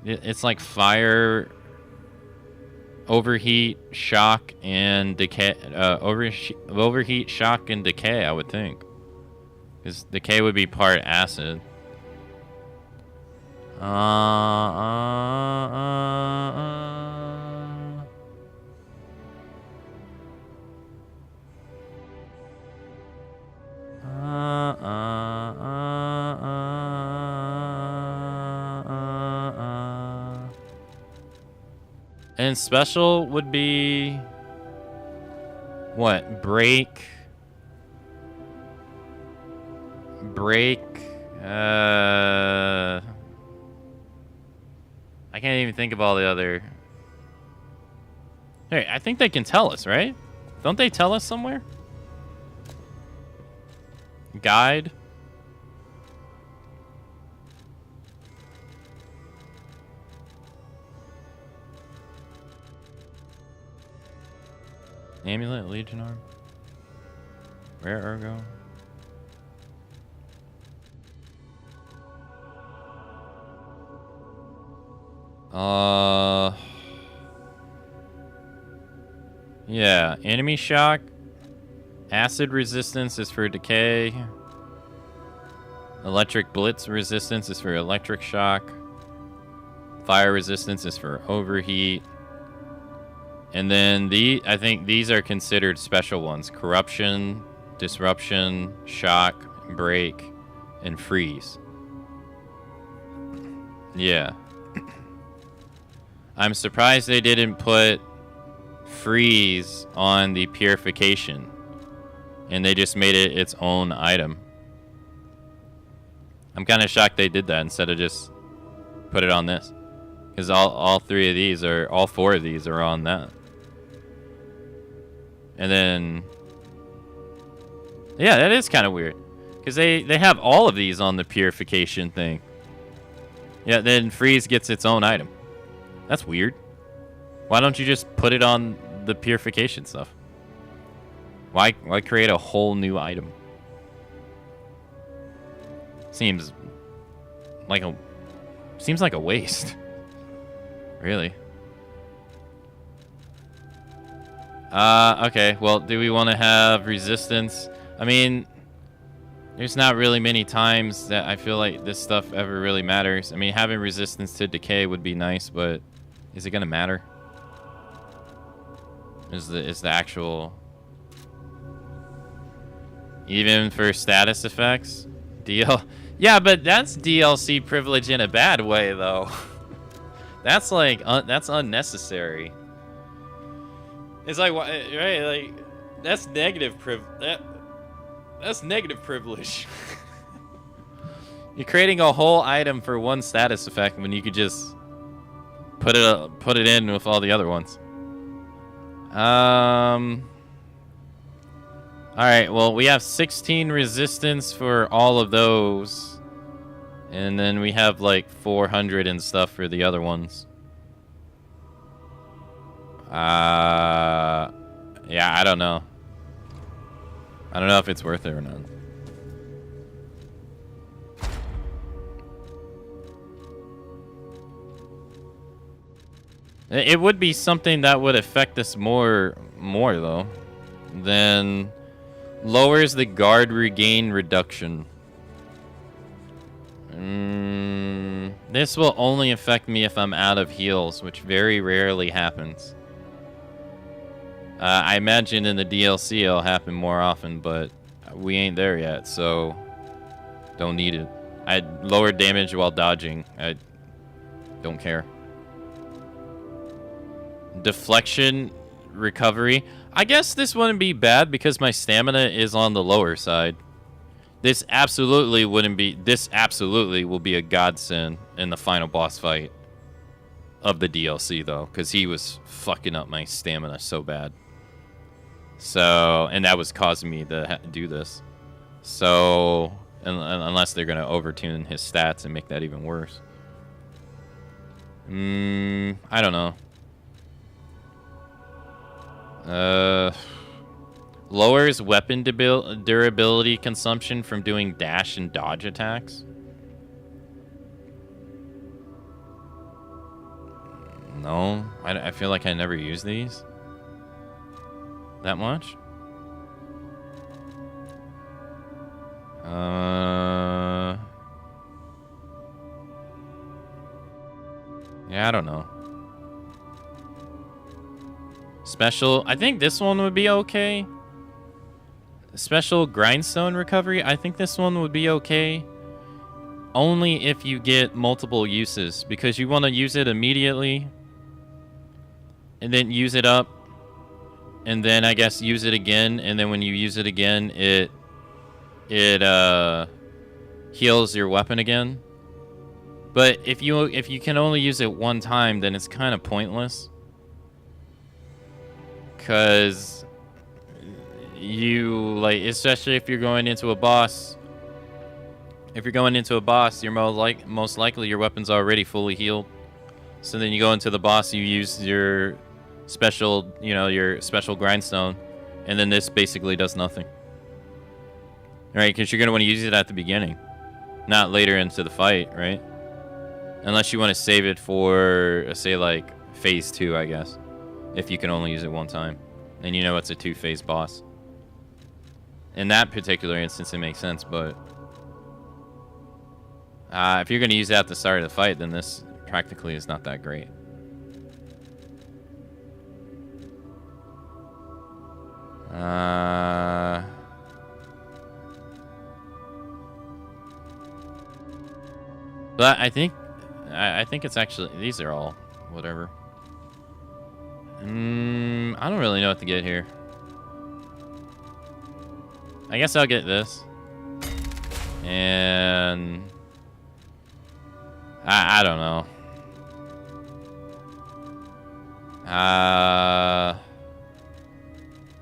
It's like fire, overheat, shock, and decay. Overheat, shock, and decay, I would think. Because decay would be part acid. And special would be what? Break. I can't even think of all the other. Hey, I think they can tell us, right? Don't they tell us somewhere? Guide. Amulet, Legion Arm. Rare Ergo. Yeah, enemy shock. Acid resistance is for decay. Electric blitz resistance is for electric shock. Fire resistance is for overheat. And then I think these are considered special ones. Corruption, disruption, shock, break, and freeze. Yeah. I'm surprised they didn't put freeze on the purification. And they just made it its own item. I'm kind of shocked they did that instead of just put it on this. Because all four of these are on that. And then, yeah, that is kind of weird. Because they have all of these on the purification thing. Yeah, then freeze gets its own item. That's weird. Why don't you just put it on the purification stuff? Why create a whole new item? Seems like a waste. Really. Okay, well, do we want to have resistance? I mean, there's not really many times that I feel like this stuff ever really matters. I mean, having resistance to decay would be nice, but is it gonna matter? Is the actual... Even for status effects? Yeah, but that's DLC privilege in a bad way, though. That's like that's unnecessary. It's like right, like that's negative that's negative privilege. You're creating a whole item for one status effect when you could just put it in with all the other ones. All right, well, we have 16 resistance for all of those. And then we have like 400 and stuff for the other ones. Yeah, I don't know. I don't know if it's worth it or not. It would be something that would affect us more though, than lowers the guard regain reduction. This will only affect me if I'm out of heals, which very rarely happens. I imagine in the DLC it'll happen more often, but we ain't there yet, so don't need it. I lower damage while dodging. I don't care. Deflection recovery. I guess this wouldn't be bad because my stamina is on the lower side. This absolutely wouldn't be. This absolutely will be a godsend in the final boss fight of the DLC, though, because he was fucking up my stamina so bad. So, and that was causing me to do this. So, unless they're gonna overtune his stats and make that even worse. I don't know. Lowers weapon durability consumption from doing dash and dodge attacks. No, I feel like I never use these that much. Yeah, I don't know. Special, I think this one would be okay. Special grindstone recovery, I think this one would be okay. Only if you get multiple uses, because you want to use it immediately and then use it up and then I guess use it again, and then when you use it again it heals your weapon again. But if you can only use it one time, then it's kind of pointless. Cause you like, especially if you're going into a boss. If you're going into a boss, you're most likely your weapon's already fully healed. So then you go into the boss, you use your special, your special grindstone, and then this basically does nothing. Right? Because you're gonna want to use it at the beginning, not later into the fight, right? Unless you want to save it for, say, like phase 2, I guess. If you can only use it one time. And it's a 2-phase boss. In that particular instance, it makes sense, but if you're going to use it at the start of the fight, then this practically is not that great. But I think it's actually, these are all whatever. I don't really know what to get here. I guess I'll get this. And I don't know.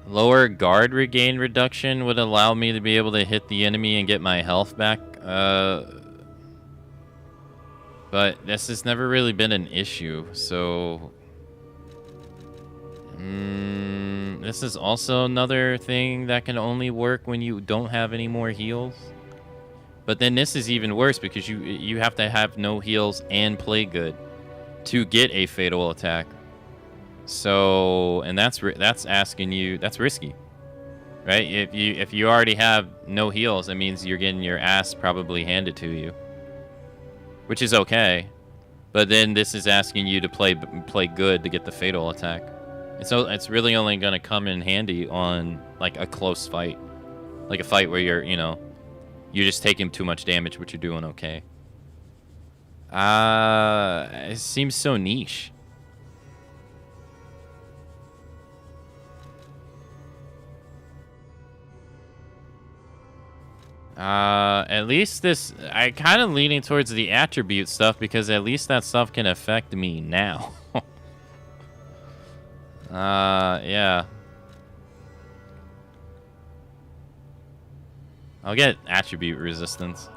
Lower guard regain reduction would allow me to be able to hit the enemy and get my health back. But this has never really been an issue, so this is also another thing that can only work when you don't have any more heals. But then this is even worse because you have to have no heals and play good to get a fatal attack. So, and that's asking you, that's risky, right? If you already have no heals, that means you're getting your ass probably handed to you, which is okay. But then this is asking you to play good to get the fatal attack. And so it's really only going to come in handy on like a close fight, like a fight where you're, You're just taking too much damage, but you're doing okay. It seems so niche. At least this, I kind of leaning towards the attribute stuff because at least that stuff can affect me now. Yeah. I'll get attribute resistance.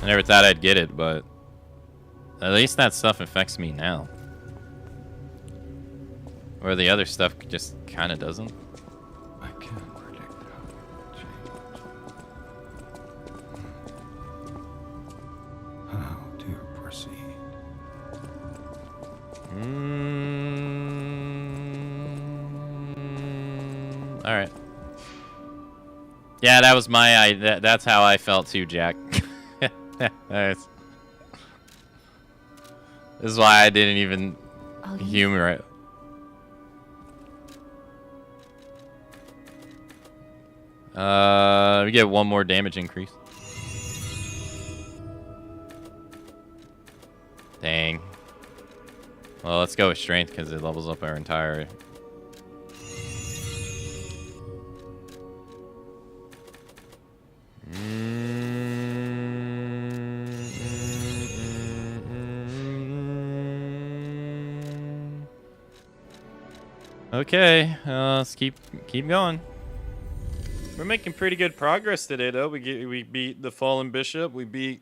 I never thought I'd get it, but at least that stuff affects me now. Where the other stuff just kind of doesn't. I can't predict how it will change. How to proceed? All right. Yeah, that was my that's how I felt too, Jack. Nice. This is why I didn't even humor it. We get one more damage increase. Dang. Well, let's go with strength because it levels up our entire. Okay, let's keep going. We're making pretty good progress today, though. We beat the Fallen Bishop. We beat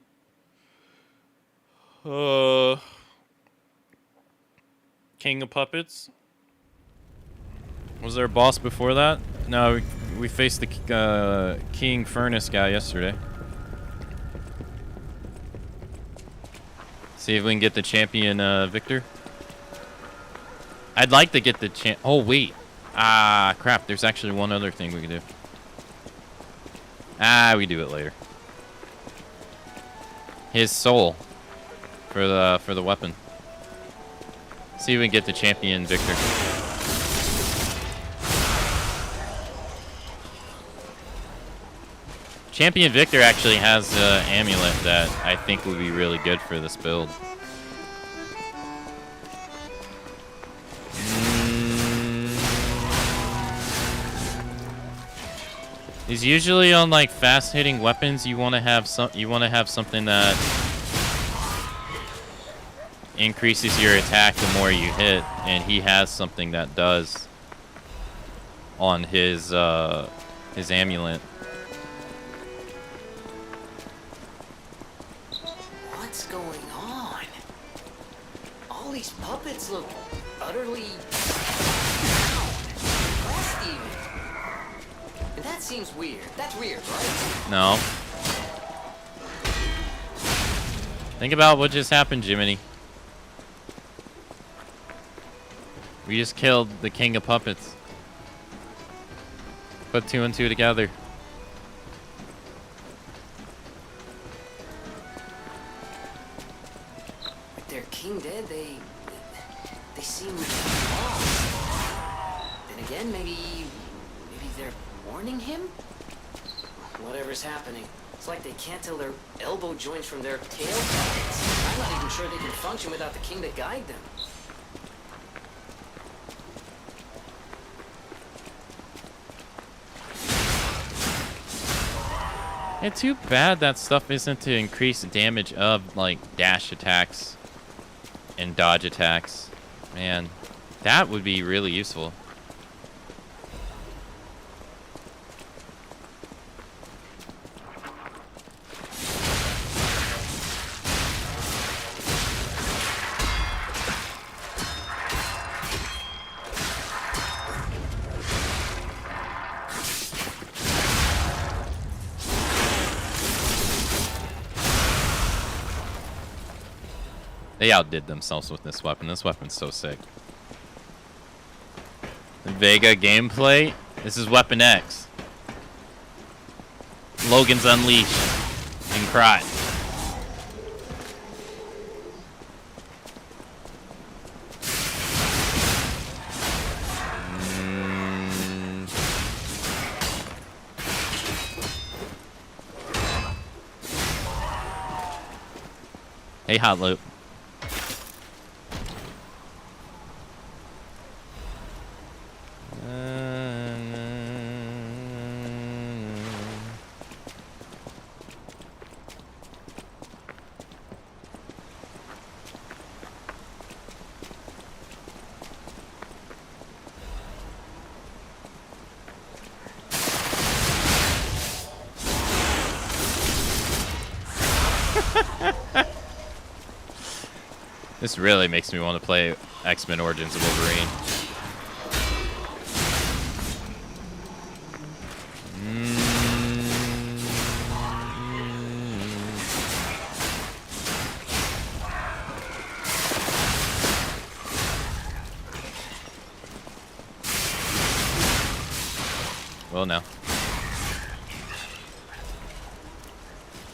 King of Puppets. Was there a boss before that? No, we faced the King Furnace guy yesterday. See if we can get the champion Victor. I'd like to get the champ. Oh wait, crap. There's actually one other thing we can do. We do it later. His soul for the weapon. See if we can get the champion Victor. Champion Victor actually has an amulet that I think would be really good for this build. Is usually on like fast-hitting weapons, you want to have something that increases your attack the more you hit, and he has something that does on his amulet. What's going on? All these puppets look utterly depressed even. And that seems weird. That's weird, right? No. Think about what just happened, Jiminy. We just killed the King of Puppets. Put 2 and 2 together. With their king dead, they seem lost. Then again, maybe they're warning him? Whatever's happening, it's like they can't tell their elbow joints from their tail pockets. I'm not even sure they can function without the king to guide them. It's too bad that stuff isn't to increase the damage of like dash attacks and dodge attacks. Man, that would be really useful. They outdid themselves with this weapon. This weapon's so sick. The Vega gameplay. This is Weapon X. Logan's Unleashed. And Cry. Hey, Hot Loop. This really makes me want to play X-Men Origins of Wolverine. Well, no.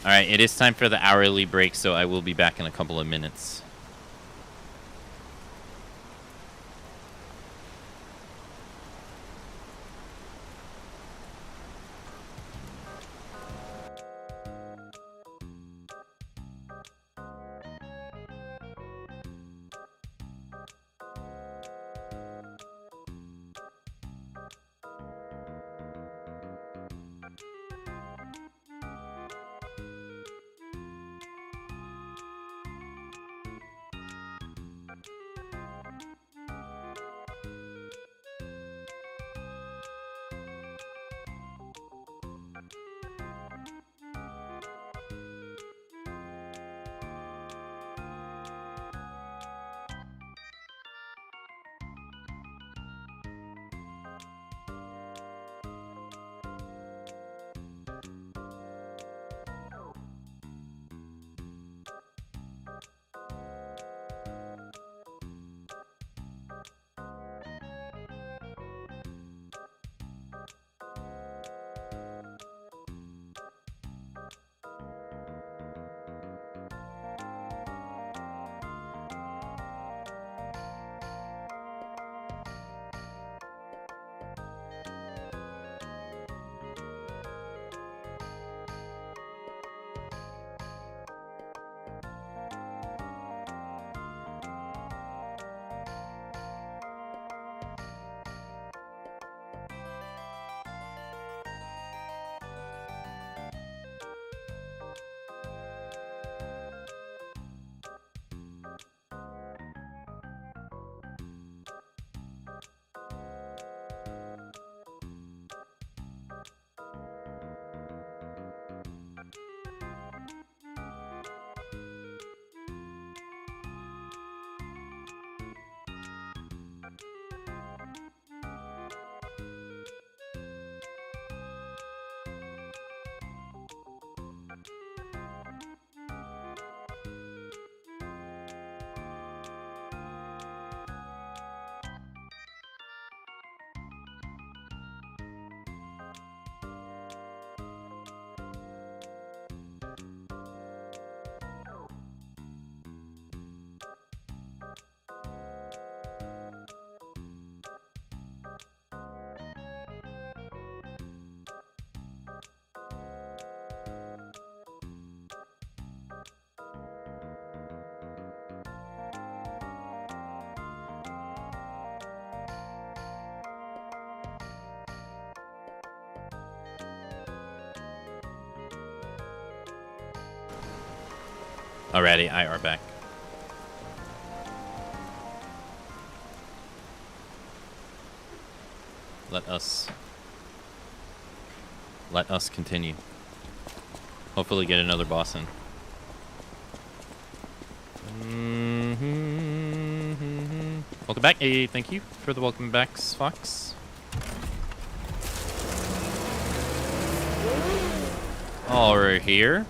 Alright, it is time for the hourly break, so I will be back in a couple of minutes. Alrighty, I are back. Let us continue. Hopefully get another boss in. Welcome back. Hey, thank you for the welcome backs, Fox. Oh, we're here.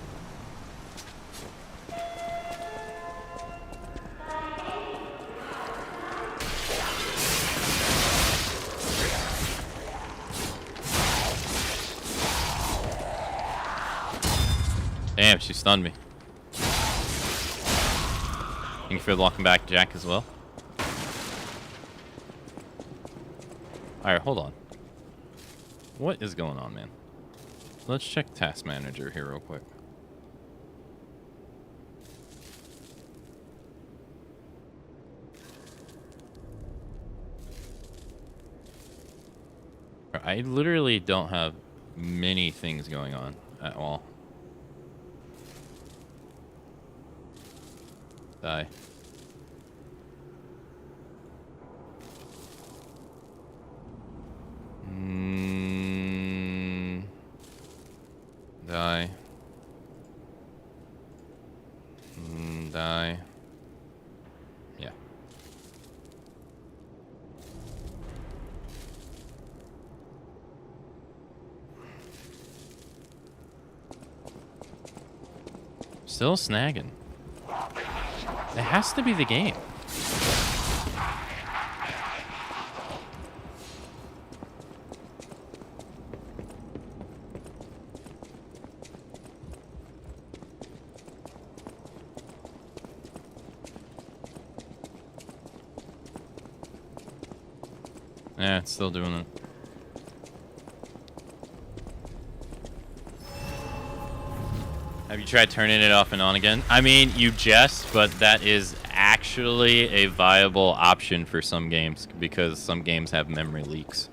Damn, she stunned me. Thank you for the welcome back, Jack, as well. Alright, hold on. What is going on, man? Let's check Task Manager here real quick. I literally don't have many things going on at all. Die. Die. Die. Yeah. Still snagging. It has to be the game. Yeah, it's still doing it. Have you tried turning it off and on again? I mean, you jest, but that is actually a viable option for some games because some games have memory leaks.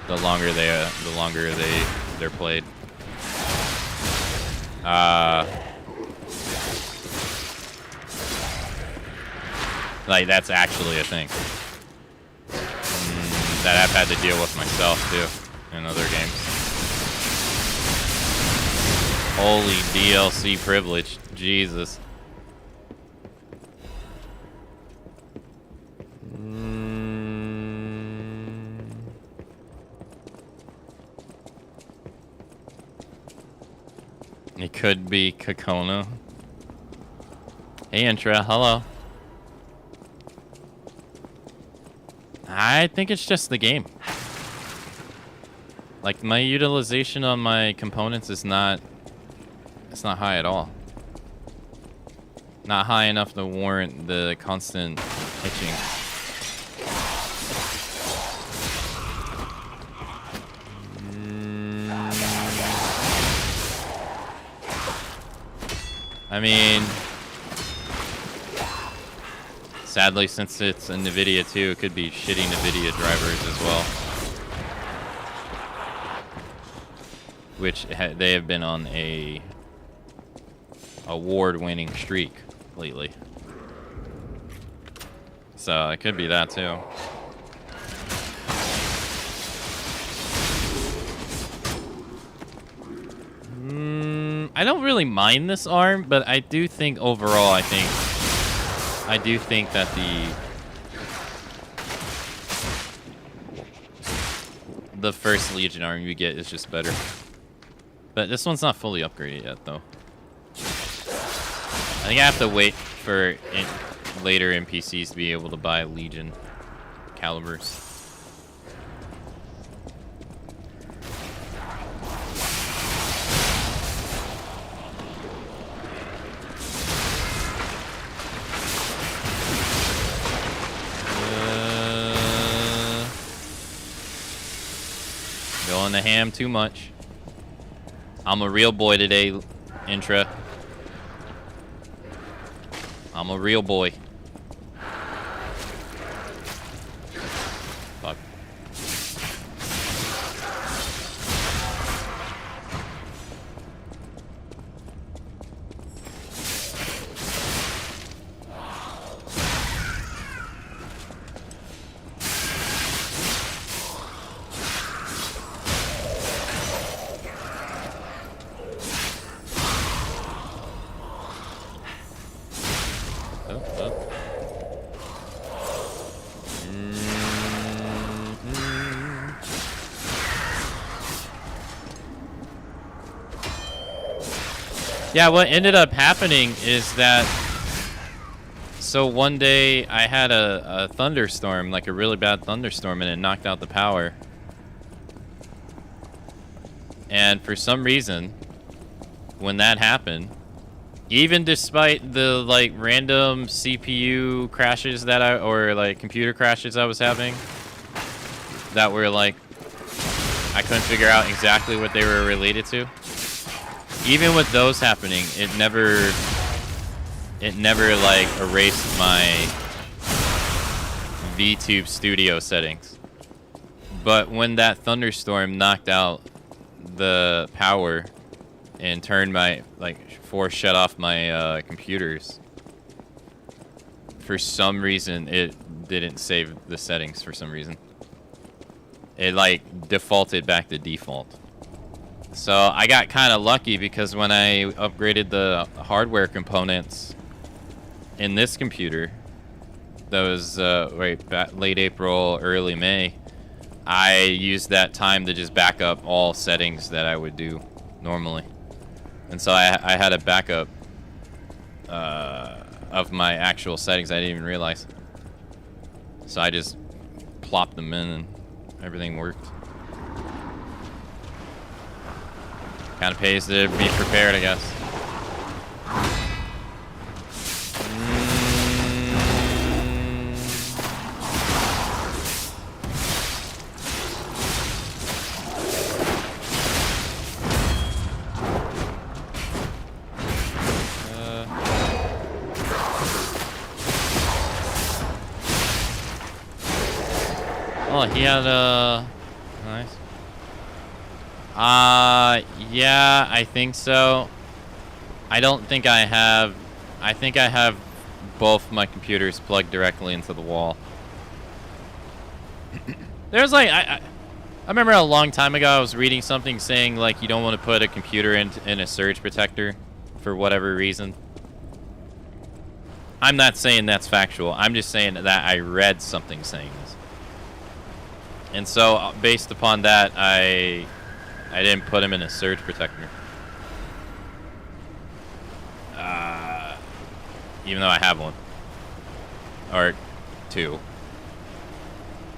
The longer they're played. Like, that's actually a thing. That I've had to deal with myself, too, in other games. Holy DLC privilege. Jesus. It could be Kokona. Hey, Intra. Hello. I think it's just the game. Like, my utilization on my components is not... It's not high at all. Not high enough to warrant the constant hitching. I mean... Sadly, since it's a NVIDIA too, it could be shitty NVIDIA drivers as well. Which they have been on a award-winning streak lately. So it could be that too. I don't really mind this arm, but I do think overall, I do think that the first Legion arm you get is just better. But this one's not fully upgraded yet, though. I think I have to wait for later NPCs to be able to buy Legion calibers. Going the ham too much. I'm a real boy today, Intra. I'm a real boy. Fuck. Yeah, what ended up happening is that, so one day I had a thunderstorm, like a really bad thunderstorm, and it knocked out the power. And for some reason, when that happened, even despite the like random CPU crashes that or like computer crashes I was having, that were like, I couldn't figure out exactly what they were related to. Even with those happening, it never like erased my VTube studio settings. But when that thunderstorm knocked out the power and turned my, force shut off my computers, for some reason it didn't save the settings for some reason. It defaulted back to default. So I got kind of lucky because when I upgraded the hardware components in this computer, that was late April, early May, I used that time to just back up all settings that I would do normally. And so I had a backup of my actual settings. I didn't even realize. So I just plopped them in and everything worked. Kind of pays to be prepared, I guess. Oh, he had nice. Yeah, I think so. I don't think I have. I think I have both my computers plugged directly into the wall. There's I remember a long time ago I was reading something saying you don't want to put a computer in a surge protector for whatever reason. I'm not saying that's factual. I'm just saying that I read something saying this. And so, based upon that, I didn't put him in a surge protector. Even though I have one. Or two.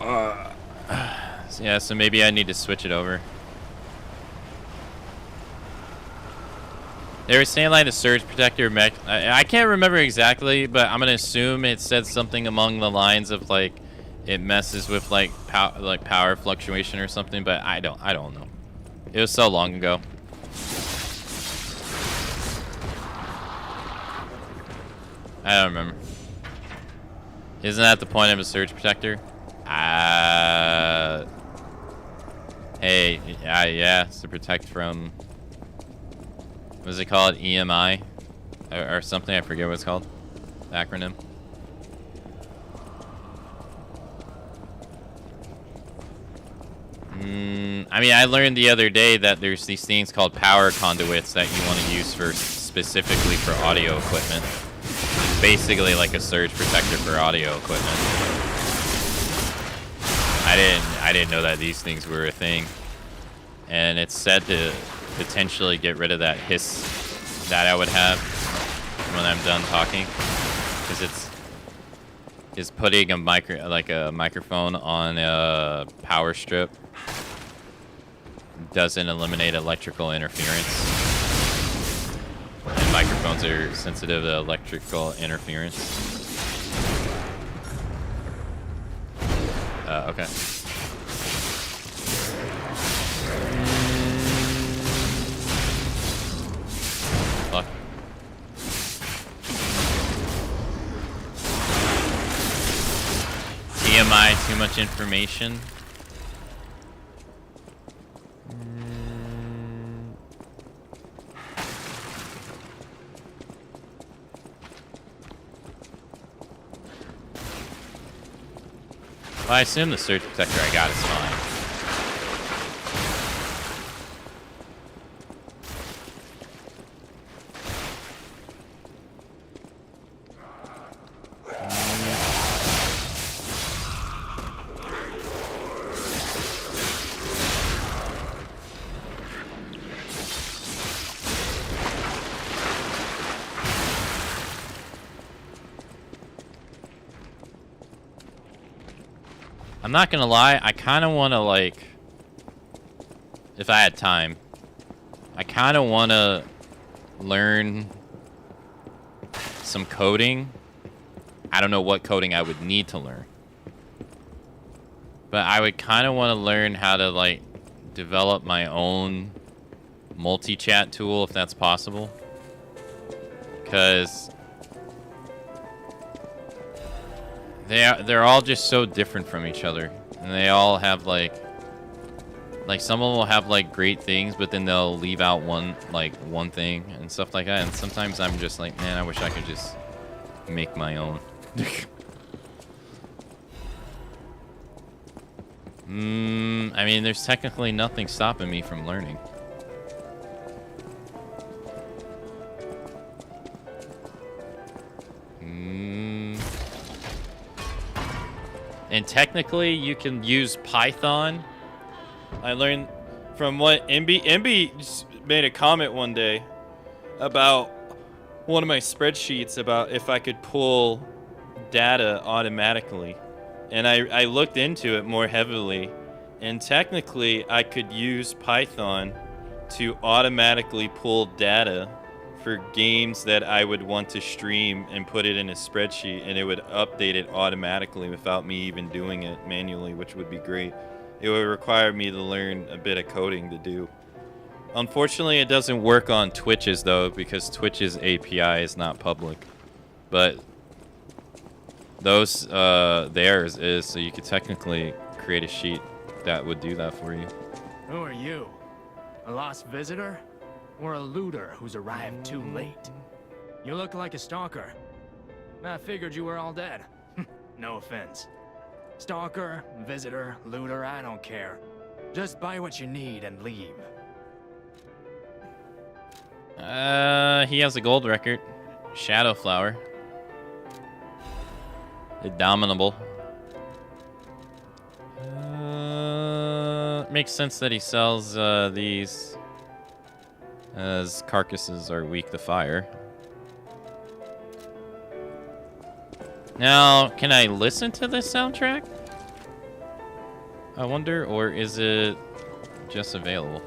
Yeah, so maybe I need to switch it over. They were saying the surge protector I can't remember exactly, but I'm gonna assume it said something along the lines of it messes with power fluctuation or something, but I don't know. It was so long ago. I don't remember. Isn't that the point of a surge protector? Hey, yeah, it's to protect from, what is it called? EMI? Or something, I forget what it's called. The acronym. I mean, I learned the other day that there's these things called power conduits that you want to use specifically for audio equipment. It's basically like a surge protector for audio equipment. I didn't know that these things were a thing. And it's said to potentially get rid of that hiss that I would have when I'm done talking, because it's putting a microphone on a power strip doesn't eliminate electrical interference. And microphones are sensitive to electrical interference. Okay. Fuck. TMI, too much information. Well, I assume the surge protector I got is fine. I'm not gonna lie, I kind of want to, if I had time, I kind of want to learn some coding. I don't know what coding I would need to learn. But I would kind of want to learn how to, develop my own multi-chat tool, if that's possible. Because they're all just so different from each other, and they all have like some of them will have like great things, but then they'll leave out one thing and stuff like that. And sometimes I'm just like, man, I wish I could just make my own. I mean, there's technically nothing stopping me from learning. And technically, you can use Python. I learned from what MB made a comment one day about one of my spreadsheets about if I could pull data automatically. And I looked into it more heavily, and technically I could use Python to automatically pull data for games that I would want to stream and put it in a spreadsheet, and it would update it automatically without me even doing it manually, which would be great. It would require me to learn a bit of coding to do. Unfortunately, it doesn't work on Twitch's though, because Twitch's API is not public. But those theirs is, so you could technically create a sheet that would do that for you. Who are you? A lost visitor? Or a looter who's arrived too late? You look like a stalker. I figured you were all dead. No offense. Stalker, visitor, looter, I don't care. Just buy what you need and leave. He has a gold record. Shadow Flower. Indomitable. Makes sense that he sells these, as carcasses are weak to fire. Now, can I listen to this soundtrack? I wonder, or is it just available?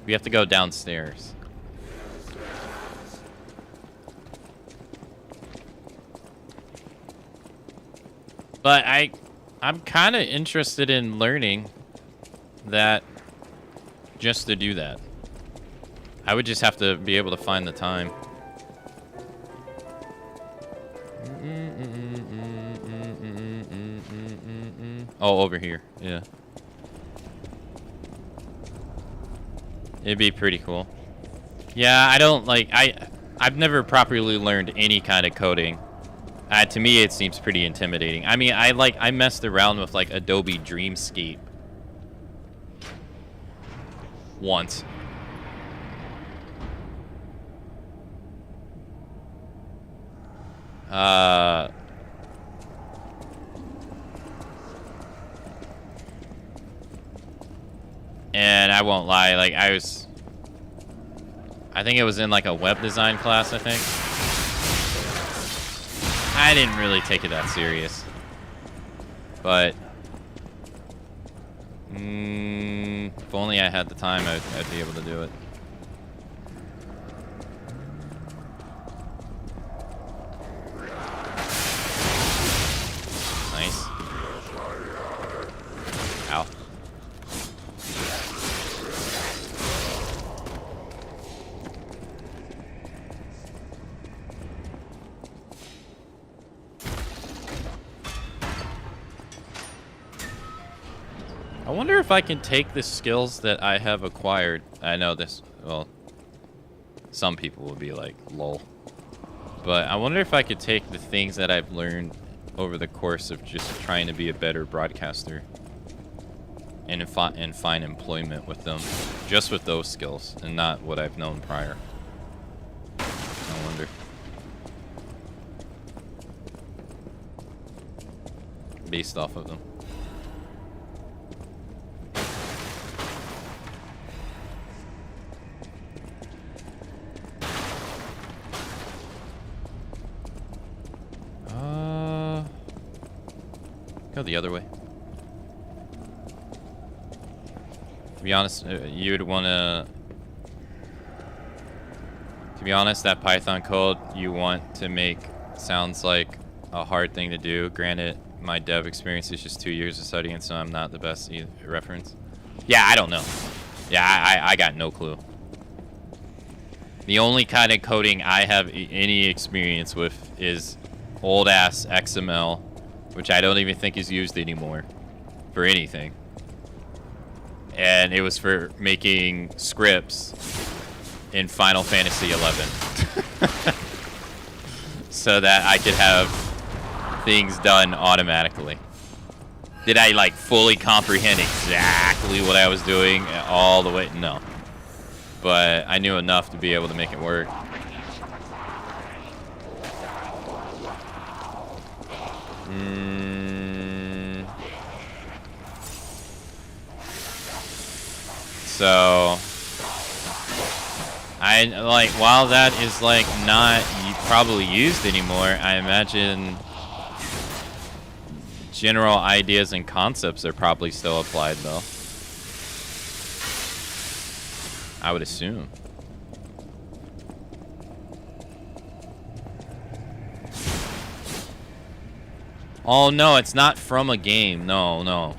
We have to go downstairs. But I'm kind of interested in learning that just to do that. I would just have to be able to find the time. Oh, over here. Yeah. It'd be pretty cool. Yeah, I don't like I've never properly learned any kind of coding. To me, it seems pretty intimidating. I mean, I messed around with like Adobe Dreamscape once. And I won't lie, like I think it was in like a web design class, I think. I didn't really take it that serious. But if only I had the time, I'd be able to do it. Nice. Ow. I wonder if I can take the skills that I have acquired. I know this, well, some people will be like, lol. But I wonder if I could take the things that I've learned over the course of just trying to be a better broadcaster and find employment with them, just with those skills and not what I've known prior. I wonder. Based off of them. Go the other way. To be honest, you would want to... To be honest, that Python code you want to make sounds like a hard thing to do. Granted, my dev experience is just 2 years of studying, so I'm not the best reference. Yeah, I don't know. Yeah, I got no clue. The only kind of coding I have any experience with is old-ass XML, which I don't even think is used anymore for anything. And it was for making scripts in Final Fantasy XI. So that I could have things done automatically. Did I, like, fully comprehend exactly what I was doing all the way? No. But I knew enough to be able to make it work. So I like, while that is like not probably used anymore, I imagine general ideas and concepts are probably still applied though. I would assume. Oh no, it's not from a game. No, no.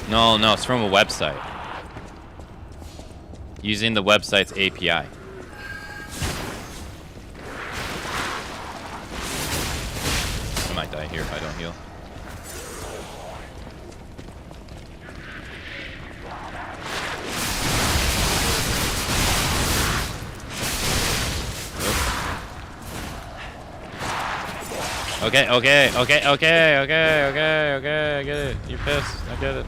No, it's from a website. Using the website's API. I might die here if I don't heal. Okay, I get it. You're pissed. I get it.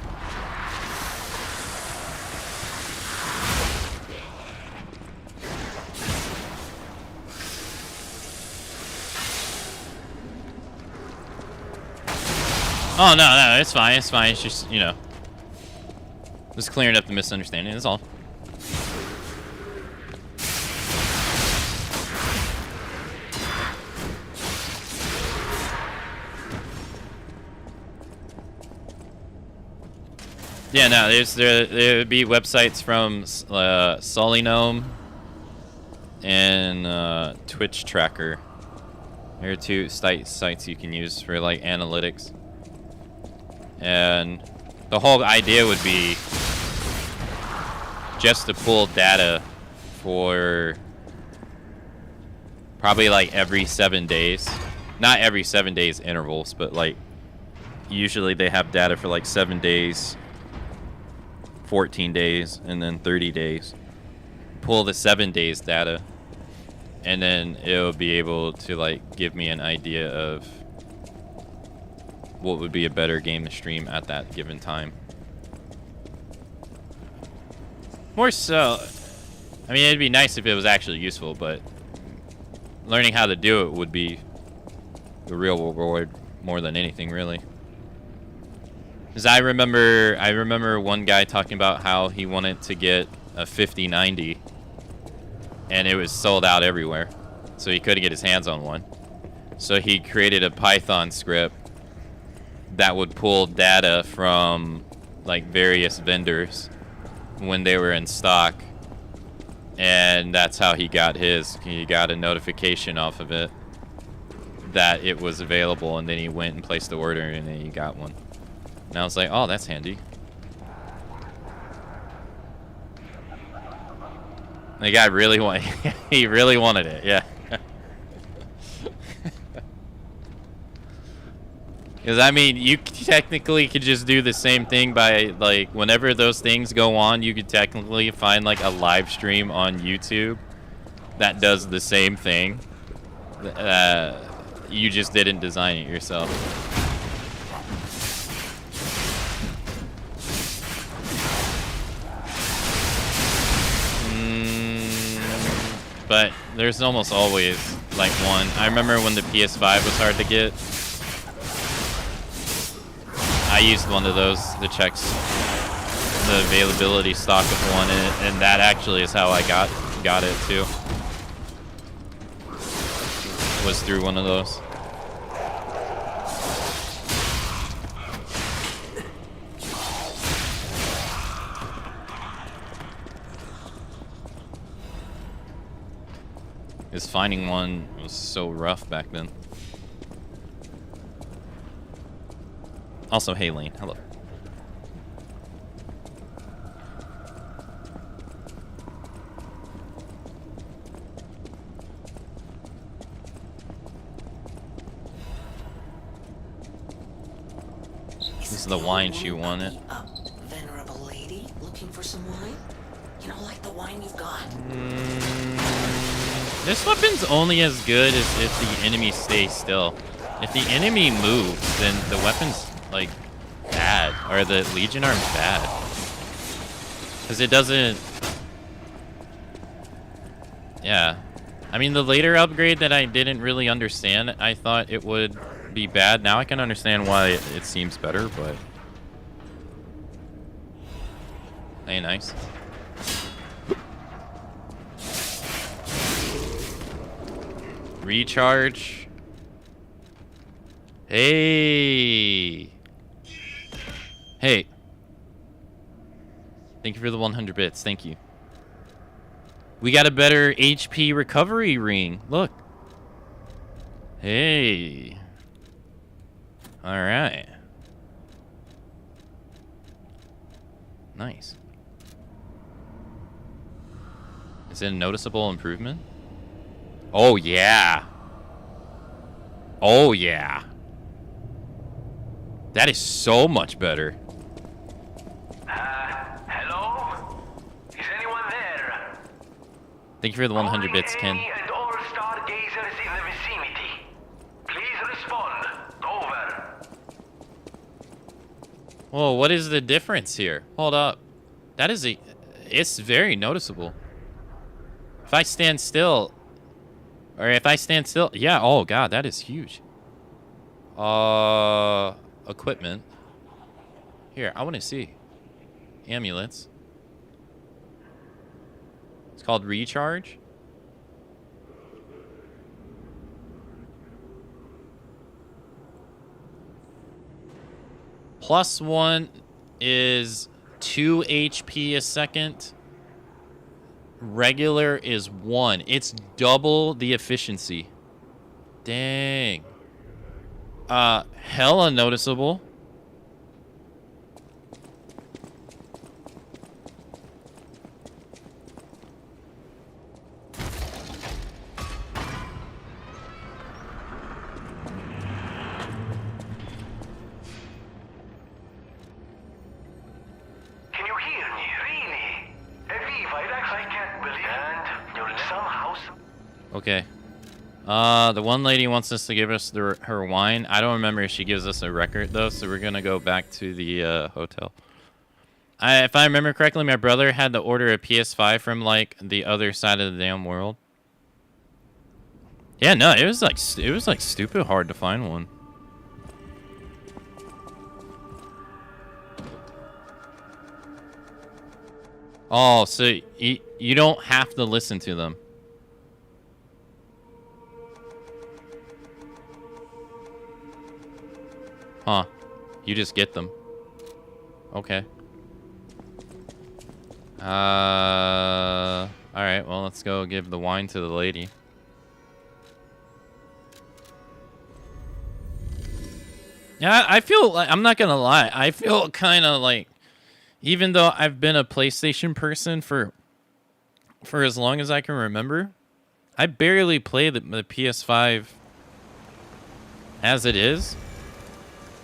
Oh, no, it's fine. It's fine. It's just, you know, just clearing up the misunderstanding. That's all. Yeah, no, there would be websites from Solynome and Twitch Tracker. There are two sites you can use for like analytics. And the whole idea would be just to pull data for probably like every 7 days. Not every 7 days intervals, but like usually they have data for like 7 days, 14 days, and then 30 days. Pull the 7 days data, and then it'll be able to like give me an idea of what would be a better game to stream at that given time. More so, I mean, it'd be nice if it was actually useful, but learning how to do it would be the real reward more than anything, really. Because I remember one guy talking about how he wanted to get a 5090, and it was sold out everywhere, so he couldn't get his hands on one. So he created a Python script that would pull data from like various vendors when they were in stock, and that's how he got his. He got a notification off of it that it was available, and then he went and placed the order, and then he got one. And I was like, oh, that's handy. The guy really wanted he really wanted it, yeah. Because, I mean, you technically could just do the same thing by, like, whenever those things go on, you could technically find, like, a live stream on YouTube that does the same thing. You just didn't design it yourself. But there's almost always, like, one. I remember when the PS5 was hard to get. I used one of those that checks the availability stock of one, and that actually is how I got it too. Was through one of those. Because finding one was so rough back then. Also, hey Lane, hello. was the wine she wanted. Venerable lady, looking for some wine? You know, like the wine you've got. This weapon's only as good as if the enemy stays still. If the enemy moves, then the weapon's, like, bad. Or the Legion arm's bad. Because it doesn't... Yeah. I mean, the later upgrade that I didn't really understand, I thought it would be bad. Now I can understand why it seems better, but... Hey, nice. Recharge. Hey. Hey. Thank you for the 100 bits. Thank you. We got a better HP recovery ring. Look. Hey. All right. Nice. Is it a noticeable improvement? Oh, yeah. Oh, yeah. That is so much better. Hello? Is anyone there? Thank you for the 100 bits, Ken. And all stargazers in the vicinity. Please respond. Over. Whoa, what is the difference here? Hold up. That is a... It's very noticeable. If I stand still... Or if I stand still... Yeah, oh god, that is huge. Equipment. Here, I want to see. Amulets. It's called Recharge. +1 is 2 HP a second. Regular is 1. It's double the efficiency. Dang. Hella noticeable. Can you hear me? Really? Aviva, I can't believe it. And you're in some house? Okay. The one lady wants us to give us her wine. I don't remember if she gives us a record, though, so we're gonna go back to the hotel. If I remember correctly, my brother had to order a PS5 from, like, the other side of the damn world. Yeah, no, it was like stupid hard to find one. Oh, so you don't have to listen to them. Huh. You just get them. Okay. Alright, well, let's go give the wine to the lady. Yeah, I feel like, I'm not gonna lie, I feel kind of like, even though I've been a PlayStation person for as long as I can remember, I barely play the PS5 as it is.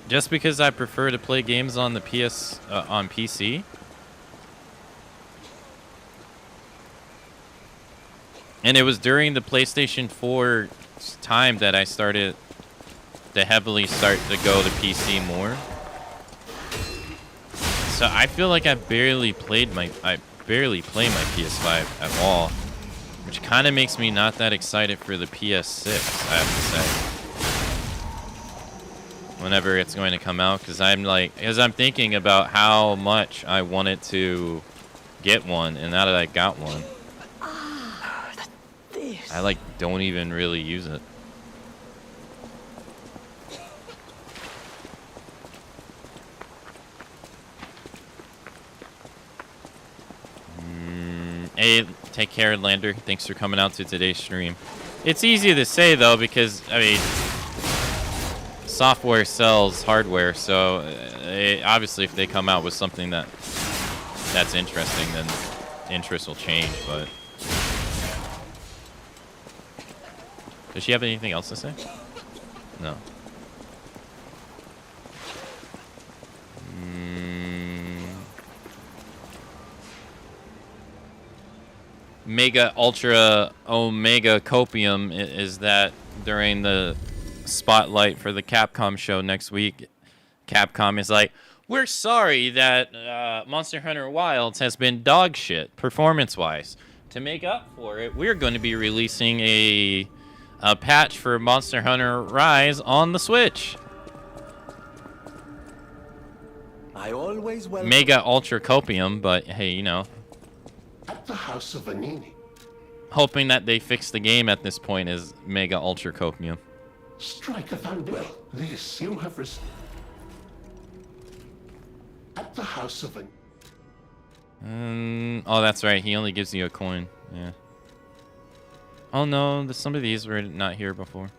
Just because I prefer to play games on the on PC. And it was during the PlayStation 4 time that I started to heavily start to go to PC more. So I feel like I barely play my PS5 at all, which kind of makes me not that excited for the PS6, I have to say. Whenever it's going to come out, because I'm thinking about how much I wanted to get one, and now that I got one, I don't even really use it. Hey, take care, Lander. Thanks for coming out to today's stream. It's easy to say though, because I mean, software sells hardware, so obviously if they come out with something that's interesting, then interest will change. But does she have anything else to say? No. Mega Ultra Omega Copium is that during the spotlight for the Capcom show next week, Capcom is like, we're sorry that Monster Hunter Wilds has been dog shit performance-wise. To make up for it, we're going to be releasing a patch for Monster Hunter Rise on the Switch. I always welcome Mega Ultra Copium, but hey, you know. At the House of Vanini. Hoping that they fix the game at this point is Mega Ultra Copium. Strike a thunder. Well, this you have received. At the House of Vanini. Oh, that's right. He only gives you a coin. Yeah. Oh no, some of these were not here before.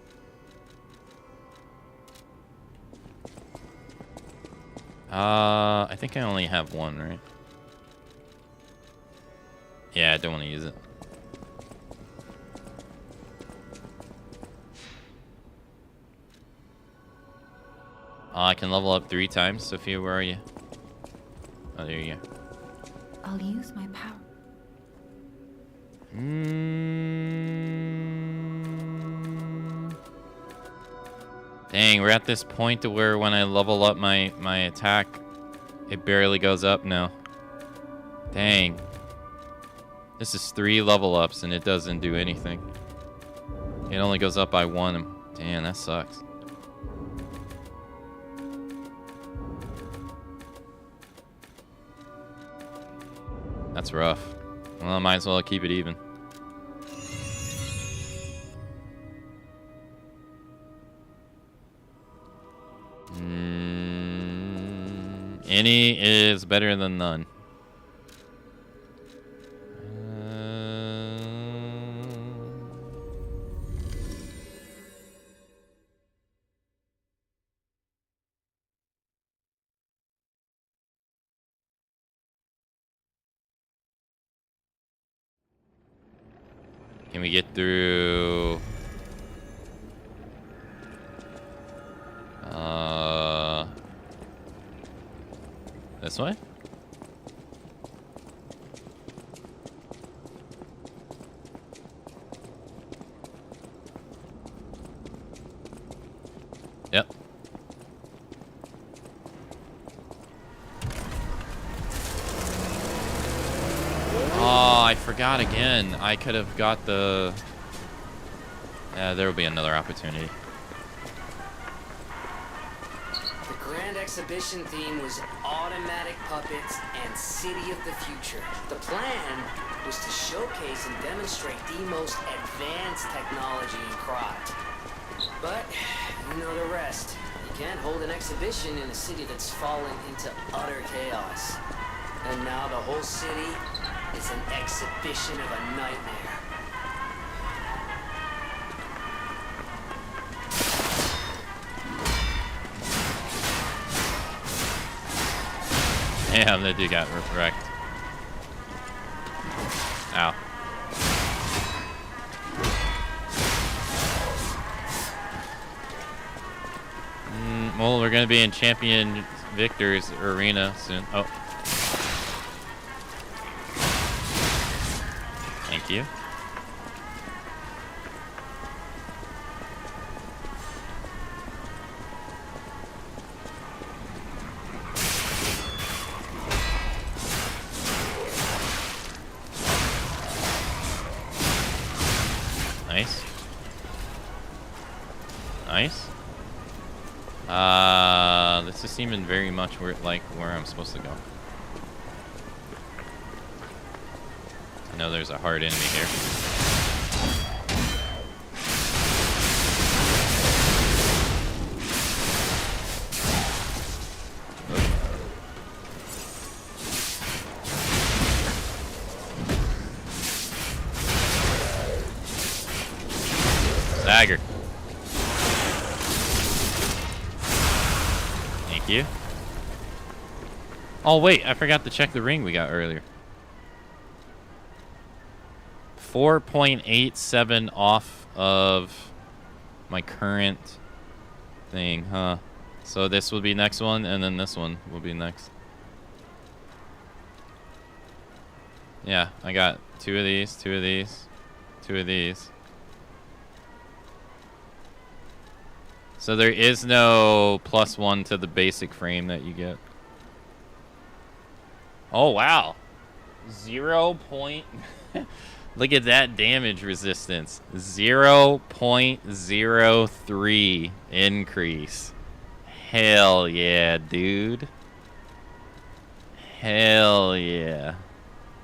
I think I only have one, right? Yeah, I don't want to use it. I can level up 3 times. Sophia, where are you? Oh, there you go. I'll use my power. Dang, we're at this point to where when I level up my attack, it barely goes up now. Dang. This is 3 level ups and it doesn't do anything. It only goes up by 1. Damn, that sucks. That's rough. Well, I might as well keep it even. Any is better than none. Can we get through? This way? Yep. Oh, I forgot again. I could have got the... Yeah, there will be another opportunity. The Grand Exhibition theme was automatic puppets and City of the Future. The plan was to showcase and demonstrate the most advanced technology in Krot. But, you know the rest. You can't hold an exhibition in a city that's fallen into utter chaos. And now the whole city is an exhibition of a nightmare. Damn, that dude got wrecked. Ow. Well, we're gonna be in Champion Victor's arena soon. Oh. Thank you. Nice. Nice. This is seeming very much where I'm supposed to go. I know there's a hard enemy here. Dagger. Thank you. Oh wait, I forgot to check the ring we got earlier. 4.87 off of my current thing, huh? So this will be next one, and then this one will be next. Yeah, I got 2 of these, 2 of these, 2 of these. So there is no +1 to the basic frame that you get. Oh, wow. 0. Look at that damage resistance. 0.03 increase. Hell yeah, dude. Hell yeah.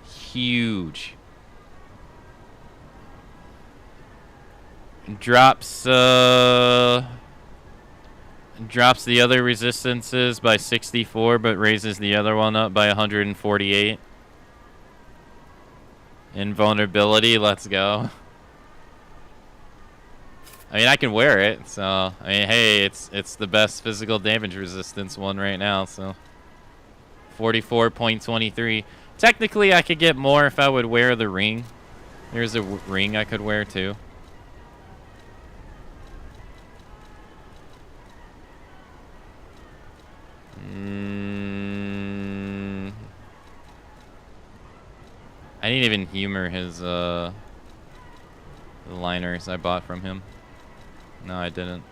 Huge. Drops the other resistances by 64, but raises the other one up by 148. Invulnerability, let's go. I mean, I can wear it, so I mean, hey, it's the best physical damage resistance one right now, so 44.23. Technically, I could get more if I would wear the ring. There's a ring I could wear too. I didn't even humor his the liners I bought from him. No, I didn't.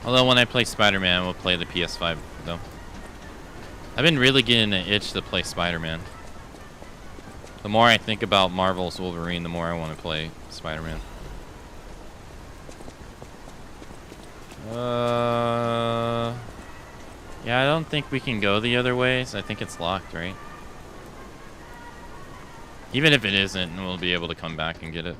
Although when I play Spider-Man, we'll play the PS5 though. I've been really getting an itch to play Spider-Man. The more I think about Marvel's Wolverine, the more I want to play Spider-Man. Yeah, I don't think we can go the other ways. I think it's locked, right? Even if it isn't, we'll be able to come back and get it.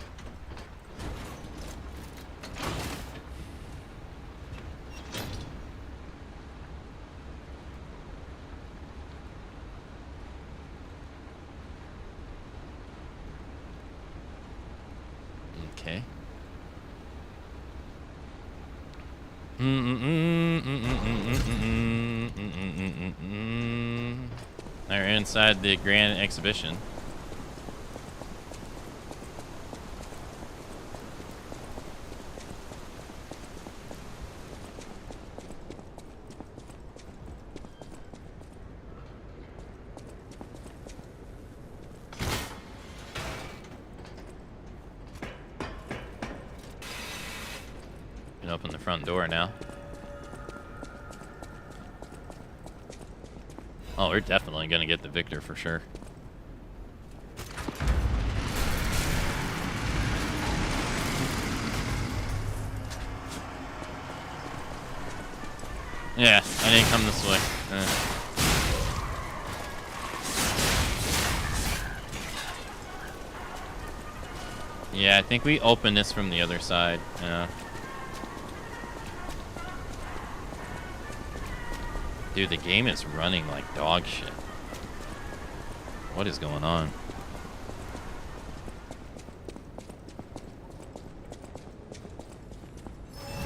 Okay. Now we're inside the Grand Exhibition. Can open the front door now. Oh, we're definitely gonna get the victor for sure. Yeah, I didn't come this way. Yeah, I think we open this from the other side. Yeah. Dude, the game is running like dog shit. What is going on?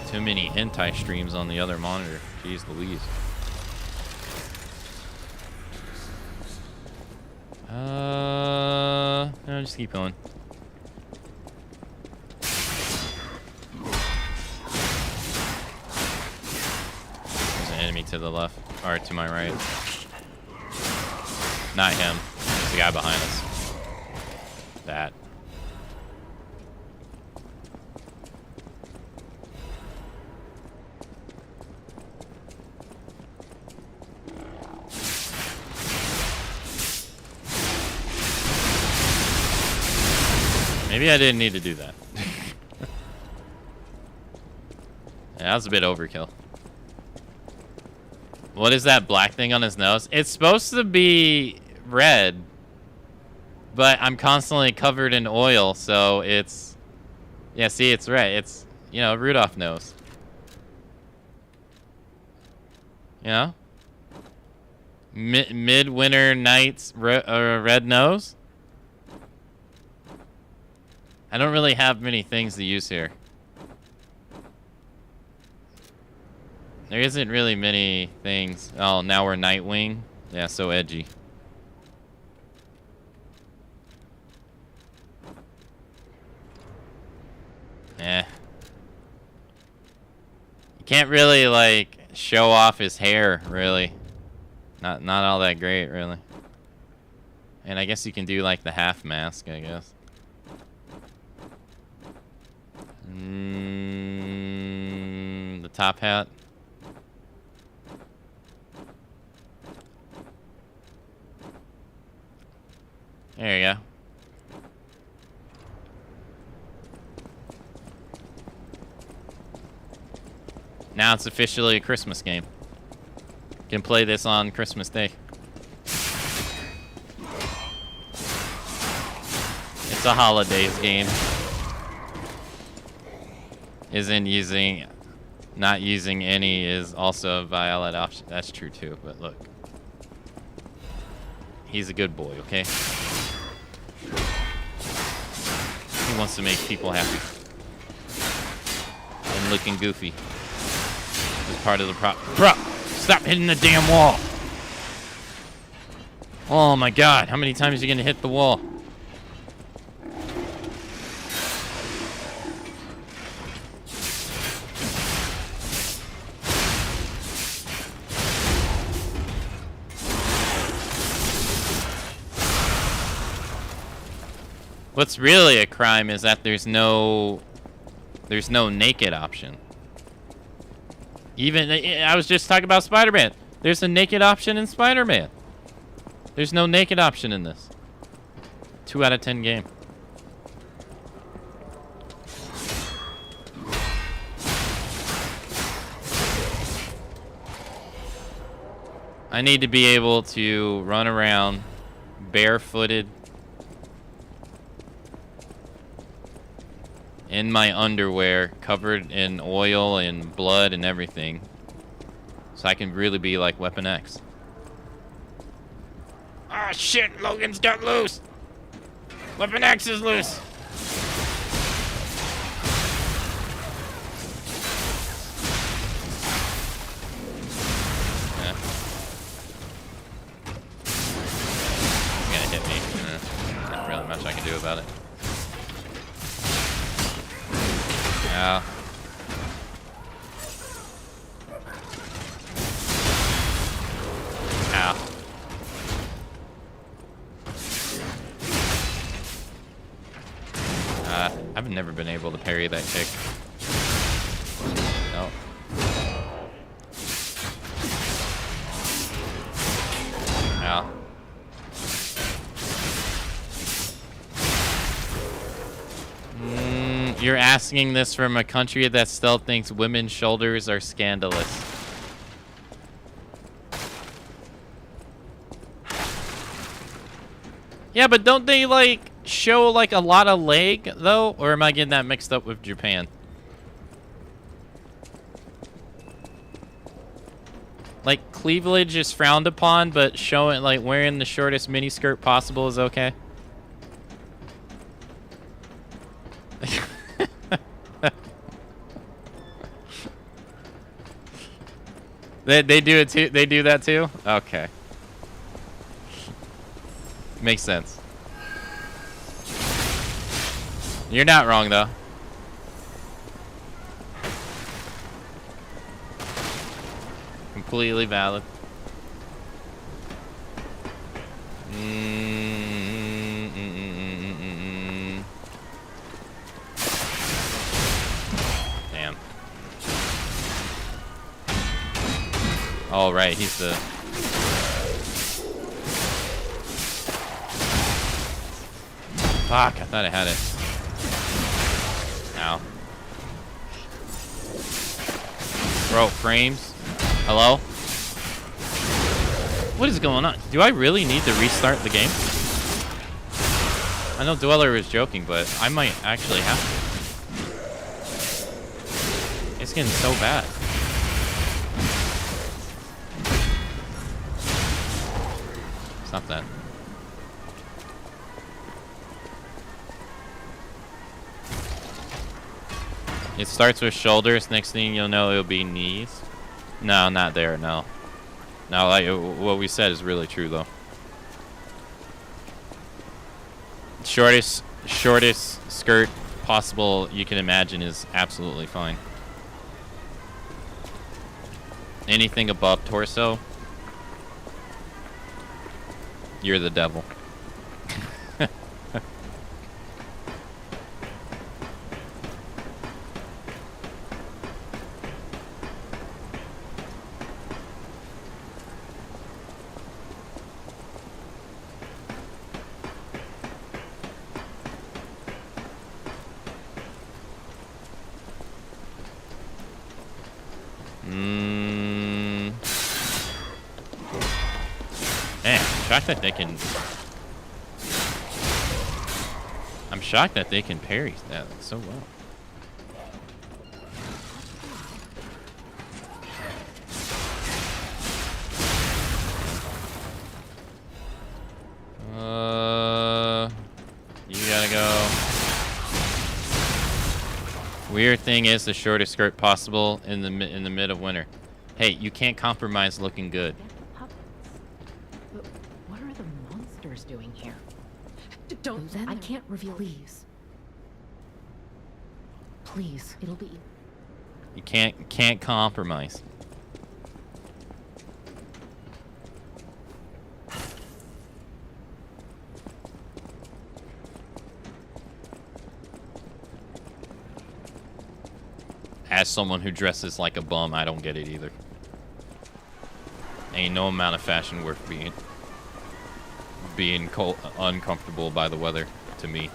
Too many hentai streams on the other monitor. Jeez Louise. No, just keep going. There's an enemy to the left, or to my right. Not him. There's the guy behind us. That. Maybe I didn't need to do that. Yeah, that was a bit overkill. What is that black thing on his nose? It's supposed to be red, but I'm constantly covered in oil, so it's... Yeah, see, it's red. It's, you know, Rudolph nose. You know? Midwinter Night's red nose? I don't really have many things to use here. There isn't really many things. Oh, now we're Nightwing. Yeah, so edgy. Eh. You can't really, like, show off his hair, really. Not all that great, really. And I guess you can do, like, the half mask, I guess. The top hat. There you go. Now it's officially a Christmas game. You can play this on Christmas Day. It's a holidays game. Not using any is also a valid option. That's true too, but look. He's a good boy, okay? He wants to make people happy. And looking goofy. It's part of the prop. Bro, stop hitting the damn wall. Oh my god, how many times are you gonna hit the wall? What's really a crime is that there's no naked option. Even I was just talking about Spider-Man. There's a naked option in Spider-Man. There's no naked option in this. 2 out of 10 game. I need to be able to run around barefooted in my underwear, covered in oil and blood and everything, so I can really be like Weapon X. Ah, shit, Logan's got loose. Weapon X is loose. Yeah. He's gonna hit me. Not really much I can do about it. Yeah. Ow. I've never been able to parry that kick. No. Ow. You're asking this from a country that still thinks women's shoulders are scandalous. Yeah, but don't they, like, show, like, a lot of leg, though? Or am I getting that mixed up with Japan? Like, cleavage is frowned upon, but showing, like, wearing the shortest miniskirt possible is okay? They do it too? They do that too? Okay. Makes sense. You're not wrong, though. Completely valid. Damn. Oh, right, he's the... Fuck, I thought I had it. Ow. Bro, frames? Hello? What is going on? Do I really need to restart the game? I know Dweller was joking, but I might actually have to. It's getting so bad. It's not that. It starts with shoulders. Next thing you'll know, it'll be knees. No, not there. No. No, like what we said is really true though. Shortest skirt possible you can imagine is absolutely fine. Anything above torso, you're the devil. Shocked that they can. I'm shocked that they can parry that so well. You gotta go. Weird thing is the shortest skirt possible in the mid of winter. Hey, you can't compromise looking good. Doing here. Don't. I can't reveal. Please. It'll be. You can't compromise. As someone who dresses like a bum, I don't get it either. Ain't no amount of fashion worth being uncomfortable by the weather to me.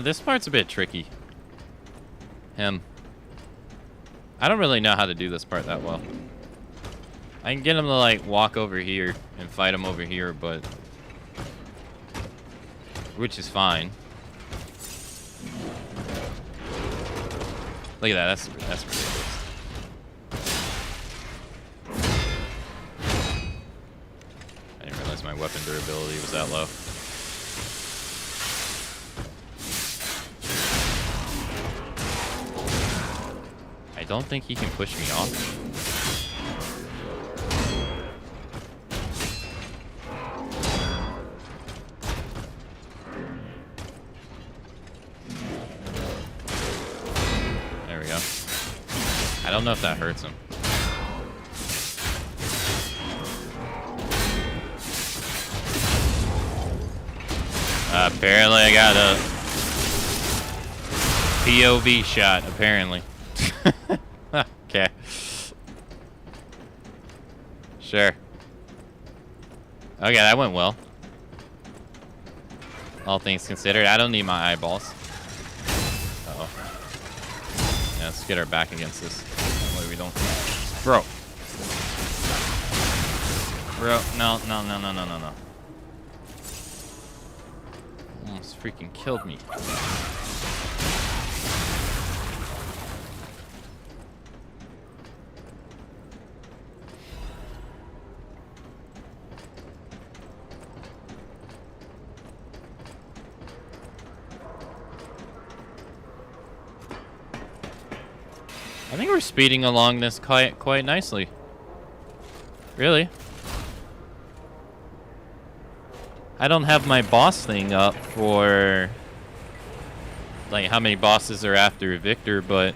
This part's a bit tricky. I don't really know how to do this part that well. I can get him to like walk over here and fight him over here, but which is fine. Look at that. That's ridiculous. I didn't realize my weapon durability was that low. I don't think he can push me off. There we go. I don't know if that hurts him. Apparently I got a POV shot, apparently. Okay. Sure. Okay, that went well. All things considered, I don't need my eyeballs. Uh-oh. Yeah, let's get our back against this. That way we don't... Bro. Bro, no. Almost freaking killed me. I think we're speeding along this quite nicely. Really? I don't have my boss thing up for like how many bosses are after Victor, but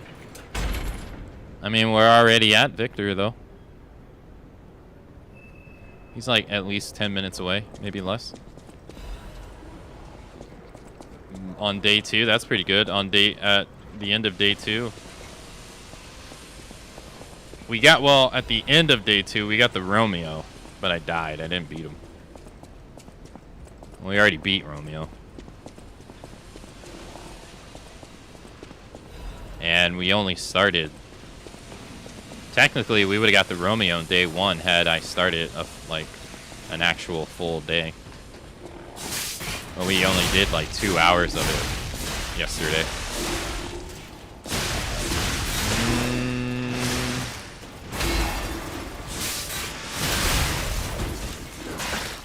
I mean we're already at Victor though. He's like at least 10 minutes away, maybe less. On day 2, that's pretty good. At the end of day 2. We got, well, at the end of day 2, we got the Romeo, but I died. I didn't beat him. We already beat Romeo. And we only started Technically, we would have got the Romeo on day 1 had I started like an actual full day. But we only did like 2 hours of it yesterday.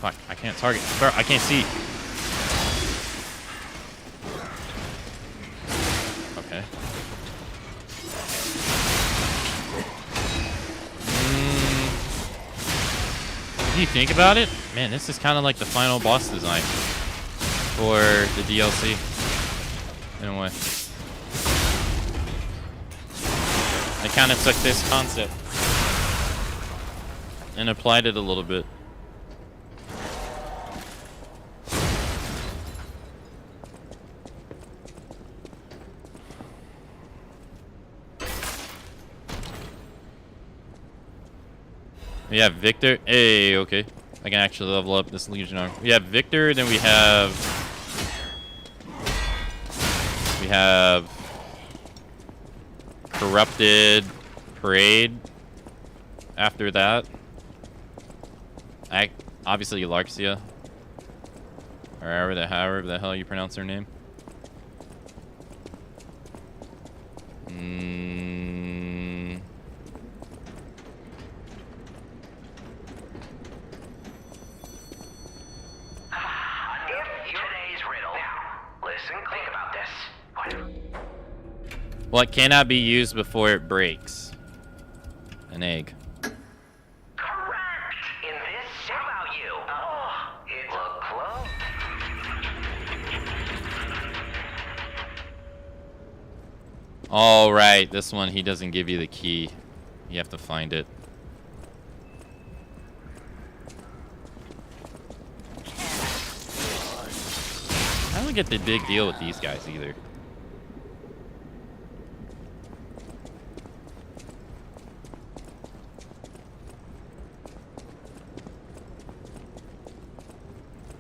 Fuck, I can't target. Bro, I can't see. Okay. If you think about it, man, this is kind of like the final boss design for the DLC, in a way. I kind of took this concept and applied it a little bit. We have Victor. Hey, okay. I can actually level up this Legion arm. We have Victor, then we have Corrupted Parade after that. Obviously Larxia. Or however the hell you pronounce her name. What cannot be used before it breaks? An egg. Correct! In this, how about you? Oh, it looked close. All right, this one he doesn't give you the key. You have to find it. I don't get the big deal with these guys either.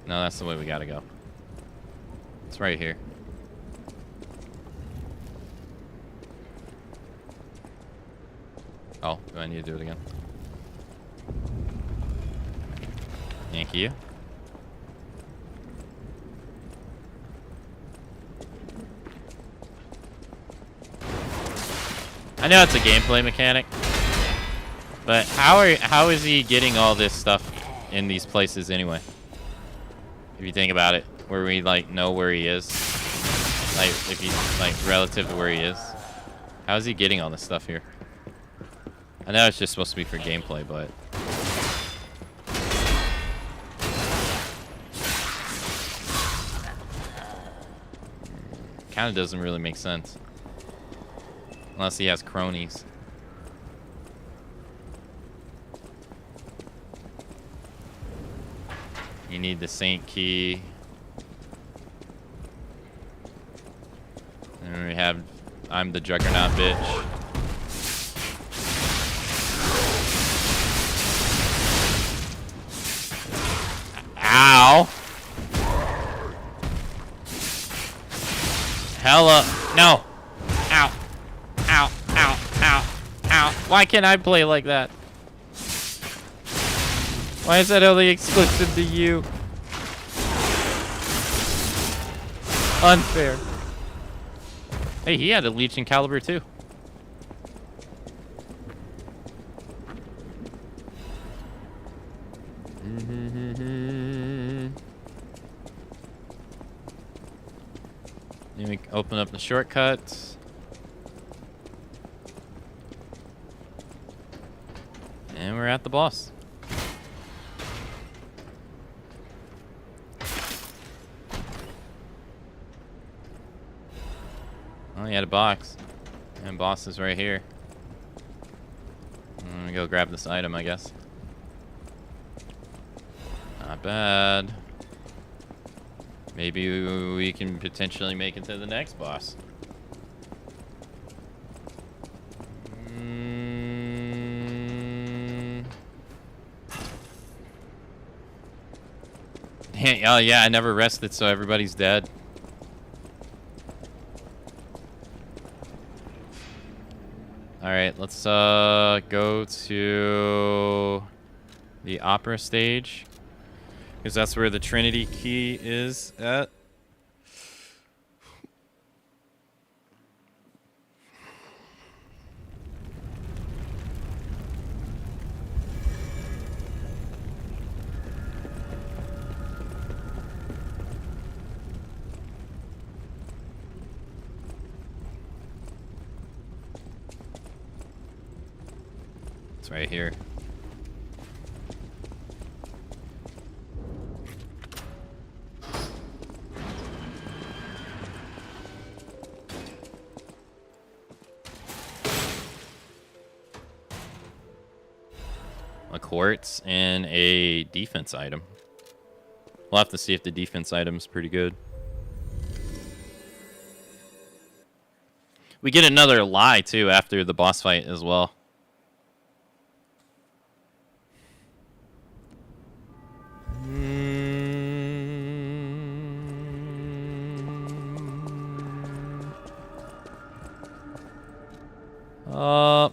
No, that's the way we gotta go. It's right here. Oh, do I need to do it again? Thank you. I know it's a gameplay mechanic, but how is he getting all this stuff in these places anyway? If you think about it, where we like know where he is, like if he's like relative to where he is, how is he getting all this stuff here? I know it's just supposed to be for gameplay, but kind of doesn't really make sense unless he has cronies. You need the Saint key. And we have I'm the Juggernaut bitch. Ow! Hella no! Ow! Ow! Ow! Ow! Ow! Why can't I play like that? Why is that only exclusive to you? Unfair. Hey, he had a Legion caliber too. Let me open up the shortcuts. And we're at the boss. Oh, he had a box. And boss is right here. I'm gonna go grab this item, I guess. Not bad. Maybe we can potentially make it to the next boss. Oh yeah, I never rested, so everybody's dead. All Alright, let's go to the opera stage. Because that's where the Trinity key is at. It's right here. A quartz and a defense item. We'll have to see if the defense item's pretty good. We get another lie too after the boss fight as well.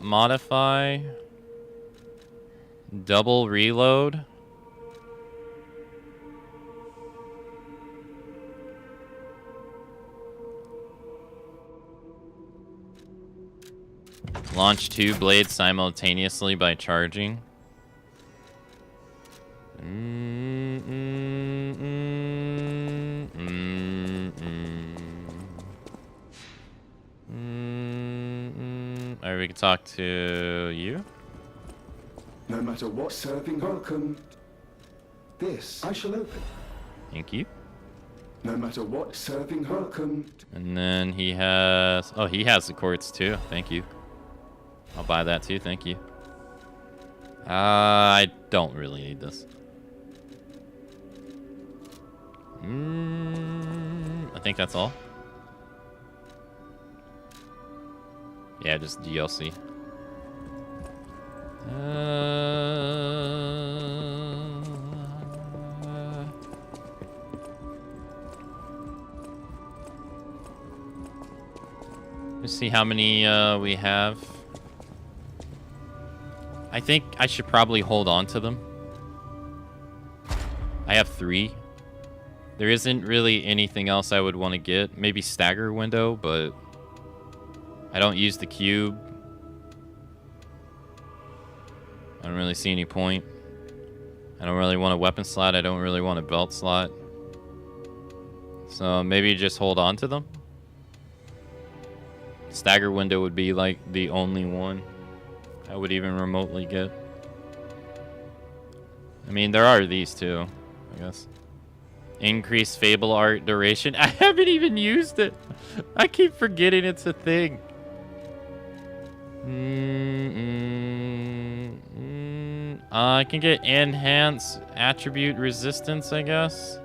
Modify. Double reload. Launch 2 blades simultaneously by charging. Alright, we can talk to you. No matter what serving welcome, this I shall open. Thank you. No matter what serving welcome. And then he has... Oh, he has the quartz too. Thank you. I'll buy that too. Thank you. I don't really need this. I think that's all. Yeah, just DLC. Let's see how many we have. I think I should probably hold on to them. I have 3. There isn't really anything else I would want to get. Maybe stagger window, but I don't use the cube. I don't really see any point. I don't really want a weapon slot. I don't really want a belt slot. So maybe just hold on to them. Stagger window would be like the only one I would even remotely get. I mean, there are these two, I guess. Increase Fable Art duration. I haven't even used it. I keep forgetting it's a thing. I can get enhance attribute resistance, I guess.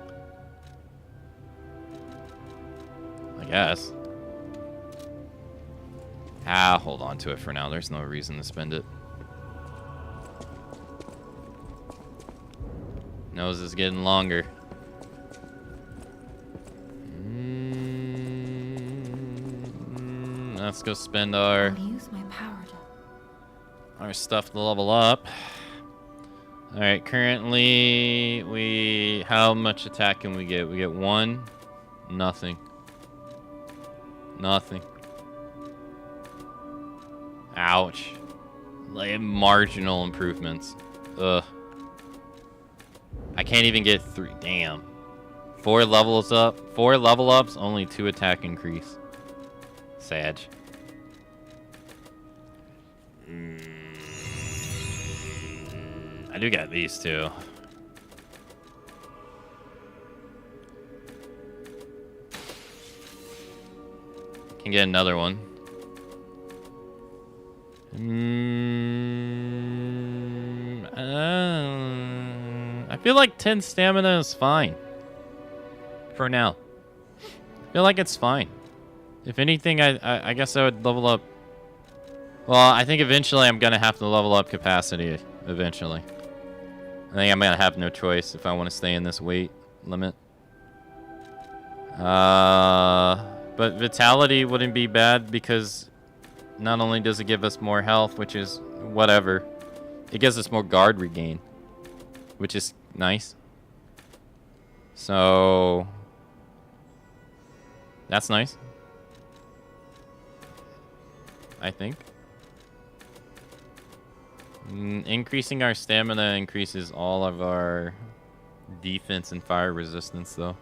Hold on to it for now. There's no reason to spend it. Nose is getting longer. Let's go spend our stuff to level up. All right, currently how much attack can we get? We get 1, nothing. Nothing. Ouch. Like marginal improvements. Ugh. I can't even get 3. Damn. 4 levels up. 4 level ups, only 2 attack increase. Sag. I do got these two. Can get another one. I feel like 10 stamina is fine. For now. I feel like it's fine. If anything, I guess I would level up. Well, I think eventually I'm going to have to level up capacity. Eventually. I think I'm going to have no choice if I want to stay in this weight limit. But vitality wouldn't be bad because not only does it give us more health, which is whatever, it gives us more guard regain, which is nice. So that's nice, I think. Increasing our stamina increases all of our defense and fire resistance, though.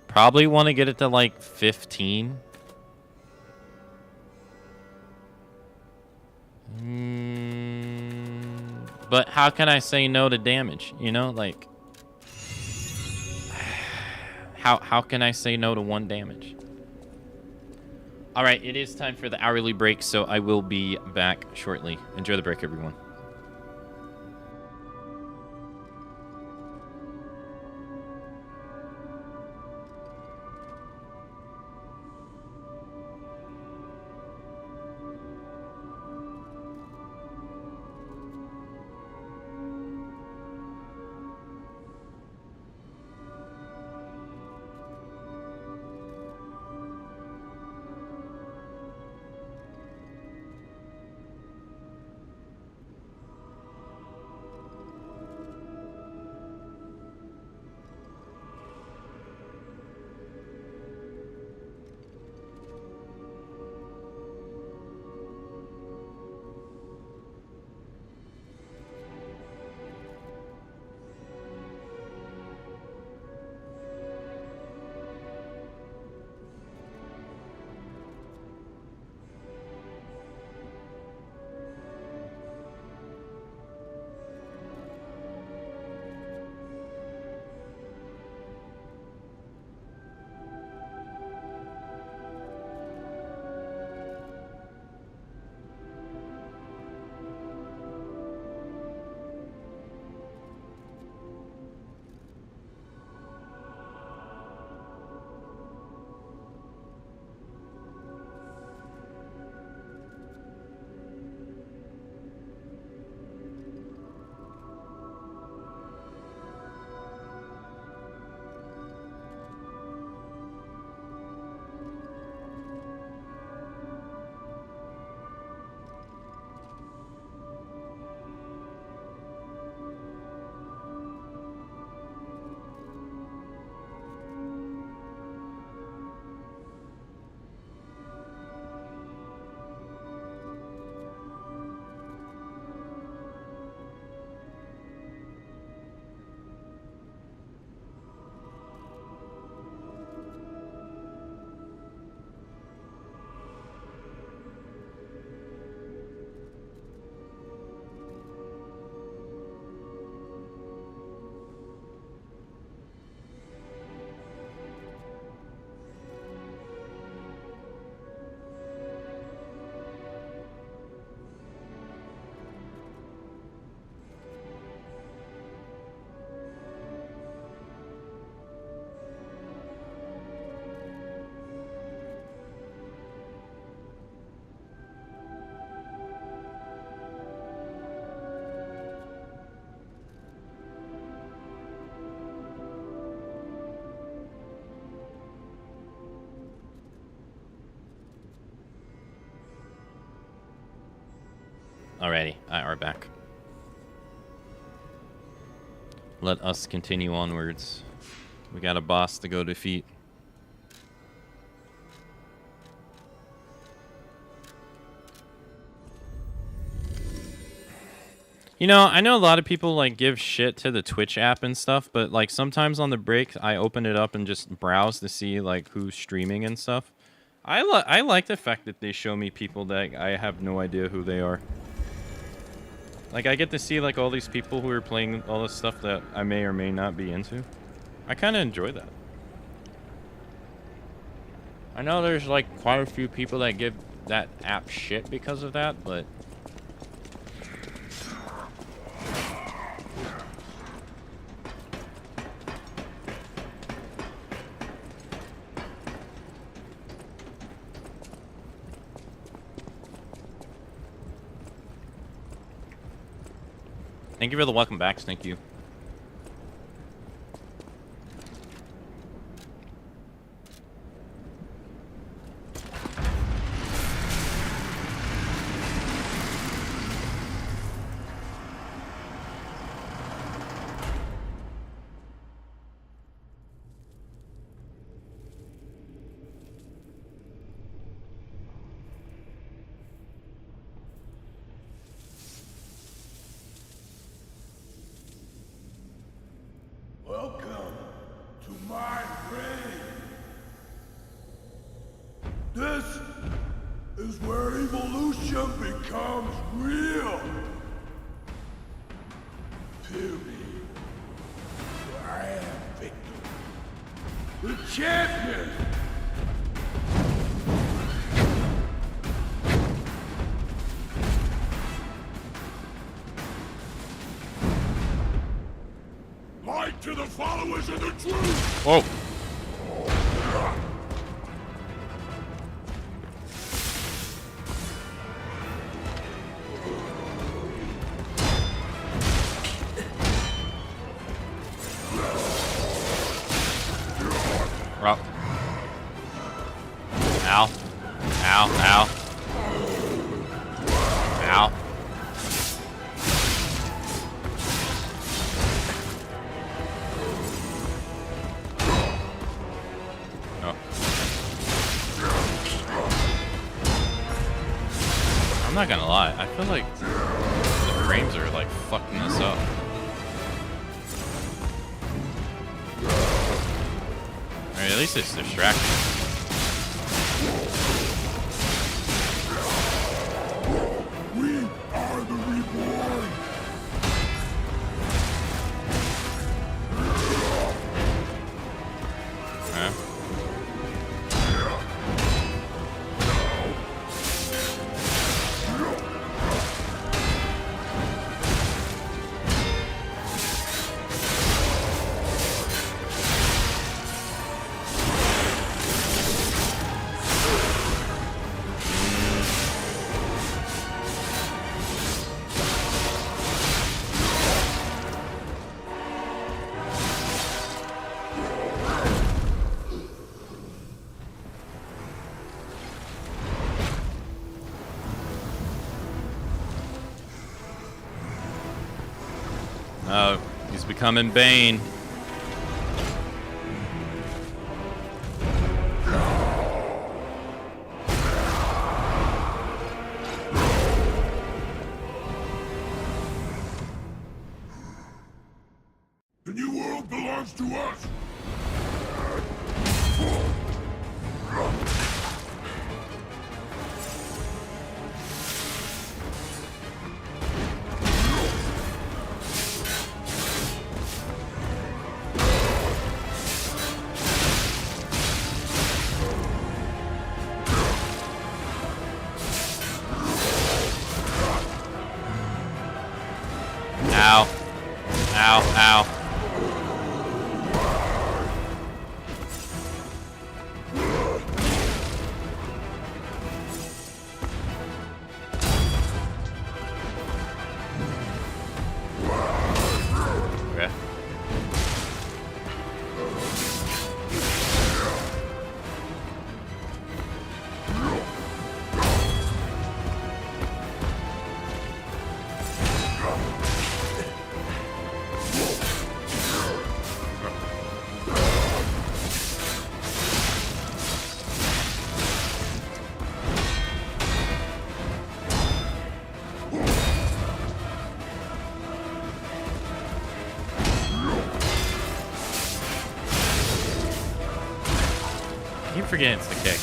Probably want to get it to like 15. But how can I say no to damage? You know, like how can I say no to 1 damage? All right, it is time for the hourly break, so I will be back shortly. Enjoy the break, everyone. Alrighty, I are back. Let us continue onwards. We got a boss to go defeat. You know, I know a lot of people like give shit to the Twitch app and stuff, but like sometimes on the break, I open it up and just browse to see like who's streaming and stuff. I like the fact that they show me people that I have no idea who they are. Like, I get to see, like, all these people who are playing all this stuff that I may or may not be into. I kind of enjoy that. I know there's, like, quite a few people that give that app shit because of that, but... Thank you for the welcome backs, thank you. illusion becomes real. Feel me. For I am Victor, the champion. Light to the followers of the truth. Whoa. Rock. Ow. Ow. Ow. Ow. Oh. I'm not gonna lie, I feel like the frames are like fucking this up. Or at least it's distracting. We are the reborn. Huh? Oh, he's becoming Bane. The new world belongs to us. Ow. Ow, ow. Okay. I keep forgetting it's the kick.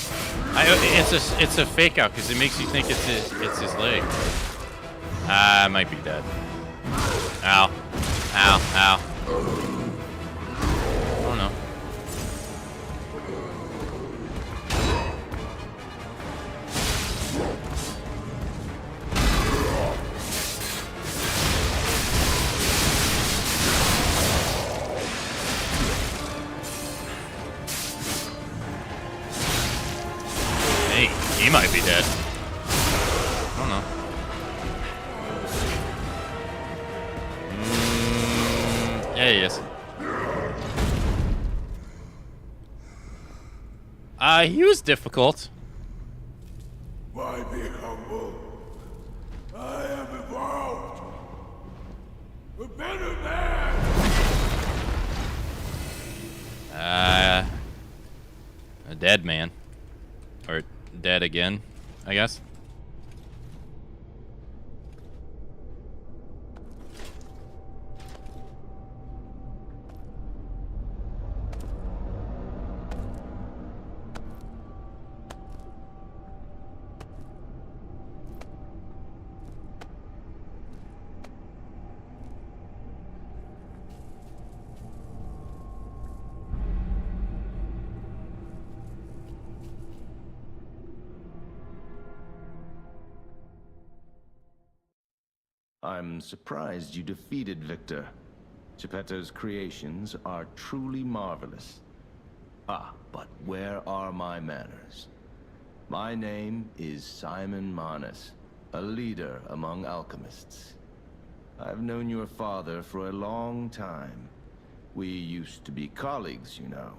It's a fake out because it makes you think it's his leg. I might be dead. Ow. Ow. Ow. Oh no. Hey, he might be dead. I don't know. Yeah, he is. He was difficult. Why be humble? I am evolved. A better man. A dead man. Or dead again, I guess. I'm surprised you defeated Victor. Geppetto's creations are truly marvelous. Ah, but where are my manners? My name is Simon Manus, a leader among alchemists. I've known your father for a long time. We used to be colleagues, you know.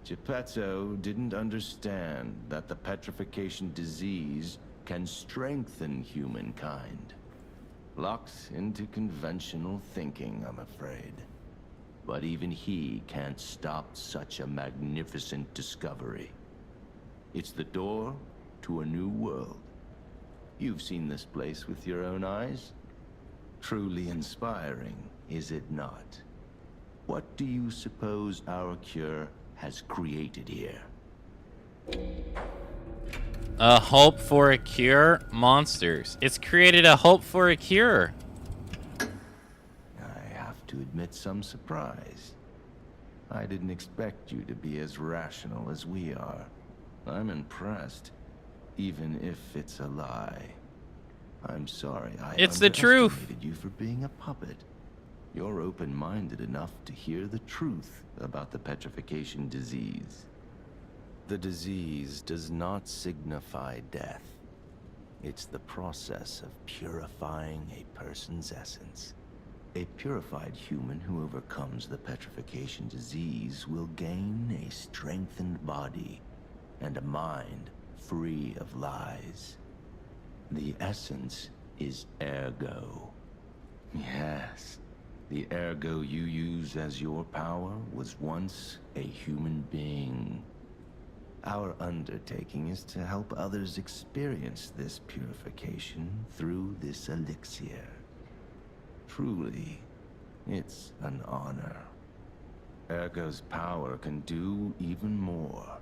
Geppetto didn't understand that the petrification disease can strengthen humankind. Locked into conventional thinking, I'm afraid. But even he can't stop such a magnificent discovery. It's the door to a new world. You've seen this place with your own eyes. Truly inspiring, is it not? What do you suppose our cure has created here? A hope for a cure? Monsters. It's created a hope for a cure. I have to admit some surprise. I didn't expect you to be as rational as we are. I'm impressed, even if it's a lie. I'm sorry, I It's the truth. underestimated you for being a puppet. You're open-minded enough to hear the truth about the petrification disease. The disease does not signify death. It's the process of purifying a person's essence. A purified human who overcomes the petrification disease will gain a strengthened body and a mind free of lies. The essence is ergo. Yes, the ergo you use as your power was once a human being. Our undertaking is to help others experience this purification through this elixir. Truly, it's an honor. Ergo's power can do even more.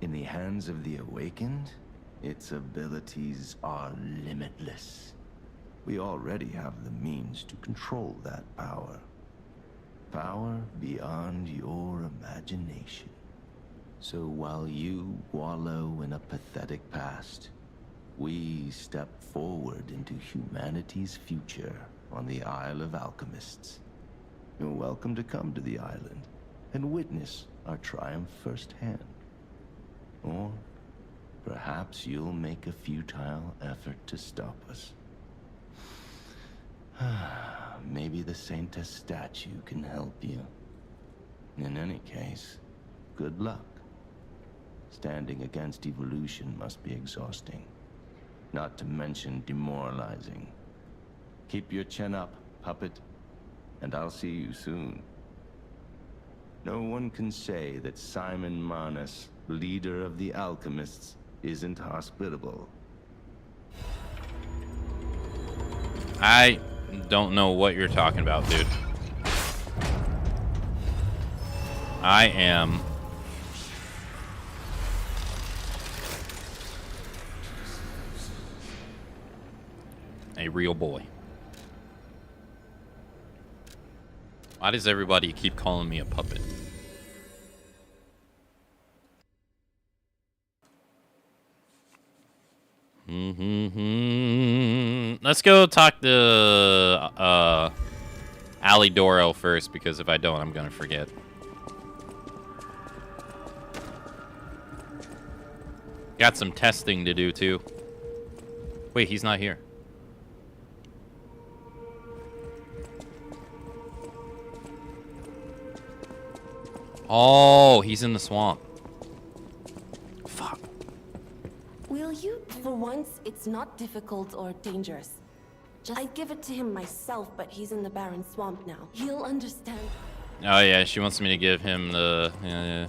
In the hands of the awakened, its abilities are limitless. We already have the means to control that power. Power beyond your imagination. So while you wallow in a pathetic past, we step forward into humanity's future on the Isle of Alchemists. You're welcome to come to the island and witness our triumph firsthand. Or perhaps you'll make a futile effort to stop us. Maybe the Saintess statue can help you. In any case, good luck. Standing against evolution must be exhausting, not to mention demoralizing. Keep your chin up, puppet, and I'll see you soon. No one can say that Simon Manus, leader of the alchemists, isn't hospitable. I don't know what you're talking about, dude. I am a real boy. Why does everybody keep calling me a puppet? Let's go talk to Alidoro first, because if I don't, I'm gonna forget. Got some testing to do too. Wait, he's not here. Oh, he's in the swamp. Fuck. Will you? For once, it's not difficult or dangerous. I'd give it to him myself, but he's in the barren swamp now. He'll understand. Oh yeah, she wants me to give him the... Yeah.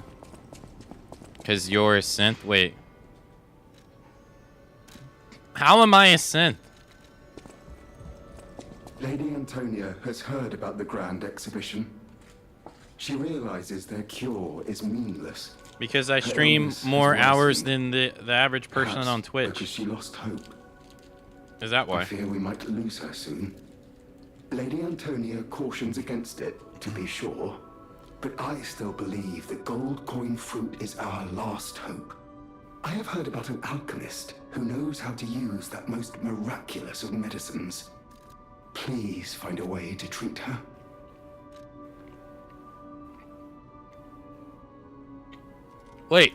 Cause you're a synth? Wait. How am I a synth? Lady Antonia has heard about the grand exhibition. She realizes their cure is meaningless. Because I stream more hours than the average person Perhaps on Twitch. because she lost hope. Is that why? I fear we might lose her soon. Lady Antonia cautions against it, to be sure. But I still believe the gold coin fruit is our last hope. I have heard about an alchemist who knows how to use that most miraculous of medicines. please find a way to treat her? Wait,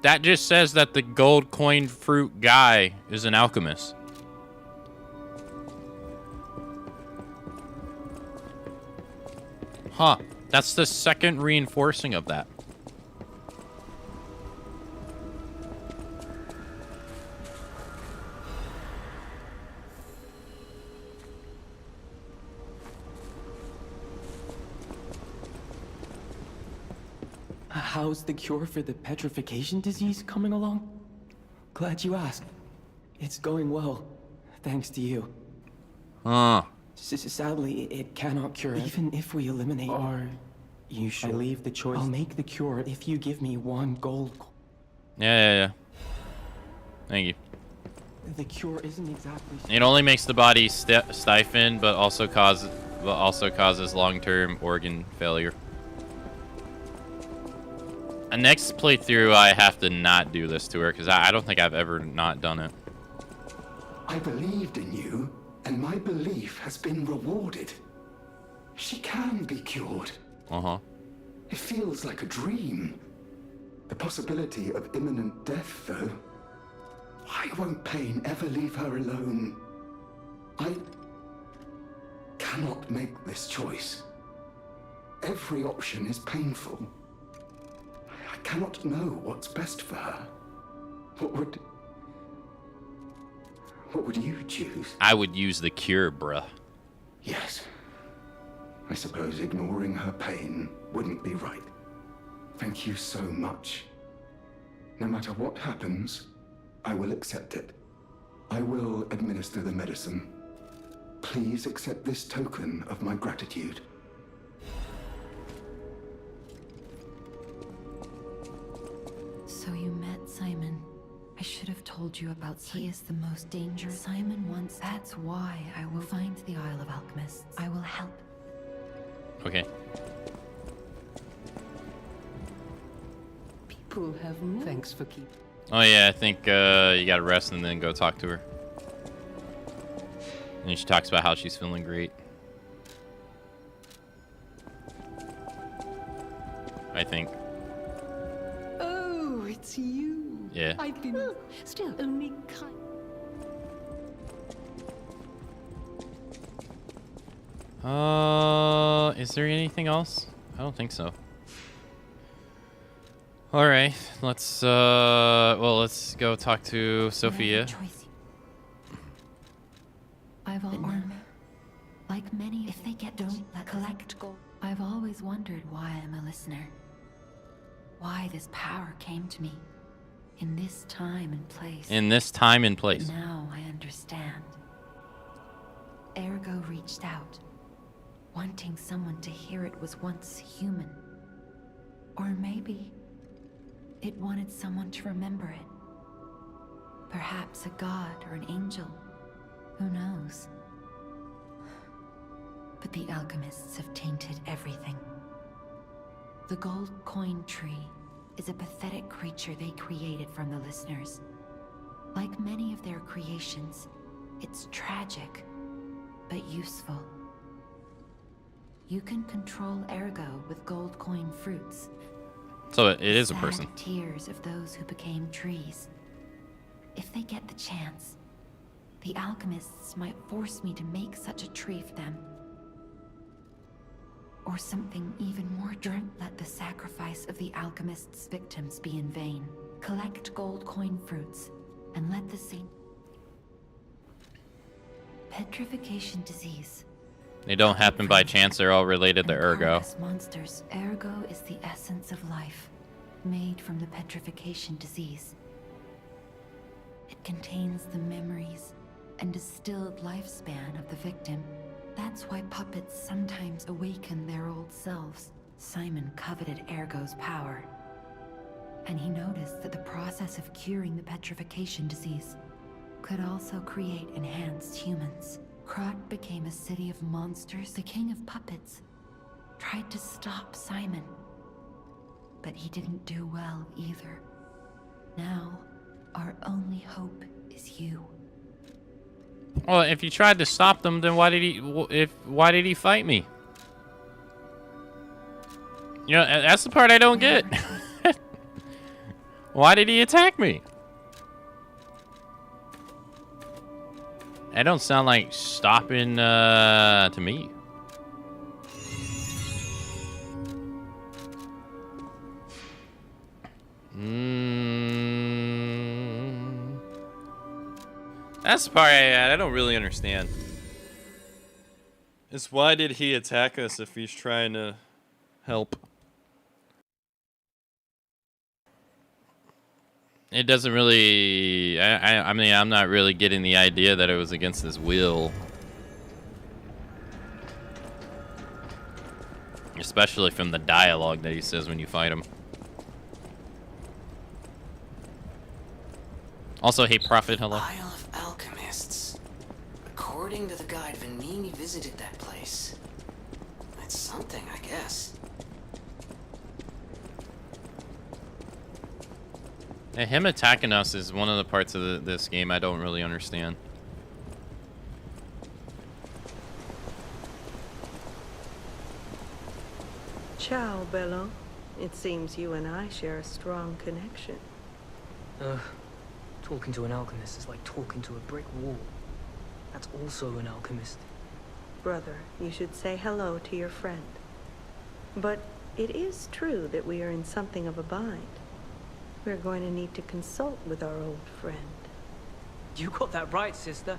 that just says that the gold coin fruit guy is an alchemist. Huh, that's the second reinforcing of that. How's the cure for the petrification disease coming along? Glad you asked. It's going well, thanks to you. Huh. Sadly, it cannot cure it. Even if we eliminate... Are you sure? I leave the choice. I'll make the cure if you give me 1 gold coin. Yeah. Thank you. The cure isn't exactly... It only makes the body stiffen, but also causes long-term organ failure. A next playthrough, I have to not do this to her, because I don't think I've ever not done it. I believed in you, and my belief has been rewarded. She can be cured. Uh-huh. It feels like a dream. The possibility of imminent death, though. Why won't pain ever leave her alone? I cannot make this choice. Every option is painful. I cannot know what's best for her. What would you choose? I would use the cure, bruh. Yes. I suppose ignoring her pain wouldn't be right. Thank you so much. No matter what happens, I will accept it. I will administer the medicine. Please accept this token of my gratitude. So you met Simon. I should have told you about Simon. He is the most dangerous. Simon wants... That's why I will find the Isle of Alchemists. I will help. Okay. People have moved. Thanks for keeping. Oh yeah, I think you gotta rest and then go talk to her. And she talks about how she's feeling great. I think. Oh, it's you. Yeah. I've been still only kind. Is there anything else? I don't think so. All right, let's let's go talk to Sophia. I've like many, if they get don't collect gold. I've always wondered why I'm a listener. Why this power came to me in this time and place. In this time and place. Now I understand. Ergo reached out, wanting someone to hear it was once human. Or maybe it wanted someone to remember it. Perhaps a god or an angel. Who knows? But the alchemists have tainted everything. The gold coin tree is a pathetic creature they created from the listeners. Like many of their creations, it's tragic, but useful. You can control Ergo with gold coin fruits. So it is a person. Sad tears of those who became trees. If they get the chance, the alchemists might force me to make such a tree for them. Or something even more don't let the sacrifice of the alchemists' victims be in vain. Collect gold coin fruits and let the saint... Petrification disease. They don't happen by chance, they're all related to Ergo. Monsters. Ergo is the essence of life, made from the petrification disease. It contains the memories and distilled lifespan of the victim. That's why puppets sometimes awaken their old selves. Simon coveted Ergo's power, and he noticed that the process of curing the petrification disease could also create enhanced humans. Krat became a city of monsters. The king of puppets tried to stop Simon, but he didn't do well either. Now, our only hope is you. Well, if you tried to stop them, then why did he fight me? You know, that's the part I don't get. Why did he attack me? That don't sound like stopping to me. That's the part I don't really understand. Is why did he attack us if he's trying to help? It doesn't really... I mean, I'm not really getting the idea that it was against his will. Especially from the dialogue that he says when you fight him. Also, hey, Prophet, hello. Isle of Alchemists. According to the guide, Vanini visited that place. That's something, I guess. And him attacking us is one of the parts of this game I don't really understand. Ciao, Bello. It seems you and I share a strong connection. Talking to an alchemist is like talking to a brick wall. That's also an alchemist. Brother, you should say hello to your friend. But it is true that we are in something of a bind. We're going to need to consult with our old friend. You got that right, sister.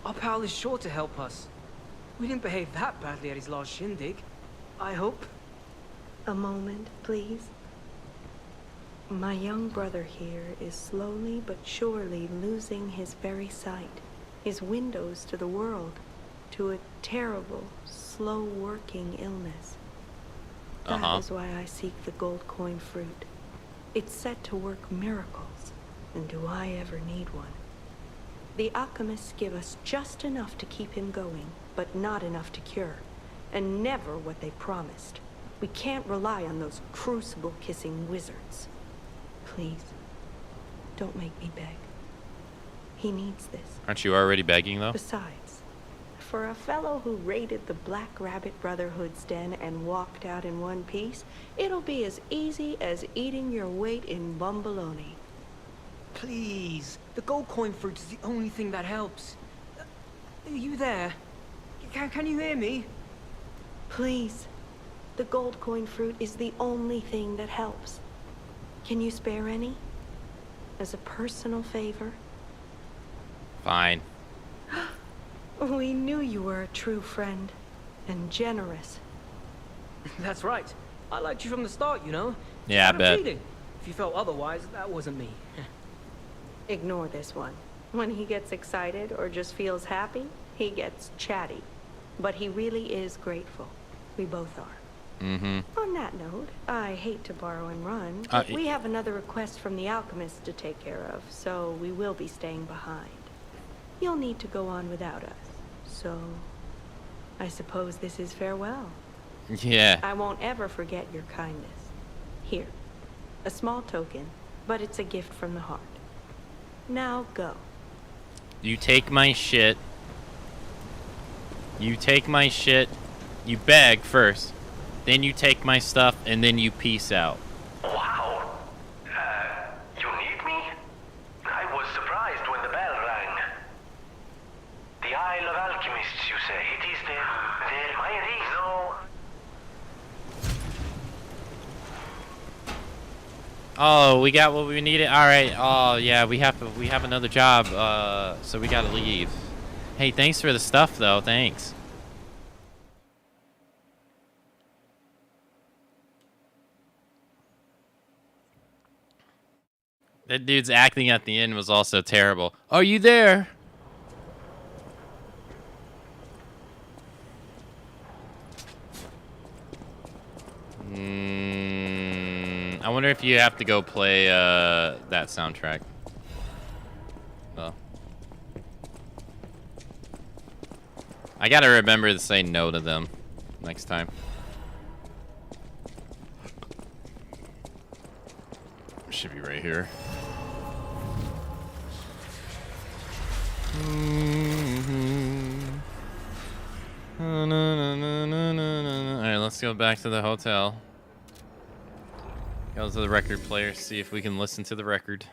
Our pal is sure to help us. We didn't behave that badly at his last shindig. I hope. A moment, please. My young brother here is slowly but surely losing his very sight, his windows to the world, to a terrible, slow-working illness. That is why I seek the gold coin fruit. It's said to work miracles, and do I ever need one? The alchemists give us just enough to keep him going, but not enough to cure, and never what they promised. We can't rely on those crucible-kissing wizards. Please, don't make me beg. He needs this. Aren't you already begging, though? Besides, for a fellow who raided the Black Rabbit Brotherhood's den and walked out in one piece, it'll be as easy as eating your weight in bumbaloni. Please, the gold coin fruit is the only thing that helps. Are you there? Can you hear me? Please, the gold coin fruit is the only thing that helps. Can you spare any? As a personal favor? Fine. We knew you were a true friend, and generous. That's right. I liked you from the start, you know. Yeah, I bet. Cheating. If you felt otherwise, that wasn't me. Ignore this one. When he gets excited or just feels happy, he gets chatty. But he really is grateful. We both are. On that note, I hate to borrow and run, but we have another request from the alchemist to take care of, so we will be staying behind. You'll need to go on without us, so I suppose this is farewell. Yeah. I won't ever forget your kindness. Here, a small token, but it's a gift from the heart. Now go. You take my shit. You take my shit. You beg first. Then you take my stuff, and then you peace out. Wow. You need me? I was surprised when the bell rang. The Isle of Alchemists, you say? It is there. My no. Oh, we got what we needed. All right. Oh, yeah. We have another job. So we gotta leave. Hey, thanks for the stuff, though. Thanks. That dude's acting at the end was also terrible. Are you there? I wonder if you have to go play that soundtrack. Oh. I gotta remember to say no to them next time. Should be right here. Alright, let's go back to the hotel. Go to the record player, see if we can listen to the record.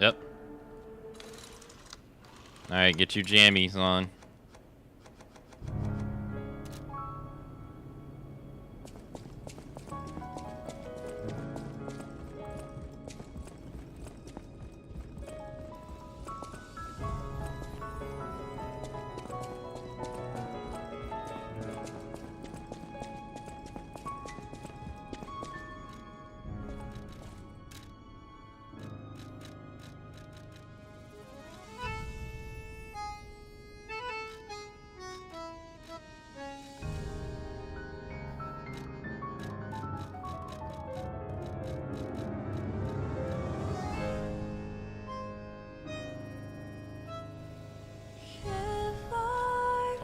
Yep. Alright, get your jammies on.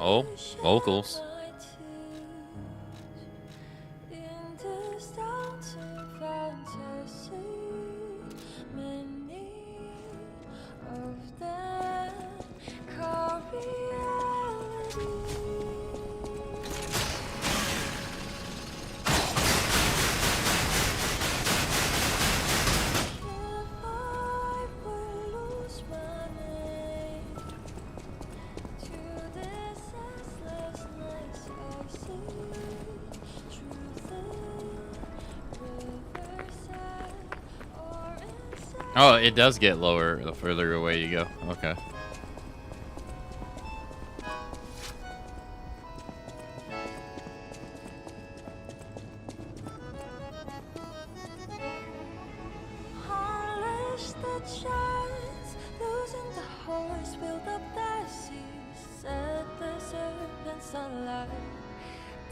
Oh, vocals. Oh, it does get lower the further away you go. Okay.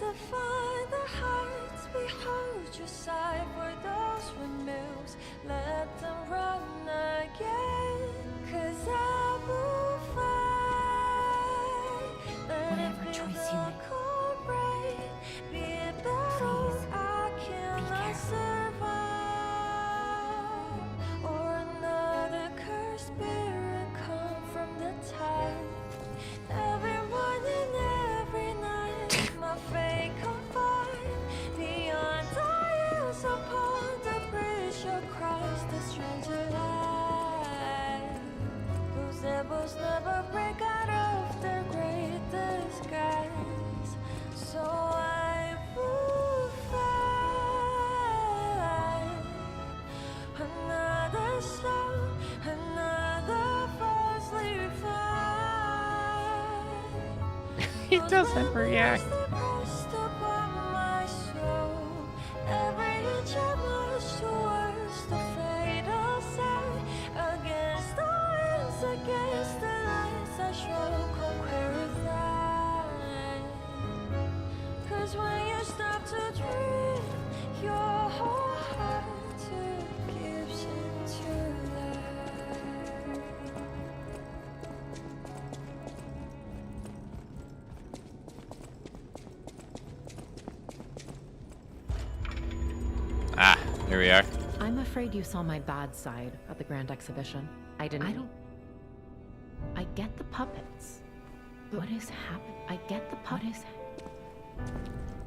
Define the heights, behold your side for those windmills. Let them run again, 'cause I will fight. Whatever choice you make, be it battles I cannot survive, or another cursed spirit come from the tide. Every morning, every night, my fate confide. Beyond eyes upon the bridge of Christ, the stranger light. Those devils never break out of their great disguise. So I will fight. Another soul, another falsely fight. He doesn't react. Every inch I march towards the fatal side. Against the winds, against the lights, I shall conquer that. 'Cause when you stop to dream, your whole heart gives into that. Ah, here we are. I'm afraid you saw my bad side at the Grand Exhibition. I get the puppets. What is happening? I get the puppets.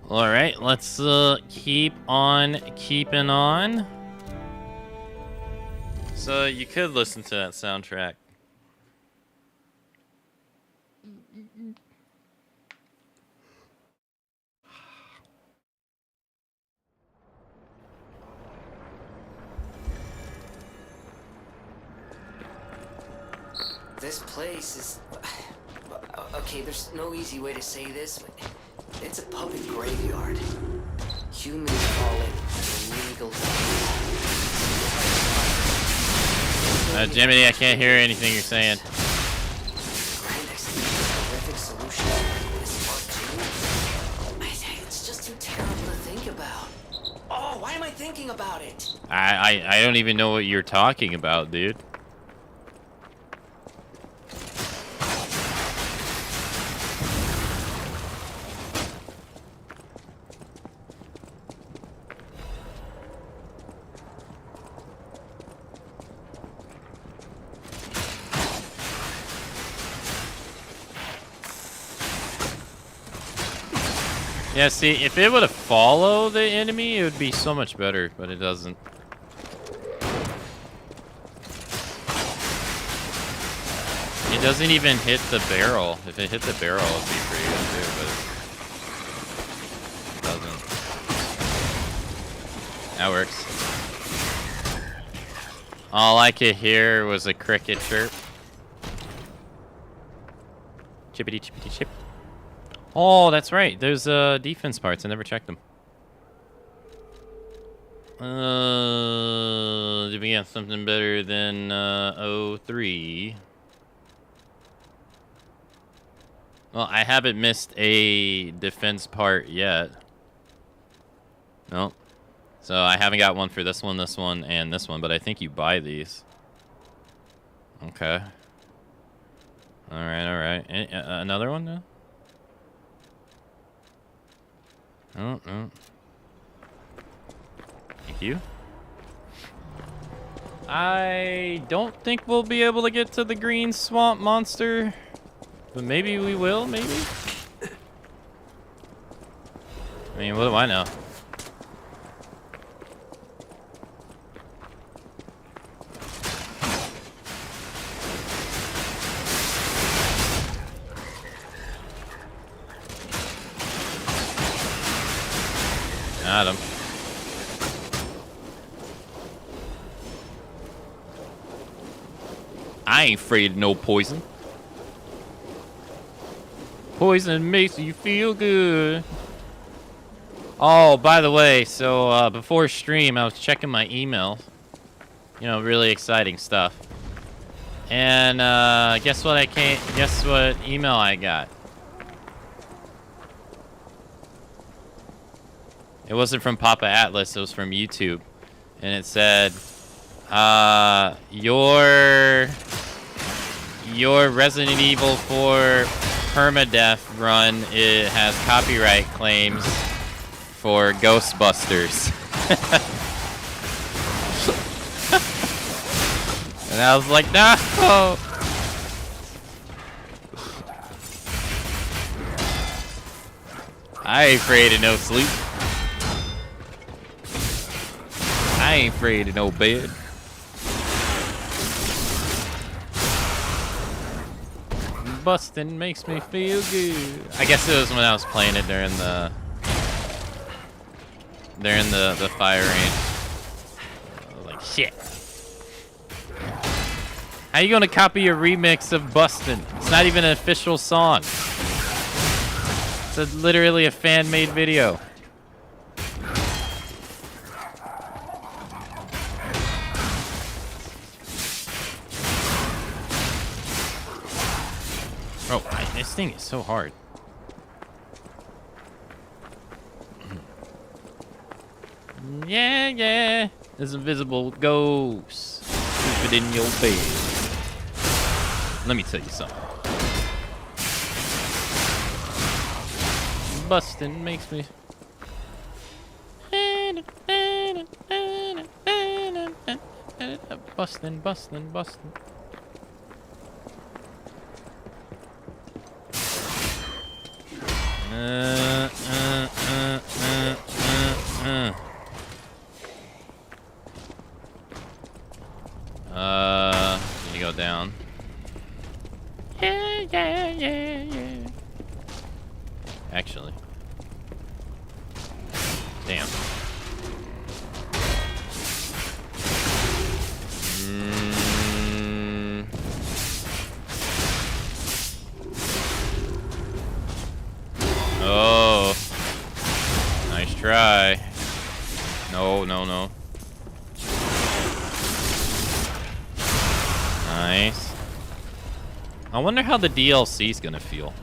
All right, let's keep on keeping on. So you could listen to that soundtrack. This place is... Okay, there's no easy way to say this, but it's a public graveyard. Humans call it illegal. Jiminy, I can't hear anything you're saying. Terrific solution. It's just too terrible to think about. Oh, why am I thinking about it? I don't even know what you're talking about, dude. Yeah, see, if it would have followed the enemy, it would be so much better, but it doesn't. It doesn't even hit the barrel. If it hit the barrel, it'd be pretty good too, but it doesn't. That works. All I could hear was a cricket chirp. Chippity chippity chip. Oh, that's right. There's defense parts. I never checked them. Did we get something better than 03? Well, I haven't missed a defense part yet. Nope. So I haven't got one for this one, and this one, but I think you buy these. Okay. Alright, alright. Another one now? Oh, no. Thank you. I don't think we'll be able to get to the green swamp monster. But maybe we will, maybe? I mean, what do I know? Got him. I ain't afraid of no poison. Poison makes you feel good. Oh, by the way, so before stream, I was checking my email. You know, really exciting stuff. And guess what email I got? It wasn't from Papa Atlas, it was from YouTube. And it said, your Resident Evil 4 permadeath run, it has copyright claims for Ghostbusters. And I was like, no! I ain't afraid of no sleep. I ain't afraid of no bed. Bustin' makes me feel good. I guess it was when I was playing it during the fire range. I was like, shit. How you gonna copy a remix of Bustin'? It's not even an official song. It's literally a fan-made video. Bro, this thing is so hard. Yeah, yeah. There's invisible ghosts. Keep it in your bed. Let me tell you something. Bustin' makes me... Bustin', bustin', bustin'. Need to go down. Yeah, yeah, yeah, yeah. Actually. Damn. Oh. Nice try. No, no, no. Nice. I wonder how the DLC is gonna feel.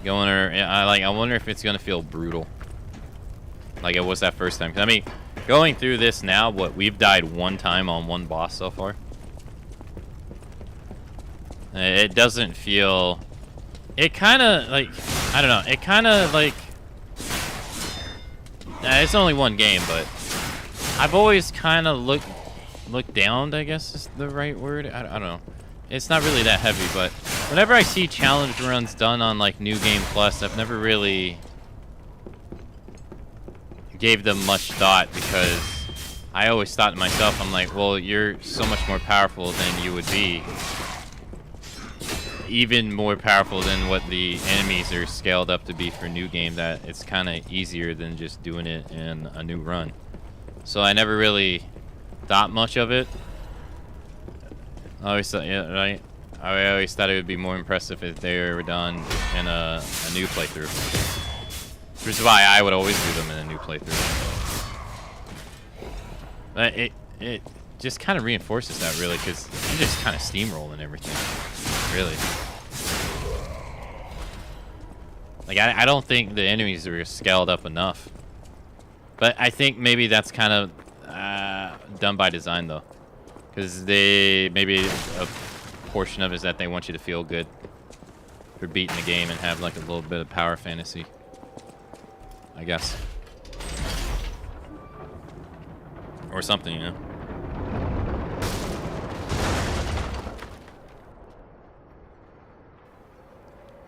I wonder if it's gonna feel brutal, like it was that first time. 'Cause, I mean, going through this now, we've died one time on one boss so far. It doesn't feel. It kind of like, I don't know. It kind of like. It's only one game, but I've always kind of looked down, I guess is the right word. I don't know. It's not really that heavy, but Whenever I see challenge runs done on like New Game Plus, I've never really gave them much thought because I always thought to myself, I'm like, well, you're so much more powerful than you would be. Even more powerful than what the enemies are scaled up to be for New Game, that it's kind of easier than just doing it in a new run. So I never really thought much of it. I always thought, yeah, right? I always thought it would be more impressive if they were done in a new playthrough. Which is why I would always do them in a new playthrough. But it just kind of reinforces that, really, because you just kind of steamrolling everything. Really. Like, I don't think the enemies are scaled up enough. But I think maybe that's kind of done by design, though. Because maybe a portion of it is that they want you to feel good for beating the game and have like a little bit of power fantasy, I guess. Or something, you know?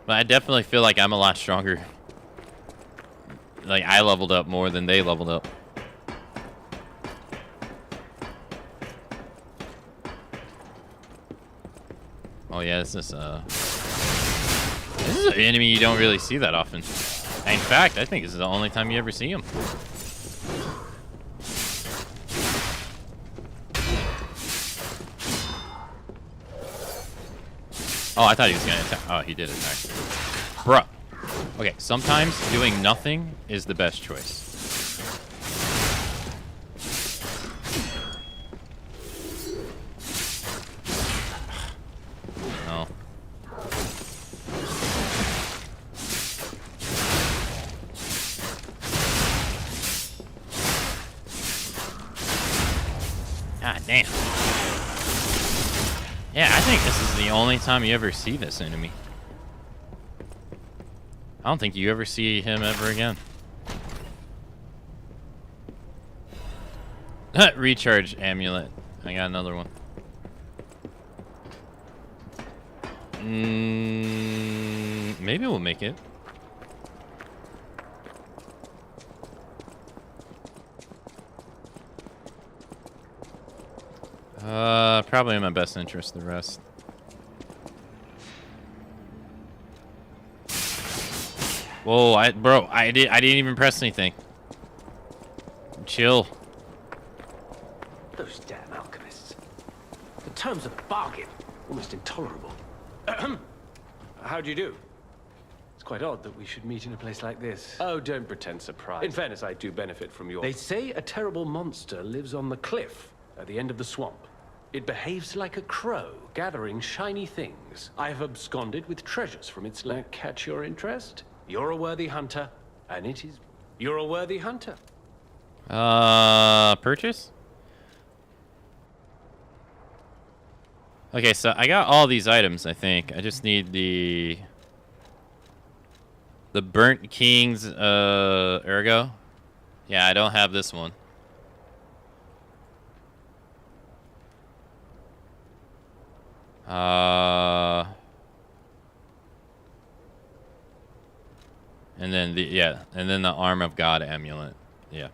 But I definitely feel like I'm a lot stronger. Like, I leveled up more than they leveled up. Oh yeah, this is an enemy you don't really see that often. In fact, I think this is the only time you ever see him. Oh, I thought he was gonna attack. Oh, he did attack. Bruh. Okay, sometimes doing nothing is the best choice. No. God damn. Yeah, I think this is the only time you ever see this enemy. I don't think you ever see him ever again. Recharge amulet. I got another one. Maybe we'll make it. Probably in my best interest, the rest. Whoa, bro, I didn't even press anything. Chill. Those damn alchemists. The terms of the bargain, almost intolerable. How do you do? It's quite odd that we should meet in a place like this. Oh, don't pretend surprise. In fairness, I do benefit from your... They say a terrible monster lives on the cliff at the end of the swamp. It behaves like a crow, gathering shiny things. I have absconded with treasures from its lair. Catch your interest? You're a worthy hunter, and it is... You're a worthy hunter. Purchase? Okay, so I got all these items, I think. I just need the Burnt King's, ergo. Yeah, I don't have this one. And then the Arm of God amulet. Yeah.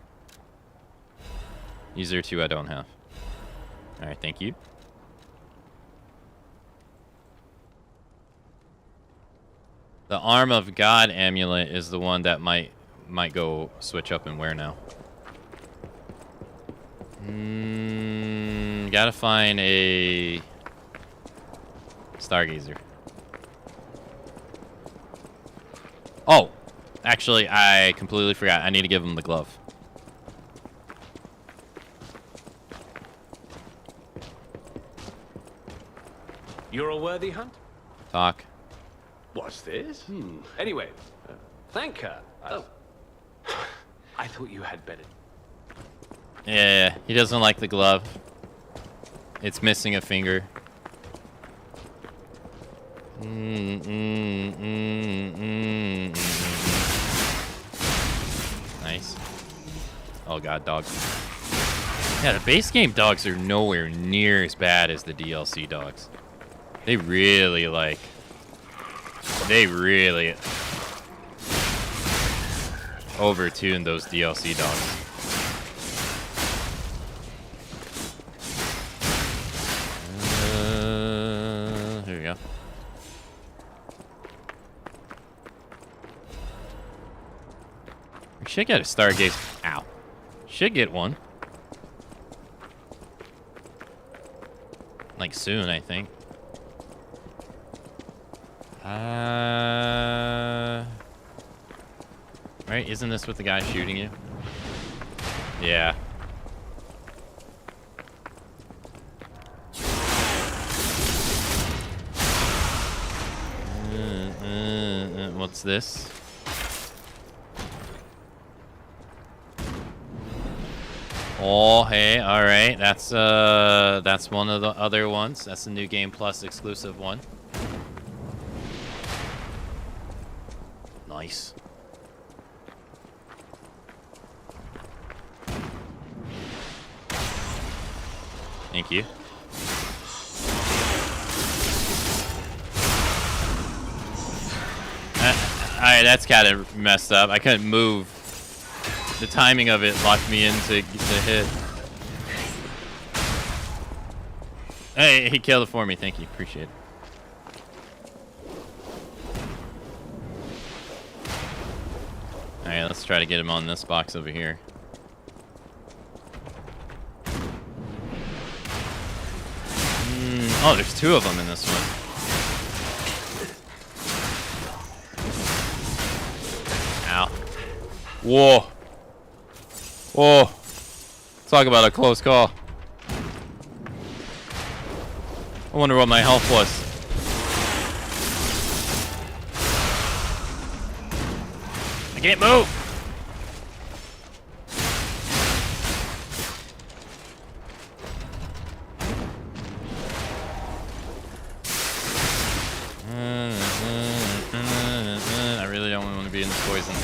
These are two I don't have. All right, thank you. The Arm of God amulet is the one that might go switch up and wear now. Gotta find a Stargazer. Oh, actually, I completely forgot. I need to give him the glove. You're a worthy hunter. Talk. What's this? Anyway, thank her. Oh. I thought you had better. Yeah, he doesn't like the glove. It's missing a finger. Nice. Oh god, dogs. Yeah, the base game dogs are nowhere near as bad as the DLC dogs. They really, like, They really overtuned those DLC dogs. Here we go. We should get a Stargaze. Ow. Should get one. Like soon, I think. Right? Isn't this what the guy's shooting you? Yeah. What's this? Oh, hey, all right. That's one of the other ones. That's the new Game Plus exclusive one. Nice. Thank you. Alright, that's kind of messed up. I couldn't move. The timing of it locked me into the hit. Hey, he killed it for me. Thank you. Appreciate it. Alright, let's try to get him on this box over here. Oh, there's two of them in this one. Ow. Whoa. Whoa. Talk about a close call. I wonder what my health was. I can't move. I really don't want to be in this poison.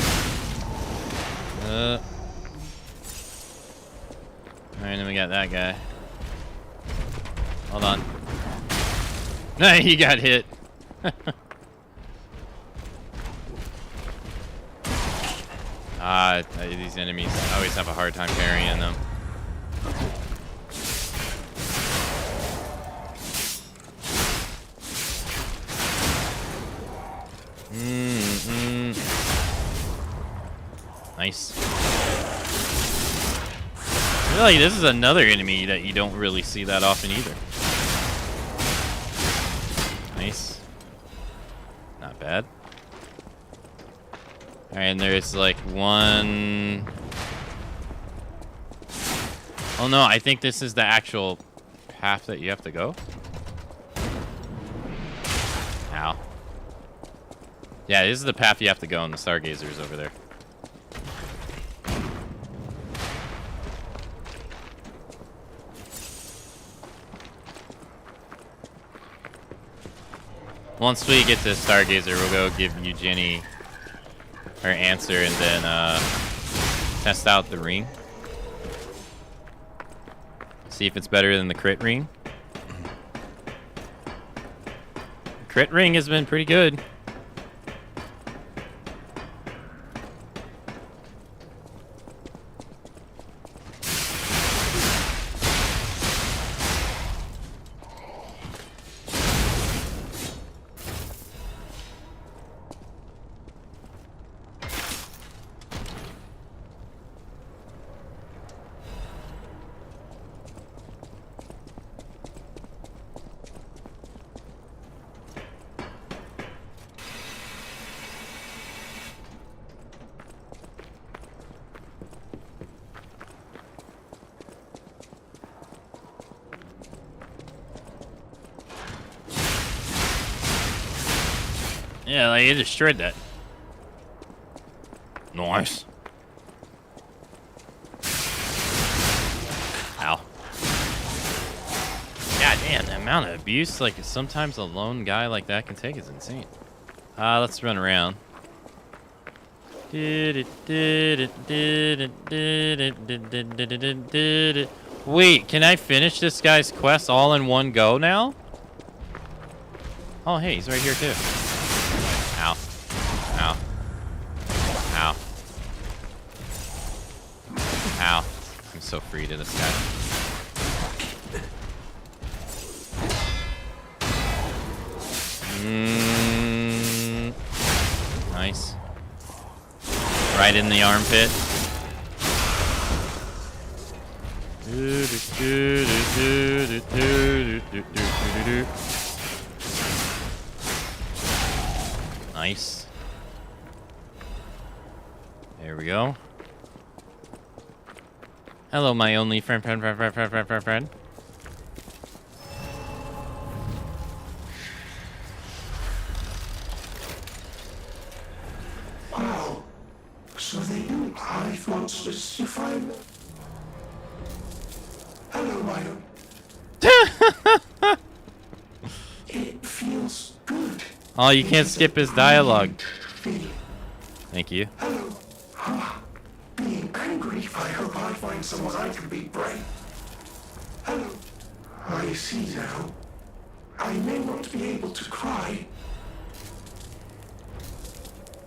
Alright, then we got that guy. Hold on. Nah, he got hit. These enemies, I always have a hard time parrying them. Nice. I feel like this is another enemy that you don't really see that often either. Nice. Not bad. Alright, and there's like one... Oh no, I think this is the actual path that you have to go. Ow. Yeah, this is the path you have to go, and the Stargazer's over there. Once we get to Stargazer, we'll go give Eugenie her answer and then test out the ring. See if it's better than the crit ring. The crit ring has been pretty good. Yeah, like, it destroyed that. Nice. Ow. God damn, the amount of abuse like sometimes a lone guy like that can take is insane. Let's run around. Wait, can I finish this guy's quest all in one go now? Oh, hey, he's right here too. so free to this guy. Nice. Right in the armpit. Nice. There we go. Hello, my only friend. Wow. So they do hive monsters to find them. Hello, Milo. It feels good. Oh, you can't skip his dialogue. Thank you. Hello. Being angry, I hope I find someone I can beat brain. Hello. I see now. I may not be able to cry.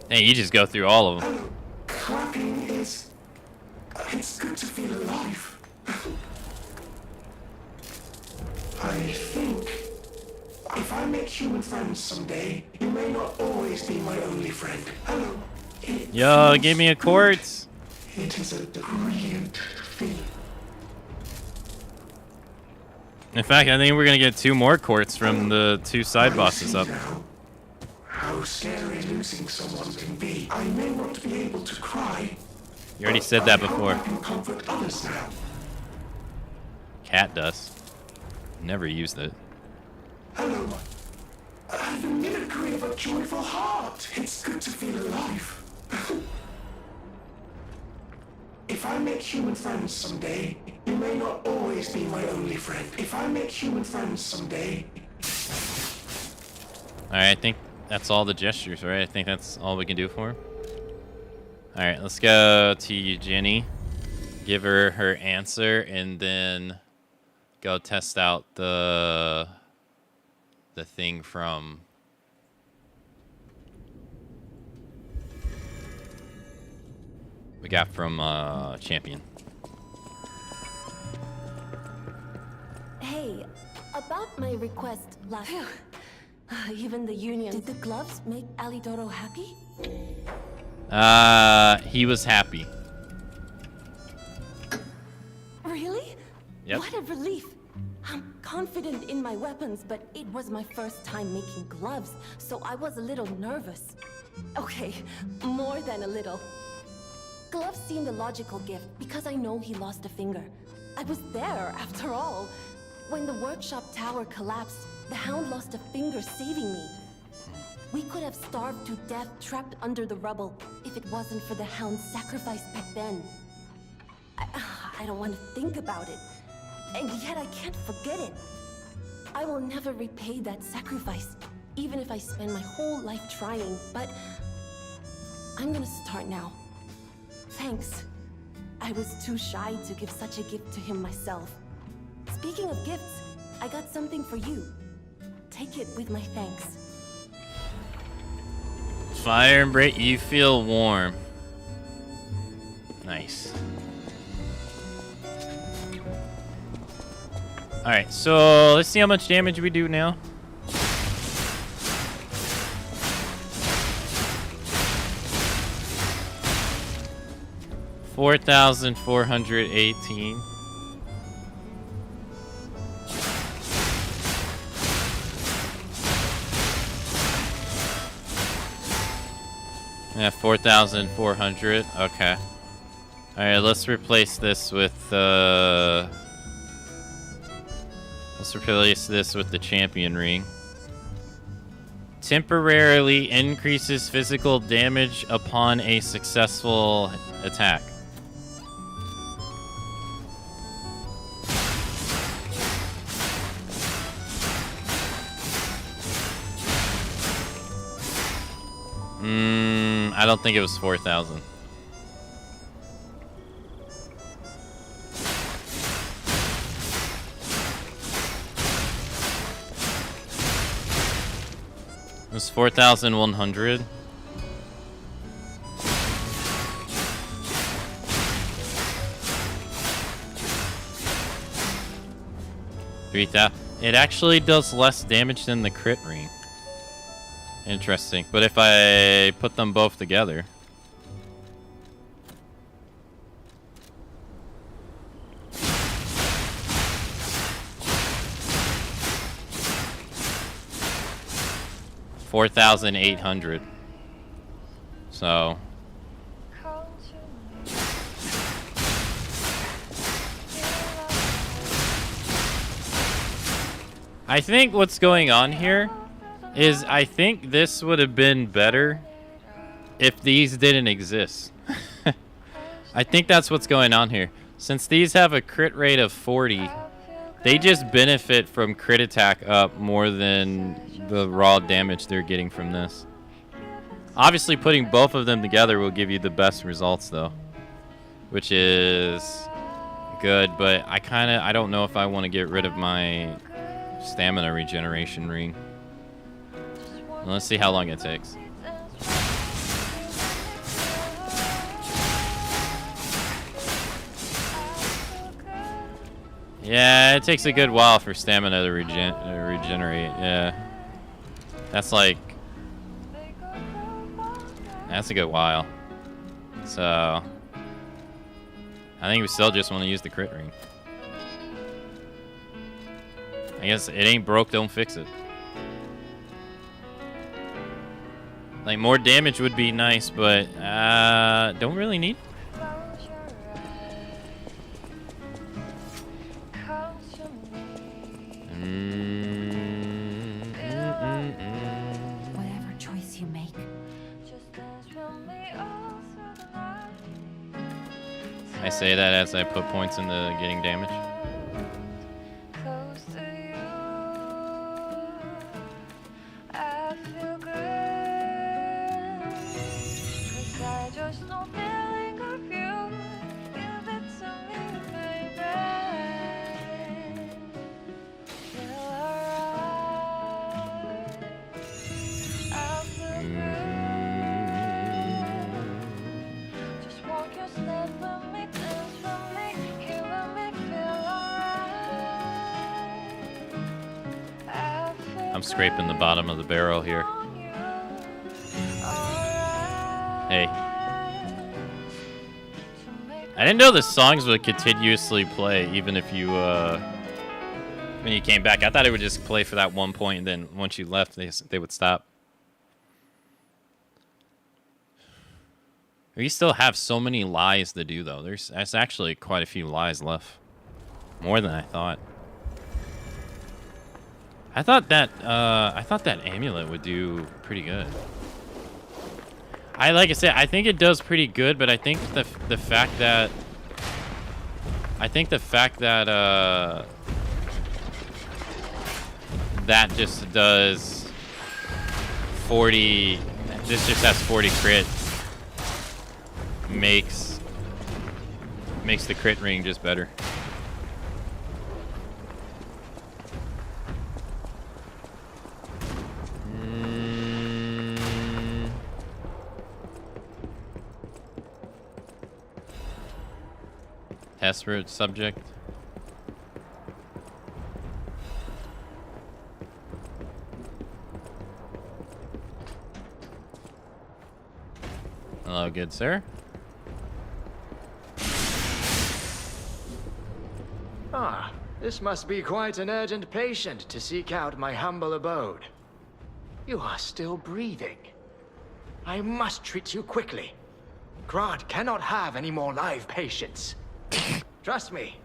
Hey, you just go through all of them. Hello. Clapping is... It's good to feel alive. I think... If I make human friends someday, you may not always be my only friend. Hello. Yo, give me a quartz. It is a brilliant feeling. In fact, I think we're gonna get 2 more quartz from the 2 side bosses up. How scary losing someone can be. I may not be able to cry. You already said that before. I can comfort others now. Cat does. Never used it. Hello. The mimicry of a joyful heart. It's good to feel alive. If I make human friends someday, you may not always be my only friend. If I make human friends someday... Alright, I think that's all the gestures, right? I think that's all we can do for him. Alright, let's go to Jenny. Give her her answer, and then go test out the thing from... we got from Champion. Hey, about my request last... Even the Union... Did the gloves make Alidoro happy? He was happy. Really? Yep. What a relief. I'm confident in my weapons, but it was my first time making gloves, so I was a little nervous. Okay, more than a little. Gloves seemed a logical gift because I know he lost a finger. I was there, after all. When the workshop tower collapsed, the Hound lost a finger saving me. We could have starved to death trapped under the rubble if it wasn't for the Hound's sacrifice back then. I don't want to think about it, and yet I can't forget it. I will never repay that sacrifice, even if I spend my whole life trying, but I'm gonna start now. Thanks. I was too shy to give such a gift to him myself. Speaking of gifts, I got something for you. Take it with my thanks. Fire and break, you feel warm. Nice. Alright, so let's see how much damage we do now. $4,418. Yeah, 4,400. Okay. Alright, let's replace this with the champion ring. Temporarily increases physical damage upon a successful attack. I don't think it was 4,000. It was 4,100. 3,000. It actually does less damage than the crit ring. Interesting. But if I put them both together. $4,800. So. I think what's going on here is I think this would have been better if these didn't exist. I think that's what's going on here. Since these have a crit rate of 40, they just benefit from crit attack up more than the raw damage they're getting from this. Obviously, putting both of them together will give you the best results, though, which is good. But I don't know if I want to get rid of my stamina regeneration ring. Let's see how long it takes. Yeah, it takes a good while for stamina to regenerate. Yeah, that's a good while. So I think we still just want to use the crit ring. I guess it ain't broke, don't fix it. Like, more damage would be nice, but don't really need. Whatever choice you make. I say that as I put points into getting damage. I'm scraping the bottom of the barrel here. Hey. I didn't know the songs would continuously play even if you, when you came back. I thought it would just play for that one point, and then once you left, they would stop. We still have so many lies to do, though. There's actually quite a few lies left. More than I thought. I thought that amulet would do pretty good. Like I said, I think it does pretty good, but I think the fact that that just does 40. This just has 40 crit. Makes the crit ring just better. Desperate subject. Hello, good sir. Ah, this must be quite an urgent patient to seek out my humble abode. You are still breathing. I must treat you quickly. Grant cannot have any more live patients. Trust me,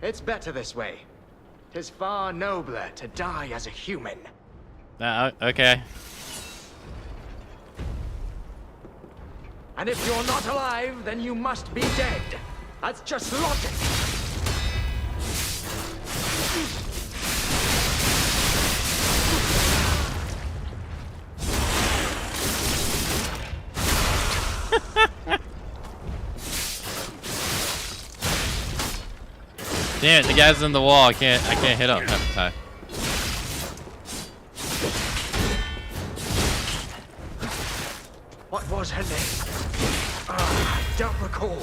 it's better this way. 'Tis far nobler to die as a human. Okay. And if you're not alive, then you must be dead. That's just logic. Damn it, the guy's in the wall. I can't hit him half the time. What was her name? I don't recall.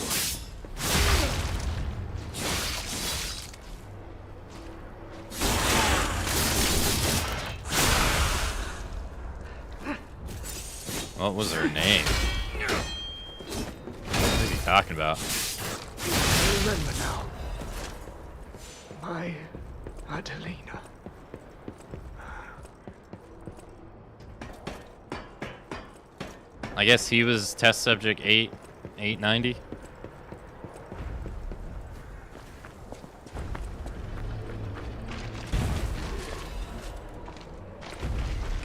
What was her name? What are you talking about? I remember now. My Adelina. I guess he was test subject 890.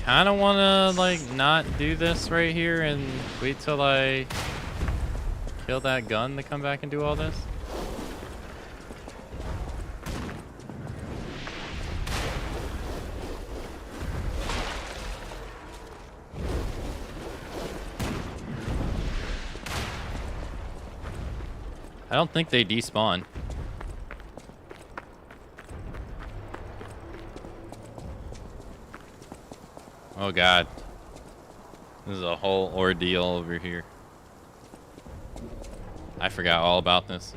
Kind of want to like not do this right here and wait till I kill that gun to come back and do all this. I don't think they despawn. Oh god. This is a whole ordeal over here. I forgot all about this.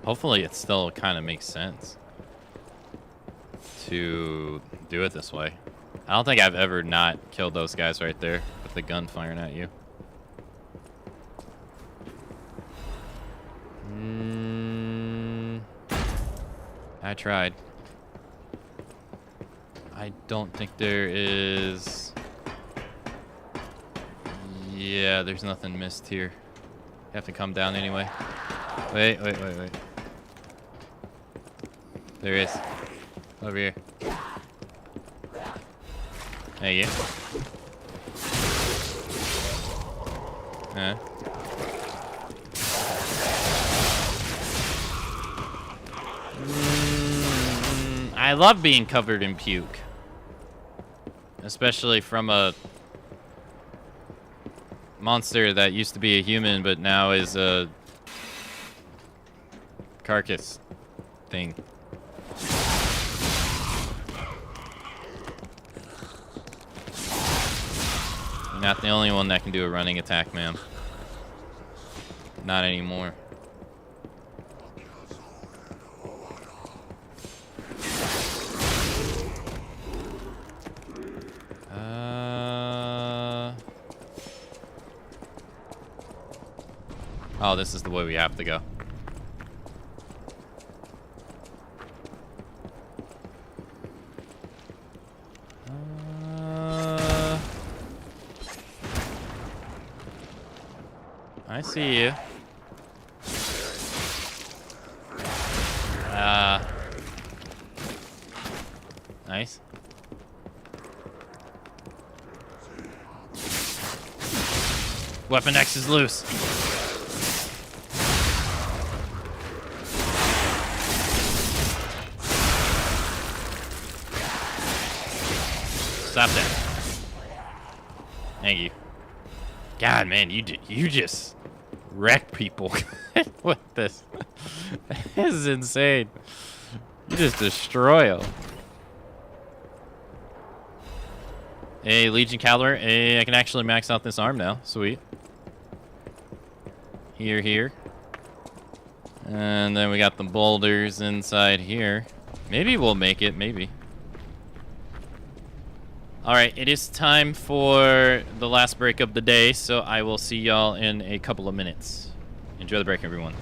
Hopefully it still kind of makes sense to do it this way. I don't think I've ever not killed those guys right there with the gun firing at you. I tried. I don't think there is... Yeah, there's nothing missed here. You have to come down anyway. Wait. There is. Over here. There you go. I love being covered in puke. Especially from a monster that used to be a human but now is a carcass thing. You're not the only one that can do a running attack, ma'am. Not anymore. Oh, this is the way we have to go. I see you. Nice. Weapon X is loose. Stop that. Thank you. God, man, you just wreck people with this. This is insane. You just destroy them. Hey, Legion Caliber. Hey, I can actually max out this arm now. Sweet. Here. And then we got the boulders inside here. Maybe we'll make it, maybe. Alright, it is time for the last break of the day, so I will see y'all in a couple of minutes. Enjoy the break, everyone.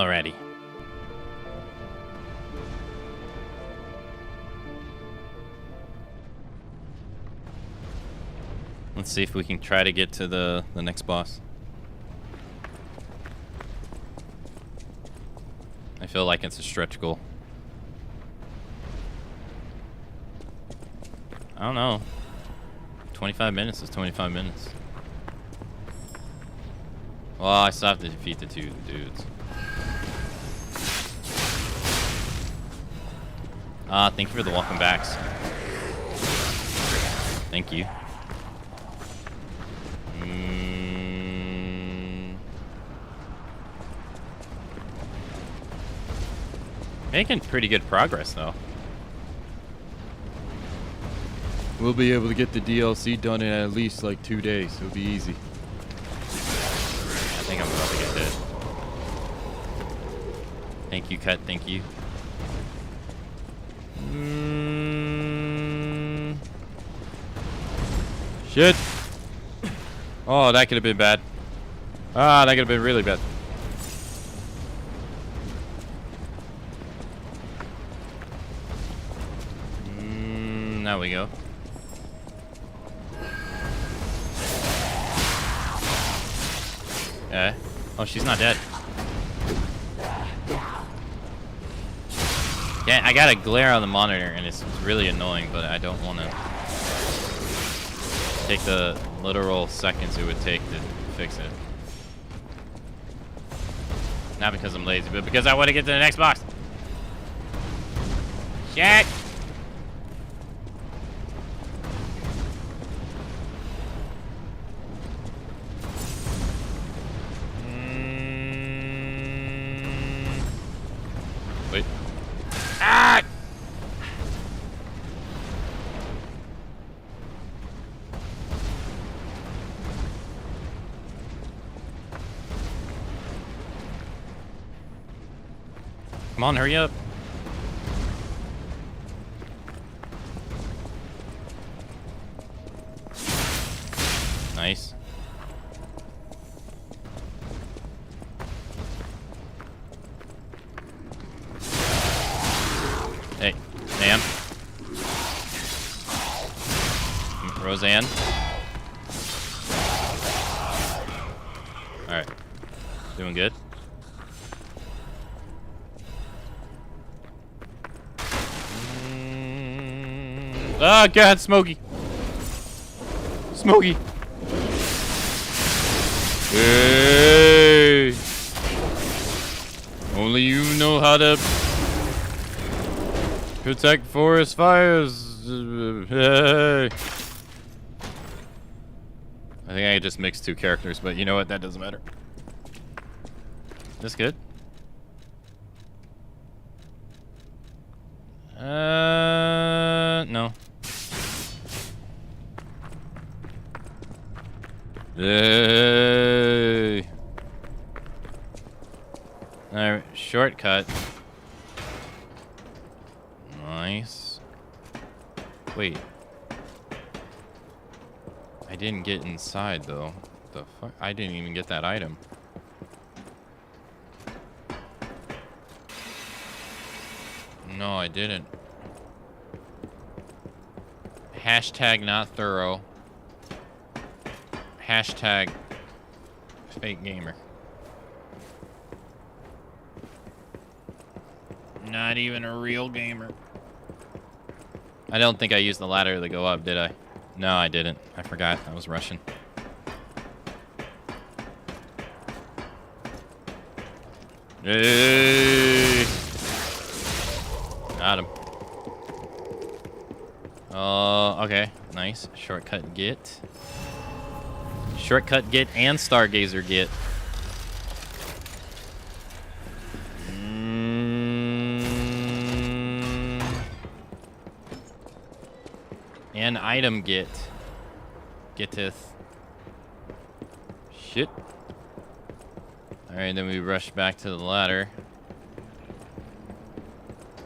Alrighty. Let's see if we can try to get to the next boss. I feel like it's a stretch goal. I don't know. 25 minutes is 25 minutes. Well, I still have to defeat the 2 dudes. Thank you for the welcome backs. Thank you. Making pretty good progress, though. We'll be able to get the DLC done in at least like 2 days. It'll be easy. I think I'm about to get hit. Thank you, Cut. Thank you. Shit. Oh, that could have been bad. Ah, that could have been really bad. Now we go. Okay. Oh, she's not dead. Yeah, I got a glare on the monitor, and it's really annoying, but I don't want to take the literal seconds it would take to fix it. Not because I'm lazy, but because I want to get to the next box. Shit! Wait. Ah! Come on, hurry up. Nice. Hey, ma'am. Roseanne. Alright. Doing good. Oh god, Smokey. Smokey. Hey. Only you know how to protect forest fires. Hey. I think I just mixed 2 characters, but you know what? That doesn't matter. This good? No. Yay. Alright, shortcut. Nice. Wait. I didn't get inside though. The fuck? I didn't even get that item. No, I didn't. Hashtag not thorough. Hashtag fake gamer. Not even a real gamer. I don't think I used the ladder to go up, did I? No, I didn't. I forgot. I was rushing. Hey! Got him. Okay. Nice. Shortcut get. Shortcut get and Stargazer get. And item get. Getteth. Shit. Alright, then we rush back to the ladder.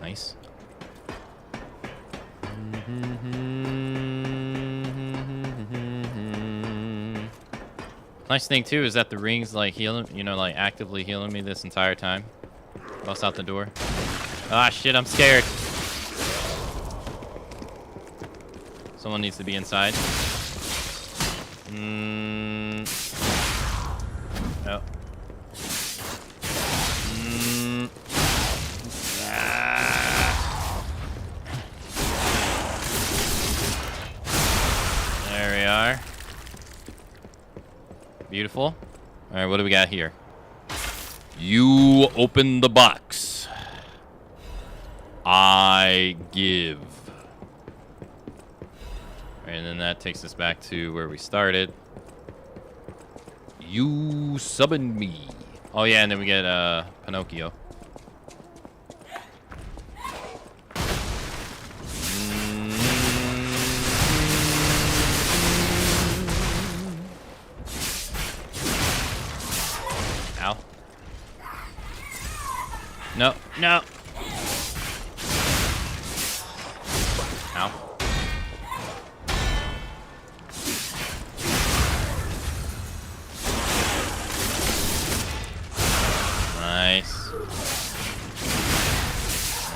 Nice. Nice thing too is that the ring's like healing, you know, like actively healing me this entire time. Bust out the door. Ah, shit, I'm scared. Someone needs to be inside. Oh. There we are. Beautiful. All right, what do we got here? You open the box. I give. And then that takes us back to where we started. You summon me. Oh yeah, and then we get Pinocchio. Ow. No, no. Ow. Nice.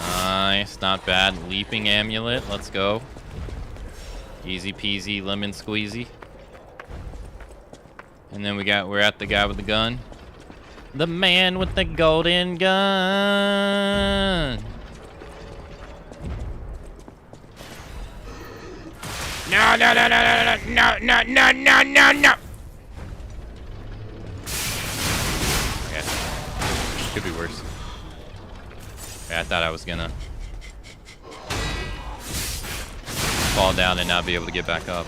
Nice, not bad. Leaping amulet, let's go. Easy peasy, lemon squeezy. And then we're at the guy with the gun. The man with the golden gun. No, no, no, no, no, no, no, no, no, no, no. Okay. Could be worse. Okay, I thought I was gonna fall down and not be able to get back up.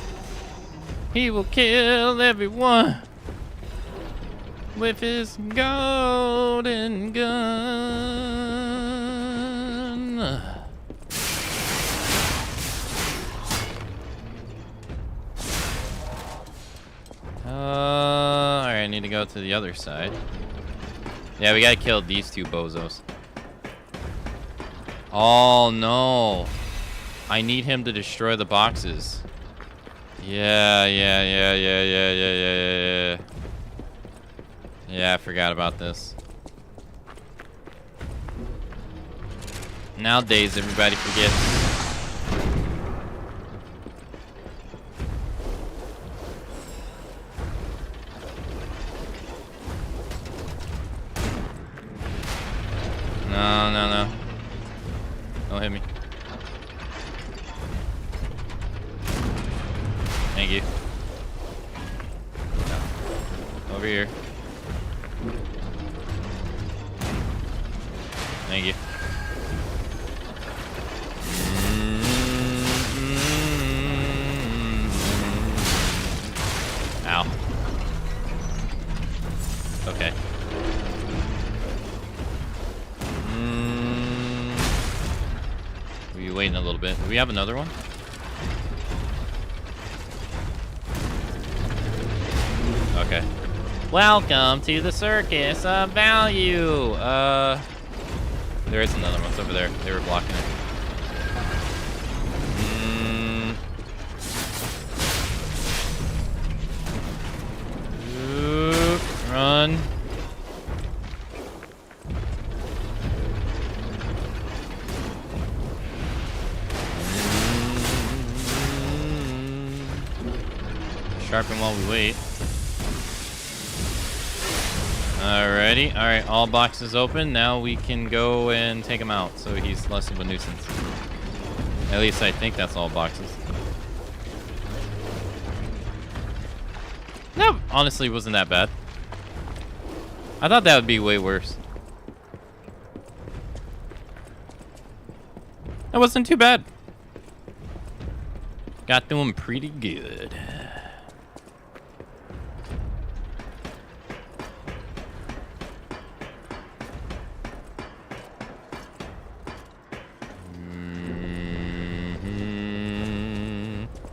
He will kill everyone with his golden gun. Alright, I need to go to the other side. Yeah, we gotta kill these two bozos. Oh no. I need him to destroy the boxes. Yeah. Yeah, I forgot about this. Nowadays, everybody forgets. No, no, no. Don't hit me. Thank you. Over here. Thank you. Ow. Okay. We'll be waiting a little bit. Do we have another one? Okay. Welcome to the circus of value. There is another one. It's over there. They were blocking it. Run. Sharpen while we wait. Alrighty. Alright, all boxes open. Now we can go and take him out, so he's less of a nuisance. At least I think that's all boxes. No, honestly, wasn't that bad. I thought that would be way worse. That wasn't too bad. Got through him pretty good.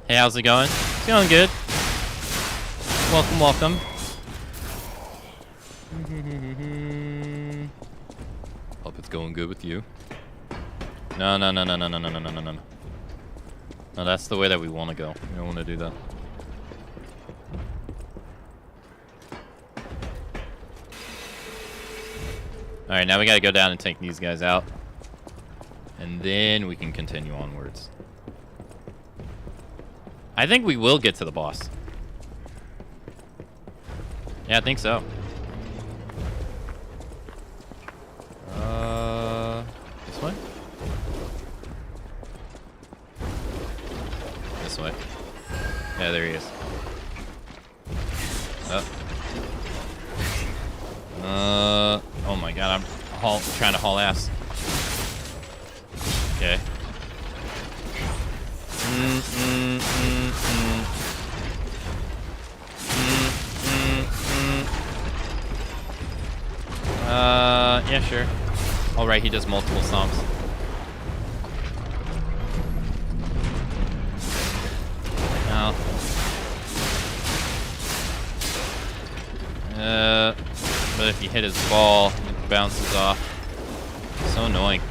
Hey, how's it going? It's going good. Welcome, welcome. Hope it's going good with you. No. No, that's the way that we want to go. We don't want to do that. Alright, now we gotta go down and take these guys out. And then we can continue onwards. I think we will get to the boss. Yeah, I think so. This way? This way. Yeah, there he is. Oh my god, I'm trying to haul ass. Okay. Yeah, sure. Alright, he does multiple stomps. Now. But if you hit his ball, it bounces off. So annoying.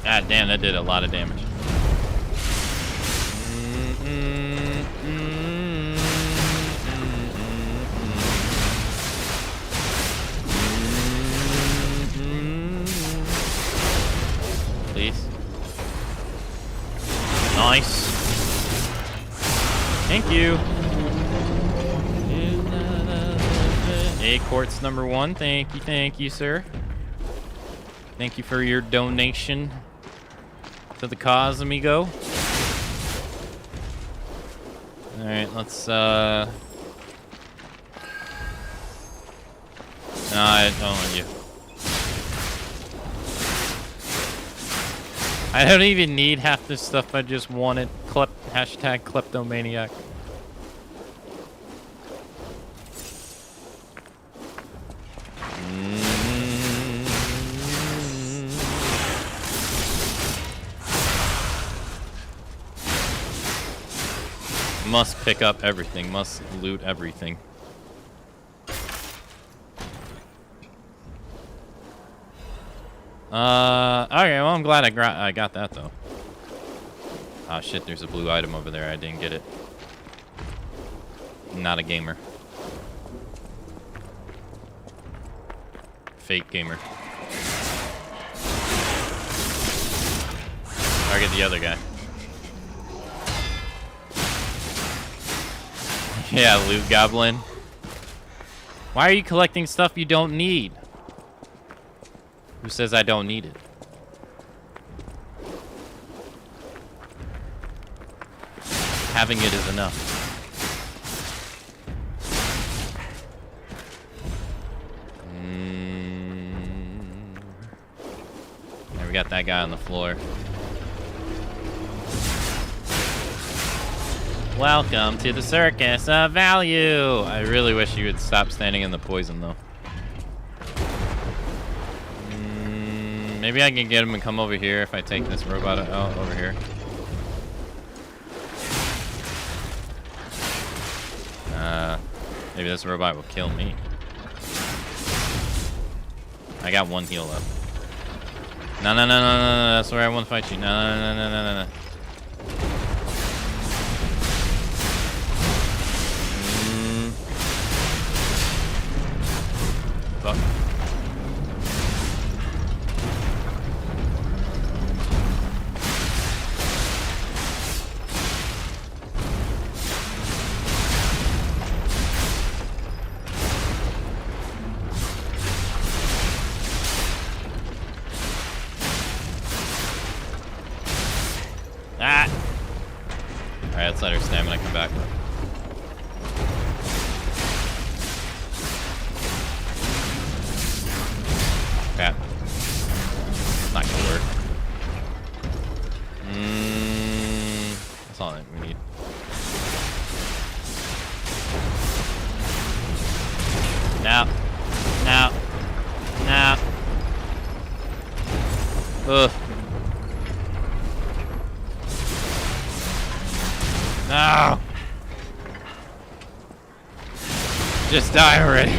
God damn, that did a lot of damage. Please. Nice. Thank you. A quartz number 1. Thank you, sir. Thank you for your donation to the cause, amigo. Alright, let's no, I don't want you. I don't even need half this stuff, I just want it. Hashtag kleptomaniac. Must pick up everything, must loot everything. Okay, well I'm glad I got that though. Oh shit, there's a blue item over there, I didn't get it. Not a gamer. Fake gamer. Target the other guy. Yeah, loot goblin. Why are you collecting stuff you don't need? Who says I don't need it? Having it is enough. There, we got that guy on the floor. Welcome to the circus of value. I really wish you would stop standing in the poison, though. Maybe I can get him and come over here if I take this robot out over here. Maybe this robot will kill me. I got one heal left. No, that's where I want to fight you. No. Fuck. Ah! Alright, let's let her stamina come back. Crap. Not gonna work. That's all we need. Now. Ugh. No! Just die already.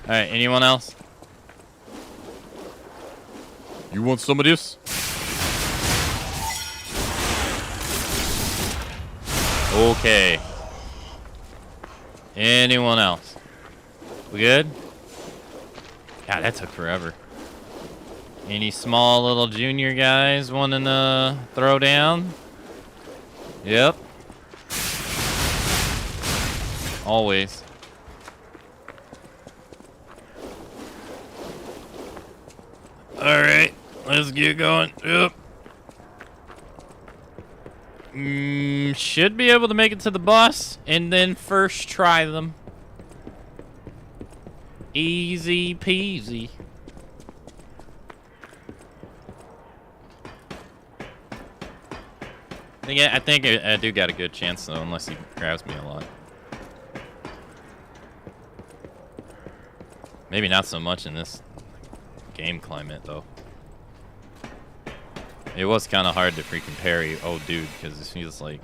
Alright, anyone else? You want some of this? Okay. Anyone else? We good? God, that took forever. Any small little junior guys wanting to throw down? Yep. Always. Alright, let's get going. Yep. Should be able to make it to the bus and then first try them. Easy peasy. I think I do got a good chance though, unless he grabs me a lot. Maybe not so much in this game climate though. It was kind of hard to freaking parry. Oh, dude, because it feels like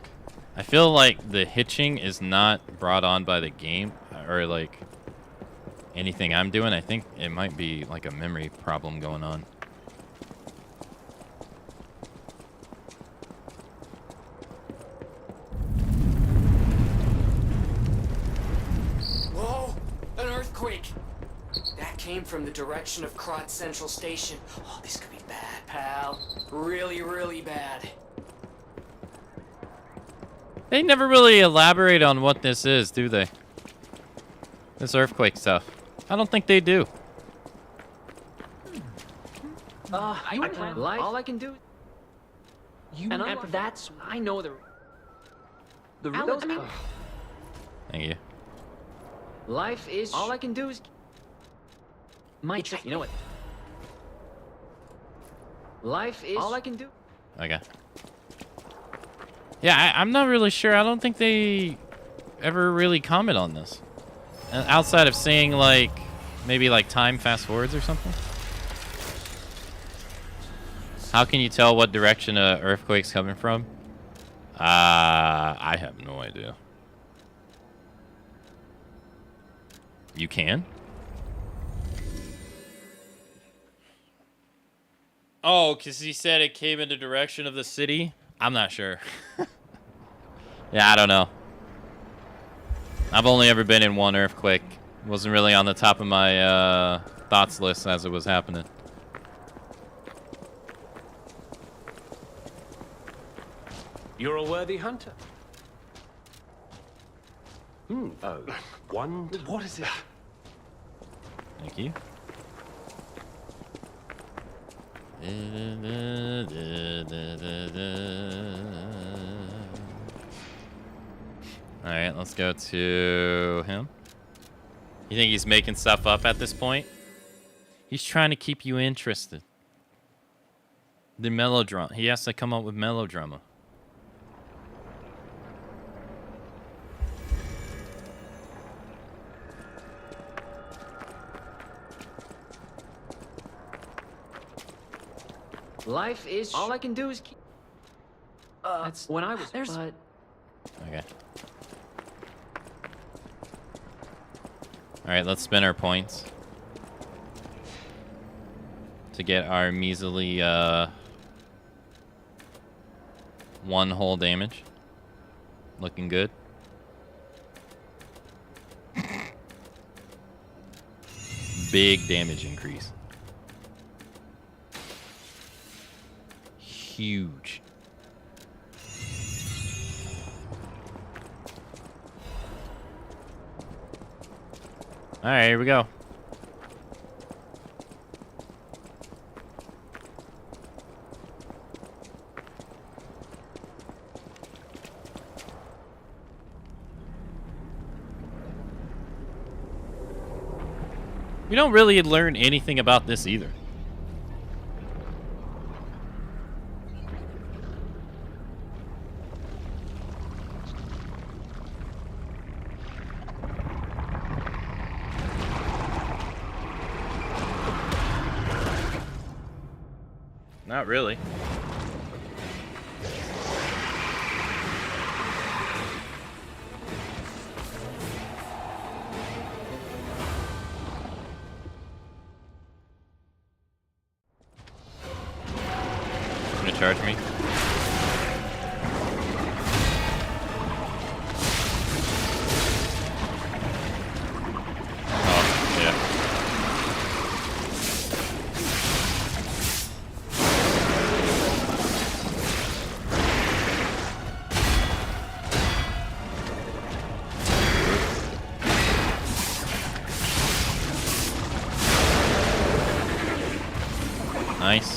I feel like the hitching is not brought on by the game or like anything I'm doing. I think it might be like a memory problem going on. Whoa! An earthquake! That came from the direction of Krot Central Station. Oh, this could be bad, pal. Really, really bad. They never really elaborate on what this is, do they? This earthquake stuff. I don't think they do. Life. All I can do. You and that's. I know the. Those, I mean, Thank you. life is. All I can do is. My. You know what? Life is. All I can do. Okay. Yeah, I'm not really sure. I don't think they ever really comment on this. Outside of saying, like, maybe, like, time fast forwards or something. How can you tell what direction an earthquake's coming from? I have no idea. You can? Oh, because he said it came in the direction of the city? I'm not sure. Yeah, I don't know. I've only ever been in one earthquake. Wasn't really on the top of my thoughts list as it was happening. You're a worthy hunter. Oh, one. What is it? Thank you. Alright, let's go to him. You think he's making stuff up at this point? He's trying to keep you interested. The melodrama. He has to come up with melodrama. Life is. All I can do is. That's when I was. There's. But... Okay. Alright, let's spin our points. To get our measly, 1 whole damage. Looking good. Big damage increase. Huge. Alright, here we go. We don't really learn anything about this either. Not really. charge me? Oh, yeah. Nice.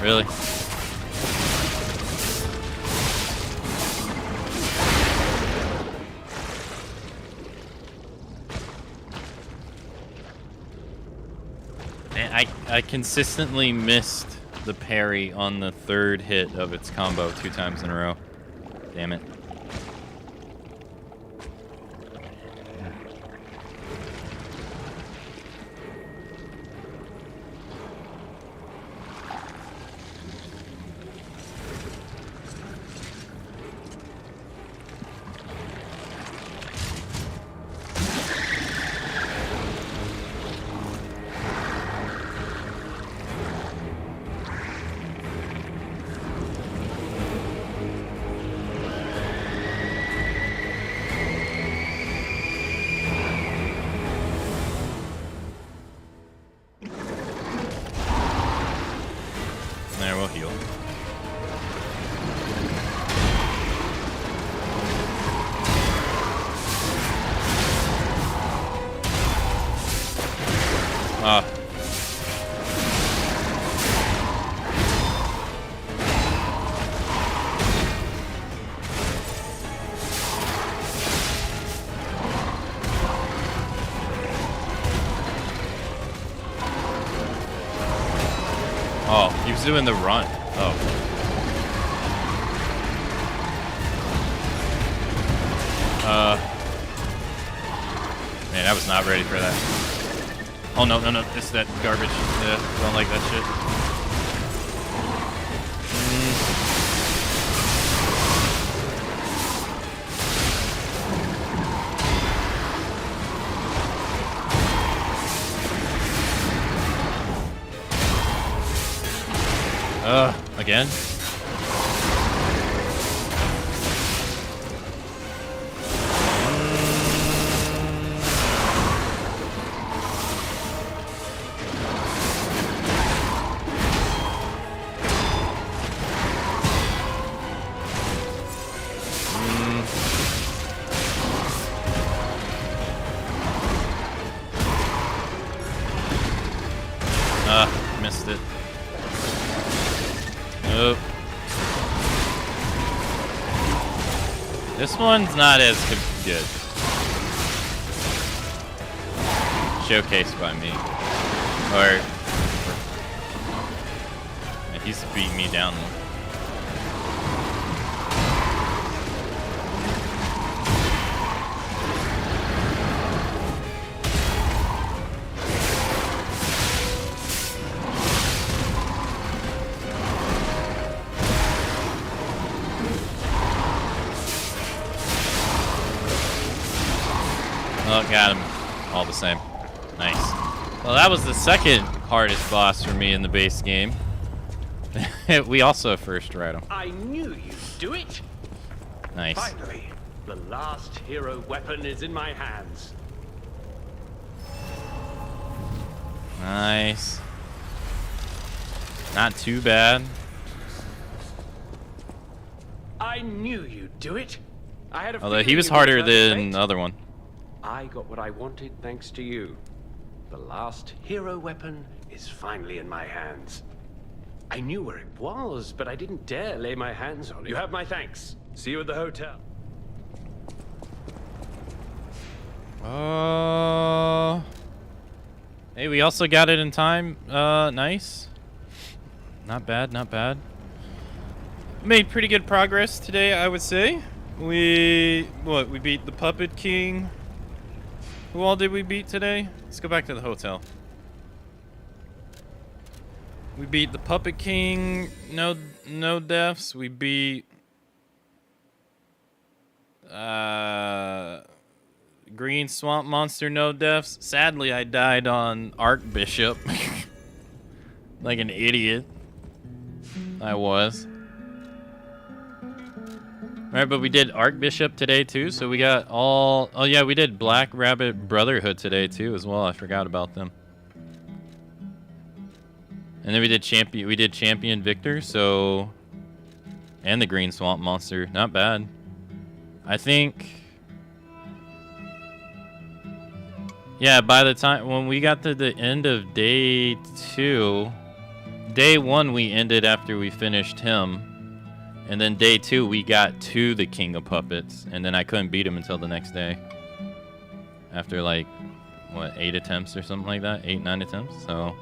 Really? Man, I consistently missed the parry on the third hit of its combo 2 times in a row. Damn it. There, we'll heal. Oh, he was doing the run. Oh. Man, I was not ready for that. Oh, no, no, no. It's that garbage. Don't like that shit. Again? Missed it. Nope. This one's not as good. Showcased by me. Or he's beating me down. Oh, got him. All the same. Nice. Well, that was the second hardest boss for me in the base game. We also first read him. I knew you'd do it. Nice. Finally, the last hero weapon is in my hands. Nice. Not too bad. I knew you'd do it. I had a Although he feeling was you would harder turn the than fate. the other one. I got what I wanted thanks to you. The last hero weapon is finally in my hands. I knew where it was, but I didn't dare lay my hands on it. You have my thanks. See you at the hotel. Hey, we also got it in time. Nice. Not bad, not bad. Made pretty good progress today, I would say. We beat the Puppet King. Who all did we beat today? Let's go back to the hotel. We beat the Puppet King, no deaths. We beat Green Swamp Monster, no deaths. Sadly, I died on Archbishop. Like an idiot. I was. Alright, but we did Archbishop today too, so we got all... Oh yeah, we did Black Rabbit Brotherhood today too as well. I forgot about them. And then we did Champion Victor, so... And the Green Swamp Monster. Not bad. I think... Yeah, by the time... When we got to the end of day 2... Day 1 we ended after we finished him. And then day 2 we got to the King of Puppets. And then I couldn't beat him until the next day. After like, what, 8 attempts or something like that? 8, 9 attempts, so...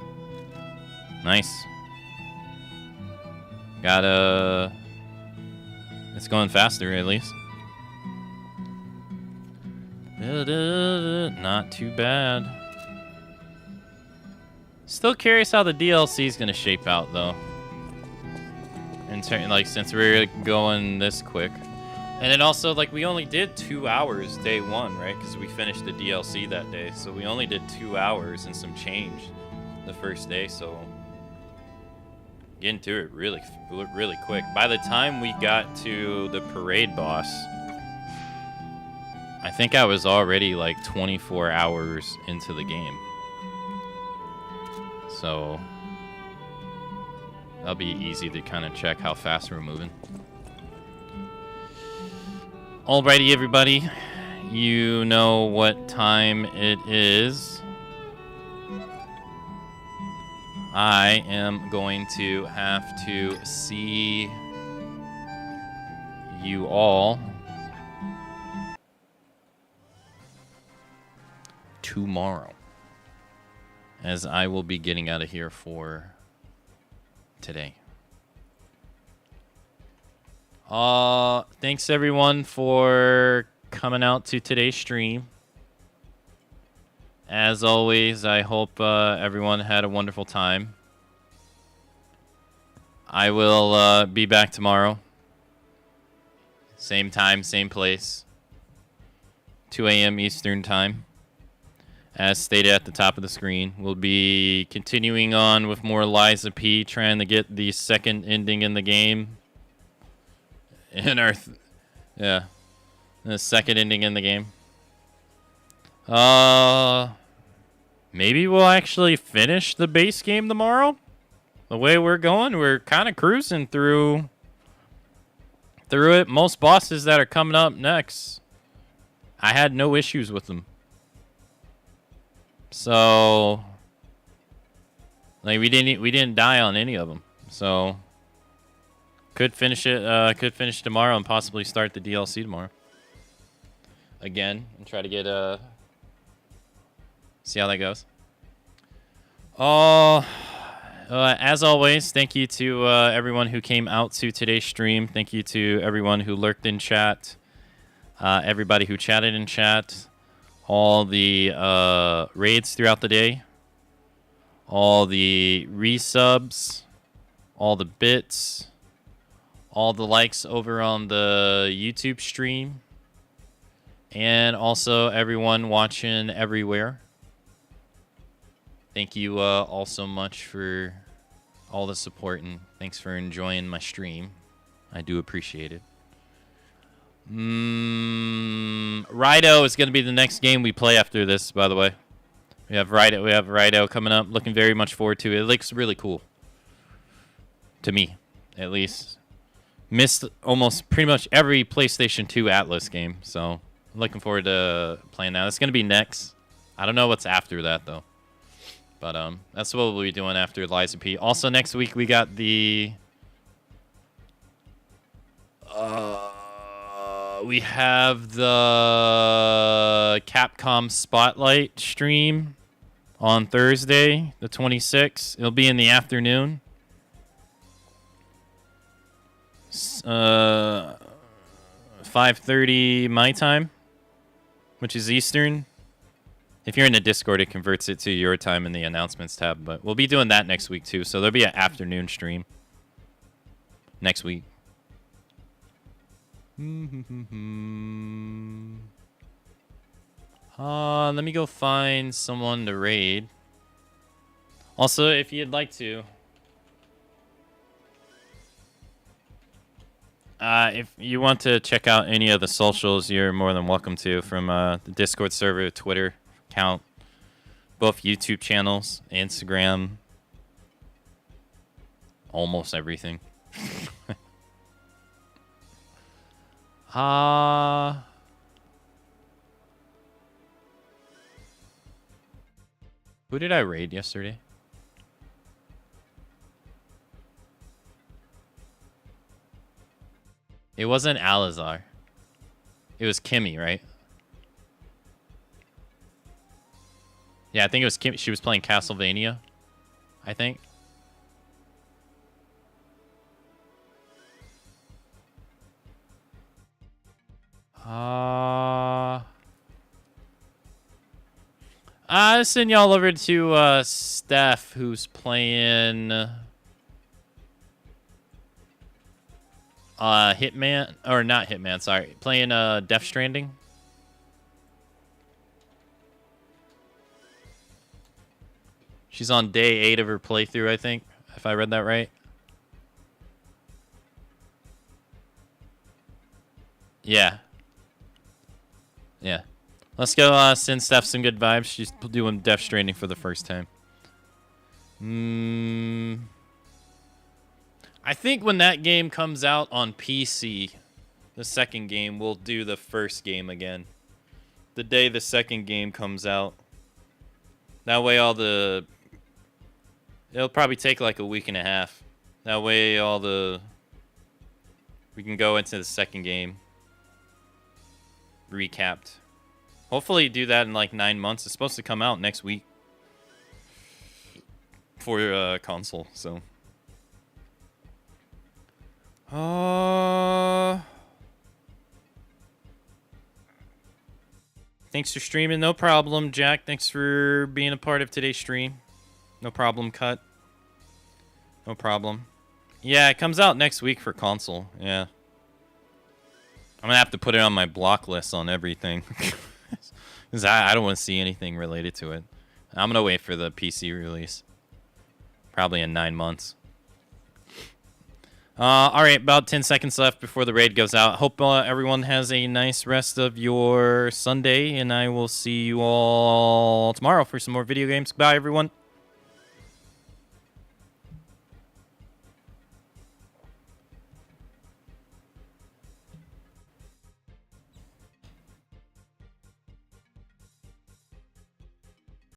Nice. It's going faster, at least. Not too bad. Still curious how the DLC is gonna shape out, though. Like, since we're going this quick. And then also, like, we only did 2 hours day 1, right? Because we finished the DLC that day. So we only did 2 hours and some change the first day, so... Getting to it really quick. By the time we got to the parade boss, I think I was already like 24 hours into the game. So that'll be easy to kind of check how fast we're moving. Alrighty, everybody. You know what time it is. I am going to have to see you all tomorrow, as I will be getting out of here for today. Thanks everyone for coming out to today's stream. As always, I hope everyone had a wonderful time. I will be back tomorrow. Same time, same place. 2 a.m. Eastern time. As stated at the top of the screen. We'll be continuing on with more Liza P, trying to get the second ending in the game. In our... the second ending in the game. Maybe we'll actually finish the base game tomorrow. The way we're going, we're kind of cruising through it. Most bosses that are coming up next, I had no issues with them. So, like, we didn't die on any of them. So, could finish it. Could finish tomorrow and possibly start the DLC tomorrow. Again, and try to get see how that goes. As always, thank you to everyone who came out to today's stream. Thank you to everyone who lurked in chat. Everybody who chatted in chat. All the raids throughout the day. All the resubs. All the bits. All the likes over on the YouTube stream. And also everyone watching everywhere. Thank you all so much for all the support, and thanks for enjoying my stream. I do appreciate it. Rido is going to be the next game we play after this, by the way. We have Rido coming up. Looking very much forward to it. It looks really cool. To me, at least. Missed almost pretty much every PlayStation 2 Atlas game, so looking forward to playing that. It's going to be next. I don't know what's after that, though. But that's what we'll be doing after Liza P. Also, next week we got the... we have the Capcom Spotlight stream on Thursday, the 26th. It'll be in the afternoon. 5:30 my time, which is Eastern. If you're in the Discord, it converts it to your time in the announcements tab. But we'll be doing that next week too. So there'll be an afternoon stream next week. Let me go find someone to raid. Also, if you'd like to, if you want to check out any of the socials, you're more than welcome to, from the Discord server, Twitter account, both YouTube channels, Instagram, almost everything. Who did I raid yesterday? It wasn't Alizar. It was Kimmy, right? Yeah, I think it was Kimmy. She was playing Castlevania, I think. I'll send y'all over to Steph, who's playing Hitman, or not Hitman, sorry, playing Death Stranding. She's on day 8 of her playthrough, I think, if I read that right. Yeah. Yeah. Let's go send Steph some good vibes. She's doing Death Stranding for the first time. I think when that game comes out on PC, the second game, we'll do the first game again. The day the second game comes out. That way it'll probably take like a week and a half. That way we can go into the second game recapped. Hopefully do that in like 9 months. It's supposed to come out next week for console, so. Thanks for streaming. No problem, Jack. Thanks for being a part of today's stream. No problem, Cut. No problem. Yeah, it comes out next week for console. Yeah. I'm gonna have to put it on my block list on everything. Because I don't want to see anything related to it. I'm gonna wait for the PC release. Probably in 9 months. Alright, about 10 seconds left before the raid goes out. Hope everyone has a nice rest of your Sunday, and I will see you all tomorrow for some more video games. Bye, everyone.